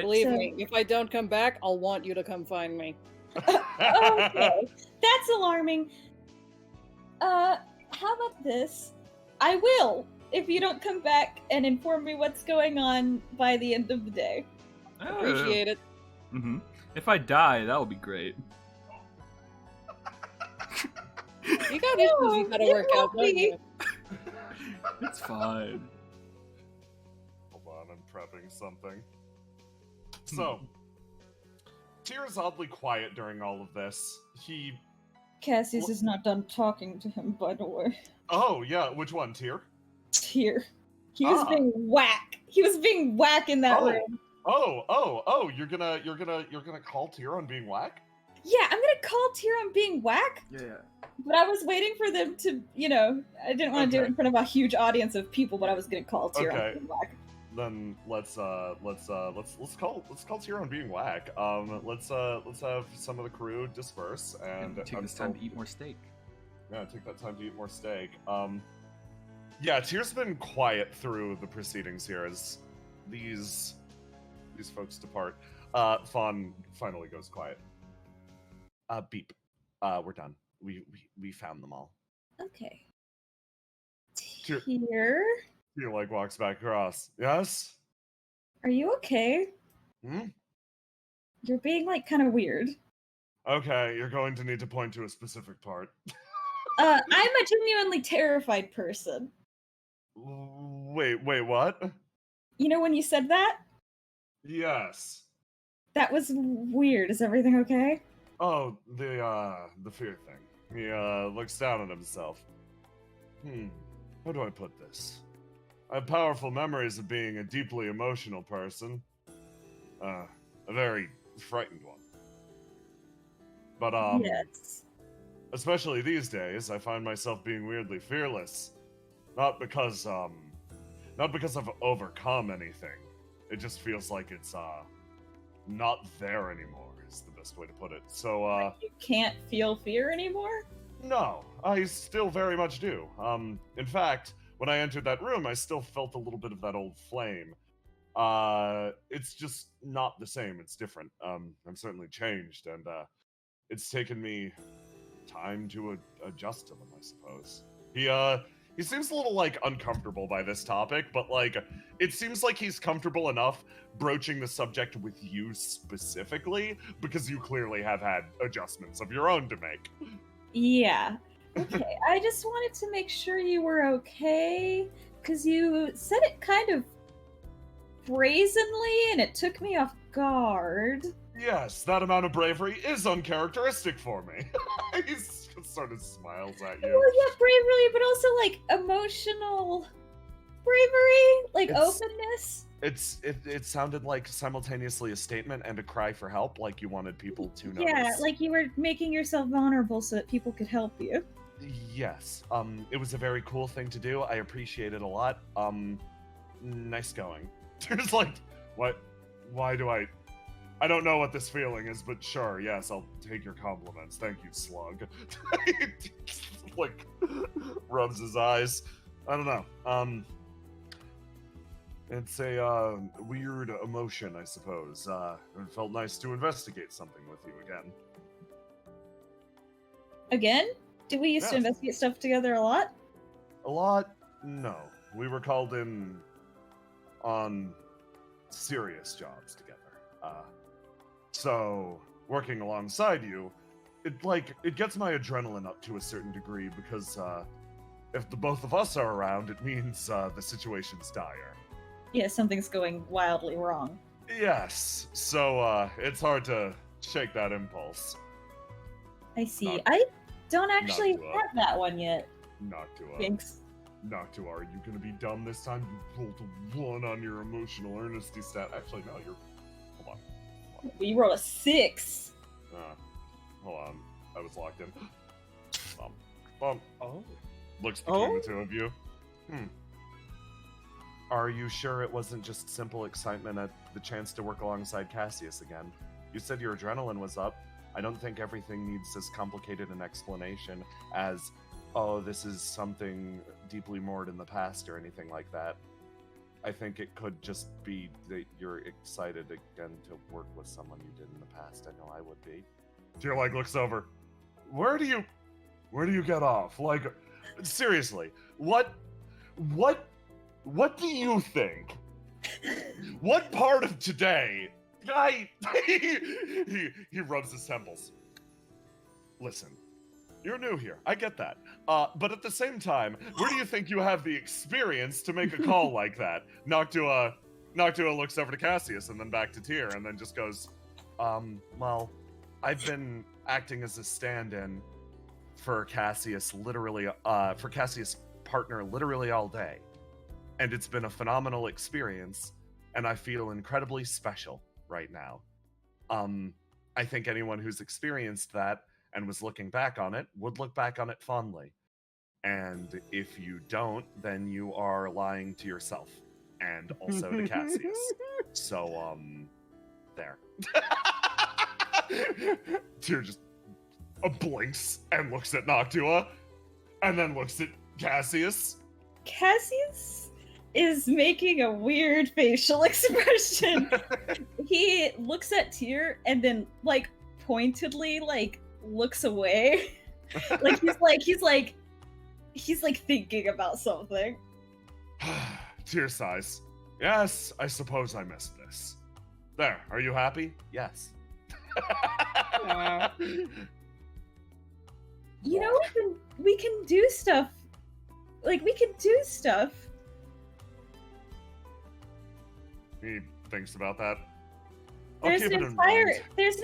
Believe me, if I don't come back, I'll want you to come find me. Okay, that's alarming. How about this? I will, if you don't come back and inform me what's going on by the end of the day. Appreciate it. Mm-hmm. If I die, that would be great. You got issues you gotta work out, don't you? It's fine. Hold on, I'm prepping something. So, Tyr's oddly quiet during all of this. Cassius is not done talking to him, by the way. Oh, yeah, which one, Tyr? Here. He was being whack. He was being whack in that room. You're gonna call Tyr on being whack? Yeah, I'm gonna call Tyr on being whack. Yeah. But I was waiting for them to, I didn't want to do it in front of a huge audience of people, but I was gonna call Tyr on being whack. Then let's call Tyr on being whack. Let's have some of the crew disperse and take this time to eat more steak. Yeah, take that time to eat more steak. Yeah, Tyr's been quiet through the proceedings here as these folks depart. Fawn finally goes quiet. Beep. We're done. We found them all. Okay. Tyr, Here. Tyr like walks back across. Yes? Are you okay? Hmm? You're being like kind of weird. Okay, you're going to need to point to a specific part. I'm a genuinely terrified person. Wait, what? You know when you said that? Yes. That was weird. Is everything okay? Oh, the fear thing. He looks down at himself. How do I put this? I have powerful memories of being a deeply emotional person. A very frightened one. But Yes. especially these days, I find myself being weirdly fearless. Not because I've overcome anything. It just feels like it's not there anymore, is the best way to put it. So You can't feel fear anymore? no, I still very much do. In fact, when I entered that room, I still felt a little bit of that old flame. It's just not the same. It's different. I'm certainly changed, and it's taken me time to adjust to them, I suppose. He seems a little like uncomfortable by this topic, but like it seems like he's comfortable enough broaching the subject with you specifically because you clearly have had adjustments of your own to make. Yeah. Okay. I just wanted to make sure you were okay, because you said it kind of brazenly, and it took me off guard. Yes, that amount of bravery is uncharacteristic for me. He sort of smiles at Well, you. yeah, bravery, but also like emotional bravery, like openness. It sounded like simultaneously a statement and a cry for help, like you wanted people to notice. Yeah, like you were making yourself vulnerable so that people could help you. Yes. It was a very cool thing to do. I appreciate it a lot. Nice going. There's like, what? Why do I don't know what this feeling is, but sure, yes, I'll take your compliments. Thank you, slug. Like, rubs his eyes. I don't know. It's a weird emotion, I suppose. It felt nice to investigate something with you again. Again? Did we used to Yes. investigate stuff together a lot? A lot? No. We were called in on serious jobs together. So working alongside you, it gets my adrenaline up to a certain degree because if the both of us are around, it means the situation's dire. Yeah, something's going wildly wrong. Yes. So it's hard to shake that impulse. I see. Not- I don't actually Noctua. have that one yet. Noctua. Thanks. Noctua, are you gonna be dumb this time? You rolled a 1 on your emotional earnesty stat. Actually, no, you're. Hold on. We rolled a 6. Hold on. I was locked in. Oh. Looks between the two of you. Are you sure it wasn't just simple excitement at the chance to work alongside Cassius again? You said your adrenaline was up. I don't think everything needs as complicated an explanation as, oh, this is something deeply moored in the past or anything like that. I think it could just be that you're excited again to work with someone you did in the past. I know I would be. Tyr like looks over. Where do you get off? Like, seriously, what do you think? What part of today? He rubs his temples. Listen, you're new here. I get that. But at the same time, where do you think you have the experience to make a call like that? Noctua looks over to Cassius and then back to Tyr and then just goes, well, I've been acting as a stand-in for Cassius partner literally all day. And it's been a phenomenal experience, and I feel incredibly special right now. I think anyone who's experienced that and was looking back on it would look back on it fondly. And if you don't, then you are lying to yourself and also to Cassius. So, there. Tyr just blinks and looks at Noctua, and then looks at Cassius. Cassius is making a weird facial expression. He looks at Tyr and then, like, pointedly, like, looks away. He's like thinking about something. Tear sighs. Yes, I suppose I missed this. There, are you happy? Yes. You know, we can do stuff. Like, we can do stuff. He thinks about that. There's an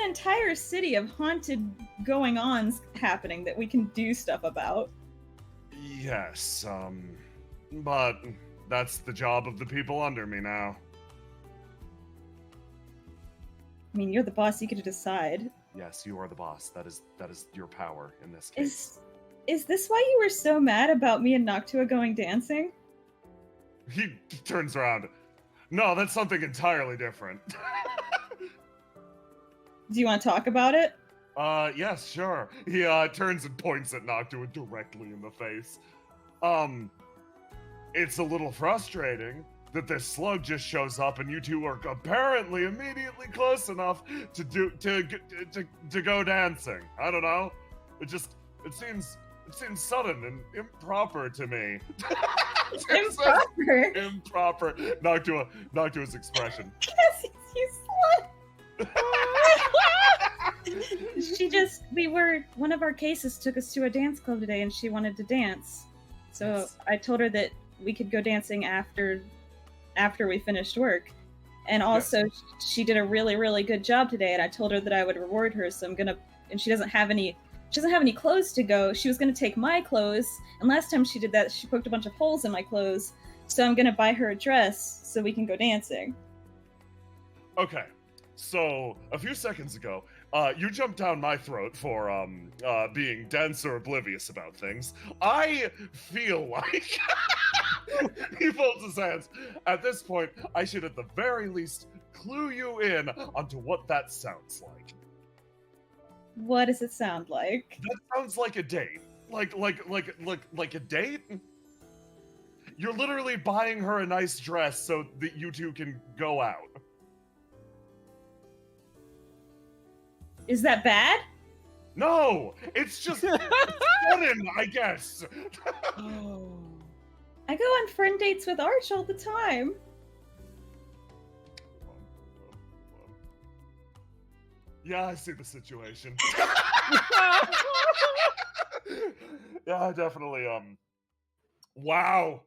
entire city of haunted going-ons happening that we can do stuff about. Yes, but that's the job of the people under me now. I mean, you're the boss, you get to decide. Yes, you are the boss. That is your power in this case. Is this why you were so mad about me and Noctua going dancing? He turns around. No, that's something entirely different. Do you want to talk about it? Yes, sure. He turns and points at Noctua directly in the face. It's a little frustrating that this slug just shows up and you two are apparently immediately close enough to go dancing. I don't know. It seems sudden and improper to me. Improper. Improper. Noctua's expression. Cassius, you slut. One of our cases took us to a dance club today and she wanted to dance. So Yes. I told her that we could go dancing after we finished work. And also she did a really, really good job today and I told her that I would reward her, so and she doesn't have any clothes to go. She was gonna take my clothes, and last time she did that, she poked a bunch of holes in my clothes. So I'm gonna buy her a dress so we can go dancing. Okay, so a few seconds ago, you jumped down my throat for being dense or oblivious about things. I feel like he folds his hands. At this point, I should at the very least clue you in onto what that sounds like. What does it sound like? That sounds like a date. Like a date? You're literally buying her a nice dress so that you two can go out. Is that bad? No! It's just sudden, I guess. I go on friend dates with Arch all the time. Yeah, I see the situation. Yeah, definitely, wow.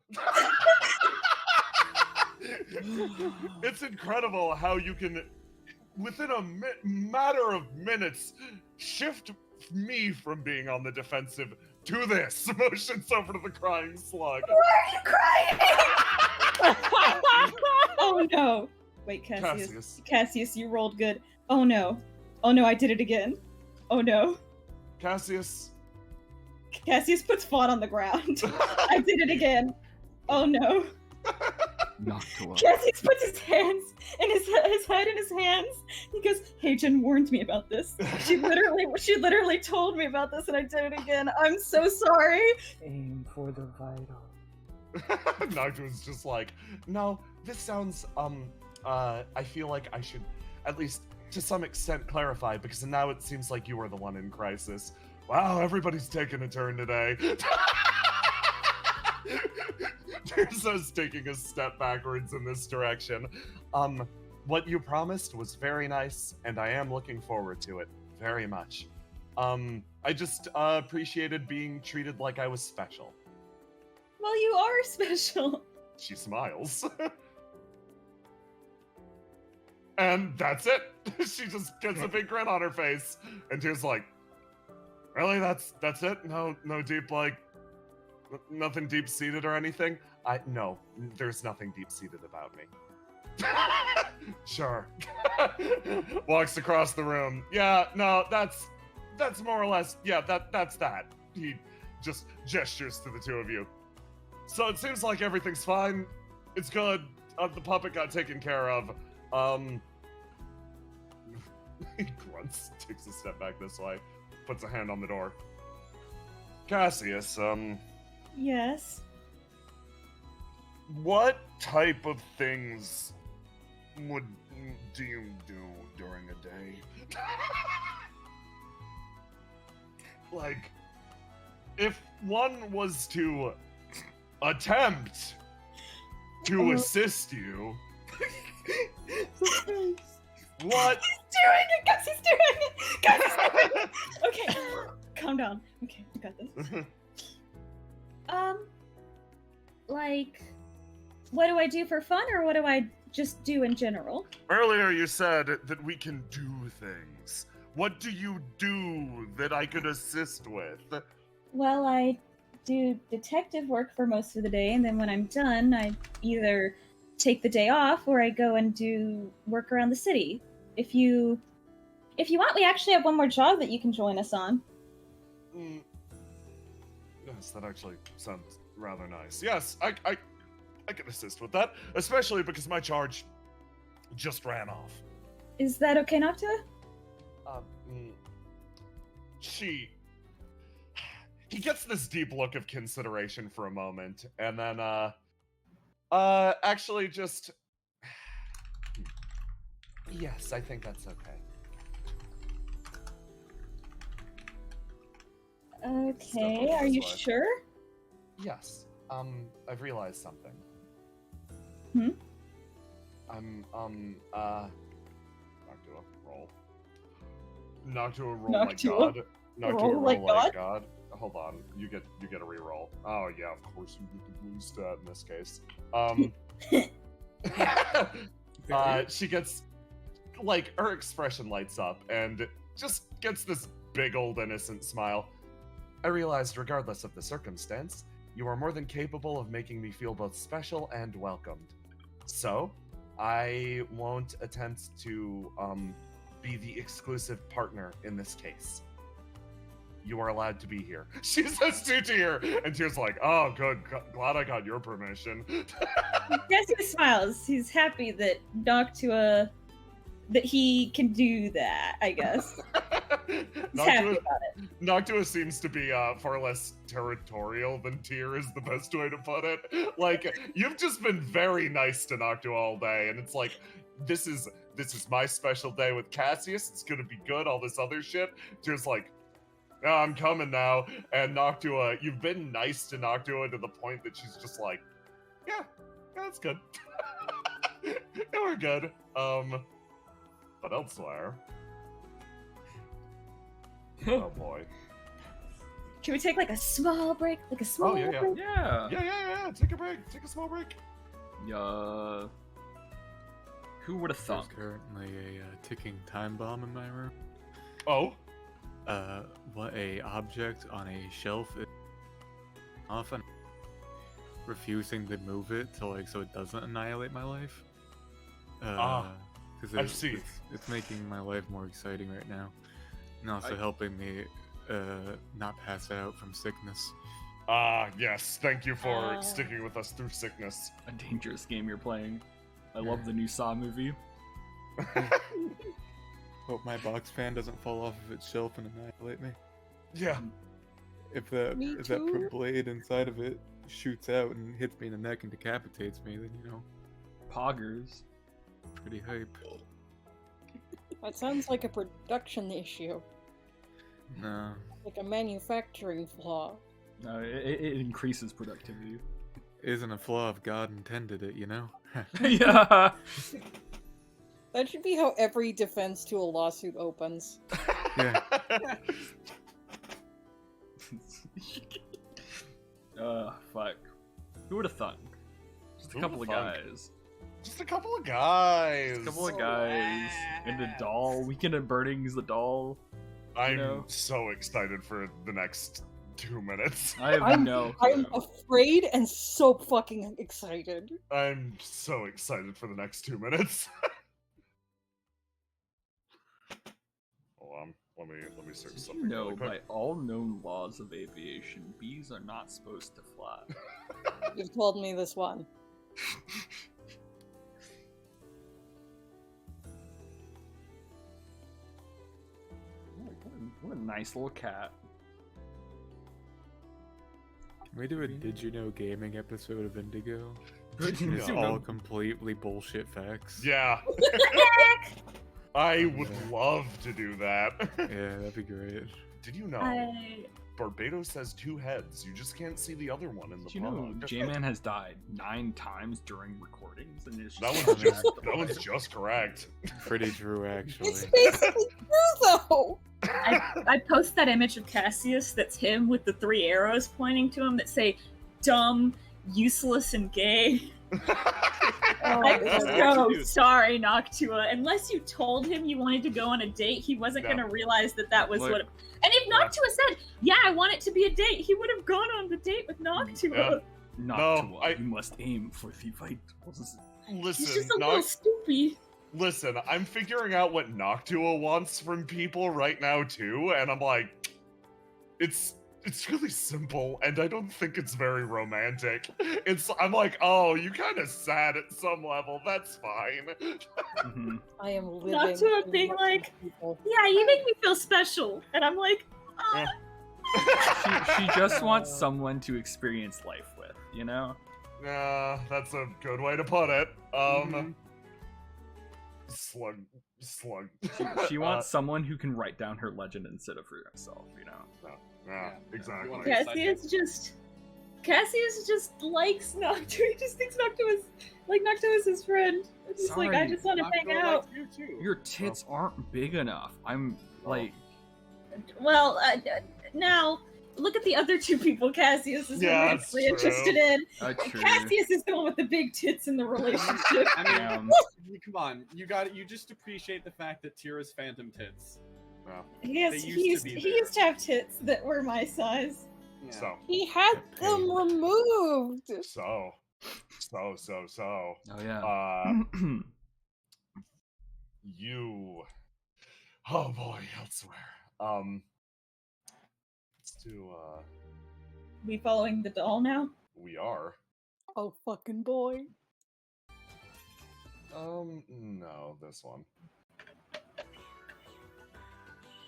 It's incredible how you can, within a matter of minutes, shift me from being on the defensive to this. Motions over to the crying slug. Why are you crying? Oh no. Wait, Cassius. Cassius, you rolled good. Oh no. Oh no, I did it again. Oh no. Cassius. Cassius puts Fawn on the ground. I did it again. Oh no. Noctua. Cassius puts his hands in his head in his hands. He goes, "Hey, Jen warned me about this. She literally told me about this, and I did it again. I'm so sorry." Aim for the vital. Noctua's just like, no, this sounds, I feel like I should at least to some extent clarify, because now it seems like you are the one in crisis. Wow, everybody's taking a turn today. Tirsa's taking a step backwards in this direction. What you promised was very nice, and I am looking forward to it very much. I just appreciated being treated like I was special. Well, you are special. She smiles. And that's it. She just gets a big grin on her face. And Tyr's like, really? That's it? No deep, like, nothing deep-seated or anything? No, there's nothing deep-seated about me. Sure. Walks across the room. Yeah, no, that's more or less, yeah, that's that. He just gestures to the two of you. So it seems like everything's fine. It's good. The puppet got taken care of. He grunts, takes a step back this way, puts a hand on the door. Cassius, Yes. what type of things do you do during a day? like, if one was to attempt to assist you, what? He's doing it, guys! He's doing it! Guys, he's doing it! Okay, calm down. Okay, I got this. Like, what do I do for fun, or what do I just do in general? Earlier you said that we can do things. What do you do that I could assist with? Well, I do detective work for most of the day, and then when I'm done, I either take the day off or I go and do work around the city. If you want, we actually have one more job that you can join us on. Yes, that actually sounds rather nice. Yes, I can assist with that, especially because my charge just ran off. Is that okay, Noctua? He gets this deep look of consideration for a moment, and then, actually just... Yes, I think that's okay. Okay, are you sure? Yes, I've realized something. Noctua, roll. Noctua, roll like God. Noctua, roll like God. Hold on, you get a reroll. Oh yeah, of course you get the blue stat in this case. She gets, like, her expression lights up and just gets this big old innocent smile. I realized, regardless of the circumstance, you are more than capable of making me feel both special and welcomed. So, I won't attempt to be the exclusive partner in this case. You are allowed to be here. She says to Tyr, and Tyr's like, oh, good, glad I got your permission. Cassius smiles. He's happy that Noctua, that he can do that, I guess. He's happy about it. Noctua seems to be far less territorial than Tyr is the best way to put it. Like, you've just been very nice to Noctua all day, and it's like, this is my special day with Cassius. It's gonna be good, all this other shit. Tyr's like, oh, I'm coming now. And Noctua, you've been nice to Noctua to the point that she's just like, yeah, that's good. Yeah, we're good. But elsewhere. Oh boy. Can we take like a small break? Like a small break? Yeah. Yeah. Take a break. Take a small break. Yeah. Who would have There's thought? currently a ticking time bomb in my room. Oh. What a object on a shelf is often refusing to move it to, like, so it doesn't annihilate my life. Because I see. It's making my life more exciting right now, and also helping me not pass out from sickness. Yes. Thank you for sticking with us through sickness. A dangerous game you're playing. I love the new Saw movie. Hope my box fan doesn't fall off of its shelf and annihilate me. Yeah. If that blade inside of it shoots out and hits me in the neck and decapitates me, then, you know, Poggers. pretty hype. That sounds like a production issue. No. Like a manufacturing flaw. No, it increases productivity. Isn't a flaw if God intended it, you know? Yeah. That should be how every defense to a lawsuit opens. Yeah. Fuck. Who would have thought? Just a couple of guys. Just a couple of guys. Just a couple of guys. And a doll. Weekend at Birding's the doll. I'm so excited for the next 2 minutes. I have no clue. I'm afraid and so fucking excited. I'm so excited for the next 2 minutes. Hold on. Let me search Did something. you know, really quick. by all known laws of aviation, bees are not supposed to fly? You've told me this one. What a nice little cat. Can we do a Did You Know Gaming episode of Indigo? Did you It's know- all completely bullshit facts. Yeah. I would love to do that. Yeah, that'd be great. Did you know I Barbados has 2 heads? You just can't see the other one in the Do you know book. J-Man has died 9 times during recordings, and it's That just one's just correct. Pretty true, actually. It's basically true, though. I post that image of Cassius that's him with the 3 arrows pointing to him that say dumb, useless, and gay. I'm that's so cute. sorry, Noctua. Unless you told him you wanted to go on a date, he wasn't No. going to realize that was Look. what. And if Noctua said, "Yeah, I want it to be a date," he would have gone on the date with Noctua. Yeah. Noctua. No, You must aim for the vitals. Listen, He's just a little stupid. Listen, I'm figuring out what Noctua wants from people right now too, and I'm like, it's really simple, and I don't think it's very romantic. I'm like, oh, you kind of sad at some level. That's fine. Mm-hmm. I am living. Noctua in being what like, people. "Yeah, you make me feel special," and I'm like, she just wants someone to experience life with, you know? That's a good way to put it. Mhm. Slug. She wants someone who can write down her legend and sit up for herself, you know? Yeah, exactly. want Cassius just likes Noctua. He just thinks Noctua's his friend. He's like, I Sorry, just want to hang out. You too. Your tits aren't big enough. I'm like, Well, now look at the other 2 people Cassius is Yeah, that's immensely interested in. true. Cassius is the one with the big tits in the relationship. I mean, Um, come on, you just appreciate the fact that Tira's phantom tits. He used to have tits that were my size. Yeah. So, He had them removed. so. oh yeah. You. Oh boy, elsewhere. Let's do. We following the doll now? We are. Oh fucking boy. No, this one.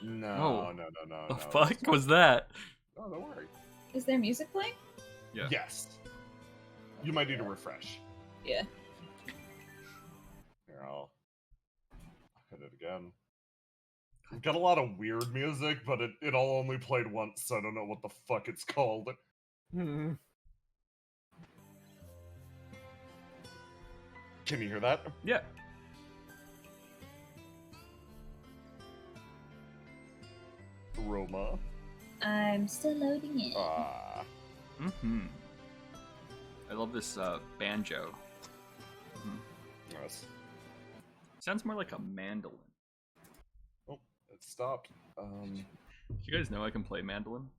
No, Oh. no. The this fuck one. was that? Oh, don't worry. Is there music playing? Yeah. Yes. You might need a refresh. Yeah. Here, I'll hit it again. We've got a lot of weird music, but it all only played once, so I don't know what the fuck it's called. Hmm. Can you hear that? Yeah. Roma. I'm still loading it. Ah. Mm-hmm. I love this banjo. Yes. Sounds more like a mandolin. Oh, it stopped. You guys know I can play mandolin?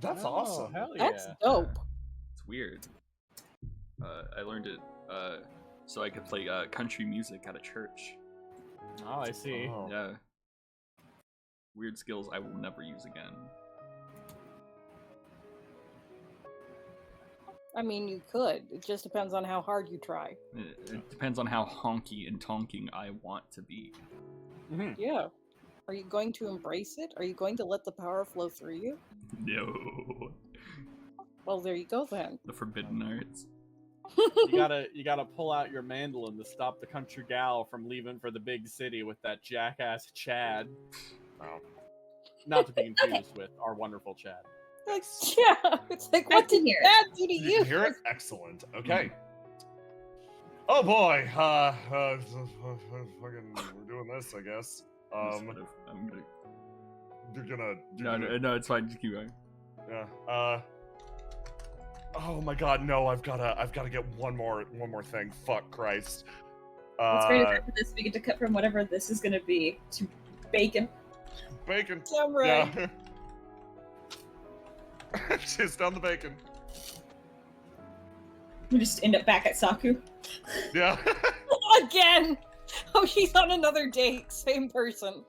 That's Oh, awesome. Hell yeah. That's dope. It's weird. I learned it so I could play country music at a church. Oh, I see. Oh. Yeah. Weird skills I will never use again. I mean, you could. It just depends on how hard you try. It depends on how honky and tonking I want to be. Mhm. Yeah. Are you going to embrace it? Are you going to let the power flow through you? No. Well, there you go then. The forbidden arts. You gotta pull out your mandolin to stop the country gal from leaving for the big city with that jackass Chad. Oh. Not to be confused with our wonderful Chad. Like, yeah. It's like, I what can did hear it. that do to You you? can hear it? Excellent. Okay. Oh boy. Fucking, we're doing this, I guess. I'm gonna... You're gonna. No, it's fine. Just keep going. Yeah. Oh my God, no! I've gotta get one more thing. Fuck Christ. What's great is after this, we get to cut from whatever this is going to be to bacon. Bacon. Damn right. Yeah. Just down the bacon. We just end up back at Saku. Yeah. Again! Oh, he's on another date. Same person.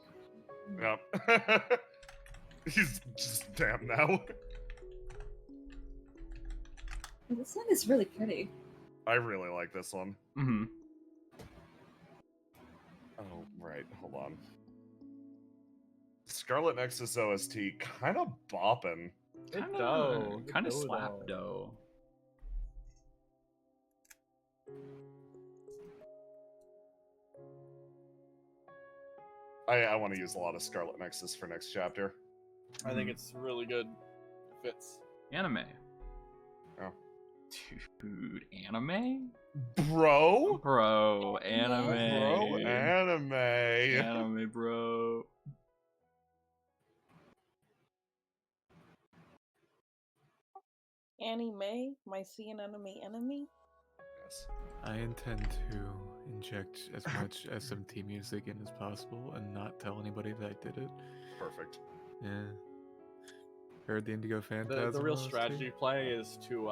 Yep. He's just damn now. This song is really pretty. I really like this one. Mm-hmm. Oh, right. Hold on. Scarlet Nexus OST kind of bopping. Kind of slap dough. I want to use a lot of Scarlet Nexus for next chapter. I think it's really good. Fits. Anime. Oh. Dude, anime? Bro? Bro, anime. Bro, anime. Anime, bro. Anime? My sea and enemy? Yes. I intend to inject as much SMT music in as possible and not tell anybody that I did it. Perfect. Yeah. Heard the Indigo The Phantasm. real strategy play is to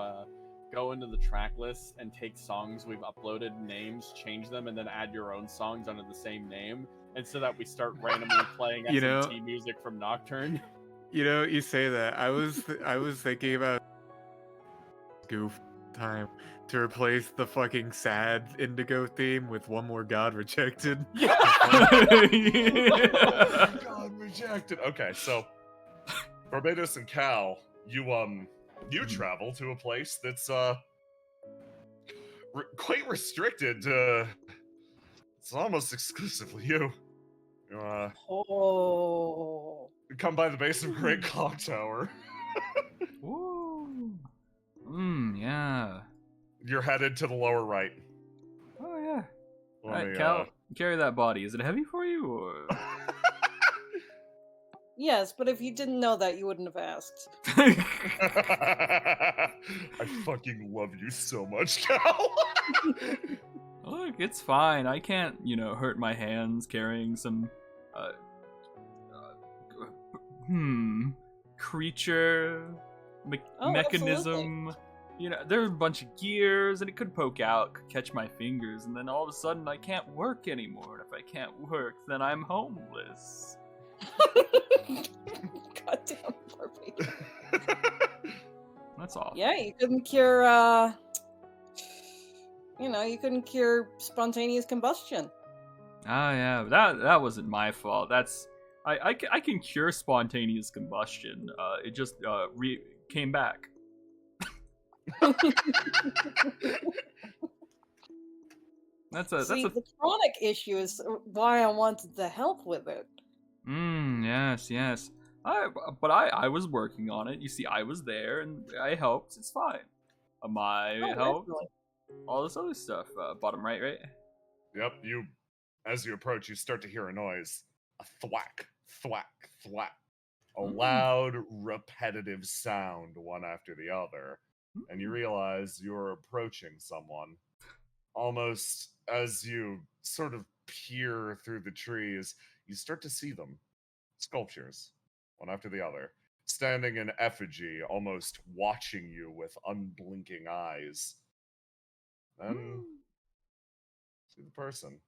go into the track list and take songs we've uploaded, names, change them, and then add your own songs under the same name, and so that we start randomly playing You know- SMT music from Nocturne. You know, you say that. I was thinking about goof time to replace the fucking sad Indigo theme with One More God Rejected. God rejected. Okay, so Barbados and Cal, you travel to a place that's quite restricted to. It's almost exclusively you. Oh. You come by the base of Great Clock Tower. Woo. Yeah. You're headed to the lower right. Oh, yeah. Let Alright, me, Cal, carry that body. Is it heavy for you, or...? Yes, but if you didn't know that, you wouldn't have asked. I fucking love you so much, Cal. Look, it's fine. I can't, hurt my hands carrying some, creature, mechanism. There's a bunch of gears, and it could poke out, could catch my fingers, and then all of a sudden I can't work anymore. And if I can't work, then I'm homeless. Goddamn Barbados. That's all. Yeah, you couldn't cure, you couldn't cure spontaneous combustion. Oh yeah, that wasn't my fault. That's I can cure spontaneous combustion. It just came back. That's a the chronic issue is why I wanted the help with it. Yes. I was working on it. You see, I was there and I helped. It's fine. I helped. Definitely. All this other stuff. Bottom right? Yep, as you approach, you start to hear a noise. A thwack, thwack, thwack. A loud, repetitive sound, one after the other. And you realize you're approaching someone. Almost as you sort of peer through the trees, you start to see them. Sculptures, one after the other. Standing in effigy, almost watching you with unblinking eyes. Then see the person.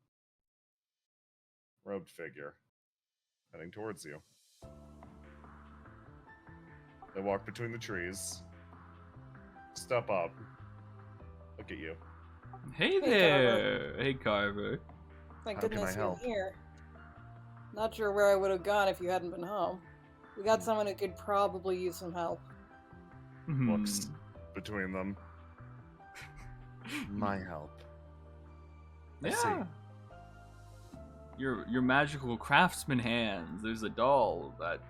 Robed figure. Heading towards you. They walk between the trees. Step up. Look at you. Hey there! Hey, Carver. Thank How can goodness I you're help? here. Not sure where I would have gone if you hadn't been home. We got someone who could probably use some help. Looks between them. My help. I see. Yeah. Your magical craftsman hands. There's a doll that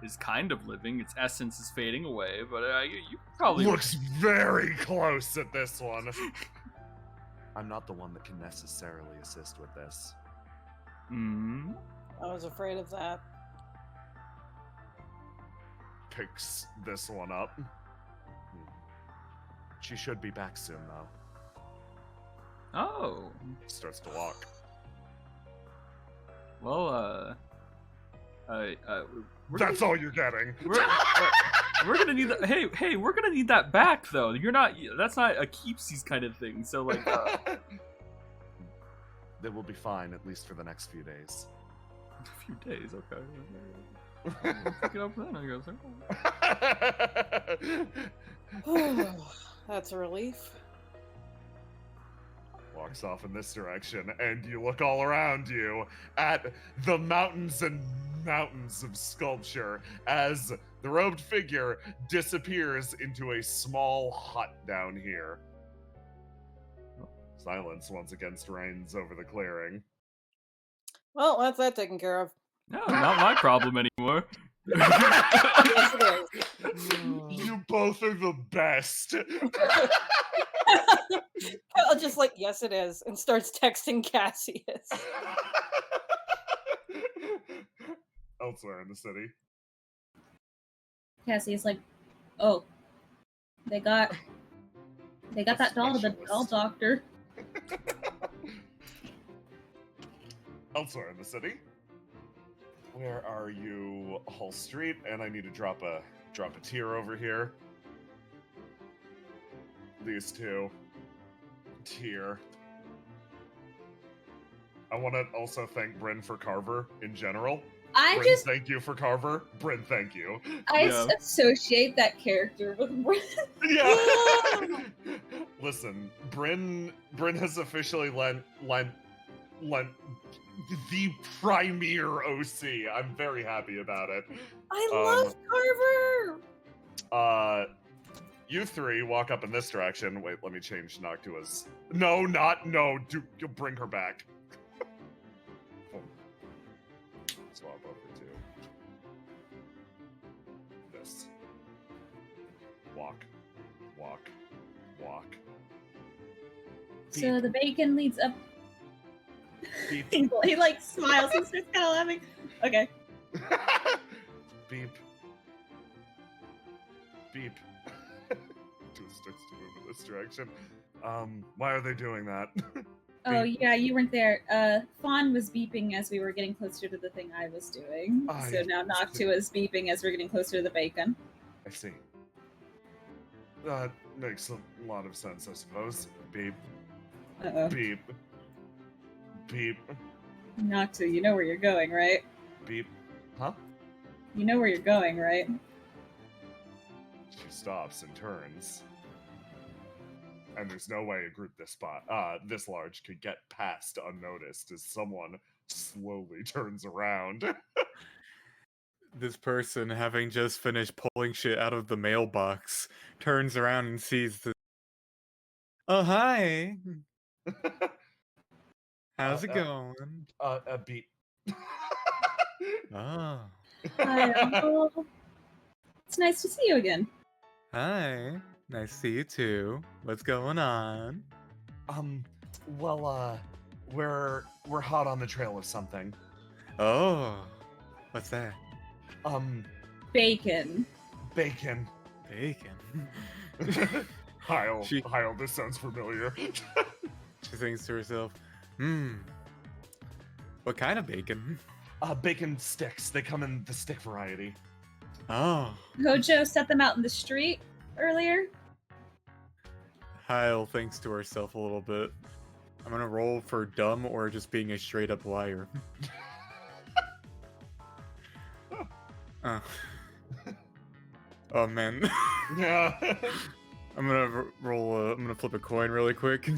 is kind of living. Its essence is fading away, but you probably Looks very close at this one. I'm not the one that can necessarily assist with this. I was afraid of that. Picks this one up. She should be back soon, though. Oh. Starts to walk. Well, That's all you're getting. We're gonna need that. Hey, we're gonna need that back, though. That's not a keepsies kind of thing. So, like, They will be fine, at least for the next few days. a few days, okay. Let's pick it up then, I guess. That's a relief. Walks off in this direction, and you look all around you at the mountains and mountains of sculpture as the robed figure disappears into a small hut down here. Silence once again reigns over the clearing. Well, that's that taken care of. No, not my problem anymore. Yes, it is. You both are the best. I'll just like, yes, it is, and starts texting Cassius. Elsewhere in the city. Cassie's like, oh, they got that doll to the doll Specialist. doctor. Elsewhere in the city. Where are you? Hull Street, and I need to drop a tier over here. These two. Tier. I want to also thank Bryn for Carver in general. I Bryn, just thank you for Carver. Bryn, thank you. Yeah. associate that character with Yeah. Listen, Bryn has officially lent the premier OC. I'm very happy about it. I love Carver. You three walk up in this direction. Wait, let me change Noctua's. No. Do bring her back. Oh. Swap over to this. Walk. So the bacon leads up. Beep. He like smiles and starts kind of laughing. Okay. Beep. Just starts to move in this direction. Why are they doing that? Oh yeah, you weren't there. Fawn was beeping as we were getting closer to the thing I was doing. Ah, So yeah. now Noctua is beeping as we're getting closer to the bacon. I see. That makes a lot of sense, I suppose. Beep. Uh-oh. Beep. Noctua, you know where you're going, right? Beep. Huh? You know where you're going, right? She stops and turns. And there's no way a group this large could get past unnoticed as someone slowly turns around. This person, having just finished pulling shit out of the mailbox, turns around and sees the. Oh, hi. How's it going? Beep. Oh, Hi, Uncle. It's nice to see you again. hi. Nice to see you too. What's going on? Well, we're hot on the trail of something. Oh, what's that? Bacon. Bacon. Bacon. Heil, She- Heil, this sounds familiar. She thinks to herself, what kind of bacon? Bacon sticks. They come in the stick variety. Oh, Hojo set them out in the street earlier. Heil thinks to herself a little bit. I'm gonna roll for dumb or just being a straight up liar. Oh. Oh man. Yeah. I'm gonna roll. I'm gonna flip a coin really quick.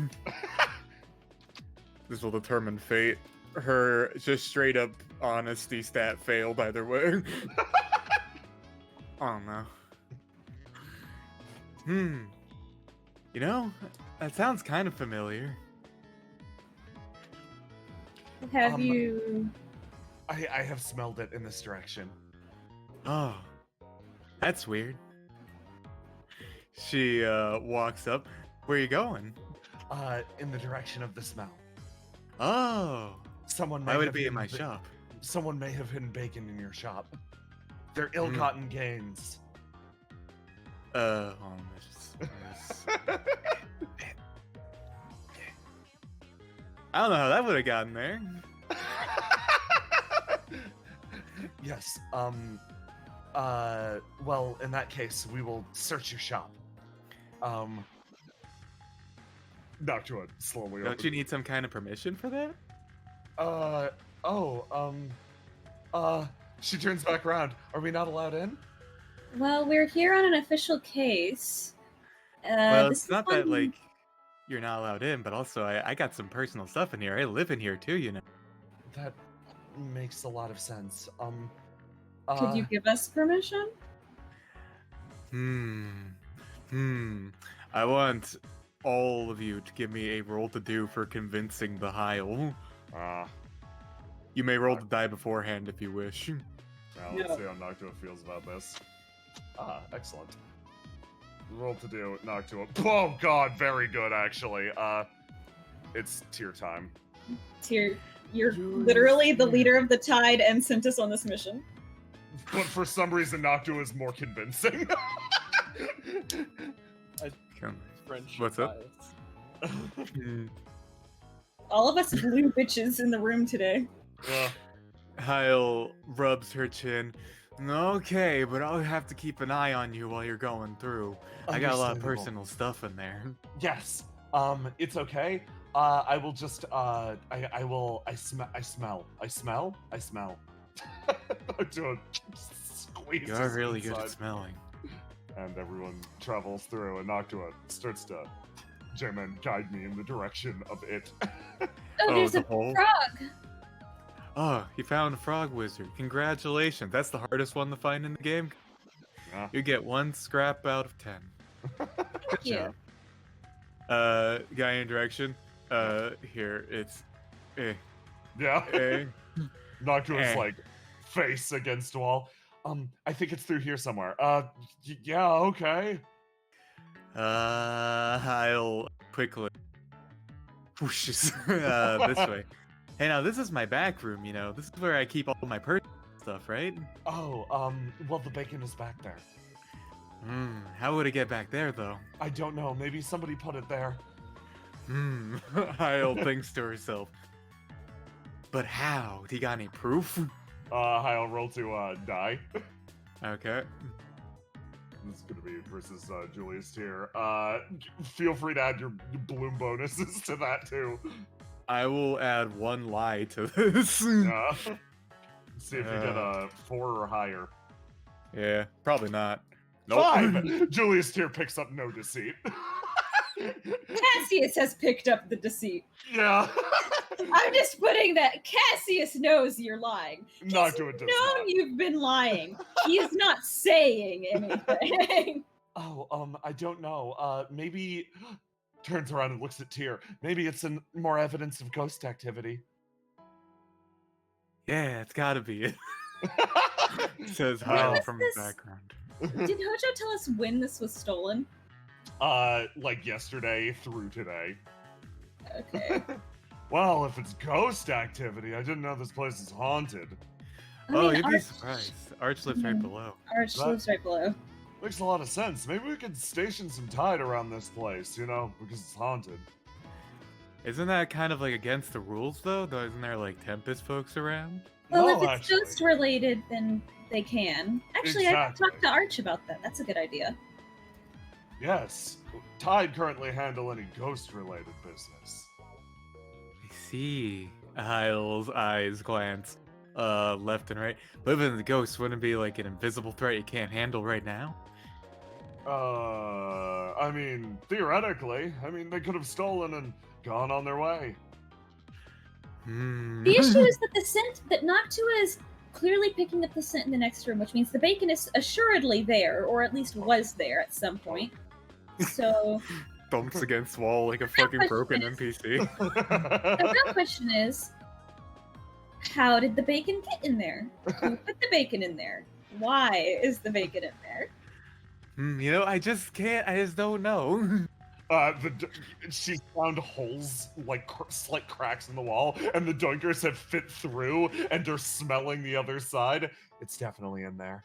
This will determine fate. Her just straight up honesty stat failed either way. Oh no. You know, that sounds kind of familiar. Have you? I have smelled it in this direction. Oh, that's weird. She walks up. Where you going? In the direction of the smell. Oh, Someone may why would have it be in hidden my ba- shop? Someone may have hidden bacon in your shop. They're ill-gotten gains. Hold on, let's- I don't know how that would have gotten there. Yes. Well, in that case, we will search your shop. Noctua slowly Don't you need some kind of permission for that? She turns back around. Are we not allowed in? Well, we're here on an official case. Well, this it's is not that one- like you're not allowed in, but also I got some personal stuff in here. I live in here too, you know. That makes a lot of sense. Could you give us permission? I want all of you to give me a roll to do for convincing the Heil. You may roll the die beforehand if you wish. Now let's see how Noctua feels about this. Ah, excellent. Roll to do Noctua. Oh god, very good actually. It's tier time. Tyr, you're literally the leader of the Tide and sent us on this mission. But for some reason Noctua is more convincing. Friendship What's up? bias. All of us blue bitches in the room today. Hyle rubs her chin. Okay, but I'll have to keep an eye on you while you're going through. I got a lot of Understandable. personal stuff in there. Yes. It's okay. I will just I smell. Noctua squeezes You're really good inside. at smelling. And everyone travels through, and Noctua starts to jam and guide me in the direction of it. Oh, there's the a hole? frog. Oh, you found a frog wizard. Congratulations. That's the hardest one to find in the game. Yeah. You get 1 scrap out of 10. Good Yeah. job. Guy in direction. Here, it's Yeah. Noctua's Eh. like face against wall. I think it's through here somewhere. Yeah, okay. I'll quickly whooshes this way. Hey, now this is my back room, you know. This is where I keep all my personal stuff, right? Oh, well, the bacon is back there. How would it get back there, though? I don't know. Maybe somebody put it there. Hyle thinks to herself. But how? Do you got any proof? I'll roll to die. Okay. This is gonna be versus Julius here. Feel free to add your bloom bonuses to that too. I will add 1 lie to this. See if you get a 4 or higher. Yeah, probably not. 5! Julius here picks up no deceit. Cassius has picked up the deceit. Yeah. I'm just putting that Cassius knows you're lying. Not He's doing this. known you've been lying. He is not saying anything. Oh, I don't know. Maybe turns around and looks at Tyr. Maybe it's more evidence of ghost activity. Yeah, it's gotta be it. Says When Hyle was from this? the background. Did Hojo tell us when this was stolen? Like yesterday through today. Okay. Well, if it's ghost activity, I didn't know this place is haunted. I Oh, mean, you'd be Arch- surprised. Arch lives right below. Arch lives right below. Makes a lot of sense. Maybe we could station some tide around this place, you know, because it's haunted. Isn't that kind of like against the rules, though? Isn't there like Tempest folks around? Well, No, if it's actually. ghost related, then they can. Actually, I can Exactly. talk to Arch about that. That's a good idea. Yes. Tide currently handle any ghost-related business. I see. Hyle's eyes glance left and right. But even the ghost wouldn't be like an invisible threat you can't handle right now. I mean, theoretically, they could have stolen and gone on their way. The issue is that the scent that Noctua is clearly picking up the scent in the next room, which means the bacon is assuredly there, or at least was there at some point. So Bumps against wall like a fucking broken NPC. the real question is, how did the bacon get in there? Who put the bacon in there? Why is the bacon in there? You know, I just don't know. She's found holes, like slight cracks in the wall, and the doinkers have fit through, and they're smelling the other side. It's definitely in there.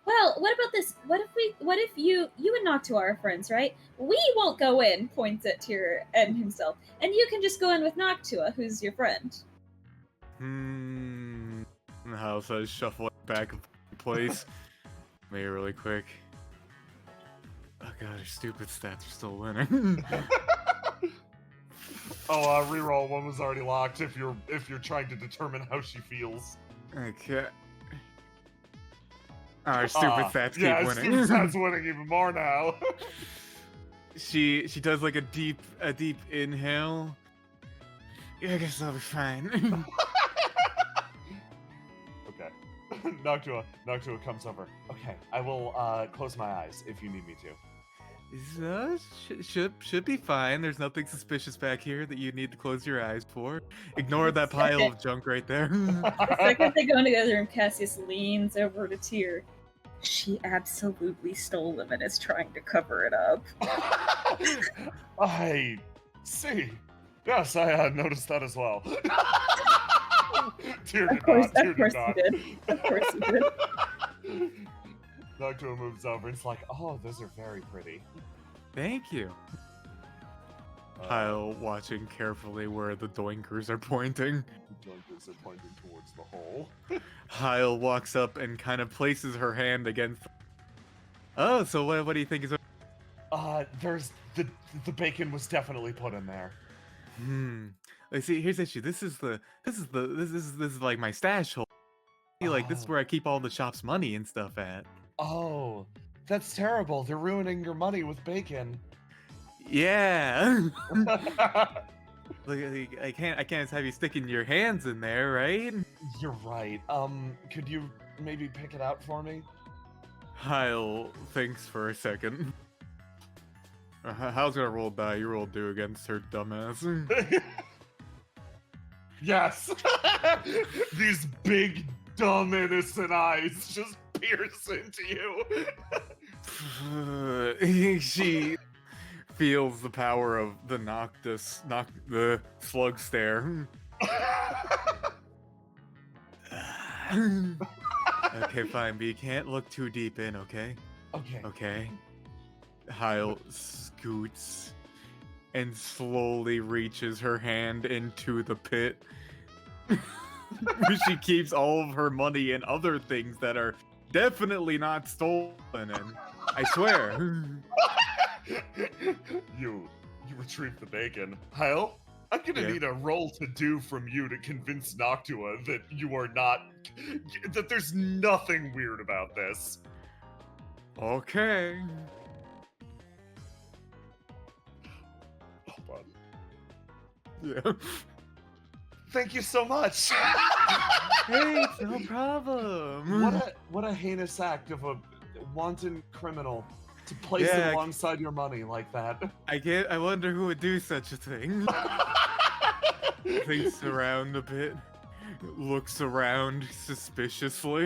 Well, what about this? What if you and Noctua are friends, right? We won't go in, points at Tyr and himself, and you can just go in with Noctua, who's your friend. How says shuffle it back in place. Maybe really quick. Oh god, her stupid stats are still winning. Reroll one was already locked if you're trying to determine how she feels. Okay. Our stupid stats keep yeah, winning. Stupid stats winning even more now. She does like a deep inhale. Yeah, I guess I'll be fine. Okay. Noctua comes over. Okay, I will close my eyes if you need me to. Should be fine. There's nothing suspicious back here that you need to close your eyes for. Ignore that pile of junk right there. The second they go into the other room, Cassius leans over to Tyr. She absolutely stole them and is trying to cover it up. I see. Yes, I noticed that as well. Tyr Of did course, not. of course he did. Of course he did. Noctua moves over and it's like, oh, those are very pretty. Thank you. Kyle watching carefully where the doinkers are pointing. The doinkers are pointing towards the hole. Kyle walks up and kind of places her hand against. Oh, so what do you think is? There's the bacon was definitely put in there. Let's see. Here's the issue. This is like my stash hole. Like this is where I keep all the shop's money and stuff at. Oh, that's terrible. They're ruining your money with bacon. Yeah. Like, I can't have you sticking your hands in there, right? You're right. Could you maybe pick it out for me? Kyle thinks for a second. Hal's gonna roll die. You roll 2 against her dumbass. Yes. These big, dumb, innocent eyes just pierce into you. She feels the power of the the slug stare. Okay, fine, but you can't look too deep in, okay? Okay. Okay. Kyle scoots and slowly reaches her hand into the pit. Where she keeps all of her money and other things that are definitely not stolen in. I swear. You retrieve the bacon. Kyle, I'm gonna need a roll to do from you to convince Noctua that you are not, that there's nothing weird about this. Okay. Hold on. Yeah. Thank you so much. Hey, it's no problem. What a heinous act of a wanton criminal to place it alongside your money like that. I wonder who would do such a thing. Thinks around a bit. Looks around suspiciously.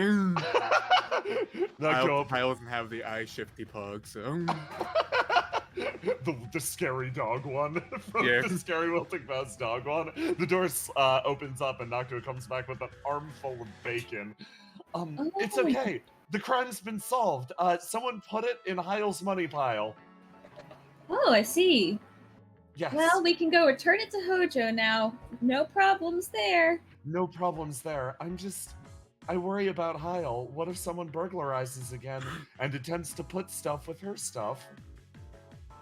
Kyle doesn't have the eye shifty pug, so. The scary dog one from the scary wilting mouse dog one. The door opens up and Noctua comes back with an armful of bacon. It's okay. The crime's been solved. Someone put it in Hyle's money pile. Oh, I see. Yes. Well, we can go return it to Hojo now. No problems there. No problems there. I worry about Hyle. What if someone burglarizes again and attempts to put stuff with her stuff?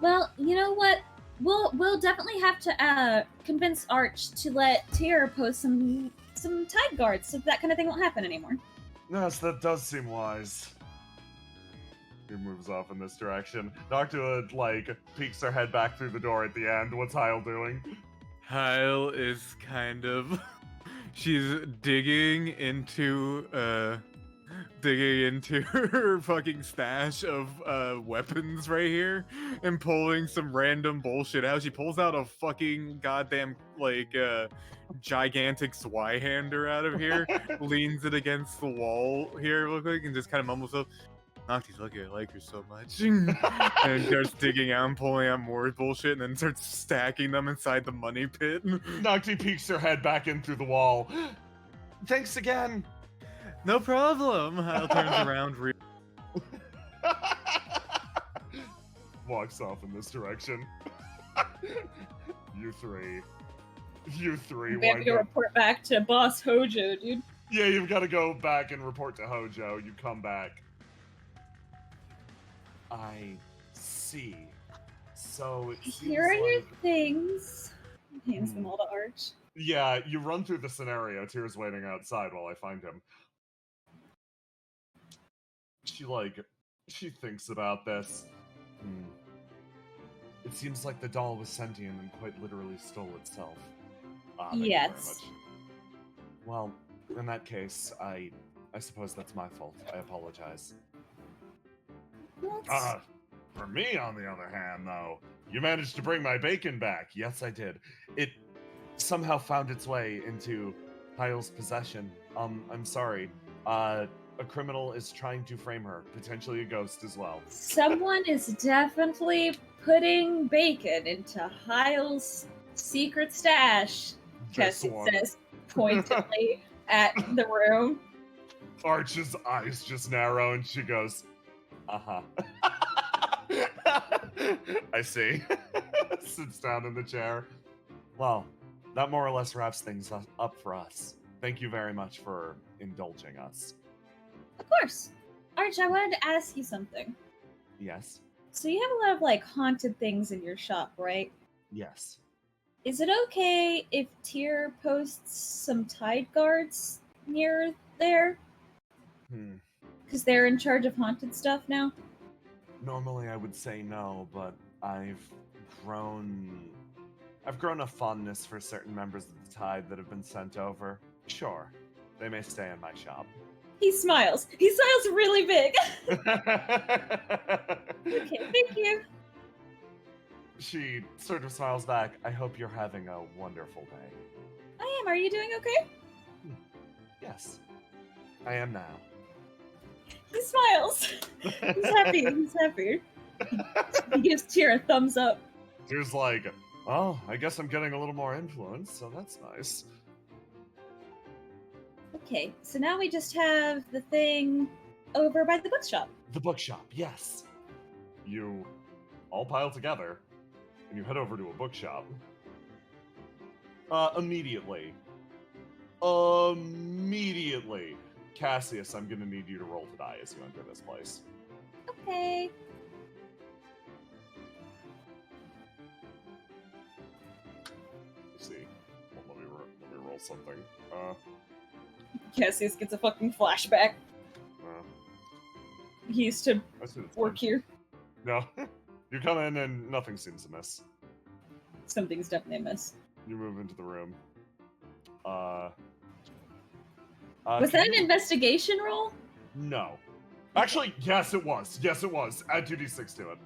Well, you know what? We'll definitely have to convince Arch to let Tyr post some tide guards so that kind of thing won't happen anymore. Yes, that does seem wise. He moves off in this direction. Noctua, peeks her head back through the door at the end. What's Hyle doing? Kyle is kind of... She's digging into her fucking stash of weapons right here and pulling some random bullshit out. She pulls out a fucking goddamn gigantic Zweihander out of here, leans it against the wall here real quick, and just kind of mumbles up, Nocty's lucky I like her so much. And starts digging out and pulling out more bullshit and then starts stacking them inside the money pit. Nocty peeks her head back in through the wall. Thanks again. No problem. Hyle turns around. Walks off in this direction. You three. We have to go report back to Boss Hojo, dude. Yeah, you've got to go back and report to Hojo. You come back. I see. So it seems Here are your like... things. Hands them all to Arch. Yeah, you run through the scenario. Tyr's waiting outside while I find him. She thinks about this. It seems like the doll was sentient and quite literally stole itself. Thank you very much. Well, in that case, I suppose that's my fault. I apologize. For me, on the other hand, though, you managed to bring my bacon back. Yes, I did. It somehow found its way into Hyle's possession. I'm sorry. A criminal is trying to frame her, potentially a ghost as well. Someone is definitely putting bacon into Hyle's secret stash, This Cassius one. says pointedly at the room. Arch's eyes just narrow and she goes, uh-huh. I see. Sits down in the chair. Well, that more or less wraps things up for us. Thank you very much for indulging us. Of course. Arch, I wanted to ask you something. Yes? So you have a lot of like haunted things in your shop, right? Yes. Is it okay if Tyr posts some tide guards near there? Because they're in charge of haunted stuff now? Normally I would say no, but I've grown a fondness for certain members of the Tide that have been sent over. Sure, they may stay in my shop. He smiles. He smiles really big. Okay, thank you. She sort of smiles back. I hope you're having a wonderful day. I am. Are you doing okay? Yes, I am now. He smiles. He's happy. He's happy. He gives Tyr a thumbs up. Tyr's like, oh, I guess I'm getting a little more influence, so that's nice. Okay, so now we just have the thing over by the bookshop. The bookshop, yes. You all pile together, and you head over to a bookshop. Immediately. Cassius, I'm gonna need you to roll to die as you enter this place. Okay. Let's see. Well, let me roll something. Cassius gets a fucking flashback. He used to I see it's work fine. here. No. You come in and nothing seems amiss. Something's definitely amiss. You move into the room. Was that an investigation roll? No. Actually, yes, it was. Yes, it was. Add 2d6 to it.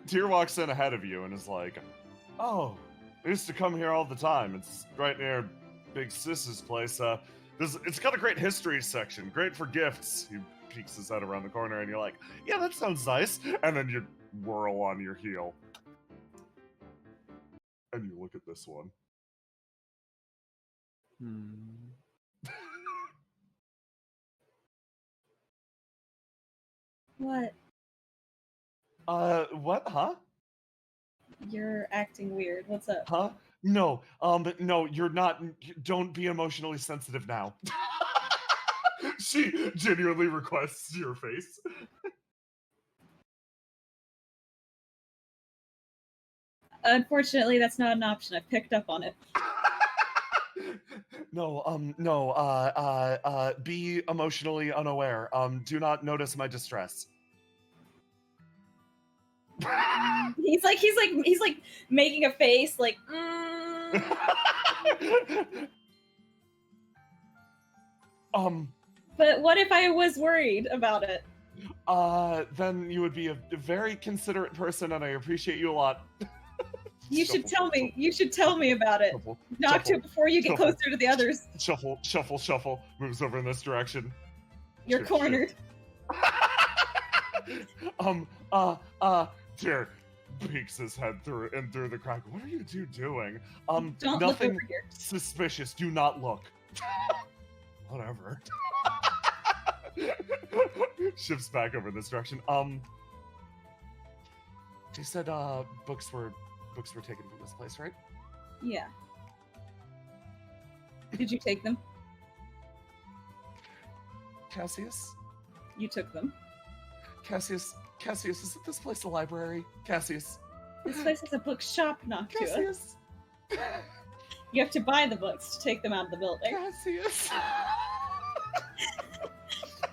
Tyr walks in ahead of you and is like, oh, I used to come here all the time. It's right near Big Sis's place. It's got a great history section. Great for gifts. He peeks his head around the corner and you're like, yeah, that sounds nice. And then you whirl on your heel. And you look at this one. What? What? Huh? You're acting weird. What's up? Huh? No, no, you're not. Don't be emotionally sensitive now. She genuinely requests your face. Unfortunately, that's not an option. I picked up on it. Be emotionally unaware. Do not notice my distress. He's like making a face like But what if I was worried about it? Then you would be a very considerate person and I appreciate you a lot. You should tell me. You should tell me about it. Noctua, before you get closer to the others. Shuffle. Moves over in this direction. You're cornered. Tyr peeks his head through the crack. What are you two doing? Don't look nothing over here. suspicious. Do not look. Whatever. Shifts back over this direction. She said books were taken from this place, right? Yeah. Did you take them? Cassius? You took them. Cassius, isn't this place a library? Cassius. This place is a bookshop, Noctua. Cassius. You have to buy the books to take them out of the building. Cassius.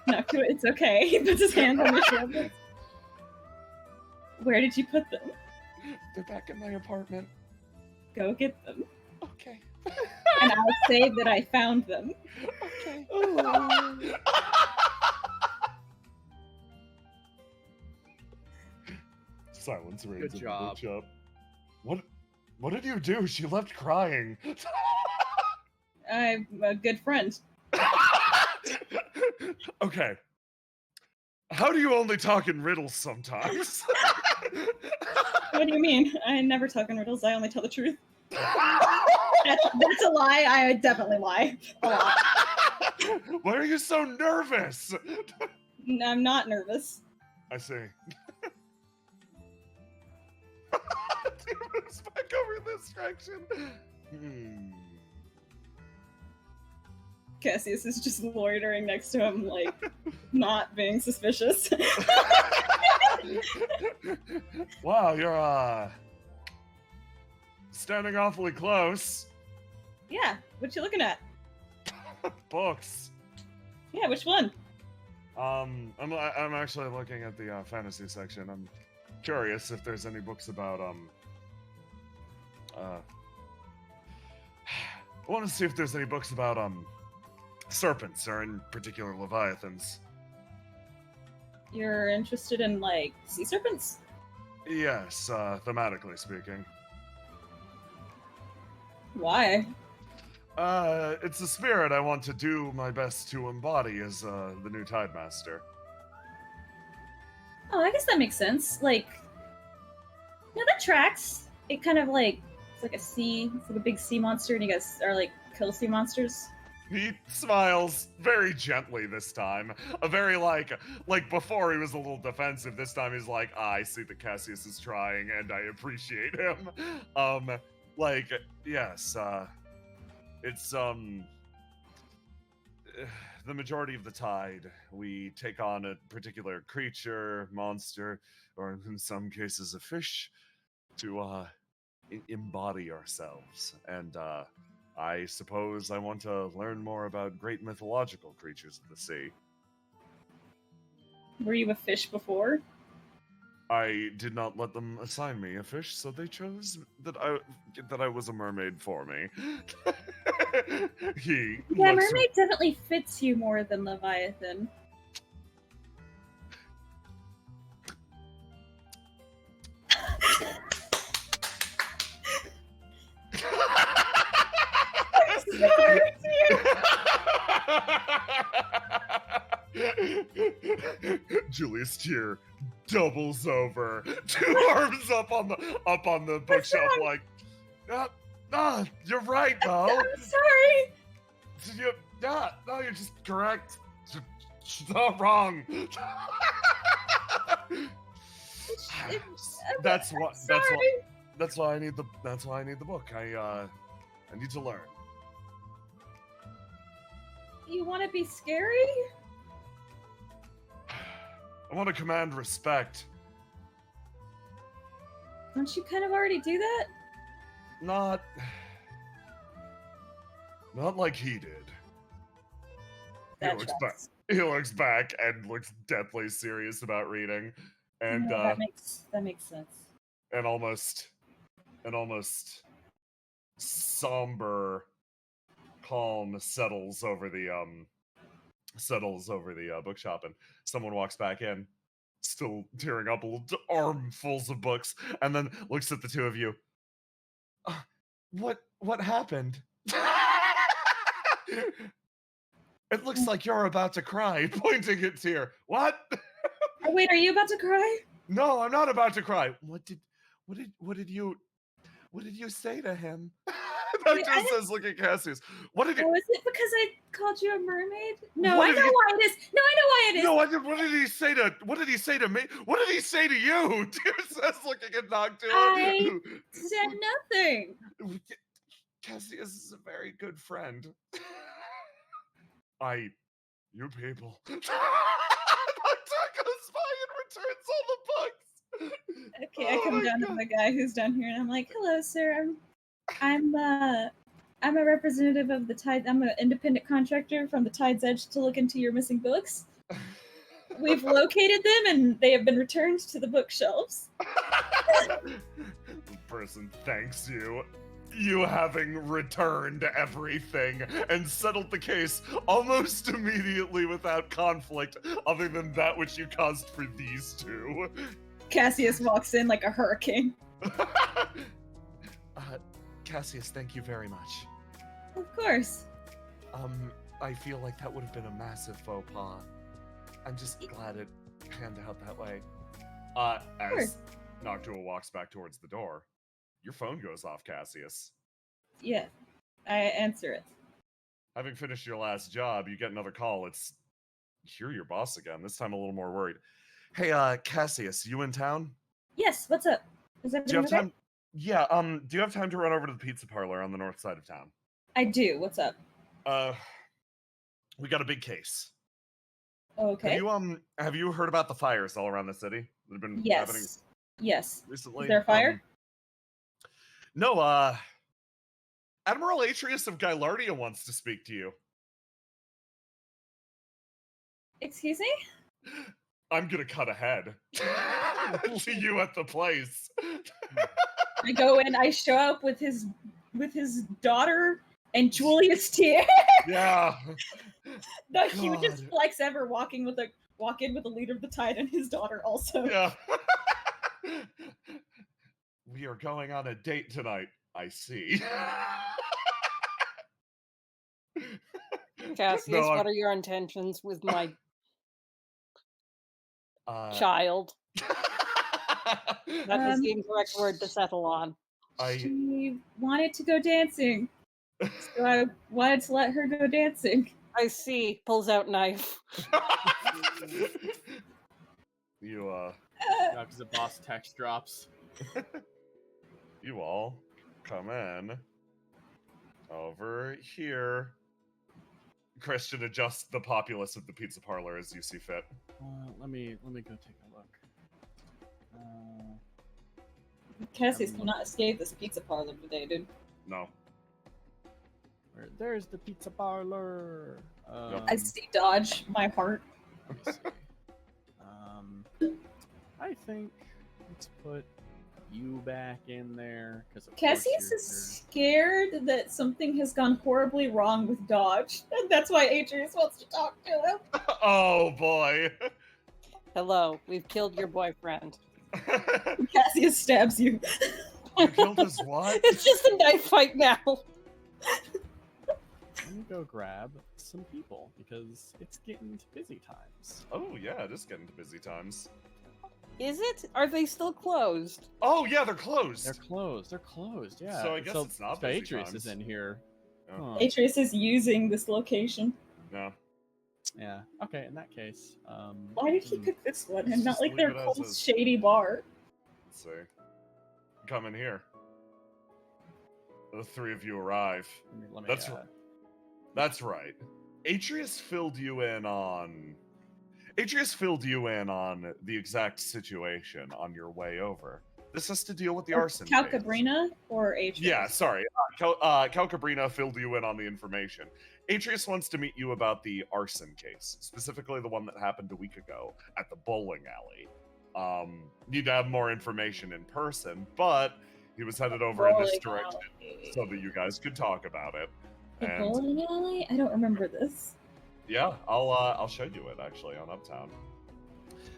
Noctua, it's okay. He puts his hand on your shoulder. Where did you put them? They're back in my apartment. Go get them. Okay. and I'll say that I found them. Okay. Silence reigns Good in the job. bookshop. What did you do? She left crying. I'm a good friend. Okay. How do you only talk in riddles sometimes? What do you mean? I never talk in riddles. I only tell the truth. That's a lie. I definitely lie a lot. Why are you so nervous? I'm not nervous. I see. He moves back over this direction. Cassius is just loitering next to him, like, not being suspicious. Wow, you're standing awfully close. Yeah, what you looking at? Books. Yeah, which one? I'm actually looking at the fantasy section. I'm curious if there's any books about I want to see if there's any books about serpents, or in particular leviathans. You're interested in, like, sea serpents? Yes, thematically speaking. Why? It's a spirit I want to do my best to embody as the new Tide Master. Oh, I guess that makes sense. Like, yeah, that tracks. It kind of like, it's like a sea, it's like a big sea monster, and you guys are like kill sea monsters. He smiles very gently this time. A very like before he was a little defensive. This time he's like, I see that Cassius is trying and I appreciate him. Like, yes, it's the majority of the tide, we take on a particular creature, monster, or in some cases a fish, to embody ourselves. And I suppose I want to learn more about great mythological creatures of the sea. Were you a fish before? I did not let them assign me a fish, so they chose that I was a mermaid for me. Yeah, mermaid definitely fits you more than Leviathan. Julius Tier doubles over, two arms up on the bookshelf, like, you're right, though. I'm sorry. No, you're just correct. She's not wrong. That's why I need the book. I need to learn. You want to be scary? I want to command respect. Don't you kind of already do that? Not like he did. He looks back and looks deathly serious about reading, and that makes sense. And almost somber calm settles over the bookshop, and someone walks back in, still tearing up, armfuls of books, and then looks at the two of you. What happened? It looks like you're about to cry, pointing at Tyr. What? Oh, wait, are you about to cry? No, I'm not about to cry. What did you say to him? Doctor says, look at Cassius. What did you... Oh, is it because I called you a mermaid? No, I know why it is. No, I know why it is. No, what did he say to me? What did he say to you? Tyr says, looking at Noctua. I said nothing. Cassius is a very good friend. You people. Noctua goes by and returns all the books. Okay, I come down to the guy who's down here, and I'm like, "Hello, sir. I'm a representative of the Tide. I'm an independent contractor from the Tide's Edge to look into your missing books. We've located them, and they have been returned to the bookshelves." The person thanks you. you having returned everything and settled the case almost immediately without conflict, other than that which you caused for these two. Cassius walks in like a hurricane. Cassius, thank you very much. Of course. I feel like that would have been a massive faux pas. I'm just glad it panned out that way. As Noctua walks back towards the door, your phone goes off, Cassius. Yeah, I answer it. Having finished your last job, you get another call. You're your boss again, this time a little more worried. Hey, Cassius, you in town? Yes, what's up? Is Do you everything have okay? time? Yeah, do you have time to run over to the pizza parlor on the north side of town? I do. What's up? We got a big case. Okay. Have you heard about the fires all around the city that have been happening Yes. recently? Is there a fire? No, Admiral Atreus of Gylardia wants to speak to you. Excuse me? I'm gonna cut ahead to you at the place. I go in, I show up with his daughter and Julius Tier. Yeah. The hugest God. flex ever walk in with the leader of the tide and his daughter also. Yeah. We are going on a date tonight, I see. Cassius, No, what are your intentions with my child? That is the incorrect word to settle on. She wanted to go dancing, so I wanted to let her go dancing. I see. Pulls out knife. You, Because the boss text drops. you all come in over here. Christian, adjust the populace of the pizza parlor as you see fit. Let me go take a look. Cassius will not escape this pizza parlor today, dude. No. There's the pizza parlor. I see Dodge, my heart. Let me see. I think let's put you back in there because Cassius is scared that something has gone horribly wrong with Dodge, and that's why Atreus wants to talk to him. Oh boy. Hello, we've killed your boyfriend. Cassius stabs you. You killed his what? It's just a knife fight now. Let me go grab some people because it's getting to busy times. Oh yeah, it is getting to busy times. Is it? Are they still closed? Oh yeah, they're closed. They're closed. They're closed. Yeah. So I guess it's not busy Atreus times. is in here. Oh. Huh. Atreus is using this location. No. Yeah. Okay. In that case, Why did he pick this one and Let's not just like leave their it as cold, is. shady bar? Let's see. Come in here. The three of you arrive. let me, That's right. Atreus filled you in on the exact situation on your way over. This has to deal with the arson case. Calcabrina or Atreus? Yeah, sorry. Calcabrina filled you in on the information. Atreus wants to meet you about the arson case, specifically the one that happened a week ago at the bowling alley. Need to have more information in person, but he was headed over in this direction so that you guys could talk about it. The bowling alley? I don't remember this. Yeah, I'll show you it actually on Uptown.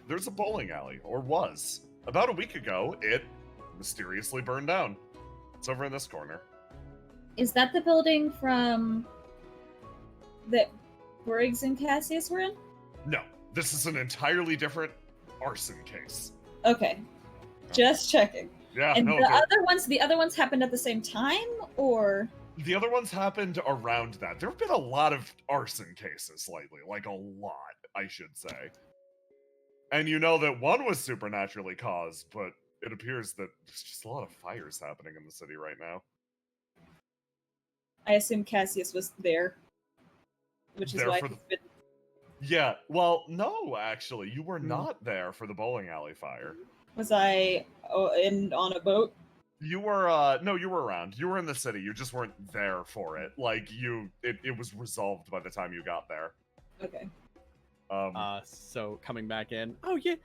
There's a bowling alley, or was. About a week ago, it mysteriously burned down. It's over in this corner. Is that the building from that Briggs and Cassius were in? No, this is an entirely different arson case. Okay. Just checking. Yeah, And no, the other ones happened at the same time, or the other ones happened around that. There have been a lot of arson cases lately, like a lot, I should say. And you know that one was supernaturally caused, but it appears that there's just a lot of fires happening in the city right now. I assume Cassius was there, which is There why for he's been. Yeah, well, no, actually, you were not there for the bowling alley fire. Was I on a boat? You were, no, you were around. You were in the city. You just weren't there for it. Like, it was resolved by the time you got there. Okay. So coming back in. Oh, you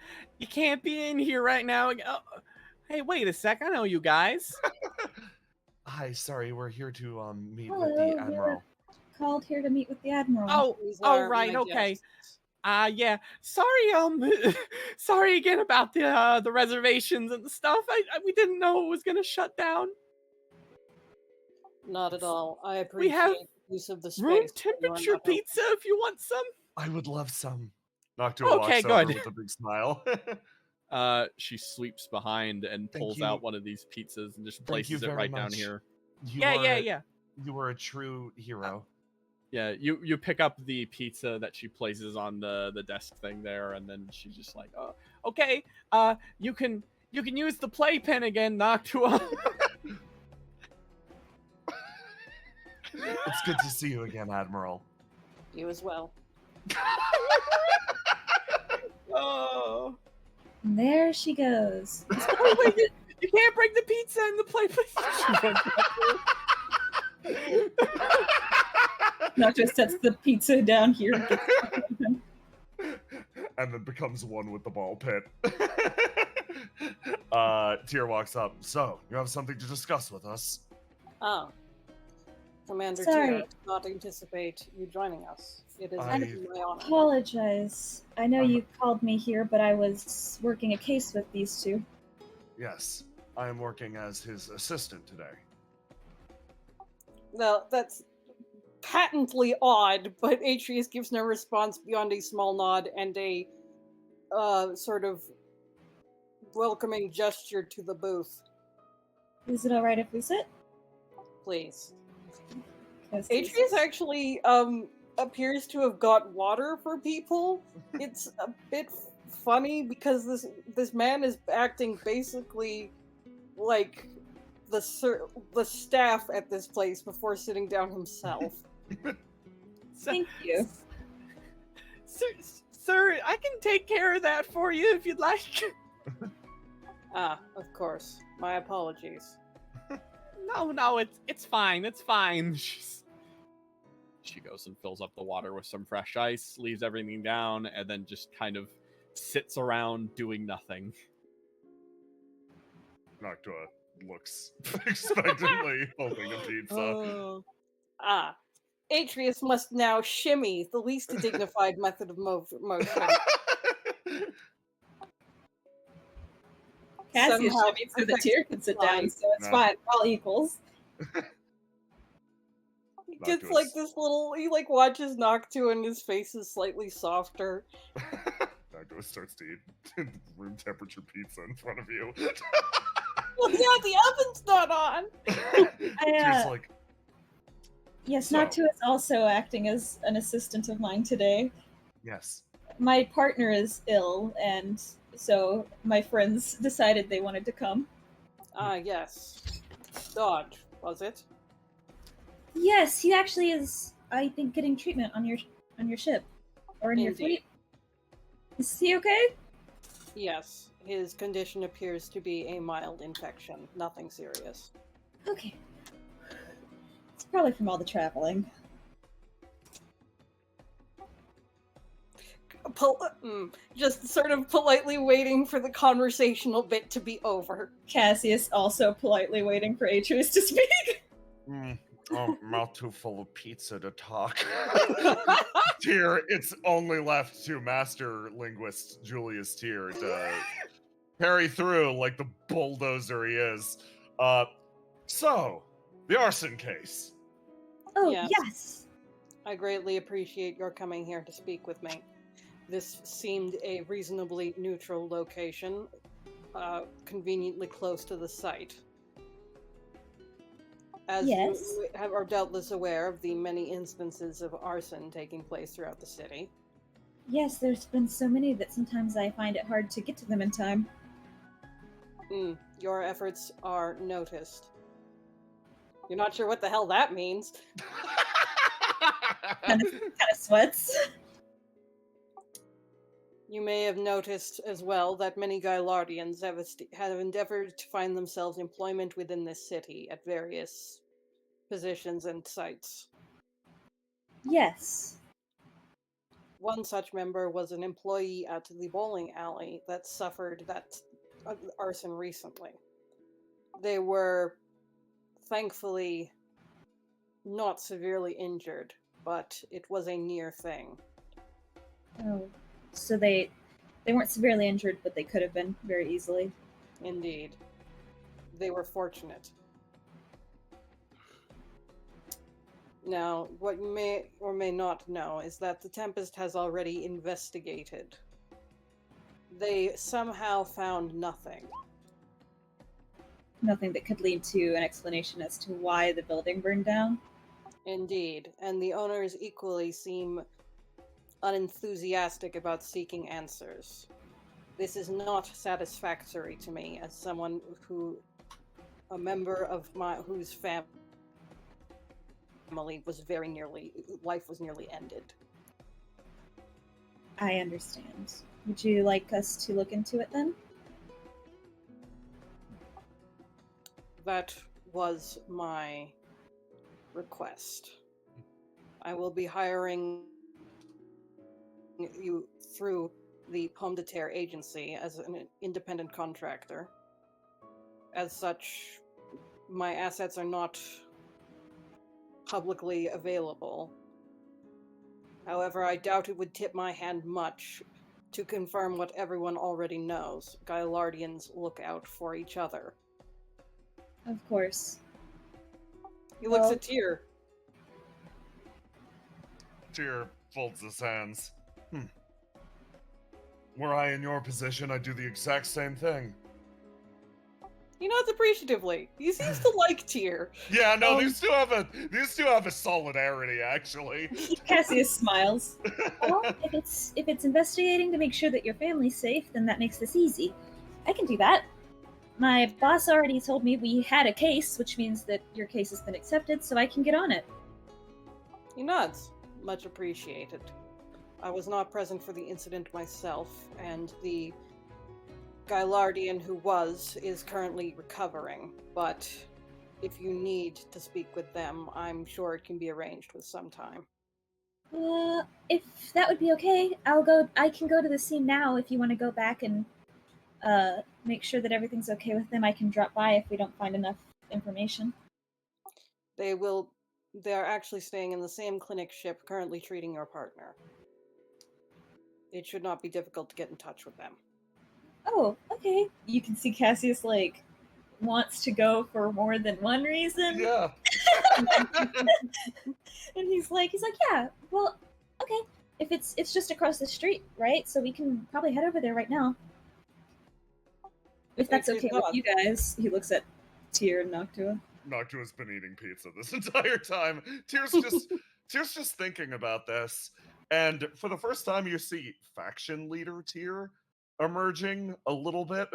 can't be in here right now. Oh, hey, wait a sec. I know you guys. hi, sorry, we're here to meet Hello, with the we Admiral. were called here to meet with the Admiral. Oh, These oh, are right, my okay. guests. Yeah. Sorry, sorry again about the reservations and the stuff. We didn't know it was gonna shut down. Not at all. I We appreciate have the use of the space. room but you are temperature not helping. pizza if you want some. I would love some. Noctua Okay, walks over good. with a big smile. She sweeps behind and Thank pulls you. out one of these pizzas and just Thank you places it very right down much. here. You Yeah, are, yeah, yeah. You are a true hero. Yeah, you pick up the pizza that she places on the desk thing there, and then she's just like, "Oh, okay. You can use the playpen again, Noctua." It's good to see you again, Admiral. You as well. Oh, And there she goes. oh wait, you can't bring the pizza in the playpen. Not just sets the pizza down here. And then becomes one with the ball pit. Tyr walks up. So, you have something to discuss with us? Ah. Commander Sorry. Tyr, I did not anticipate you joining us. It is I- my honor. Apologize. I know you called me here, but I was working a case with these two. Yes, I am working as his assistant today. Well, that's patently odd, but Atreus gives no response beyond a small nod and a sort of welcoming gesture to the booth. Is it alright if we sit? Please. 'Cause Atreus actually appears to have got water for people. It's a bit funny because this man is acting basically like the staff at this place before sitting down himself. Thank you. Sir, I can take care of that for you if you'd like. Ah, of course. My apologies. No, it's fine. It's fine. She goes and fills up the water with some fresh ice, leaves everything down, and then just kind of sits around doing nothing. Noctua looks expectantly holding a pizza. Ah, Atreus must now shimmy, the least dignified method of motion. Cassius Somehow shimmied so that Tyr can sit down, so it's No. fine. We're all equals. He gets Noctua's- like this little. He like watches Noctua and his face is slightly softer. Noctua starts to eat room temperature pizza in front of you. Well, yeah, the oven's not on. Tyr's like, Yes, So- Noctua is also acting as an assistant of mine today. yes. My partner is ill, and so my friends decided they wanted to come. Ah, yes. Dodge, was it? Yes, he actually is, I think, getting treatment on your ship. Or in your Indeed. fleet. Is he okay? Yes. His condition appears to be a mild infection. Nothing serious. Okay. It's probably from all the traveling. Just sort of politely waiting for the conversational bit to be over. Cassius also politely waiting for Atreus to speak. Mouth too full of pizza to talk. Tyr, it's only left to master linguist Julius Tyr to carry through like the bulldozer he is. So, the arson case. Oh, Yes. yes. I greatly appreciate your coming here to speak with me. This seemed a reasonably neutral location, conveniently close to the site. As Yes. you are doubtless aware of the many instances of arson taking place throughout the city. Yes, there's been so many that sometimes I find it hard to get to them in time. Your efforts are noticed. You're not sure what the hell that means. Kind of sweats. You may have noticed as well that many Gylardians have endeavored to find themselves employment within this city at various positions and sites. Yes. One such member was an employee at the bowling alley that suffered that arson recently. They were thankfully not severely injured, but it was a near thing. Oh, so they weren't severely injured, but they could have been very easily. Indeed. They were fortunate. Now, what you may or may not know is that the Tempest has already investigated. They somehow found nothing. Nothing that could lead to an explanation as to why the building burned down. Indeed, and the owners equally seem unenthusiastic about seeking answers. This is not satisfactory to me as someone a member of whose family was life was nearly ended. I understand. Would you like us to look into it then? That was my request. I will be hiring you through the Pomme de Terre agency as an independent contractor. As such, my assets are not publicly available. However, I doubt it would tip my hand much to confirm what everyone already knows. Gylardians look out for each other. Of course. He looks Well- at Tyr. Tyr folds his hands. Were I in your position, I'd do the exact same thing. He nods appreciatively. He seems to like Tyr. Yeah, no, these two have a solidarity, actually. Cassius smiles. Well, if it's investigating to make sure that your family's safe, then that makes this easy. I can do that. My boss already told me we had a case, which means that your case has been accepted, so I can get on it. He nods. Much appreciated. I was not present for the incident myself, and the Gylardian who is currently recovering, but if you need to speak with them, I'm sure it can be arranged with some time. If that would be okay, I can go to the scene now if you want to go back and make sure that everything's okay with them. I can drop by if we don't find enough information. They are actually staying in the same clinic ship currently treating your partner. It should not be difficult to get in touch with them. Oh, okay. You can see Cassius, wants to go for more than one reason. Yeah. And he's like, yeah, well, okay. If it's just across the street, right? So we can probably head over there right now. If that's okay with you guys. He looks at Tyr and Noctua. Noctua's been eating pizza this entire time. Tyr's just thinking about this. And for the first time, you see faction leader Tyr emerging a little bit.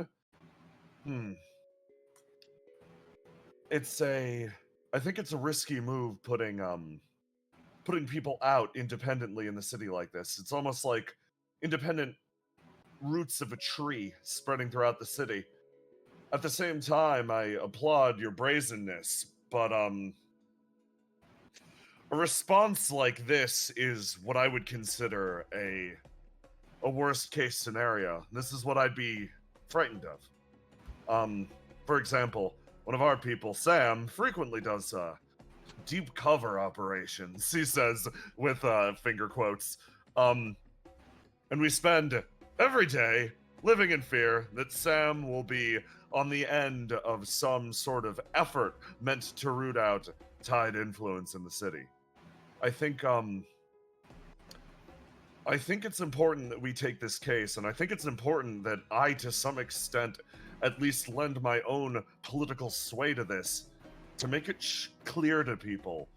I think it's a risky move putting people out independently in the city like this. It's almost like independent roots of a tree spreading throughout the city. At the same time, I applaud your brazenness, but a response like this is what I would consider a worst case scenario. This is what I'd be frightened of. For example, one of our people, Sam, frequently does deep cover operations, he says with finger quotes. And we spend every day living in fear that Sam will be on the end of some sort of effort meant to root out Tide influence in the city. I think it's important that we take this case, and I think it's important that I, to some extent, at least lend my own political sway to this, to make it clear to people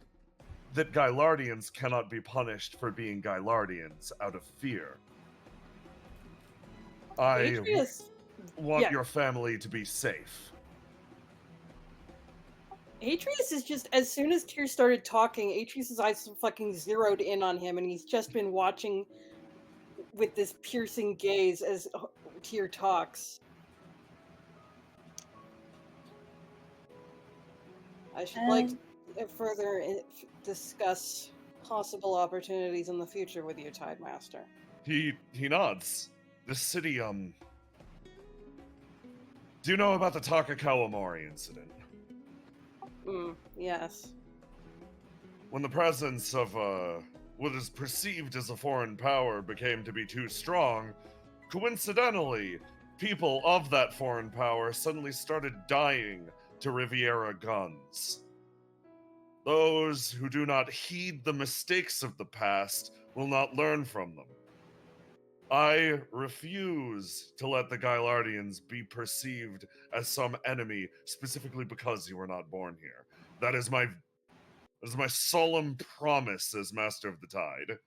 that Gylardians cannot be punished for being Gylardians out of fear. I want your family to be safe. Atreus is just, as soon as Tyr started talking, Atreus's eyes fucking zeroed in on him, and he's just been watching with this piercing gaze as Tyr talks. I should like to further discuss possible opportunities in the future with you, Tidemaster. He nods. This city, do you know about the Takakawa Mori incident? Yes. When the presence of what is perceived as a foreign power became to be too strong, coincidentally, people of that foreign power suddenly started dying to Riviera guns. Those who do not heed the mistakes of the past will not learn from them. I refuse to let the Gylardians be perceived as some enemy specifically because you were not born here. That is my solemn promise as Master of the Tide.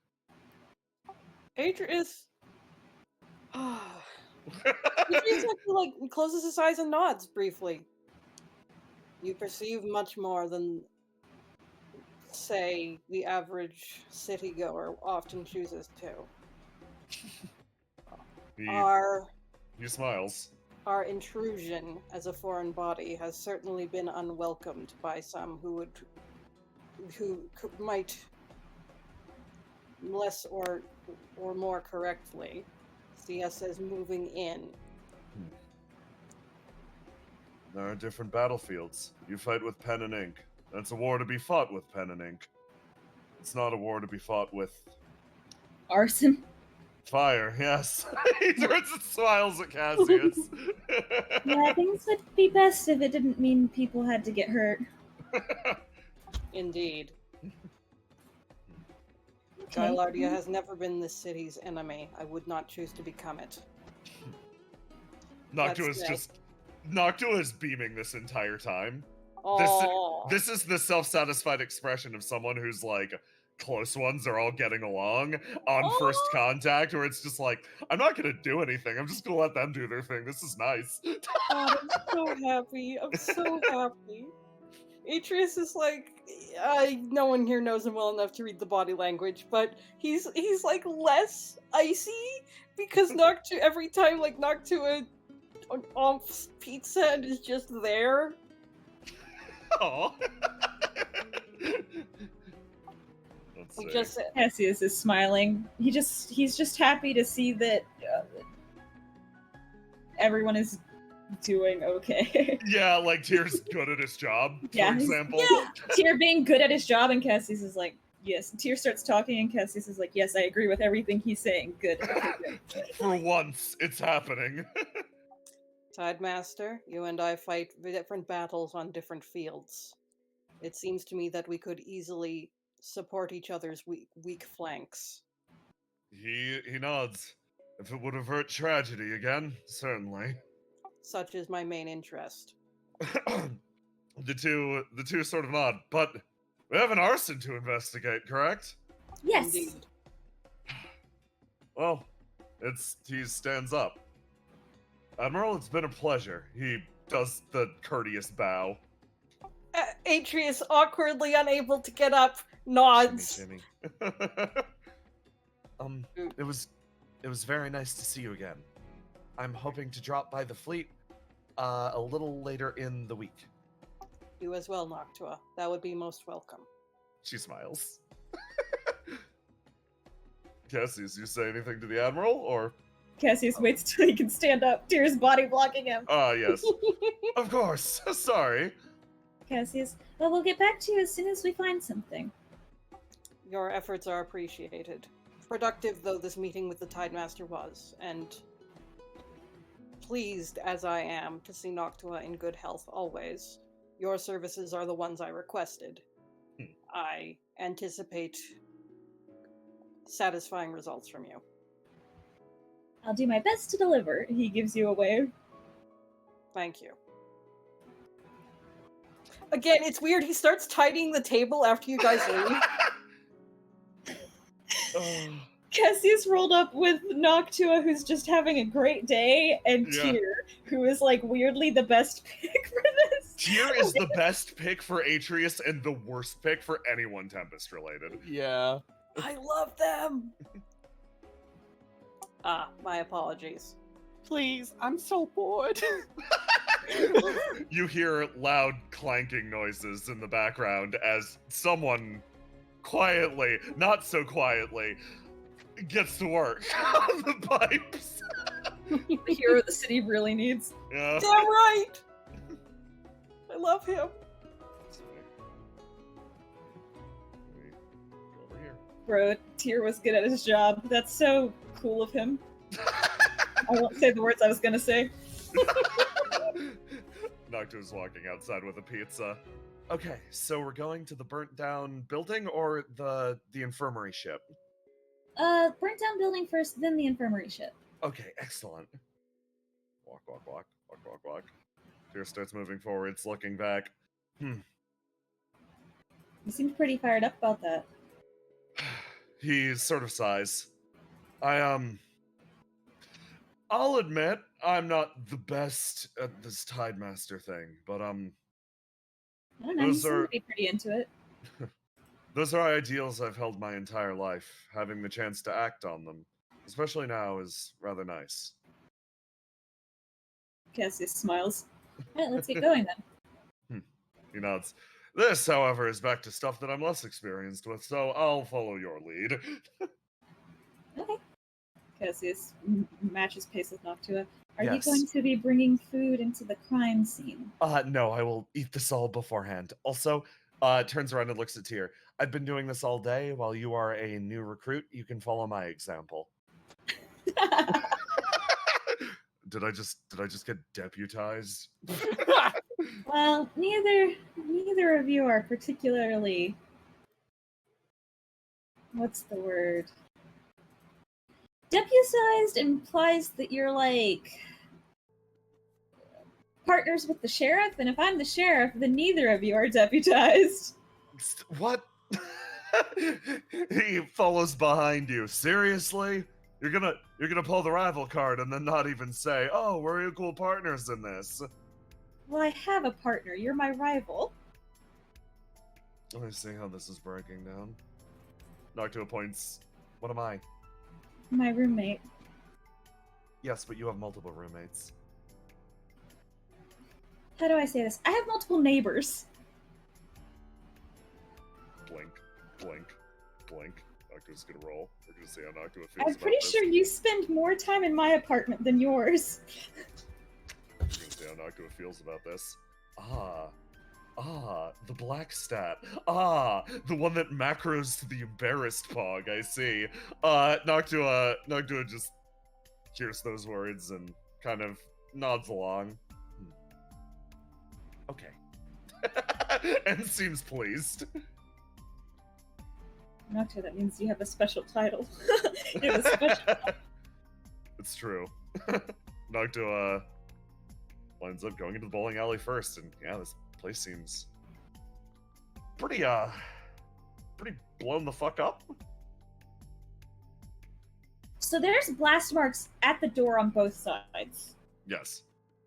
Atreus. Atreus like closes his eyes and nods briefly. You perceive much more than, say, the average city-goer often chooses to. He smiles. Our intrusion as a foreign body has certainly been unwelcomed by some who might less or more correctly see us as moving in. There are different battlefields. You fight with pen and ink. That's a war to be fought with pen and ink. It's not a war to be fought with Arson. fire, yes. He turns and smiles at Cassius. Yeah, things would be best if it didn't mean people had to get hurt. Indeed. Okay. Gylardia has never been this city's enemy. I would not choose to become it. Noctua is beaming this entire time. Oh, This is the self-satisfied expression of someone who's like, close ones are all getting along on first contact, where it's just like, I'm not gonna do anything, I'm just gonna let them do their thing. This is nice. God, I'm so happy. I'm so happy. Atreus is like, no one here knows him well enough to read the body language, but he's like less icy because Noctua, every time like Noctua offs pizza and is just there. Oh. Cassius is smiling. He's just happy to see that everyone is doing okay. Yeah, like Tyr's good at his job, for example. Yeah, Tyr being good at his job, and Cassius is like, yes. Tyr starts talking, and Cassius is like, yes, I agree with everything he's saying. Good. Okay, good. For once, it's happening. Tidemaster, you and I fight different battles on different fields. It seems to me that we could easily support each other's weak flanks. He nods. If it would avert tragedy again, certainly. Such is my main interest. The two sort of nod, but we have an arson to investigate, correct? Yes. Indeed. Well, he stands up. Admiral, it's been a pleasure. He does the courteous bow. Atreus, awkwardly unable to get up, nods. Jimmy. It was very nice to see you again. I'm hoping to drop by the fleet a little later in the week. You as well, Noctua. That would be most welcome. She smiles. Cassius, you say anything to the Admiral, or? Cassius waits till he can stand up. Tyr's body blocking him. Ah, yes. Of course. Sorry. Cassius, well, we'll get back to you as soon as we find something. Your efforts are appreciated. Productive though this meeting with the Tidemaster was, and pleased as I am to see Noctua in good health always, your services are the ones I requested. I anticipate satisfying results from you. I'll do my best to deliver. He gives you a wave. Thank you. Again, it's weird. He starts tidying the table after you guys leave. Cassius rolled up with Noctua, who's just having a great day, and Tyr, who is like weirdly the best pick for this. Tyr is the best pick for Atreus and the worst pick for anyone Tempest related. Yeah. I love them! My apologies. Please, I'm so bored. You hear loud clanking noises in the background as someone quietly, not so quietly, gets to work on the pipes. The hero the city really needs. Yeah. Damn right! I love him. Bro, Tyr was good at his job. That's so cool of him. I won't say the words I was gonna say. Noctua's walking outside with a pizza. Okay, so we're going to the burnt down building or the infirmary ship? Burnt down building first, then the infirmary ship. Okay, excellent. Walk, walk, walk, walk, walk, walk. Tyr starts moving forwards, looking back. You seemed pretty fired up about that. He sort of sighs. I'll admit, I'm not the best at this Tidemaster thing, but I don't know, you those seem are to be pretty into it. those are ideals I've held my entire life. Having the chance to act on them, especially now, is rather nice. Cassius smiles. Alright, let's get going then. He nods. This, however, is back to stuff that I'm less experienced with, so I'll follow your lead. Okay. Cassius matches pace with Noctua. Are Yes. you going to be bringing food into the crime scene? No, I will eat this all beforehand. Also, turns around and looks at Tyr. I've been doing this all day. While you are a new recruit, you can follow my example. Did I just get deputized? Well, neither of you are particularly. What's the word? Deputized implies that you're like partners with the sheriff, and if I'm the sheriff, then neither of you are deputized. What? He follows behind you. Seriously? You're gonna pull the rival card and then not even say, "Oh, we're equal partners in this." Well, I have a partner. You're my rival. Let me see how this is breaking down. Noctua points. What am I? My roommate. Yes, but you have multiple roommates. How do I say this? I have multiple neighbors. Blink, blink, blink. Noctua's gonna roll. We're gonna see how Noctua feels I'm about pretty this. sure you spend more time in my apartment than yours. We're gonna see how Noctua feels about this. The black stat. The one that macros to the embarrassed pog, I see. Noctua just hears those words and kind of nods along. Okay. And seems pleased. Noctua, that means you have a special title. You have a special. It's true. Noctua winds up going into the bowling alley first, and yeah, this place seems pretty blown the fuck up. So there's blast marks at the door on both sides. Yes.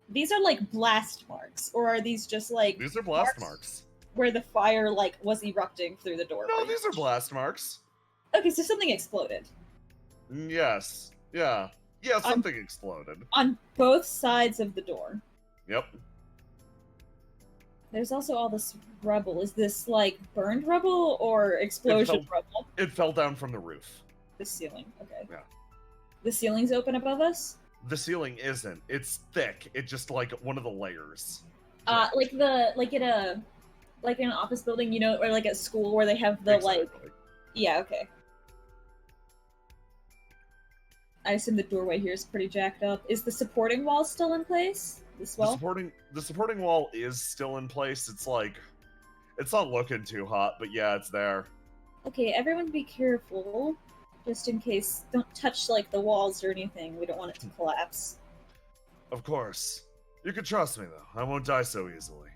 These are like blast marks, or are these just like These are blast marks. where the fire like was erupting through the door? No, these are blast marks. Okay, so something exploded Yes. Yeah. Yeah, something exploded. on both sides of the door. Yep. There's also all this rubble. Is this like burned rubble or explosion rubble? It fell down from the roof. The ceiling. Okay. Yeah. The ceiling's open above us? The ceiling isn't. It's thick. It's just like one of the layers. Like in an office building, you know, or like at school where they have the like. Yeah. Okay. I assume the doorway here is pretty jacked up. Is the supporting wall still in place? This wall? The supporting wall is still in place. It's like, it's not looking too hot, but yeah, it's there. Okay, everyone be careful. Just in case. Don't touch like the walls or anything. We don't want it to collapse. Of course. You can trust me though. I won't die so easily.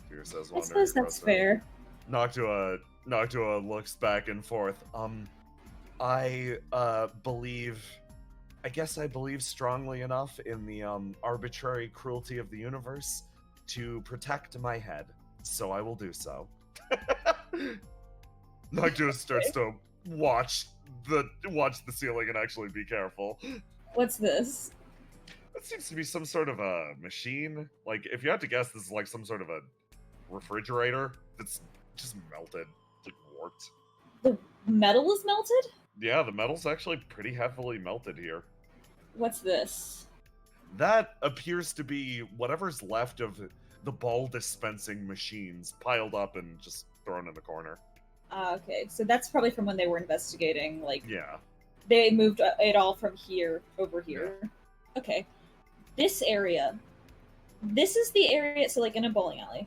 Tyr says, I suppose that's fair. Noctua looks back and forth. I believe strongly enough in the arbitrary cruelty of the universe to protect my head, so I will do so. Noctua starts to watch the ceiling and actually be careful. What's this? That seems to be some sort of a machine. Like, if you had to guess, this is like some sort of a refrigerator that's just melted, like warped. The metal is melted? Yeah, the metal's actually pretty heavily melted here. What's this? That appears to be whatever's left of the ball dispensing machines piled up and just thrown in the corner. Okay, so that's probably from when they were investigating. Like, Yeah. they moved it all from here over here. Okay, this area. This is the area. So, like in a bowling alley,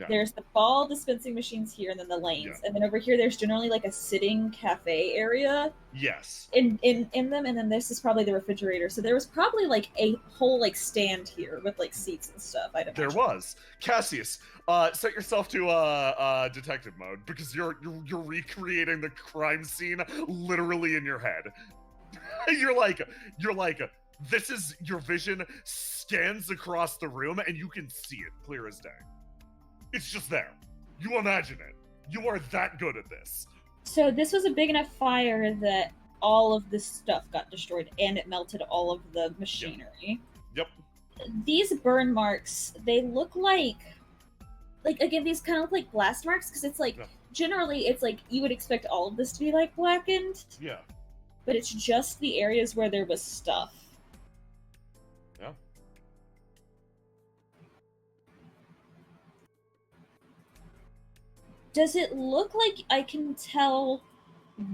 there's the ball dispensing machines here, and then the lanes, and then over here there's generally like a sitting cafe area. Yes. In them, and then this is probably the refrigerator. So there was probably like a whole like stand here with like seats and stuff. There was. Cassius, set yourself to detective mode because you're recreating the crime scene literally in your head. You're like this is your vision scans across the room and you can see it clear as day. It's just there. You imagine it. You are that good at this. So this was a big enough fire that all of this stuff got destroyed and it melted all of the machinery. Yep. These burn marks, they look like again, these kind of look like blast marks because it's like generally it's like you would expect all of this to be like blackened. Yeah. But it's just the areas where there was stuff. Yeah. Does it look like I can tell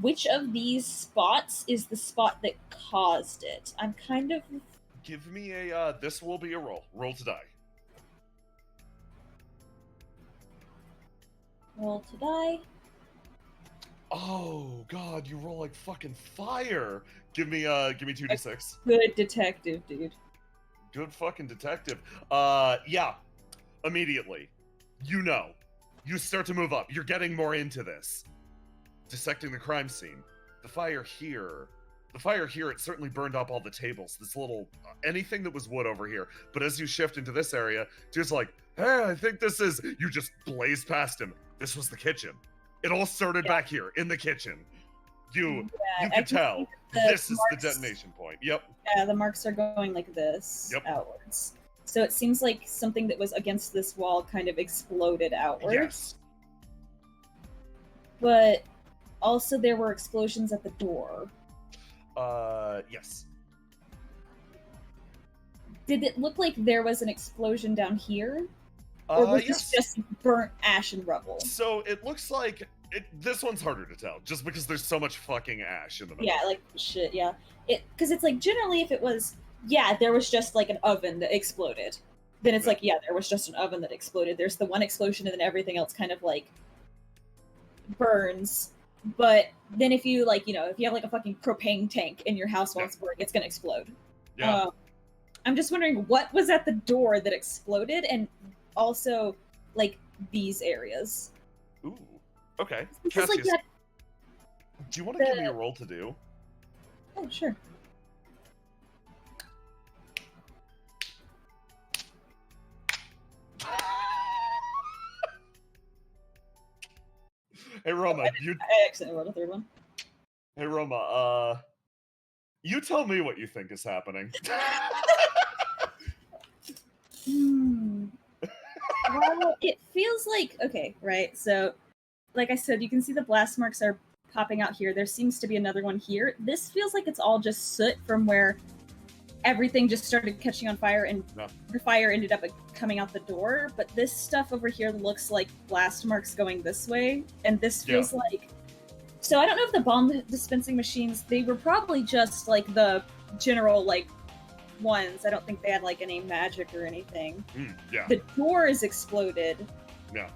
which of these spots is the spot that caused it? I'm kind of... Give me a, this will be a roll. Roll to die. Roll to die. Oh, God, you roll like fucking fire. Give me 2d6. Good detective, dude. Good fucking detective. Yeah. Immediately. You start to move up. You're getting more into this. Dissecting the crime scene. The fire here, it certainly burned up all the tables. This little, anything that was wood over here. But as you shift into this area, just like, hey, I think this is, you just blaze past him. This was the kitchen. It all started back here, in the kitchen. You can tell, this is the detonation point. Yep. Yeah, the marks are going like this, outwards. So it seems like something that was against this wall kind of exploded outwards. Yes. But also there were explosions at the door. Yes. Did it look like there was an explosion down here? Or was this just burnt ash and rubble? So it looks like, this one's harder to tell, just because there's so much fucking ash in the middle. Yeah, like, shit, yeah. Because it's like, generally if it was, there was just like an oven that exploded. Then it's like, there was just an oven that exploded. There's the one explosion and then everything else kind of like burns. But then if you like, if you have like a fucking propane tank in your house while it's burning, it's gonna explode. Yeah. I'm just wondering what was at the door that exploded, and also like these areas. Ooh. Okay. Cassius, like that, do you want to give me a roll to do? Oh, sure. Hey Roma, I accidentally rolled a third one. Hey Roma, you tell me what you think is happening. Well, it feels like, okay, right, so, like I said, you can see the blast marks are popping out here. There seems to be another one here. This feels like it's all just soot from where everything just started catching on fire and the fire ended up coming out the door, but this stuff over here looks like blast marks going this way, and this feels like... So I don't know if the bomb dispensing machines, they were probably just like the general like ones. I don't think they had like any magic or anything. The door is exploded. Yeah.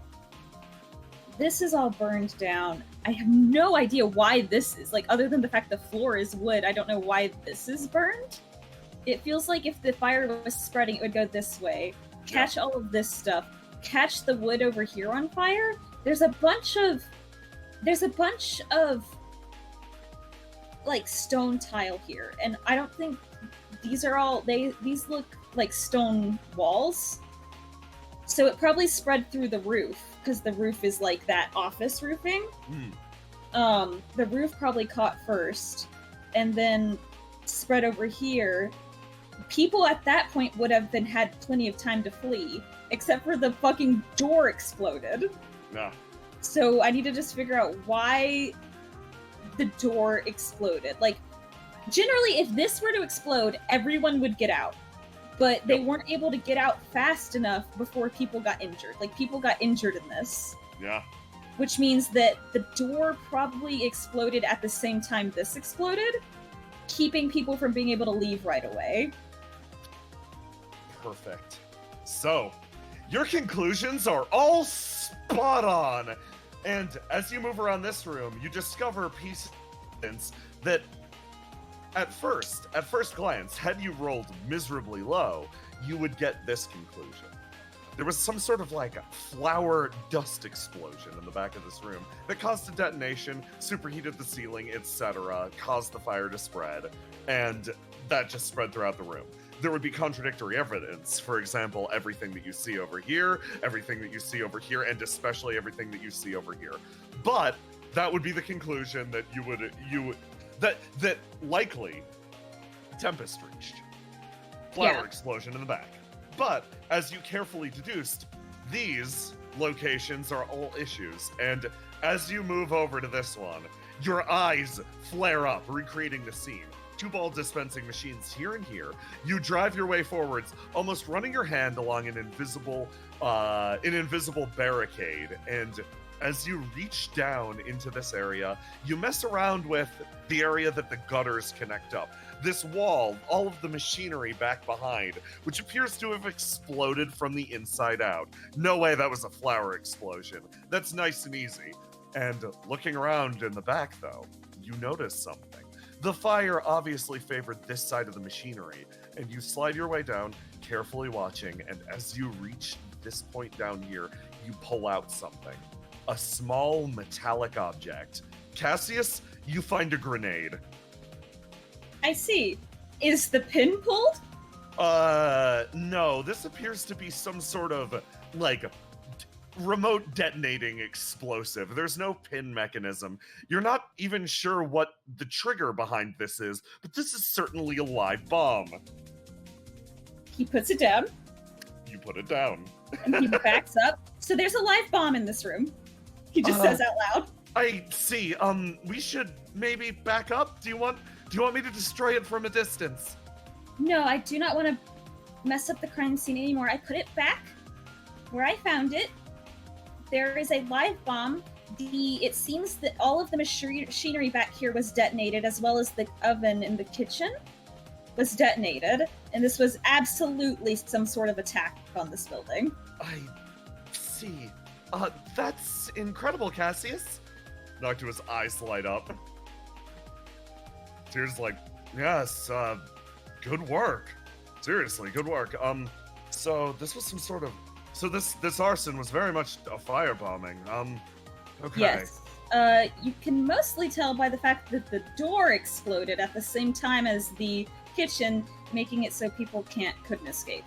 This is all burned down. I have no idea why this is, like, other than the fact the floor is wood, I don't know why this is burned. It feels like if the fire was spreading, it would go this way. Catch all of this stuff. Catch the wood over here on fire. There's a bunch of like stone tile here, and I don't think these are all these look like stone walls. So it probably spread through the roof, because the roof is like that office roofing. The roof probably caught first, and then spread over here. People at that point would have had plenty of time to flee, except for the fucking door exploded. Yeah. So I need to just figure out why the door exploded. Like, generally, if this were to explode, everyone would get out. But they weren't able to get out fast enough before people got injured. Like, people got injured in this. Yeah. which means that the door probably exploded at the same time this exploded, keeping people from being able to leave right away. Perfect. So, your conclusions are all spot on. And as you move around this room, you discover pieces that at first glance, had you rolled miserably low, you would get this conclusion. There was some sort of like flower dust explosion in the back of this room that caused a detonation, superheated the ceiling, etc., caused the fire to spread, and that just spread throughout the room. There would be contradictory evidence. For example, everything that you see over here, everything that you see over here, and especially everything that you see over here. But that would be the conclusion that that likely Tempest reached. Flower explosion in the back. But as you carefully deduced, these locations are all issues, and as you move over to this one, your eyes flare up, recreating the scene. 2 ball dispensing machines here and here. You drive your way forwards, almost running your hand along an invisible barricade, and as you reach down into this area, you mess around with the area that the gutters connect up. This wall, all of the machinery back behind, which appears to have exploded from the inside out. No way that was a flower explosion. That's nice and easy. And looking around in the back, though, you notice something. The fire obviously favored this side of the machinery, and you slide your way down, carefully watching, and as you reach this point down here, you pull out something. A small metallic object. Cassius, you find a grenade. I see. Is the pin pulled? No. This appears to be some sort of, like, remote detonating explosive. There's no pin mechanism. You're not even sure what the trigger behind this is, but this is certainly a live bomb. He puts it down. You put it down. And he backs up. So there's a live bomb in this room. He just says out loud. I see. We should maybe back up. Do you want me to destroy it from a distance? No, I do not want to mess up the crime scene anymore. I put it back where I found it. There is a live bomb. It seems that all of the machinery back here was detonated, as well as the oven in the kitchen was detonated. And this was absolutely some sort of attack on this building. I see. That's incredible, Cassius. Noctua's eyes light up. Tears like, yes, good work. Seriously, good work. So this was some sort of... So this arson was very much a firebombing. Okay. Yes. You can mostly tell by the fact that the door exploded at the same time as the kitchen, making it so people couldn't escape.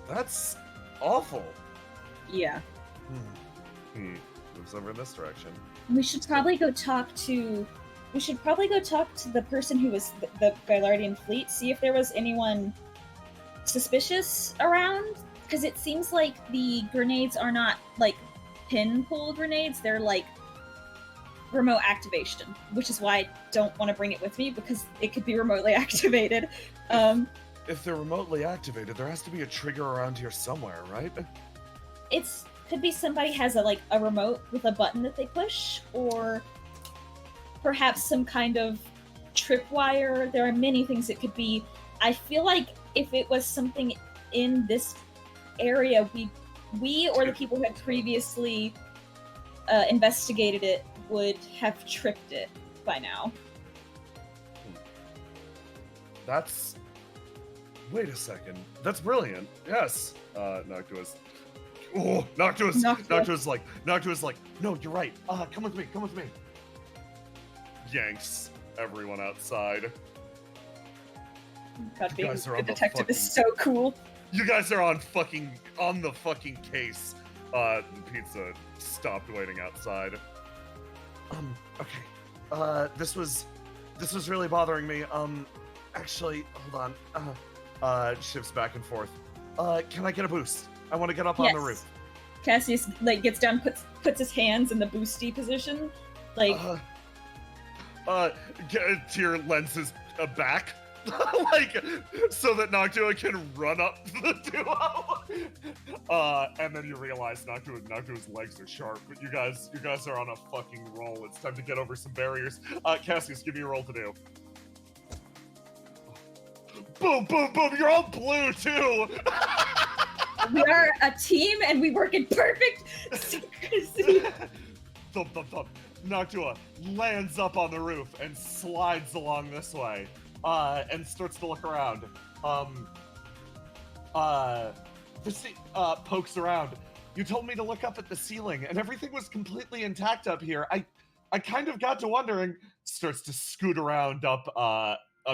That's awful. Yeah. Moves over in this direction. We should probably go talk to the person who was the Guardian Fleet, see if there was anyone suspicious around, because it seems like the grenades are not like pin-pull grenades, they're like remote activation, which is why I don't want to bring it with me, because it could be remotely activated. If they're remotely activated, there has to be a trigger around here somewhere, right? Could be somebody has a remote with a button that they push, or perhaps some kind of tripwire. There are many things it could be. I feel like if it was something in this area, we or the people who had previously investigated it would have tripped it by now. Wait a second. That's brilliant. Yes. Noctua's like, no, you're right. Come with me. Yanks everyone outside. God, being a detective is so cool. You guys are on the fucking case. The pizza stopped waiting outside. Okay. This was really bothering me. Actually, hold on. Shifts back and forth. Can I get a boost? I want to get up on the roof. Cassius gets down, puts his hands in the boosty position, Tyr lends his back, so that Noctua can run up the duo. And then you realize Noctua's legs are sharp, but you guys are on a fucking roll. It's time to get over some barriers. Cassius, give me a roll to do. Boom, boom, boom! You're all blue too. We are a team and we work in perfect synchronicity. Thump, thump, thump. Noctua lands up on the roof and slides along this way, and starts to look around. Pokes around. You told me to look up at the ceiling, and everything was completely intact up here. I kind of got to wondering. Starts to scoot around up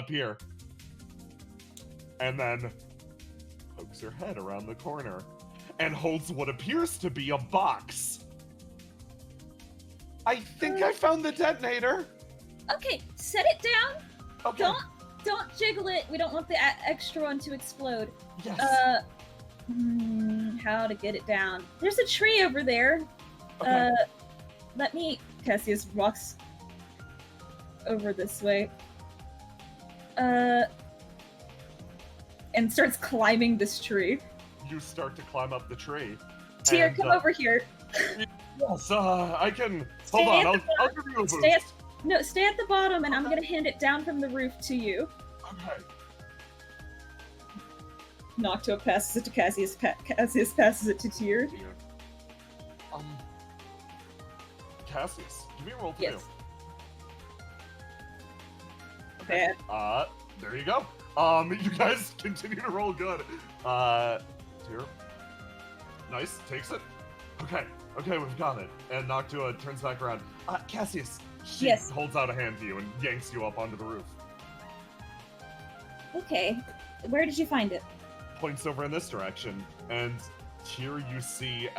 here, and then pokes her head around the corner, and holds what appears to be a box. I think I found the detonator. Okay, set it down. Okay. Don't jiggle it. We don't want the extra one to explode. Yes. How to get it down? There's a tree over there. Okay. Let me. Cassius walks over this way. And starts climbing this tree. You start to climb up the tree. Tyr, and, come over here. Yes, I can. Stay Hold on, at the I'll give you a boost. Stay at the bottom, and I'm gonna hand it down from the roof to you. Okay. Noctua passes it to Cassius. Cassius passes it to Tyr. Cassius, give me a roll to Yes. do. Okay. There you go. You guys continue to roll good. Tyr. Nice, takes it. Okay, we've got it. And Noctua turns back around. Cassius, she Yes. holds out a hand to you and yanks you up onto the roof. Okay. Where did you find it? Points over in this direction, and here you see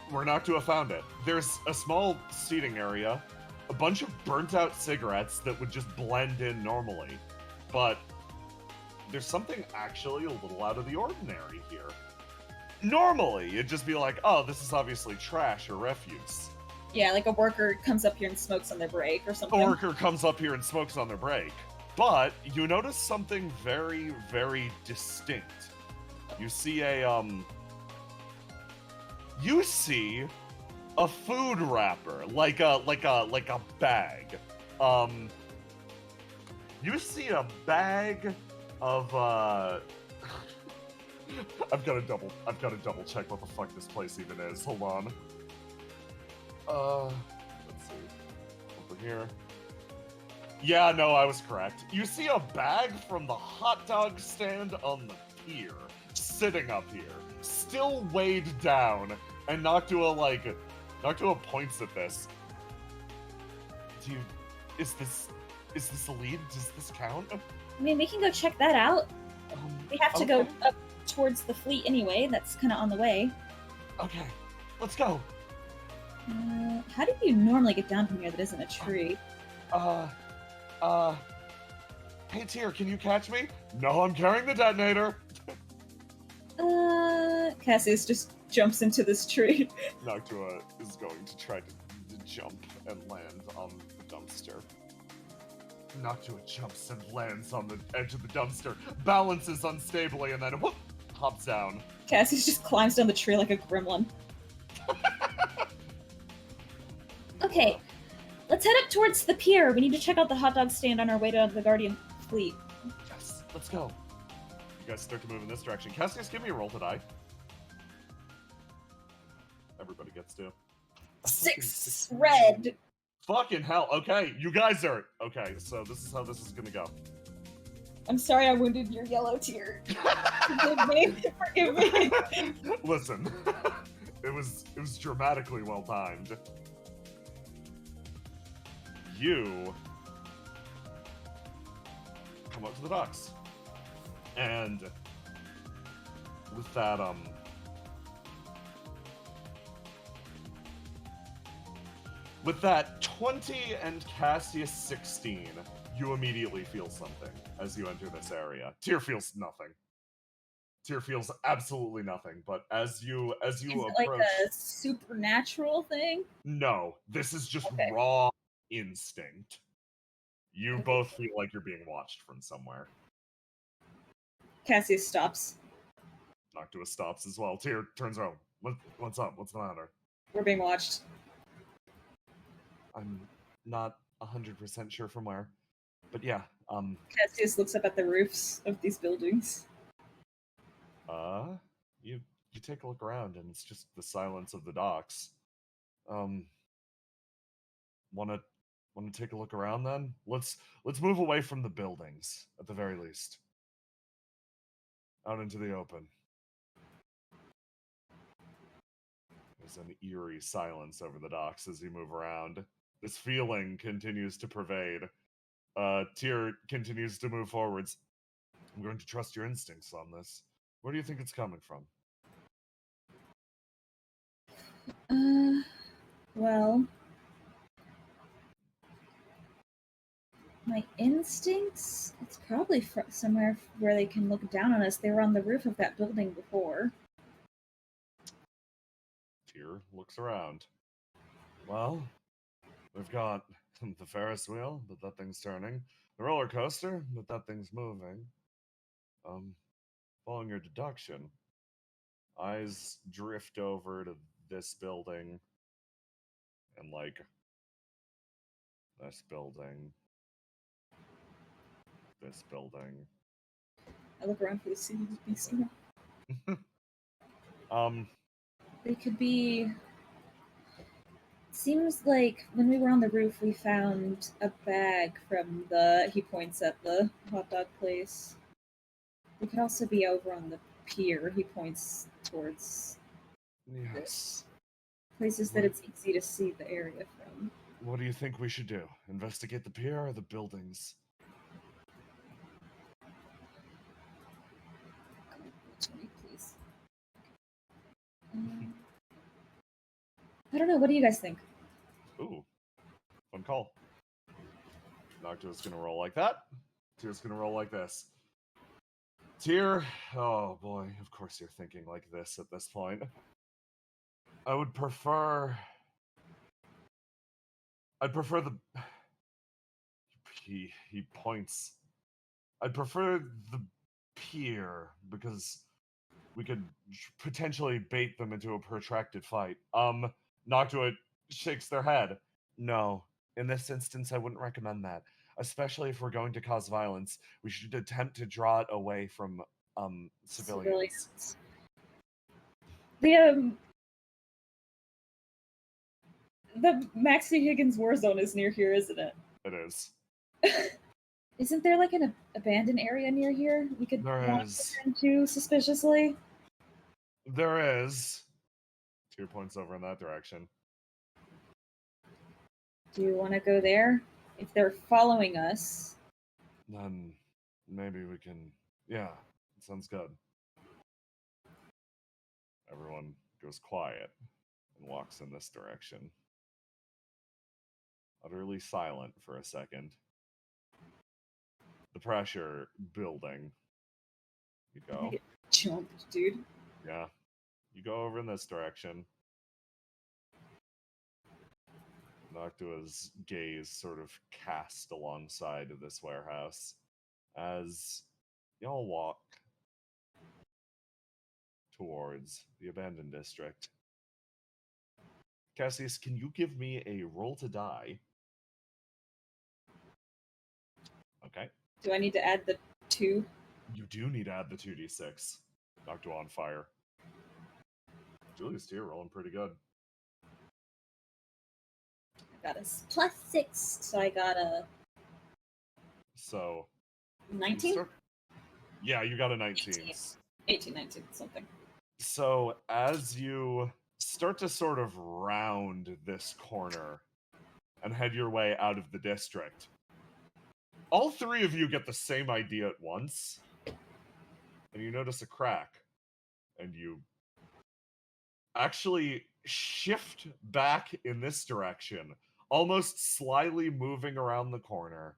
where Noctua found it. There's a small seating area, a bunch of burnt out cigarettes that would just blend in normally, but there's something actually a little out of the ordinary here. Normally, it'd just be like, oh, this is obviously trash or refuse. Yeah, like a worker comes up here and smokes on their break or something. A worker comes up here and smokes on their break. But you notice something very, very distinct. You see a food wrapper, like a bag. You see a bag of I've got to double check what the fuck this place even is. Hold on. Let's see. Over here. Yeah, no, I was correct. You see a bag from the hot dog stand on the pier, sitting up here, still weighed down, and Noctua points at this. Dude, is this a lead? Does this count? I mean, we can go check that out. We have to go Okay. up towards the fleet anyway. That's kind of on the way. Okay, let's go. How do you normally get down from here that isn't a tree? Hey Tyr, can you catch me? No, I'm carrying the detonator. Cassius just jumps into this tree. Noctua is going to try to jump and land on the dumpster. Noctua jumps and lands on the edge of the dumpster, balances unstably, and then whoop, hops down. Cassius just climbs down the tree like a gremlin. Okay, let's head up towards the pier. We need to check out the hot dog stand on our way to the Guardian fleet. Yes, let's go. You guys start to move in this direction. Cassius, give me a roll to die. Everybody gets to. 6 red. Fucking hell. Okay, you guys are. Okay, so this is how this is gonna go. I'm sorry I wounded your yellow Tyr. Forgive me. Forgive me. Listen, it was dramatically well timed. You come up to the docks, and with that with that 20 and Cassius 16, you immediately feel something as you enter this area. Tyr feels nothing. Tyr feels absolutely nothing, but as you Is it approach, like a supernatural thing? no, this is just Okay. raw instinct. You both feel like you're being watched from somewhere. Cassius stops. Noctua stops as well. Tyr turns around. What's up? What's the matter? We're being watched. I'm not 100% sure from where, but yeah. Cassius looks up at the roofs of these buildings. You take a look around, and it's just the silence of the docks. Wanna take a look around then? Let's move away from the buildings at the very least. Out into the open. There's an eerie silence over the docks as you move around. This feeling continues to pervade. Tyr continues to move forwards. I'm going to trust your instincts on this. Where do you think it's coming from? Well, my instincts? It's probably somewhere where they can look down on us. They were on the roof of that building before. Tyr looks around. Well, we've got the Ferris wheel, but that thing's turning. The roller coaster, but that thing's moving. Following your deduction, eyes drift over to this building and like this building. This building. I look around for the scene of beast. They could be. Seems like when we were on the roof, we found a bag from the. He points at the hot dog place. They could also be over on the pier. He points towards. Yes. Places that it's easy to see the area from. What do you think we should do? Investigate the pier or the buildings? Please. I don't know. What do you guys think? Ooh, fun call. Noctua's gonna roll like that. Tyr's gonna roll like this. Tyr, oh boy, of course you're thinking like this at this point. I would prefer. I'd prefer the. He points. I'd prefer the pier because we could potentially bait them into a protracted fight. Noctua shakes their head. No, in this instance, I wouldn't recommend that. Especially if we're going to cause violence, we should attempt to draw it away from civilians. The Maxie Higgins war zone is near here, isn't it? It is. Isn't there like an abandoned area near here we could walk into suspiciously? There is. Tyr points over in that direction. Do you want to go there? If they're following us, then maybe we can. Yeah, sounds good. Everyone goes quiet and walks in this direction. Utterly silent for a second. The pressure building. You go. get jumped, dude. Yeah. You go over in this direction. Noctua's gaze sort of cast alongside of this warehouse as y'all walk towards the abandoned district. Cassius, can you give me a roll to die? Okay. Do I need to add the 2? You do need to add the 2d6. Noctua on fire. Julius Tyr rolling pretty good. I got a +6, so I got a. So. 19? Yeah, you got a 19. 18, 19, something. So as you start to sort of round this corner and head your way out of the district, all three of you get the same idea at once, and you notice a crack, and you actually shift back in this direction, almost slyly moving around the corner,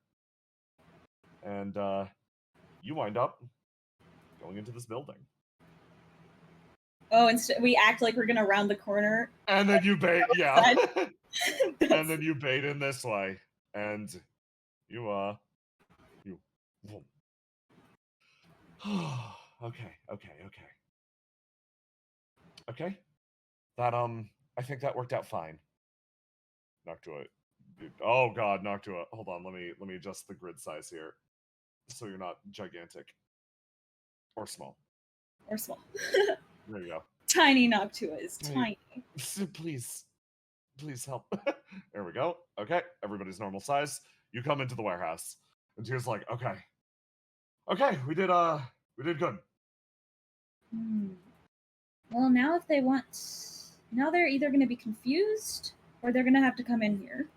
and you wind up going into this building. Oh, we act like we're gonna round the corner. And then you bait, yeah. And then you bait in this way. And you Okay. That I think that worked out fine. Noctua. Oh god, Noctua. Hold on, let me adjust the grid size here. So you're not gigantic. Or small. Or small. There you go. Tiny Noctua is tiny. Please help. There we go. Okay, everybody's normal size. You come into the warehouse. And Tyr's like, okay, we did good. Well, now if they want, now they're either going to be confused or they're going to have to come in here.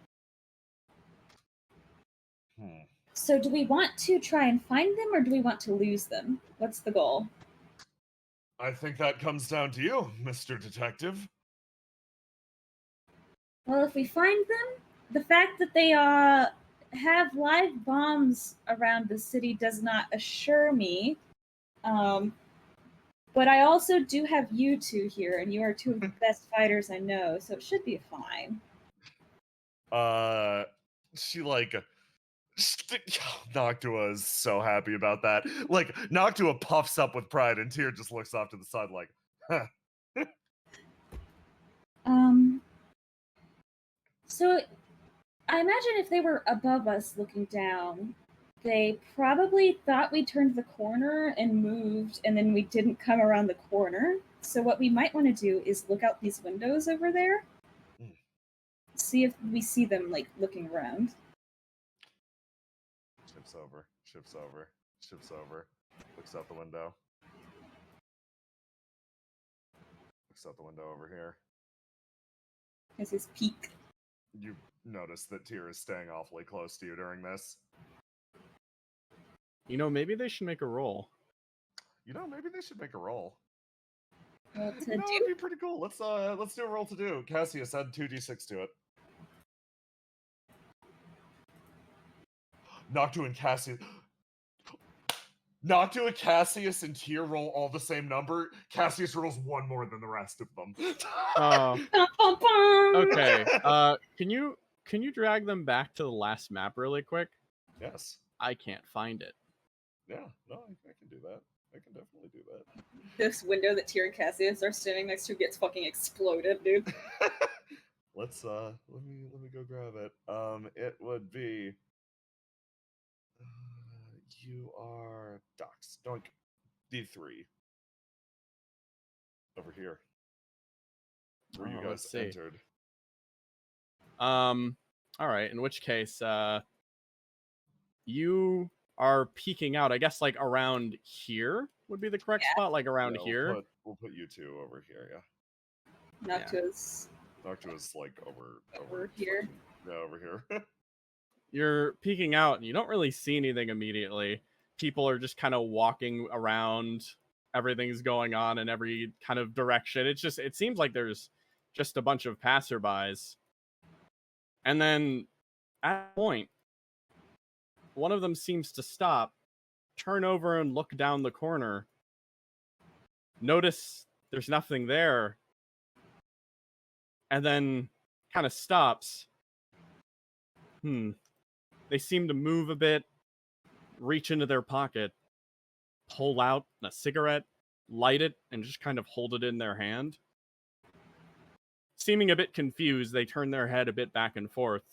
So do we want to try and find them or do we want to lose them? What's the goal? I think that comes down to you, Mr. Detective. Well, if we find them, the fact that they have live bombs around the city does not assure me. But I also do have you two here, and you are two of the best fighters I know, so it should be fine. She like Noctua is so happy about that. Like Noctua puffs up with pride, and Tyr just looks off to the side like, huh. So I imagine if they were above us looking down, they probably thought we turned the corner and moved, and then we didn't come around the corner. So what we might want to do is look out these windows over there, see if we see them like looking around. Shifts over. Looks out the window. Looks out the window over here. As his peak. You notice that Tyr is staying awfully close to you during this. Maybe they should make a roll. Maybe they should make a roll. Well, That'd be pretty cool. Let's do a roll to do. Cassius, add 2d6 to it. Noctua, Cassius, and Tyr roll all the same number. Cassius rolls one more than the rest of them. Okay. Can you drag them back to the last map really quick? Yes. I can't find it. Yeah. No, I can do that. I can definitely do that. This window that Tyr and Cassius are standing next to gets fucking exploded, dude. Let's let me go grab it. It would be you are Docs. Doink. D3. Over here. Where you guys entered. Alright, in which case, you are peeking out, I guess, like around here would be the correct spot, like around here. We'll put you two over here, yeah. Noctua's like over here. Yeah, over here. You're peeking out and you don't really see anything immediately. People are just kind of walking around. Everything's going on in every kind of direction. It seems like there's just a bunch of passerbys. And then at a point, one of them seems to stop, turn over and look down the corner. Notice there's nothing there. And then kind of stops. They seem to move a bit, reach into their pocket, pull out a cigarette, light it, and just kind of hold it in their hand. Seeming a bit confused, they turn their head a bit back and forth,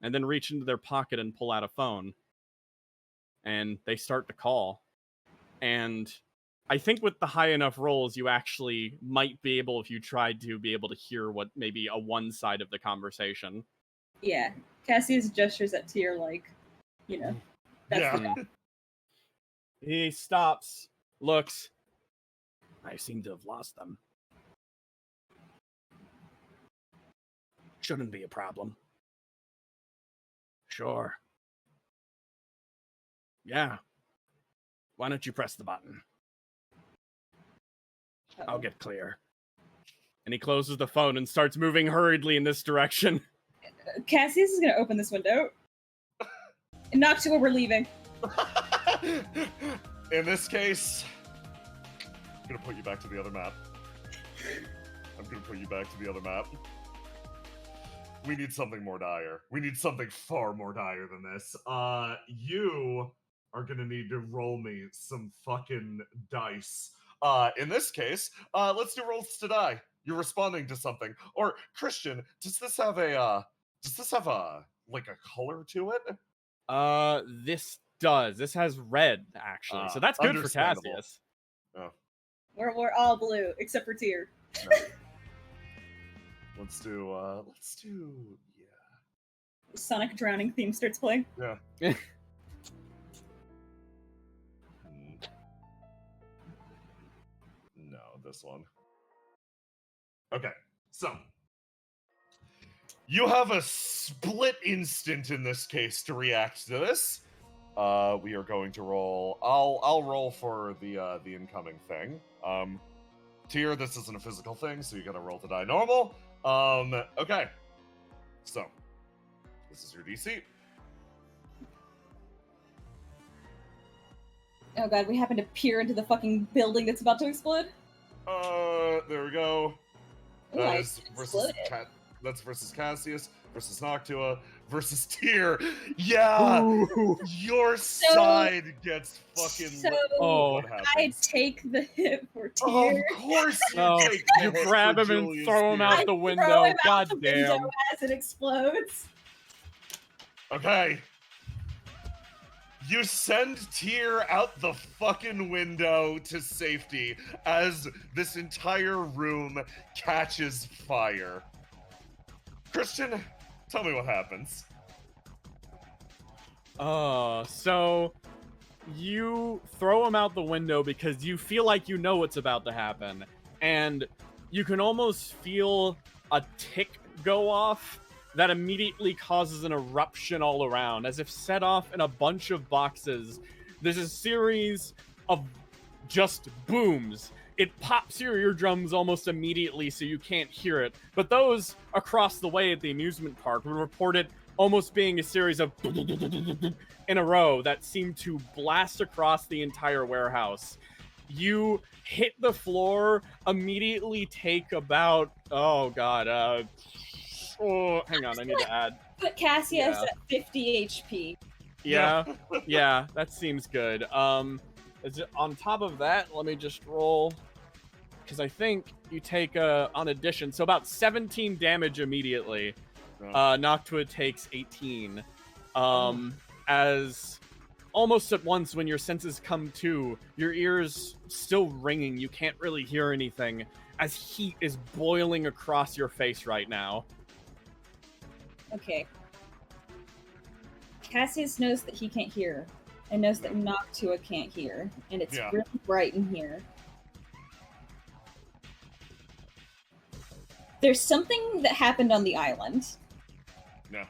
and then reach into their pocket and pull out a phone. And they start to call. And I think with the high enough rolls, you actually might be able, if you tried to, be able to hear what maybe a one side of the conversation. Yeah. Cassius gestures at Tyr like, that's the He stops, looks. I seem to have lost them. Shouldn't be a problem. Sure. Yeah. Why don't you press the button? I'll get clear. And he closes the phone and starts moving hurriedly in this direction. Cassius is going to open this window. And Noctua, we're leaving. In this case, I'm going to put you back to the other map. We need something more dire. We need something far more dire than this. You are gonna need to roll me some fucking dice. In this case, let's do rolls to die. You're responding to something. Or Christian, does this have a like a color to it? This does. This has red actually, so that's good for Understandable. Cassius. Oh, We're all blue except for Tyr. no. Let's do yeah. Sonic drowning theme starts playing. Yeah. No, this one. Okay, so you have a split instant in this case to react to this. We are going to roll. I'll roll for the incoming thing. Tyr, this isn't a physical thing, so you gotta roll to die normal. Okay. So this is your DC. Oh god, we happen to peer into the fucking building that's about to explode. There we go. Ooh, That I is versus exploded. that's versus Cassius versus Noctua versus Tyr. Yeah, Ooh. your side gets fucking. So Oh. What I happens? take the hit for Of Tyr. course you No, take the you hit grab for him and Julius throw him Tyr. out I the throw window. him God out the damn. window as it explodes. Okay. You send Tyr out the fucking window to safety as this entire room catches fire. Christian, tell me what happens. So you throw him out the window because you feel like you know what's about to happen, and you can almost feel a tick go off that immediately causes an eruption all around, as if set off in a bunch of boxes. There's a series of just booms. It pops your eardrums almost immediately so you can't hear it, but those across the way at the amusement park would report it almost being a series of in a row that seemed to blast across the entire warehouse. You hit the floor, immediately take about, hang on, I need to add. Put Cassius Yeah. at 50 HP. Yeah, yeah, that seems good. On top of that, let me just roll, because I think you take on addition, so about 17 damage immediately. Noctua takes 18. As almost at once, when your senses come to, your ears still ringing, you can't really hear anything, as heat is boiling across your face right now. Okay. Cassius knows that he can't hear, and knows that Noctua can't hear, and it's Yeah. really bright in here. There's something that happened on the island. Yeah.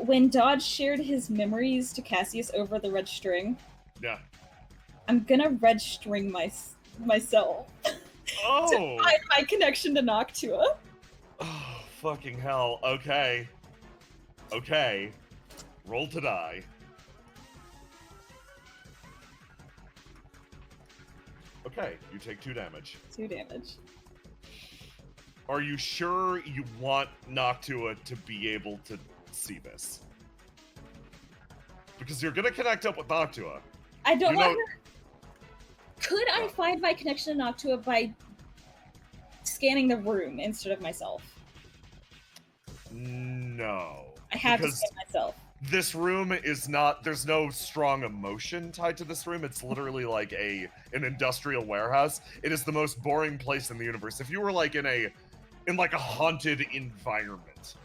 When Dodge shared his memories to Cassius over the red string, Yeah. I'm gonna red string myself Oh. to find my connection to Noctua. Oh, fucking hell. Okay. Okay. Roll to die. Okay, you take 2 damage. 2 damage. Are you sure you want Noctua to be able to see this? Because you're gonna connect up with Noctua. I don't You want know- her. Could I find my connection to Noctua by scanning the room instead of myself? No. I have Because to scan myself. this room is not, there's no strong emotion tied to this room. It's literally like an industrial warehouse. It is the most boring place in the universe. If you were like in a haunted environment,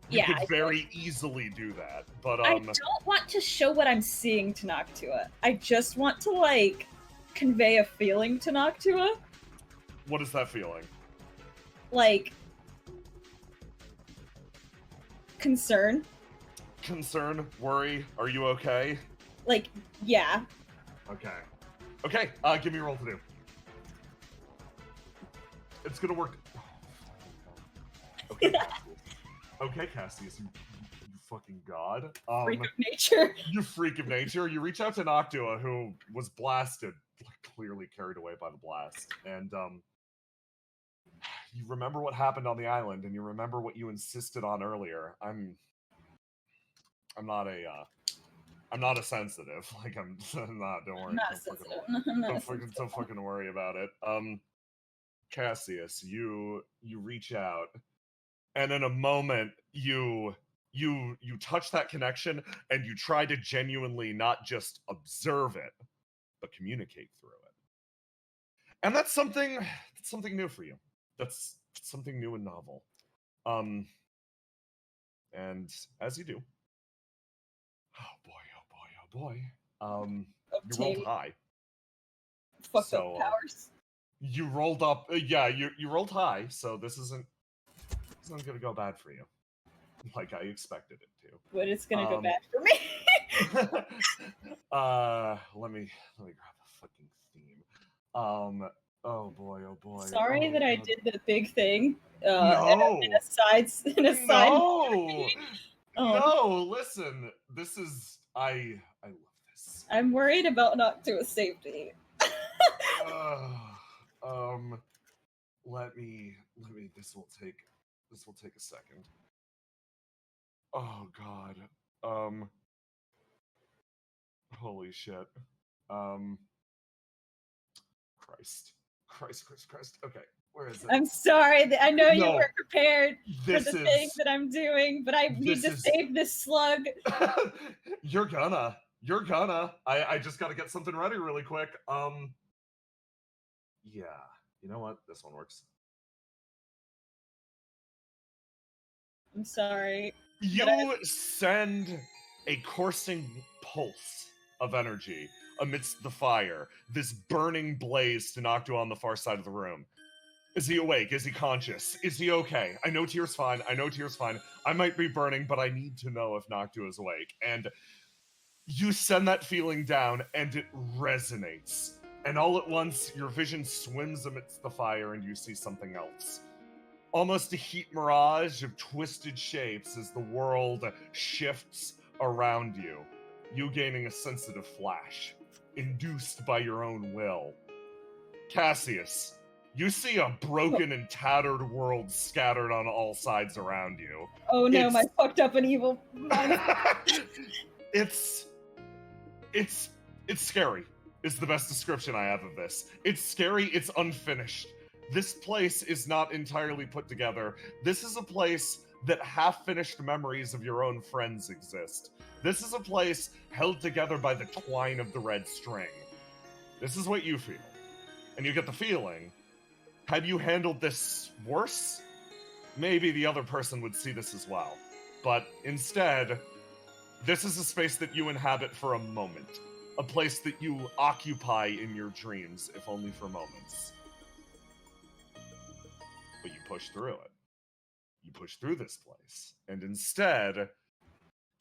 you Yeah, could very easily do that. But I don't want to show what I'm seeing to Noctua. I just want to like convey a feeling to Noctua. what is that feeling? Like concern. Concern, worry, are you okay? Like, yeah. Okay. Okay, give me a roll to do. It's gonna work. Okay. Okay, Cassius, you fucking god. Freak of nature. You freak of nature. You reach out to Noctua, who was blasted, clearly carried away by the blast. And you remember what happened on the island, and you remember what you insisted on earlier. I'm I'm not a sensitive. Like I'm not. Don't worry. I'm not Don't fucking sensitive. worry. I'm not sensitive. Don't fucking worry about it. Cassius, you reach out, and in a moment you touch that connection, and you try to genuinely not just observe it, but communicate through it. And that's something new for you. That's something new and novel. And as you do, oh boy, you rolled high. Fucked So, up powers. You rolled up, you rolled high, so this isn't gonna go bad for you, like I expected it to. But it's gonna go bad for me. Let me grab the fucking theme. Oh boy. Sorry that I did the big thing. No. In a side. No. Oh. No. Listen, this is I love this. I'm worried about Noctua's safety. Let me. This will take a second. Oh God. Holy shit. Christ. Okay, where is it? I'm sorry. I know you No. weren't prepared for This the is- thing that I'm doing, but I need to save this slug. You're gonna. I just gotta get something ready really quick. Yeah. You know what? This one works. I'm sorry. You send a coursing pulse of energy amidst the fire, this burning blaze to Noctua on the far side of the room. Is he awake? Is he conscious? Is he okay? I know Tyr's fine. I might be burning, but I need to know if Noctua is awake. And you send that feeling down, and it resonates. And all at once, your vision swims amidst the fire, and you see something else. Almost a heat mirage of twisted shapes as the world shifts around you. You gaining a sensitive flash, induced by your own will. Cassius, you see a broken and tattered world scattered on all sides around you. Oh no, my fucked up and evil mind. It's scary, is the best description I have of this. It's scary, it's unfinished. This place is not entirely put together. This is a place that half-finished memories of your own friends exist. This is a place held together by the twine of the red string. This is what you feel. And you get the feeling, had you handled this worse, maybe the other person would see this as well. But instead, this is a space that you inhabit for a moment. A place that you occupy in your dreams, if only for moments. But you push through it. You push through this place. And instead,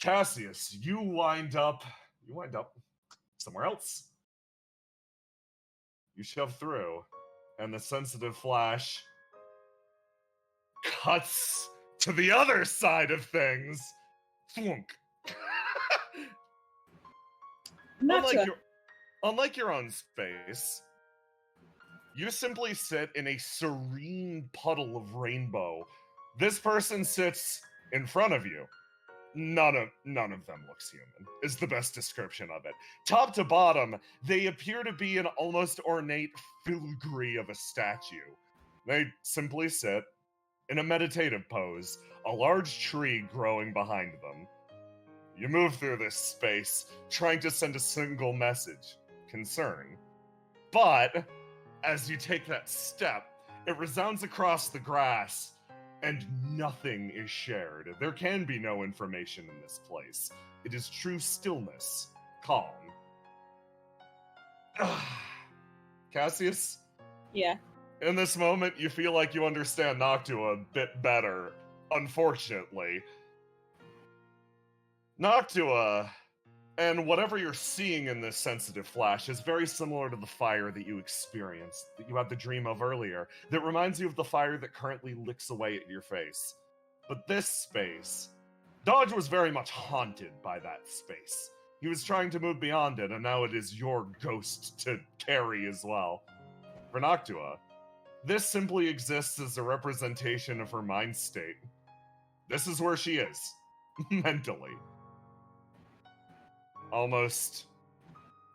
Cassius, you wind up somewhere else. You shove through, and the sensitive flash cuts to the other side of things. Thwunk. Unlike your own space, you simply sit in a serene puddle of rainbow. This person sits in front of you. None of them looks human, is the best description of it. Top to bottom, they appear to be an almost ornate filigree of a statue. They simply sit in a meditative pose, a large tree growing behind them. You move through this space, trying to send a single message, concern. But, as you take that step, it resounds across the grass, and nothing is shared. There can be no information in this place. It is true stillness, calm. Cassius? Yeah. In this moment, you feel like you understand Noctua a bit better, unfortunately. Noctua, and whatever you're seeing in this sensitive flash is very similar to the fire that you experienced, that you had the dream of earlier, that reminds you of the fire that currently licks away at your face. But this space, Dodge was very much haunted by that space. He was trying to move beyond it, and now it is your ghost to carry as well. For Noctua, this simply exists as a representation of her mind state. This is where she is, mentally. almost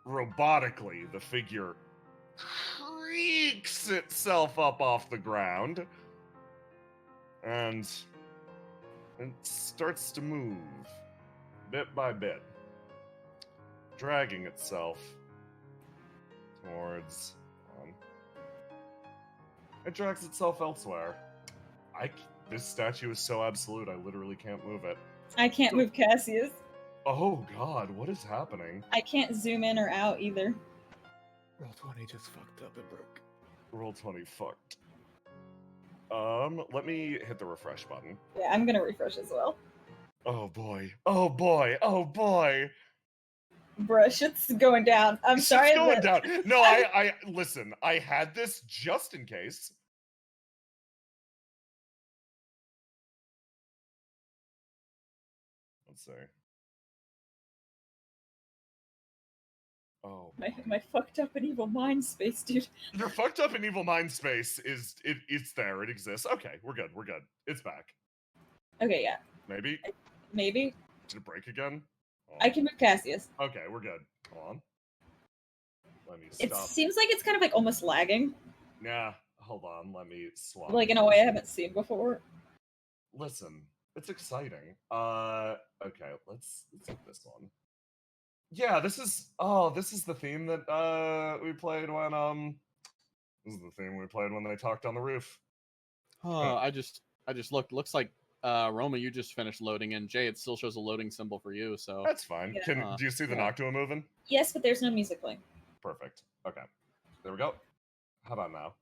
robotically, the figure creaks itself up off the ground and it starts to move bit by bit, dragging itself towards it drags itself elsewhere. This statue is so absolute, I literally can't move it. I can't move Cassius. Oh god, what is happening? I can't zoom in or out either. Roll 20 just fucked up and broke. Roll 20 fucked. Let me hit the refresh button. Yeah, I'm gonna refresh as well. Oh boy. Oh boy. Oh boy. Bruh, shit's going down. I'm sorry. Shit's going down. No, I listen, I had this just in case. Let's see. Oh, My fucked up and evil mind space, dude. your fucked up and evil mind space it's there, it exists. Okay, we're good. It's back. Okay, yeah. Maybe? Maybe. Did it break again? Oh. I can move Cassius. Okay, we're good. Hold on. Let me It stop. seems like it's kind of like almost lagging. Yeah, hold on, let me swap. Like in a way I haven't seen before. Listen, it's exciting. Okay, let's hit this one. Yeah, this is the theme that we played when this is the theme we played when they talked on the roof. Oh, I just looked. Looks like Roma, you just finished loading, and Jay, it still shows a loading symbol for you. So That's fine. Yeah. Do you see the Yeah. Noctua moving? Yes, but there's no music playing. Perfect. Okay. There we go. How about now?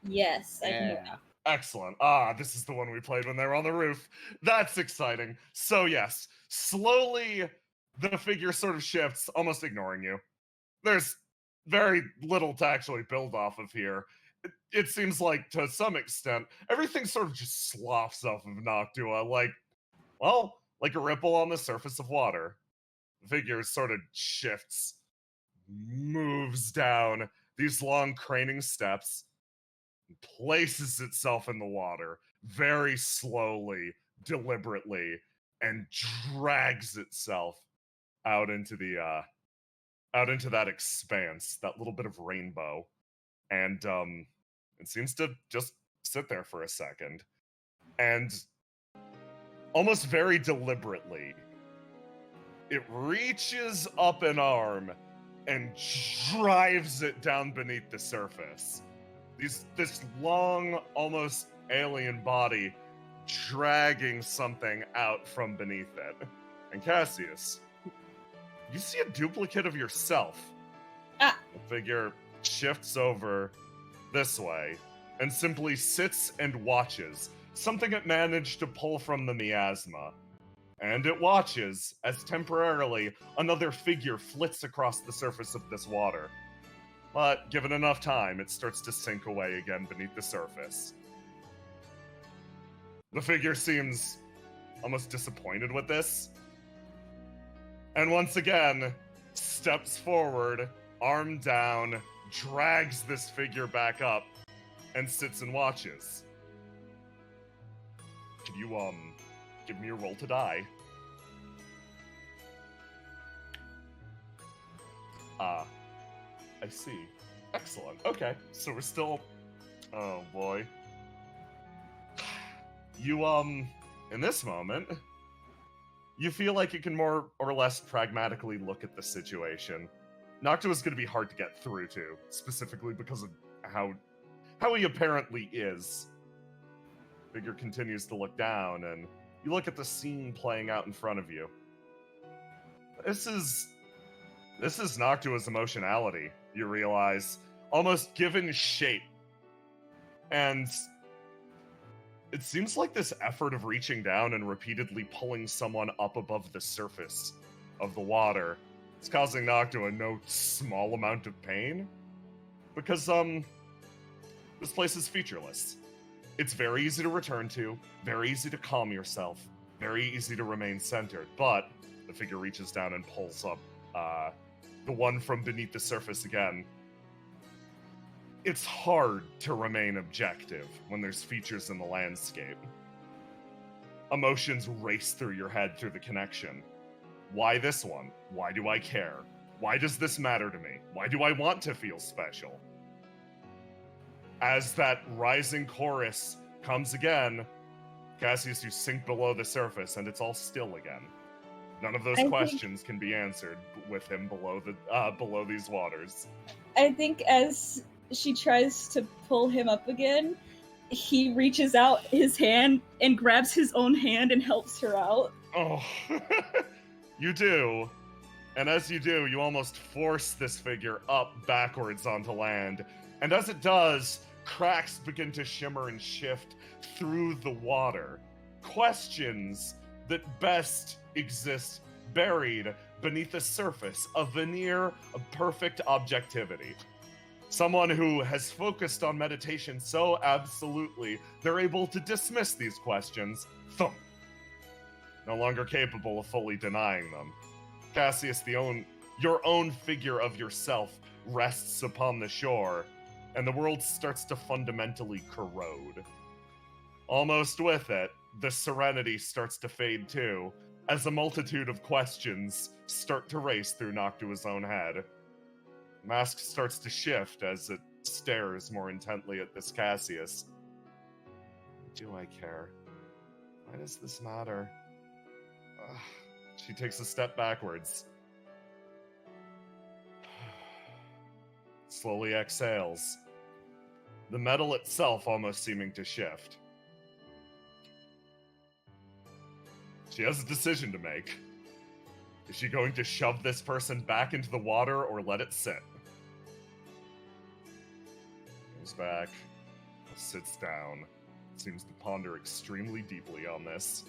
Yes, I can move yeah. now. Excellent. This is the one we played when they were on the roof. That's exciting. So yes, slowly the figure sort of shifts, almost ignoring you. There's very little to actually build off of here. It seems like, to some extent, everything sort of just sloughs off of Noctua, like a ripple on the surface of water. The figure sort of shifts, moves down these long craning steps, places itself in the water very slowly, deliberately, and drags itself out into that expanse, that little bit of rainbow. And it seems to just sit there for a second. And almost very deliberately, it reaches up an arm and drives it down beneath the surface. This long, almost alien body dragging something out from beneath it. And Cassius, you see a duplicate of yourself. Ah. The figure shifts over this way and simply sits and watches something it managed to pull from the miasma. And it watches as temporarily another figure flits across the surface of this water. But given enough time, it starts to sink away again beneath the surface. The figure seems almost disappointed with this. And once again, steps forward, arm down, drags this figure back up, and sits and watches. Can you, give me a roll to die? I see. Excellent. Okay, so we're still... Oh, boy. You, in this moment, you feel like you can more or less pragmatically look at the situation. Noctua is going to be hard to get through to, specifically because of how he apparently is. Figure continues to look down, and you look at the scene playing out in front of you. This is Noctua's emotionality, you realize, almost given shape. And it seems like this effort of reaching down and repeatedly pulling someone up above the surface of the water is causing Noctua no small amount of pain. Because, this place is featureless. It's very easy to return to, very easy to calm yourself, very easy to remain centered, but the figure reaches down and pulls up the one from beneath the surface again. It's hard to remain objective when there's features in the landscape. Emotions race through your head through the connection. Why this one? Why do I care? Why does this matter to me? Why do I want to feel special? As that rising chorus comes again, Cassius, you sink below the surface, and it's all still again. None of those questions can be answered with him below these waters. I think as she tries to pull him up again, he reaches out his hand and grabs his own hand and helps her out. Oh, you do. And as you do, you almost force this figure up backwards onto land. And as it does, cracks begin to shimmer and shift through the water. Questions that best exist buried beneath the surface, a veneer of perfect objectivity. Someone who has focused on meditation so absolutely, they're able to dismiss these questions. Thump. No longer capable of fully denying them. Cassius, your own figure of yourself rests upon the shore, and the world starts to fundamentally corrode. Almost with it, the serenity starts to fade too, as a multitude of questions start to race through Noctua's own head. Mask starts to shift as it stares more intently at this Cassius. Do I care? Why does this matter? She takes a step backwards. Slowly exhales. The metal itself almost seeming to shift. She has a decision to make. Is she going to shove this person back into the water or let it sit? Goes back, sits down, seems to ponder extremely deeply on this.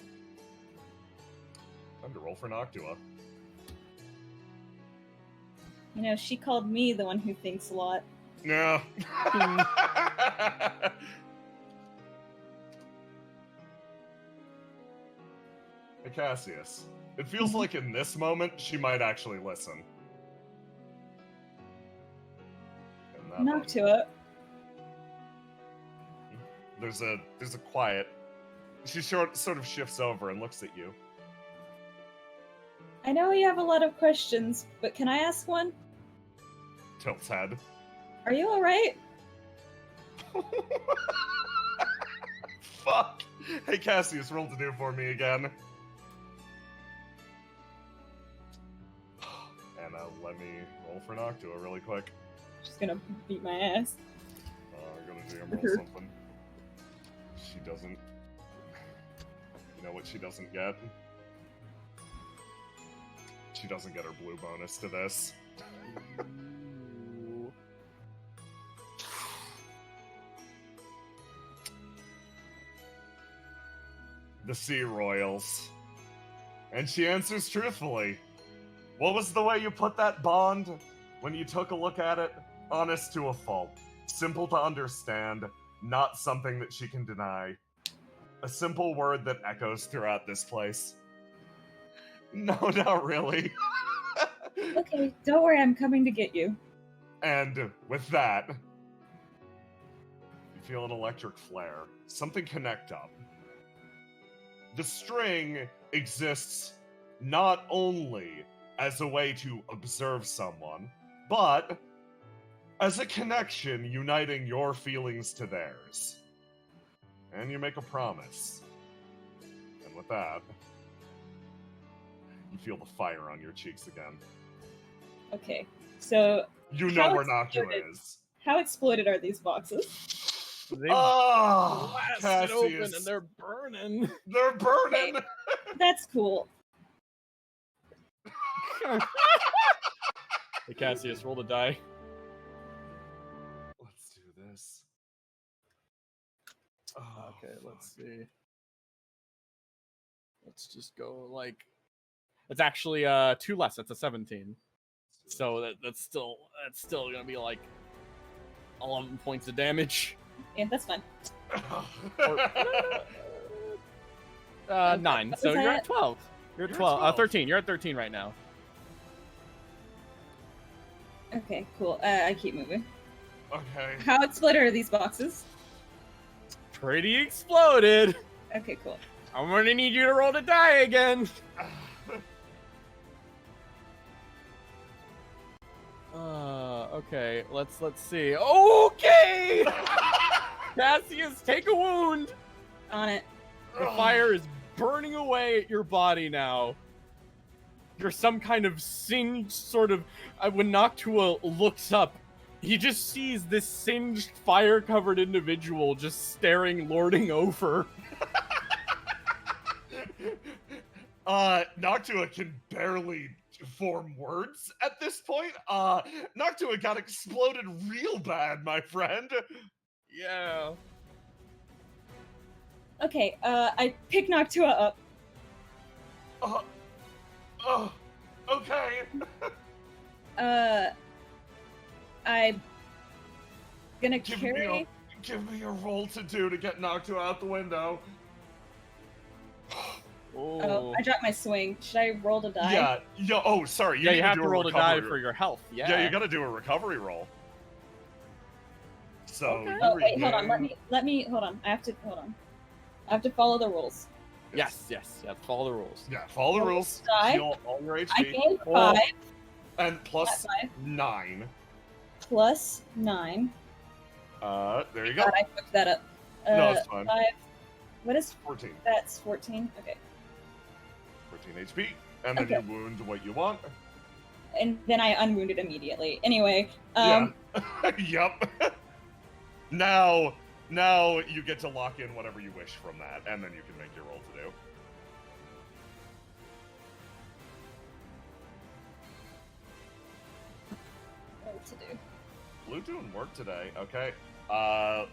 Time to roll for Noctua. You know, she called me the one who thinks a lot. No. Hey, Cassius. It feels like in this moment, she might actually listen. Noctua. There's a quiet. She sort of shifts over and looks at you. I know you have a lot of questions, but can I ask one? Tilts head. Are you alright? Fuck! Hey, Cassius, roll to do for me again. Anna, let me roll for Noctua really quick. She's gonna beat my ass. I'm gonna DM roll something. She doesn't... You know what she doesn't get? She doesn't get her blue bonus to this. The Sea Royals. And she answers truthfully. What was the way you put that bond? When you took a look at it? Honest to a fault. Simple to understand. Not something that she can deny. A simple word that echoes throughout this place. No, not really. Okay, don't worry, I'm coming to get you. And with that, you feel an electric flare. Something connect up. The string exists not only as a way to observe someone, but as a connection uniting your feelings to theirs. And you make a promise. And with that, you feel the fire on your cheeks again. Okay, so... You know where Noctua is. How exploded are these boxes? They Oh, blasted open Cassius. and they're burning. They're burning! That's cool. Hey, Cassius, roll the die. Let's do this. Okay, let's see. Let's just go like... It's actually 2 less. That's a 17. So that's still gonna be like 11 points of damage. Yeah, that's fine. 9. So you're at 12. You're at 12. 13. You're at 13 right now. Okay, cool. I keep moving. Okay. How exploded are these boxes? Pretty exploded. Okay, cool. I'm gonna need you to roll the die again. Okay, let's see. Okay! Cassius, take a wound! On it. The fire is burning away at your body now. You're some kind of singed sort of... when Noctua looks up, he just sees this singed, fire-covered individual just staring, lording over. Noctua can barely form words at this point. Noctua got exploded real bad, my friend. Yeah. Okay, I pick Noctua up. Okay. I'm gonna carry... Give me a roll to do to get Noctua out the window. Oh, I dropped my swing. Should I roll to die? Yeah. Oh, sorry. You have to roll to die for your health. Yeah, you gotta do a recovery roll. So. Okay. Oh wait, hold on. Let me. Hold on. I have to follow the rules. Yes. Follow the rules. Yeah, follow the rules. Die. Heal all your HP. I gained 5. And plus 5. 9. Plus 9. There you go. God, I fucked that up. No, it's fine. 5. What is 14? That's 14. Okay. 14 HP, and then you wound what you want. And then I unwounded immediately. Anyway, Yeah. Yep. Now you get to lock in whatever you wish from that, and then you can make your roll to do. What to do? Blue doing work today. Okay. Yeah,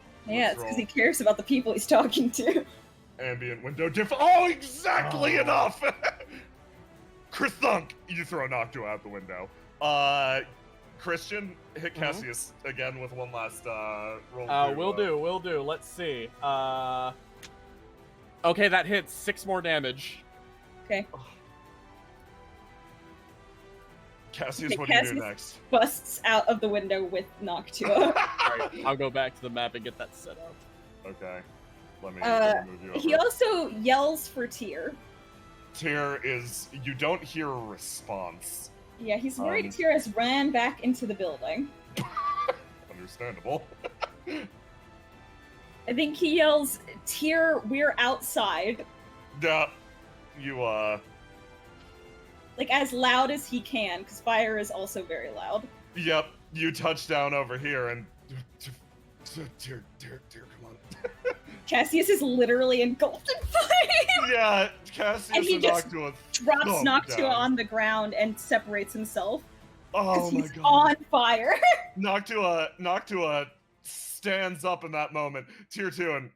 it's because he cares about the people he's talking to. Ambient window diff. Oh, exactly enough. Chris Thunk, you throw Noctua out the window. Christian, hit Cassius again with one last roll. Will do. Let's see. Okay, that hits 6 more damage. Okay. Cassius, what do you do next? Busts out of the window with Noctua. Alright, I'll go back to the map and get that set up. Okay. Let me move you over. He also yells for Tyr. Tyr is... You don't hear a response. Yeah, he's worried Tyr has ran back into the building. Understandable. I think he yells, Tyr, we're outside. Yeah. You, like, as loud as he can, because fire is also very loud. Yep. You touch down over here and... Tyr, come on. Cassius is literally engulfed in fire. Yeah, Cassius and he just Noctua drops Noctua on the ground and separates himself. Oh my he's god. on fire. Noctua stands up in that moment. Tier 2 and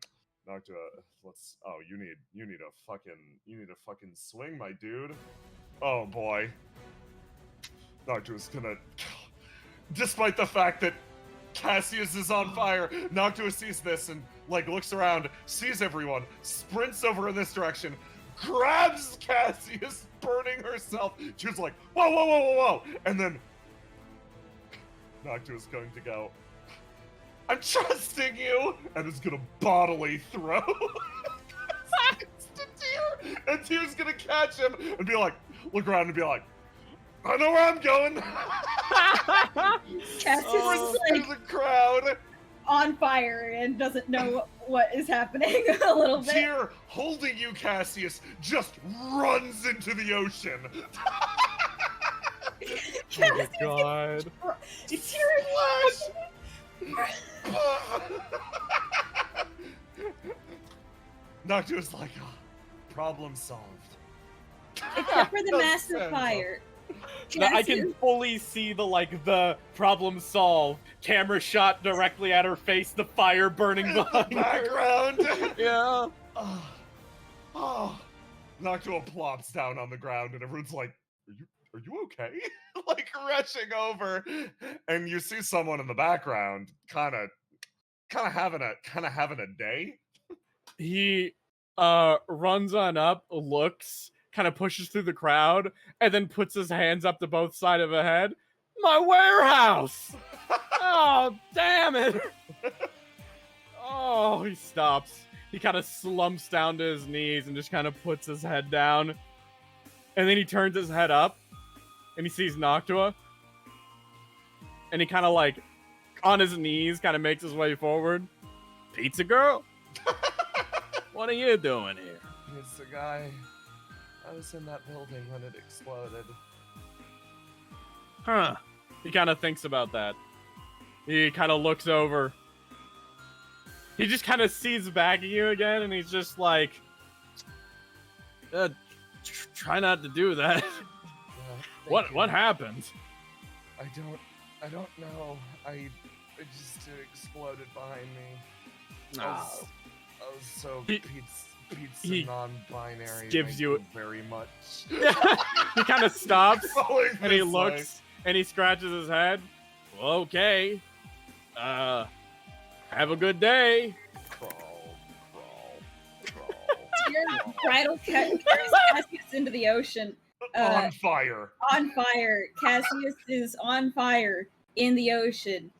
Noctua, let's you need a fucking swing, my dude. Oh boy. Noctua's gonna, despite the fact that Cassius is on fire, Noctua sees this and looks around, sees everyone, sprints over in this direction, grabs Cassius, burning herself. She was like, whoa, and then Noctua's going to go, I'm trusting you, and is gonna bodily throw Cassius to Tyr, and Tyr's gonna catch him and be like, look around and be like, I know where I'm going. Cassius is through the crowd, on fire and doesn't know what is happening a little bit. Tyr, holding you, Cassius, just runs into the ocean. Oh my god. Noctua's like, problem solved. Except for the That's massive sad. fire. I can fully see the problem solved. Camera shot directly at her face, the fire burning behind her. Background. Yeah. Noctua plops down on the ground, and everyone's like, "Are you okay?" Rushing over, and you see someone in the background, kind of having a day. He runs on up, looks, kind of pushes through the crowd, and then puts his hands up to both sides of the head. My warehouse! Oh, damn it! Oh, he stops. He kind of slumps down to his knees and just kind of puts his head down. And then he turns his head up, and he sees Noctua. And he kind of like, on his knees, kind of makes his way forward. Pizza girl? What are you doing here? It's the guy. I was in that building when it exploded. Huh. He kind of thinks about that. He kind of looks over. He just kind of sees back at you again, and he's just like, try not to do that. What happened? I don't know. It just exploded behind me. I was so pizza non-binary. Gives Thank you very much. He kind of stops Going and he this way. looks and he scratches his head. Well, okay. Have a good day. Crawl. Tyr bridle Cassius into the ocean. On fire. On fire. Cassius is on fire in the ocean.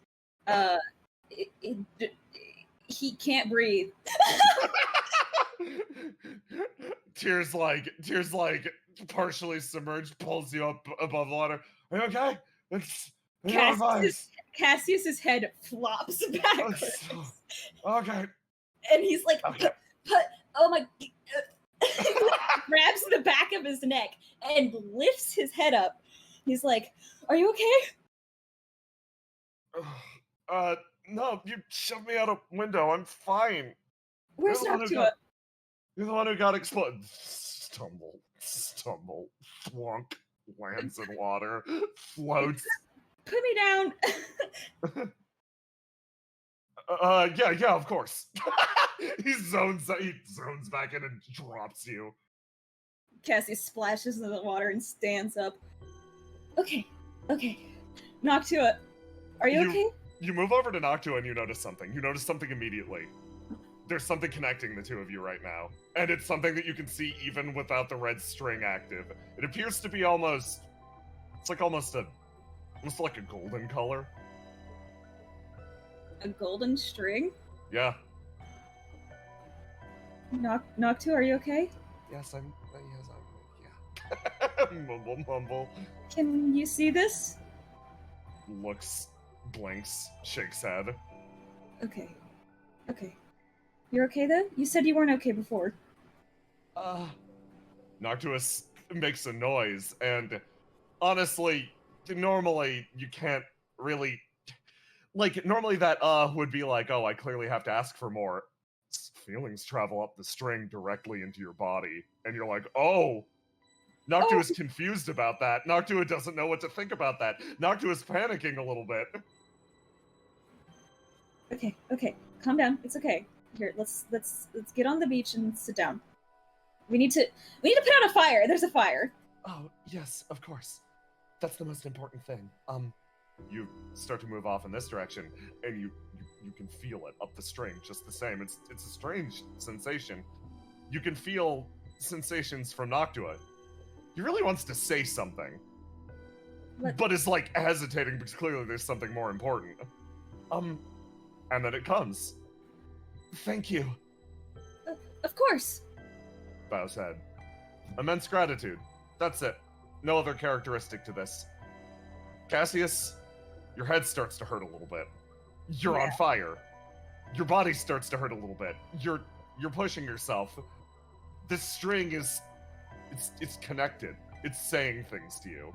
He can't breathe. Tears like partially submerged, pulls you up above the water. Are you okay? It's Cassius's head flops backwards. Okay. And he's like, Okay. oh my, grabs the back of his neck and lifts his head up. He's like, are you okay? No, you shoved me out a window. I'm fine. Where's You're the one who Noctua? got- You're the one who got exploded. Stumble, flunk, lands in water, floats. Put me down. Yeah, of course. he zones back in and drops you. Cassius splashes into the water and stands up. Okay. Noctua, are you okay? You move over to Noctua and you notice something. You notice something immediately. There's something connecting the two of you right now. And it's something that you can see even without the red string active. It appears to be almost like a golden color. A golden string? Yeah. Noctua, are you okay? Yes, I'm yeah. Mumble. Can you see this? Looks, blinks, shakes head. Okay. You're okay though? You said you weren't okay before. Noctua makes a noise, and honestly, normally you can't really, like, normally that would be like, oh, I clearly have to ask for more. Feelings travel up the string directly into your body, and you're like, oh. Noctua's confused about that. Noctua doesn't know what to think about that. Noctua's panicking a little bit. Okay. Calm down. It's okay. Here, let's get on the beach and sit down. We need to put out a fire. There's a fire. Oh, yes, of course. That's the most important thing. You start to move off in this direction, and you can feel it up the string just the same. It's a strange sensation. You can feel sensations from Noctua. He really wants to say something, but is like hesitating because clearly there's something more important. And then it comes. Thank you. Of course. Bows head. Immense gratitude. That's it. No other characteristic to this. Cassius, your head starts to hurt a little bit. You're on fire. Your body starts to hurt a little bit. You're pushing yourself. This string is it's connected. It's saying things to you.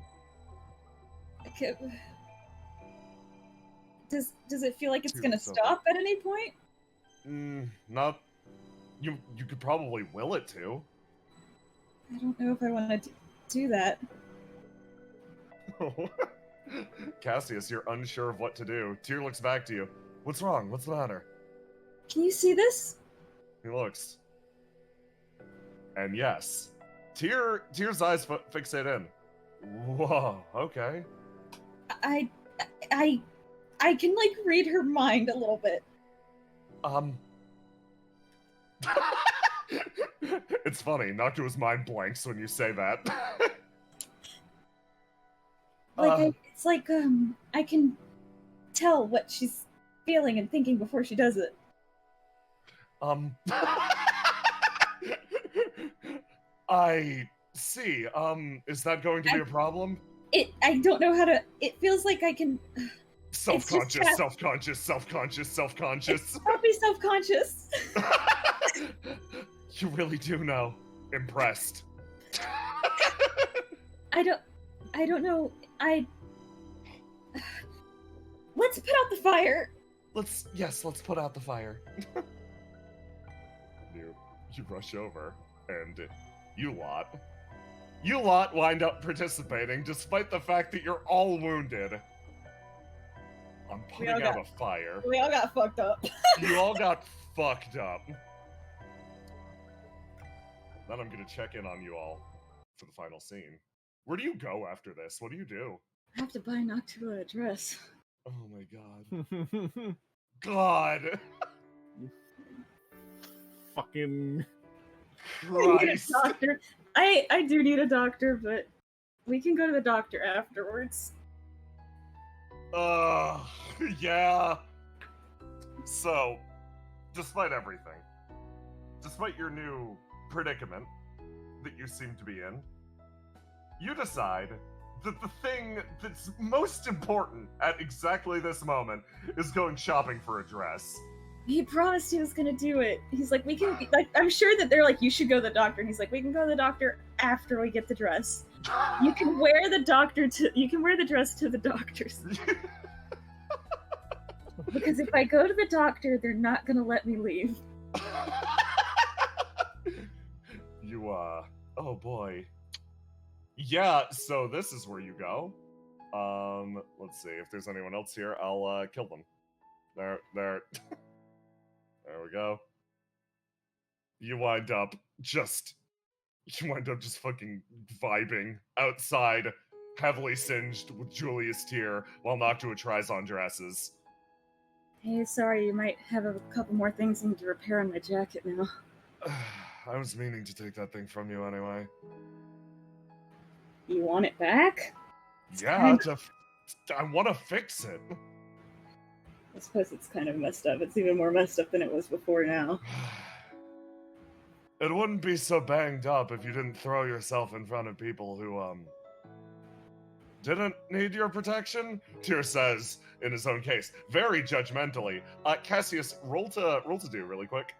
Okay. Does it feel like it's gonna So- stop at any point? Not. You could probably will it to. I don't know if I want to do that. Cassius, you're unsure of what to do. Tyr looks back to you. What's wrong? What's the matter? Can you see this? He looks. And yes. Tyr's eyes fixate in. Whoa, okay. I can like read her mind a little bit. It's funny, Noctua's mind blanks when you say that. It's like I can tell what she's feeling and thinking before she does it. I see. Is that going to be a problem? I don't know how to. It feels like I can. Self-conscious, cat- self-conscious, self-conscious, self-conscious. Don't be self-conscious. You really do know. Impressed. I don't know. Let's put out the fire. Let's put out the fire. You rush over, and you lot wind up participating, despite the fact that you're all wounded. I'm putting out a fire. We all got fucked up. You all got fucked up. Then I'm gonna check in on you all for the final scene. Where do you go after this? What do you do? I have to buy Noctua a dress. Oh my god. God! Fucking. I need a Christ. doctor. I do need a doctor, but we can go to the doctor afterwards. Yeah. So, despite everything, despite your new predicament that you seem to be in, you decide that the thing that's most important at exactly this moment is going shopping for a dress. He promised he was gonna do it. He's like, we can, like, I'm sure that they're like, you should go to the doctor. And he's like, we can go to the doctor after we get the dress. You can wear the dress to the doctors. Because if I go to the doctor, they're not gonna let me leave. Oh boy. Yeah, so this is where you go. Let's see if there's anyone else here. I'll kill them. There. There we go. You wind up just fucking vibing outside, heavily singed with Julius Tier, while Noctua tries on dresses. Hey, sorry, you might have a couple more things I need to repair on my jacket now. I was meaning to take that thing from you anyway. You want it back? Yeah, I want to fix it. I suppose it's kind of messed up. It's even more messed up than it was before now. It wouldn't be so banged up if you didn't throw yourself in front of people who, didn't need your protection? Tyr says in his own case, very judgmentally. Cassius, roll to do really quick.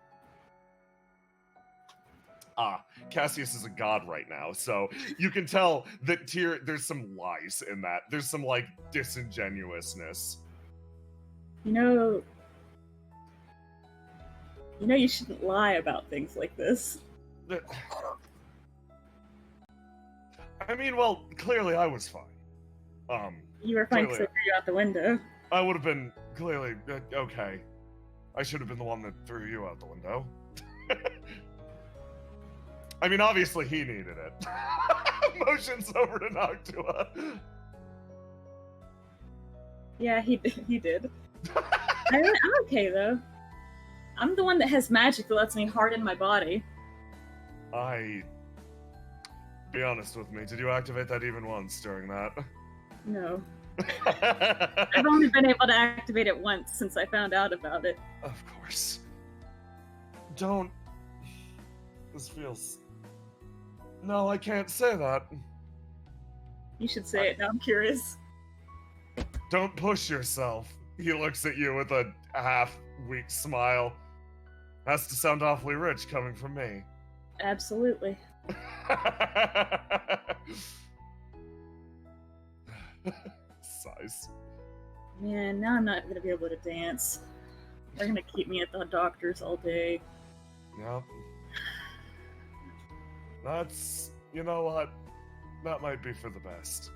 Cassius is a god right now, so you can tell that Tyr, there's some lies in that. There's some, like, disingenuousness. You know, you shouldn't lie about things like this. I mean, well, clearly I was fine. You were fine because I threw you out the window. I would have been clearly okay. I should have been the one that threw you out the window. I mean, obviously he needed it. Motions over to Noctua. Yeah, he did. I'm okay though. I'm the one that has magic that lets me harden my body. Be honest with me, did you activate that even once during that? No. I've only been able to activate it once since I found out about it. Of course. This feels... No, I can't say that. You should say it now, I'm curious. Don't push yourself. He looks at you with a half-weak smile. Has to sound awfully rich coming from me. Absolutely. Sighs. Man, now I'm not gonna be able to dance. They're gonna keep me at the doctor's all day. Yep. That's... You know what? That might be for the best.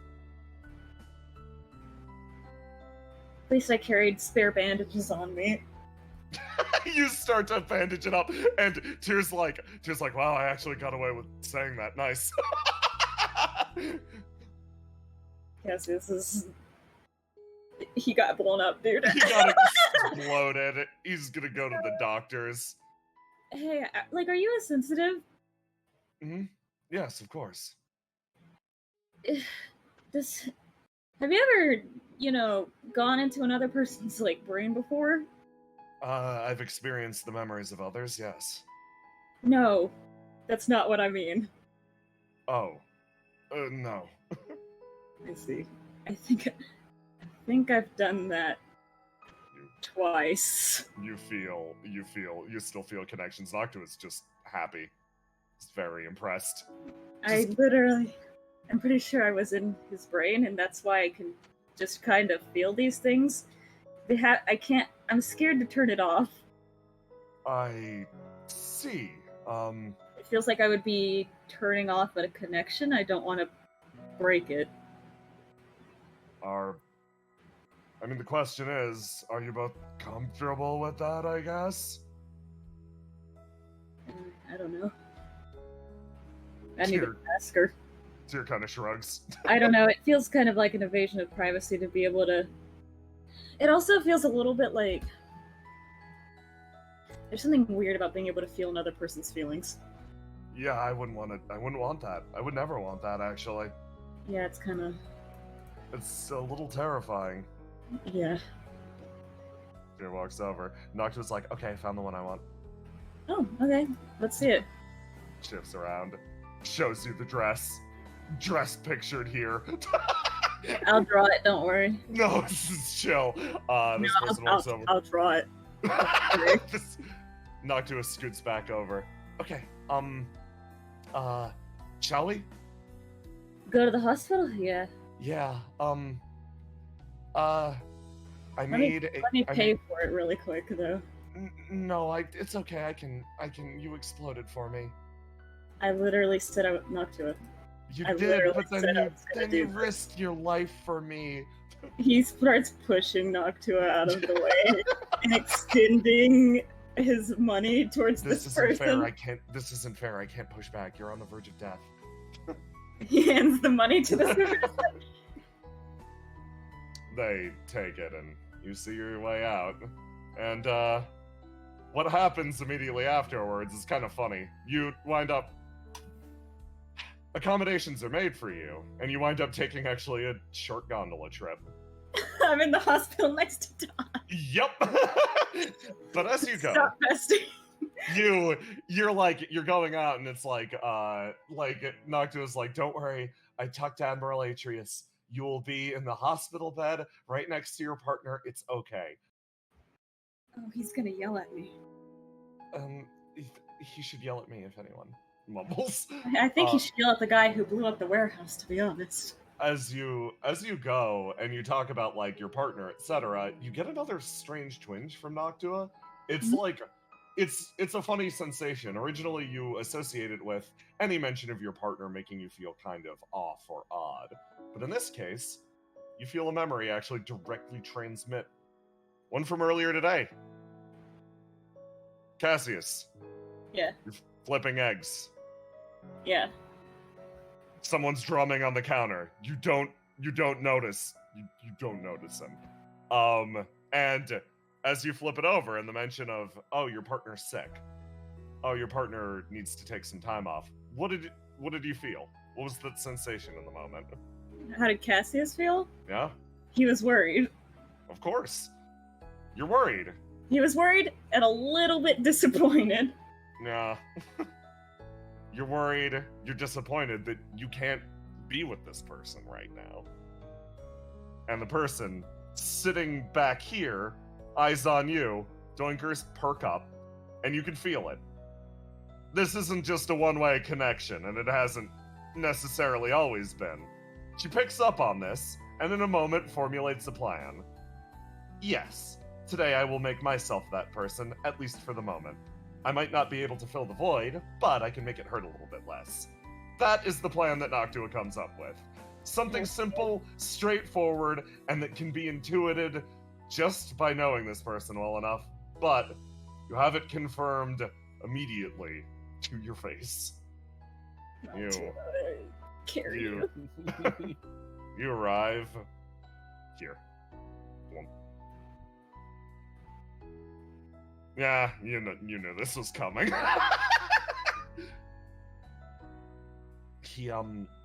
At least I carried spare bandages on me. You start to bandage it up, and Tyr's like, wow, I actually got away with saying that. Nice. Cassius is... He got blown up, dude. He got exploded. He's gonna go to the doctors. Hey, like, are you as sensitive? Mm-hmm. Yes, of course. Have you ever, gone into another person's, like, brain before? I've experienced the memories of others, yes. No, that's not what I mean. Oh. No. I see. I think think I've done that You, twice. you still feel connections. Noctua is just happy. He's very impressed. I'm pretty sure I was in his brain, and that's why I can just kind of feel these things. I'm scared to turn it off. I see. It feels like I would be turning off a connection. I don't want to break it. The question is, are you both comfortable with that, I guess? I don't know. I need to ask her. Tyr kind of shrugs. I don't know. It feels kind of like an invasion of privacy to be able to... It also feels a little bit like... There's something weird about being able to feel another person's feelings. Yeah, I wouldn't want that. I would never want that, actually. Yeah, it's kind of... It's a little terrifying. Yeah. Tyr walks over. Noctua's like, okay, I found the one I want. Oh, okay. Let's see it. Shifts around. Shows you the dress. Dress pictured here. I'll draw it, don't worry. No, this is chill. This person walks over. I'll draw it. Noctua scoots back over. Okay, shall we? Go to the hospital? Yeah. Yeah, Let me pay for it really quick, though. No, it's okay. I can, you exploded for me. I literally said I would knock to it. You I did, literally but said I then was gonna you do this. risked your life for me. He starts pushing Noctua out of the way and extending his money towards this isn't person. fair. This isn't fair. I can't push back. You're on the verge of death. He hands the money to this person. They take it, and you see your way out. And what happens immediately afterwards is kind of funny. You wind up... Accommodations are made for you, and you wind up taking actually a short gondola trip. I'm in the hospital next to Don. Yep. But as you go, Stop besting. you're going out, and it's like Noctua's like, don't worry, I talked to Admiral Atreus. You will be in the hospital bed right next to your partner. It's okay. Oh, he's gonna yell at me. He should yell at me if anyone mumbles. I think he should yell at the guy who blew up the warehouse, to be honest. As you go and you talk about like your partner, etc., you get another strange twinge from Noctua. It's like it's a funny sensation. Originally you associate it with any mention of your partner making you feel kind of off or odd. But in this case, you feel a memory actually directly transmit. One from earlier today. Cassius. Yeah. You're flipping eggs. Yeah. Someone's drumming on the counter. You don't notice. You don't notice him. And as you flip it over, and the mention of, oh, your partner's sick. Oh, your partner needs to take some time off. What did you feel? What was that sensation in the moment? How did Cassius feel? Yeah? He was worried. Of course. You're worried. He was worried and a little bit disappointed. Yeah. You're worried, you're disappointed that you can't be with this person right now. And the person sitting back here, eyes on you, doinkers perk up, and you can feel it. This isn't just a one-way connection, and it hasn't necessarily always been. She picks up on this, and in a moment formulates a plan. Yes, today I will make myself that person, at least for the moment. I might not be able to fill the void, but I can make it hurt a little bit less. That is the plan that Noctua comes up with. Something simple, straightforward, and that can be intuited just by knowing this person well enough, but you have it confirmed immediately to your face. You arrive here. Yeah, you knew this was coming.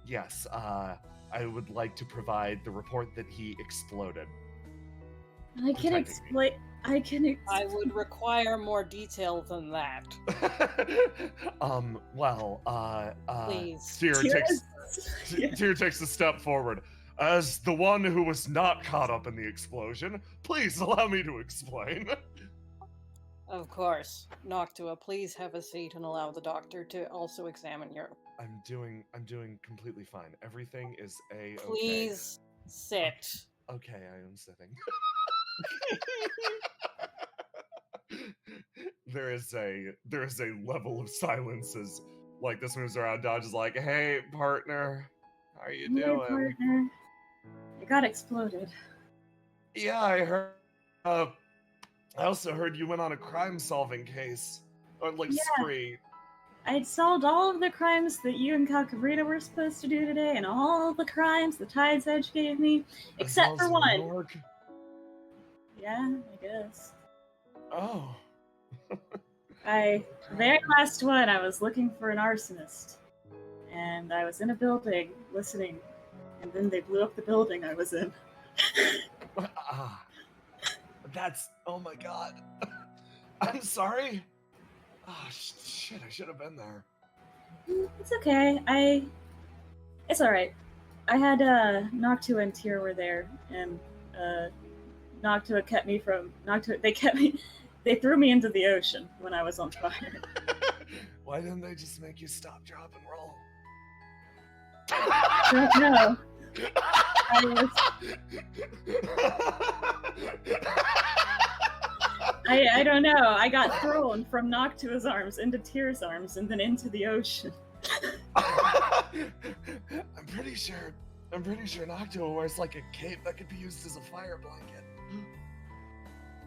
Yes, I would like to provide the report that he exploded. I can explain. I would require more detail than that. Please. Tyr Tyr takes a step forward. As the one who was not caught up in the explosion, please allow me to explain. Of course. Noctua, please have a seat and allow the doctor to also examine your... I'm doing completely fine. Everything is a-okay. Please sit. Okay, I am sitting. There is a level of silence as like this moves around. Dodge is like, "Hey, partner, how are you Hey, doing?" partner. It got exploded. Yeah, I heard. I also heard you went on a crime-solving case, or like Yeah. spree. I'd solved all of the crimes that you and Calcabrita were supposed to do today, and all the crimes the Tide's Edge gave me, except for As well as one. New York. Yeah, I guess. Oh. The very last one, I was looking for an arsonist. And I was in a building, listening, and then they blew up the building I was in. That's, oh my god. I'm sorry. Oh shit, I should have been there. It's okay. It's alright. I had, Noctua and Tyr were there, and, Noctua kept me from... They threw me into the ocean when I was on fire. Why didn't they just make you stop, drop, and roll? No. I don't know. I got thrown from Noctua's arms into Tyr's arms and then into the ocean. I'm pretty sure Noctua wears like a cape that could be used as a fire blanket.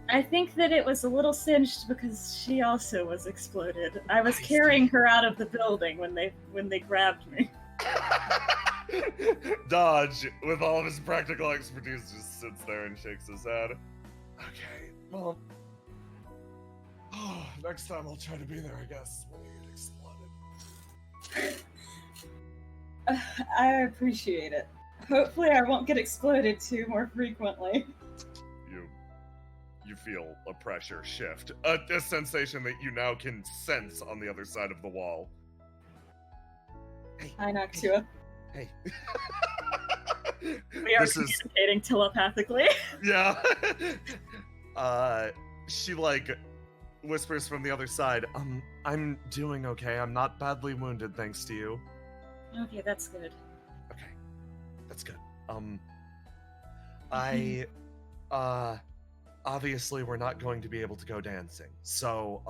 I think that it was a little singed because she also was exploded. I was carrying her out of the building when they grabbed me. Dodge, with all of his practical expertise, just sits there and shakes his head. Okay, well, next time I'll try to be there, I guess, when you get exploded. I appreciate it. Hopefully I won't get exploded too more frequently. You feel a pressure shift, a sensation that you now can sense on the other side of the wall. Hey, Hi, Noctua. Hey. We are communicating telepathically. Yeah. She like whispers from the other side, I'm doing okay. I'm not badly wounded thanks to you. Okay, that's good. Okay. That's good. Obviously we're not going to be able to go dancing. So,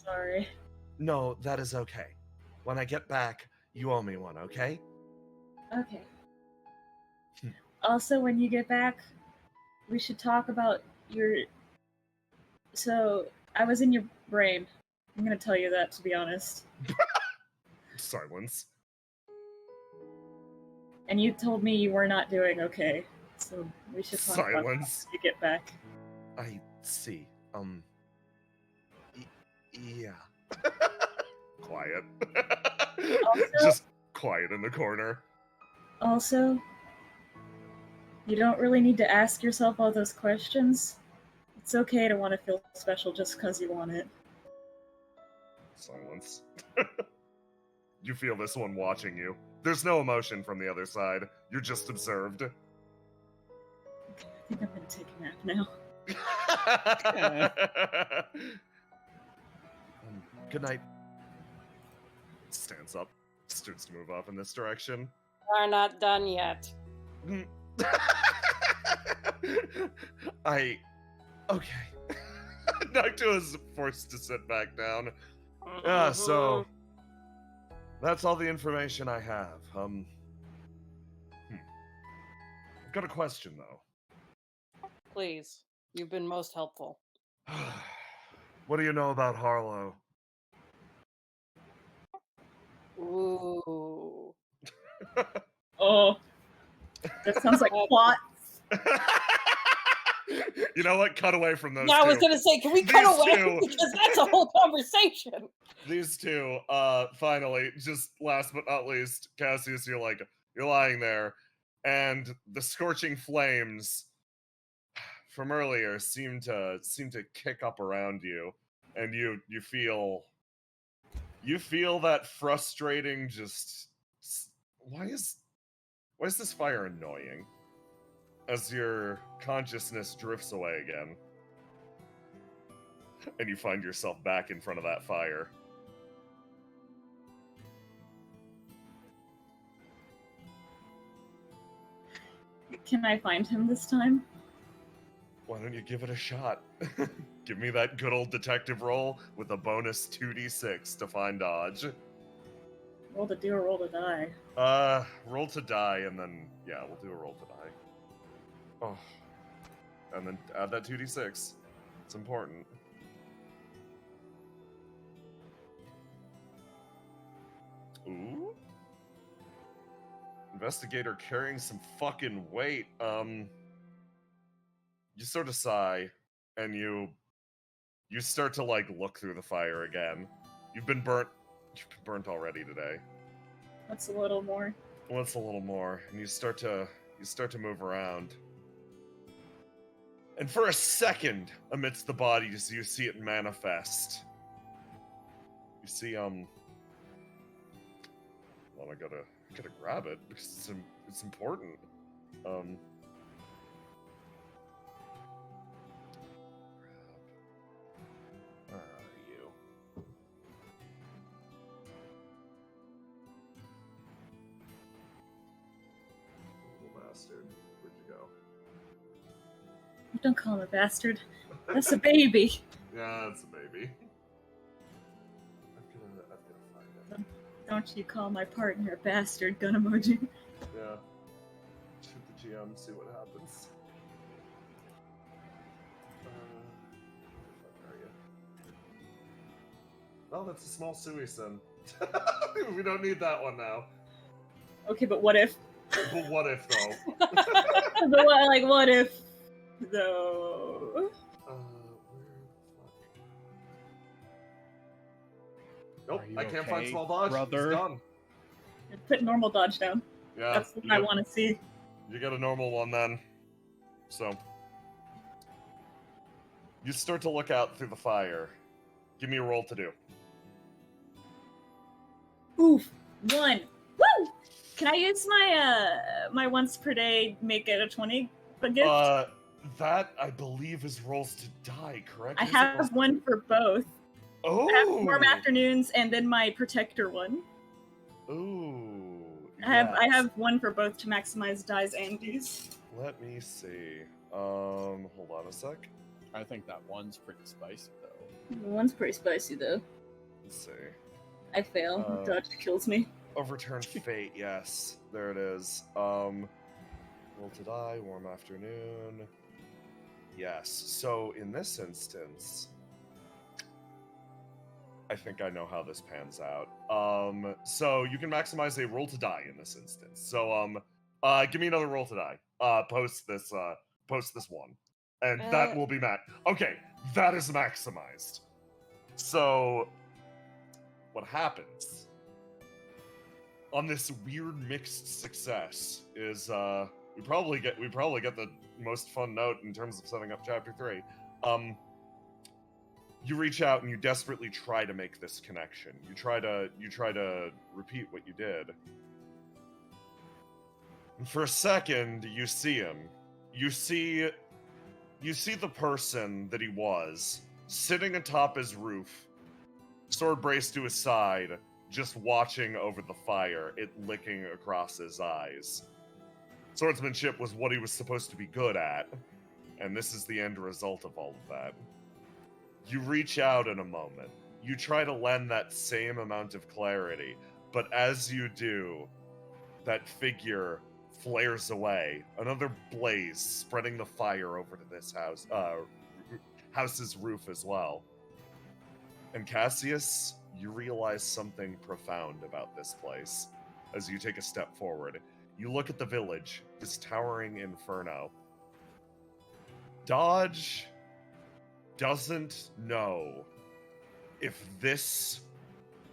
Sorry. no, that is okay. When I get back, you owe me one, okay? Okay. Also, when you get back, we should talk about your... So, I was in your brain. I'm gonna tell you that, to be honest. Silence. And you told me you were not doing okay. So, we should talk about that when you get back. I see. Yeah. Quiet. Also, just quiet in the corner. Also, you don't really need to ask yourself all those questions. It's okay to want to feel special just because you want it. Silence. You feel this one watching you. There's no emotion from the other side. You're just observed. Okay, I think I'm gonna take a nap now. Good night. Stands up, starts to move off in this direction. Are not done yet. Okay. Noctua is forced to sit back down. Yeah, so that's all the information I have. I've got a question though. Please. You've been most helpful. What do you know about Harlow? Ooh. Oh. That sounds like plot. You know what? Cut away from those Yeah, two. I was gonna say, can we cut away? Because that's a whole conversation. These two, finally, just last but not least, Cassius, you're lying there, and the scorching flames from earlier seem to kick up around you, and you feel that frustrating. Just why is this fire annoying? as your consciousness drifts away again, and you find yourself back in front of that fire. Can I find him this time? Why don't you give it a shot? Give me that good old detective roll with a bonus 2d6 to find dodge. Roll to do or roll to die? Roll to die, and then, yeah, we'll do a roll to die. Oh. And then add that 2d6. It's important. Ooh. Investigator carrying some fucking weight. You sort of sigh, and you start to, like, look through the fire again. You've been burnt already today. What's a little more? What's a little more? And you start to move around. And for a second, amidst the bodies, you see it manifest. You see, well, I gotta grab it because it's important. Where are you? Little bastard. Where'd you go? Don't call him a bastard. That's a baby. Yeah, it's a baby. I'm gonna find it. Don't you call my partner a bastard, gun emoji. Yeah. Shoot the GM, see what happens. Where are you? Oh, that's a small Suicune. We don't need that one now. Okay, but what if? But what if, though? But what if, though? Where the fuck? Nope, Are you I can't find okay, small dodge. brother? It's gone. Put normal dodge down. Yeah, That's what I want to see. You get a normal one then. So. You start to look out through the fire. Give me a roll to do. Oof, 1. Woo! Can I use my my once per day make it a 20 gift? That I believe is rolls to die, correct? I Is it rolls have to- one for both. Oh! I have warm afternoons and then my protector one. Ooh. I yes. have one for both to maximize dies and Ds. Let me see. Hold on a sec. I think that one's pretty spicy though. One's pretty spicy though. Let's see. I fail. Dodge kills me. Overturn fate, yes. There it is. Roll to die, warm afternoon. Yes. So in this instance, I think I know how this pans out. So you can maximize a roll to die in this instance. So give me another roll to die. Post this one. And that will be okay, that is maximized. So what happens on this weird mixed success is we probably get the most fun note in terms of setting up chapter 3. You reach out and you desperately try to make this connection. You try to repeat what you did. And for a second, you see him. You see the person that he was sitting atop his roof, sword braced to his side, just watching over the fire, it licking across his eyes. Swordsmanship was what he was supposed to be good at, and this is the end result of all of that. You reach out in a moment. You try to lend that same amount of clarity, but as you do, that figure flares away. Another blaze spreading the fire over to this house's roof as well. And Cassius, you realize something profound about this place as you take a step forward. You look at the village, this towering inferno. Dodge doesn't know if this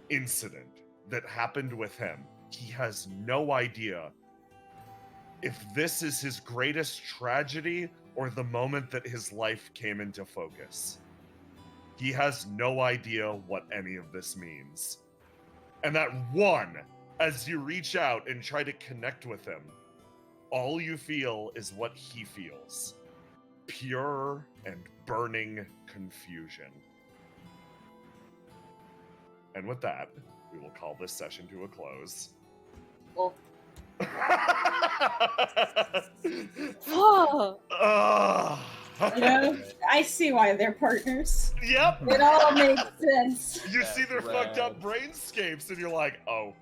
incident that happened with him, he has no idea if this is his greatest tragedy or the moment that his life came into focus. He has no idea what any of this means. And that one, as you reach out and try to connect with him, all you feel is what he feels. Pure and burning confusion. And with that, we will call this session to a close. Well. Oh. You know, I see why they're partners. Yep. It all makes sense. You see their fucked up brainscapes, and you're like, oh.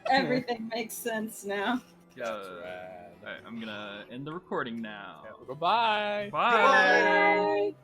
Everything makes sense now. Yeah. Alright, I'm gonna end the recording now. Goodbye. Bye. Bye.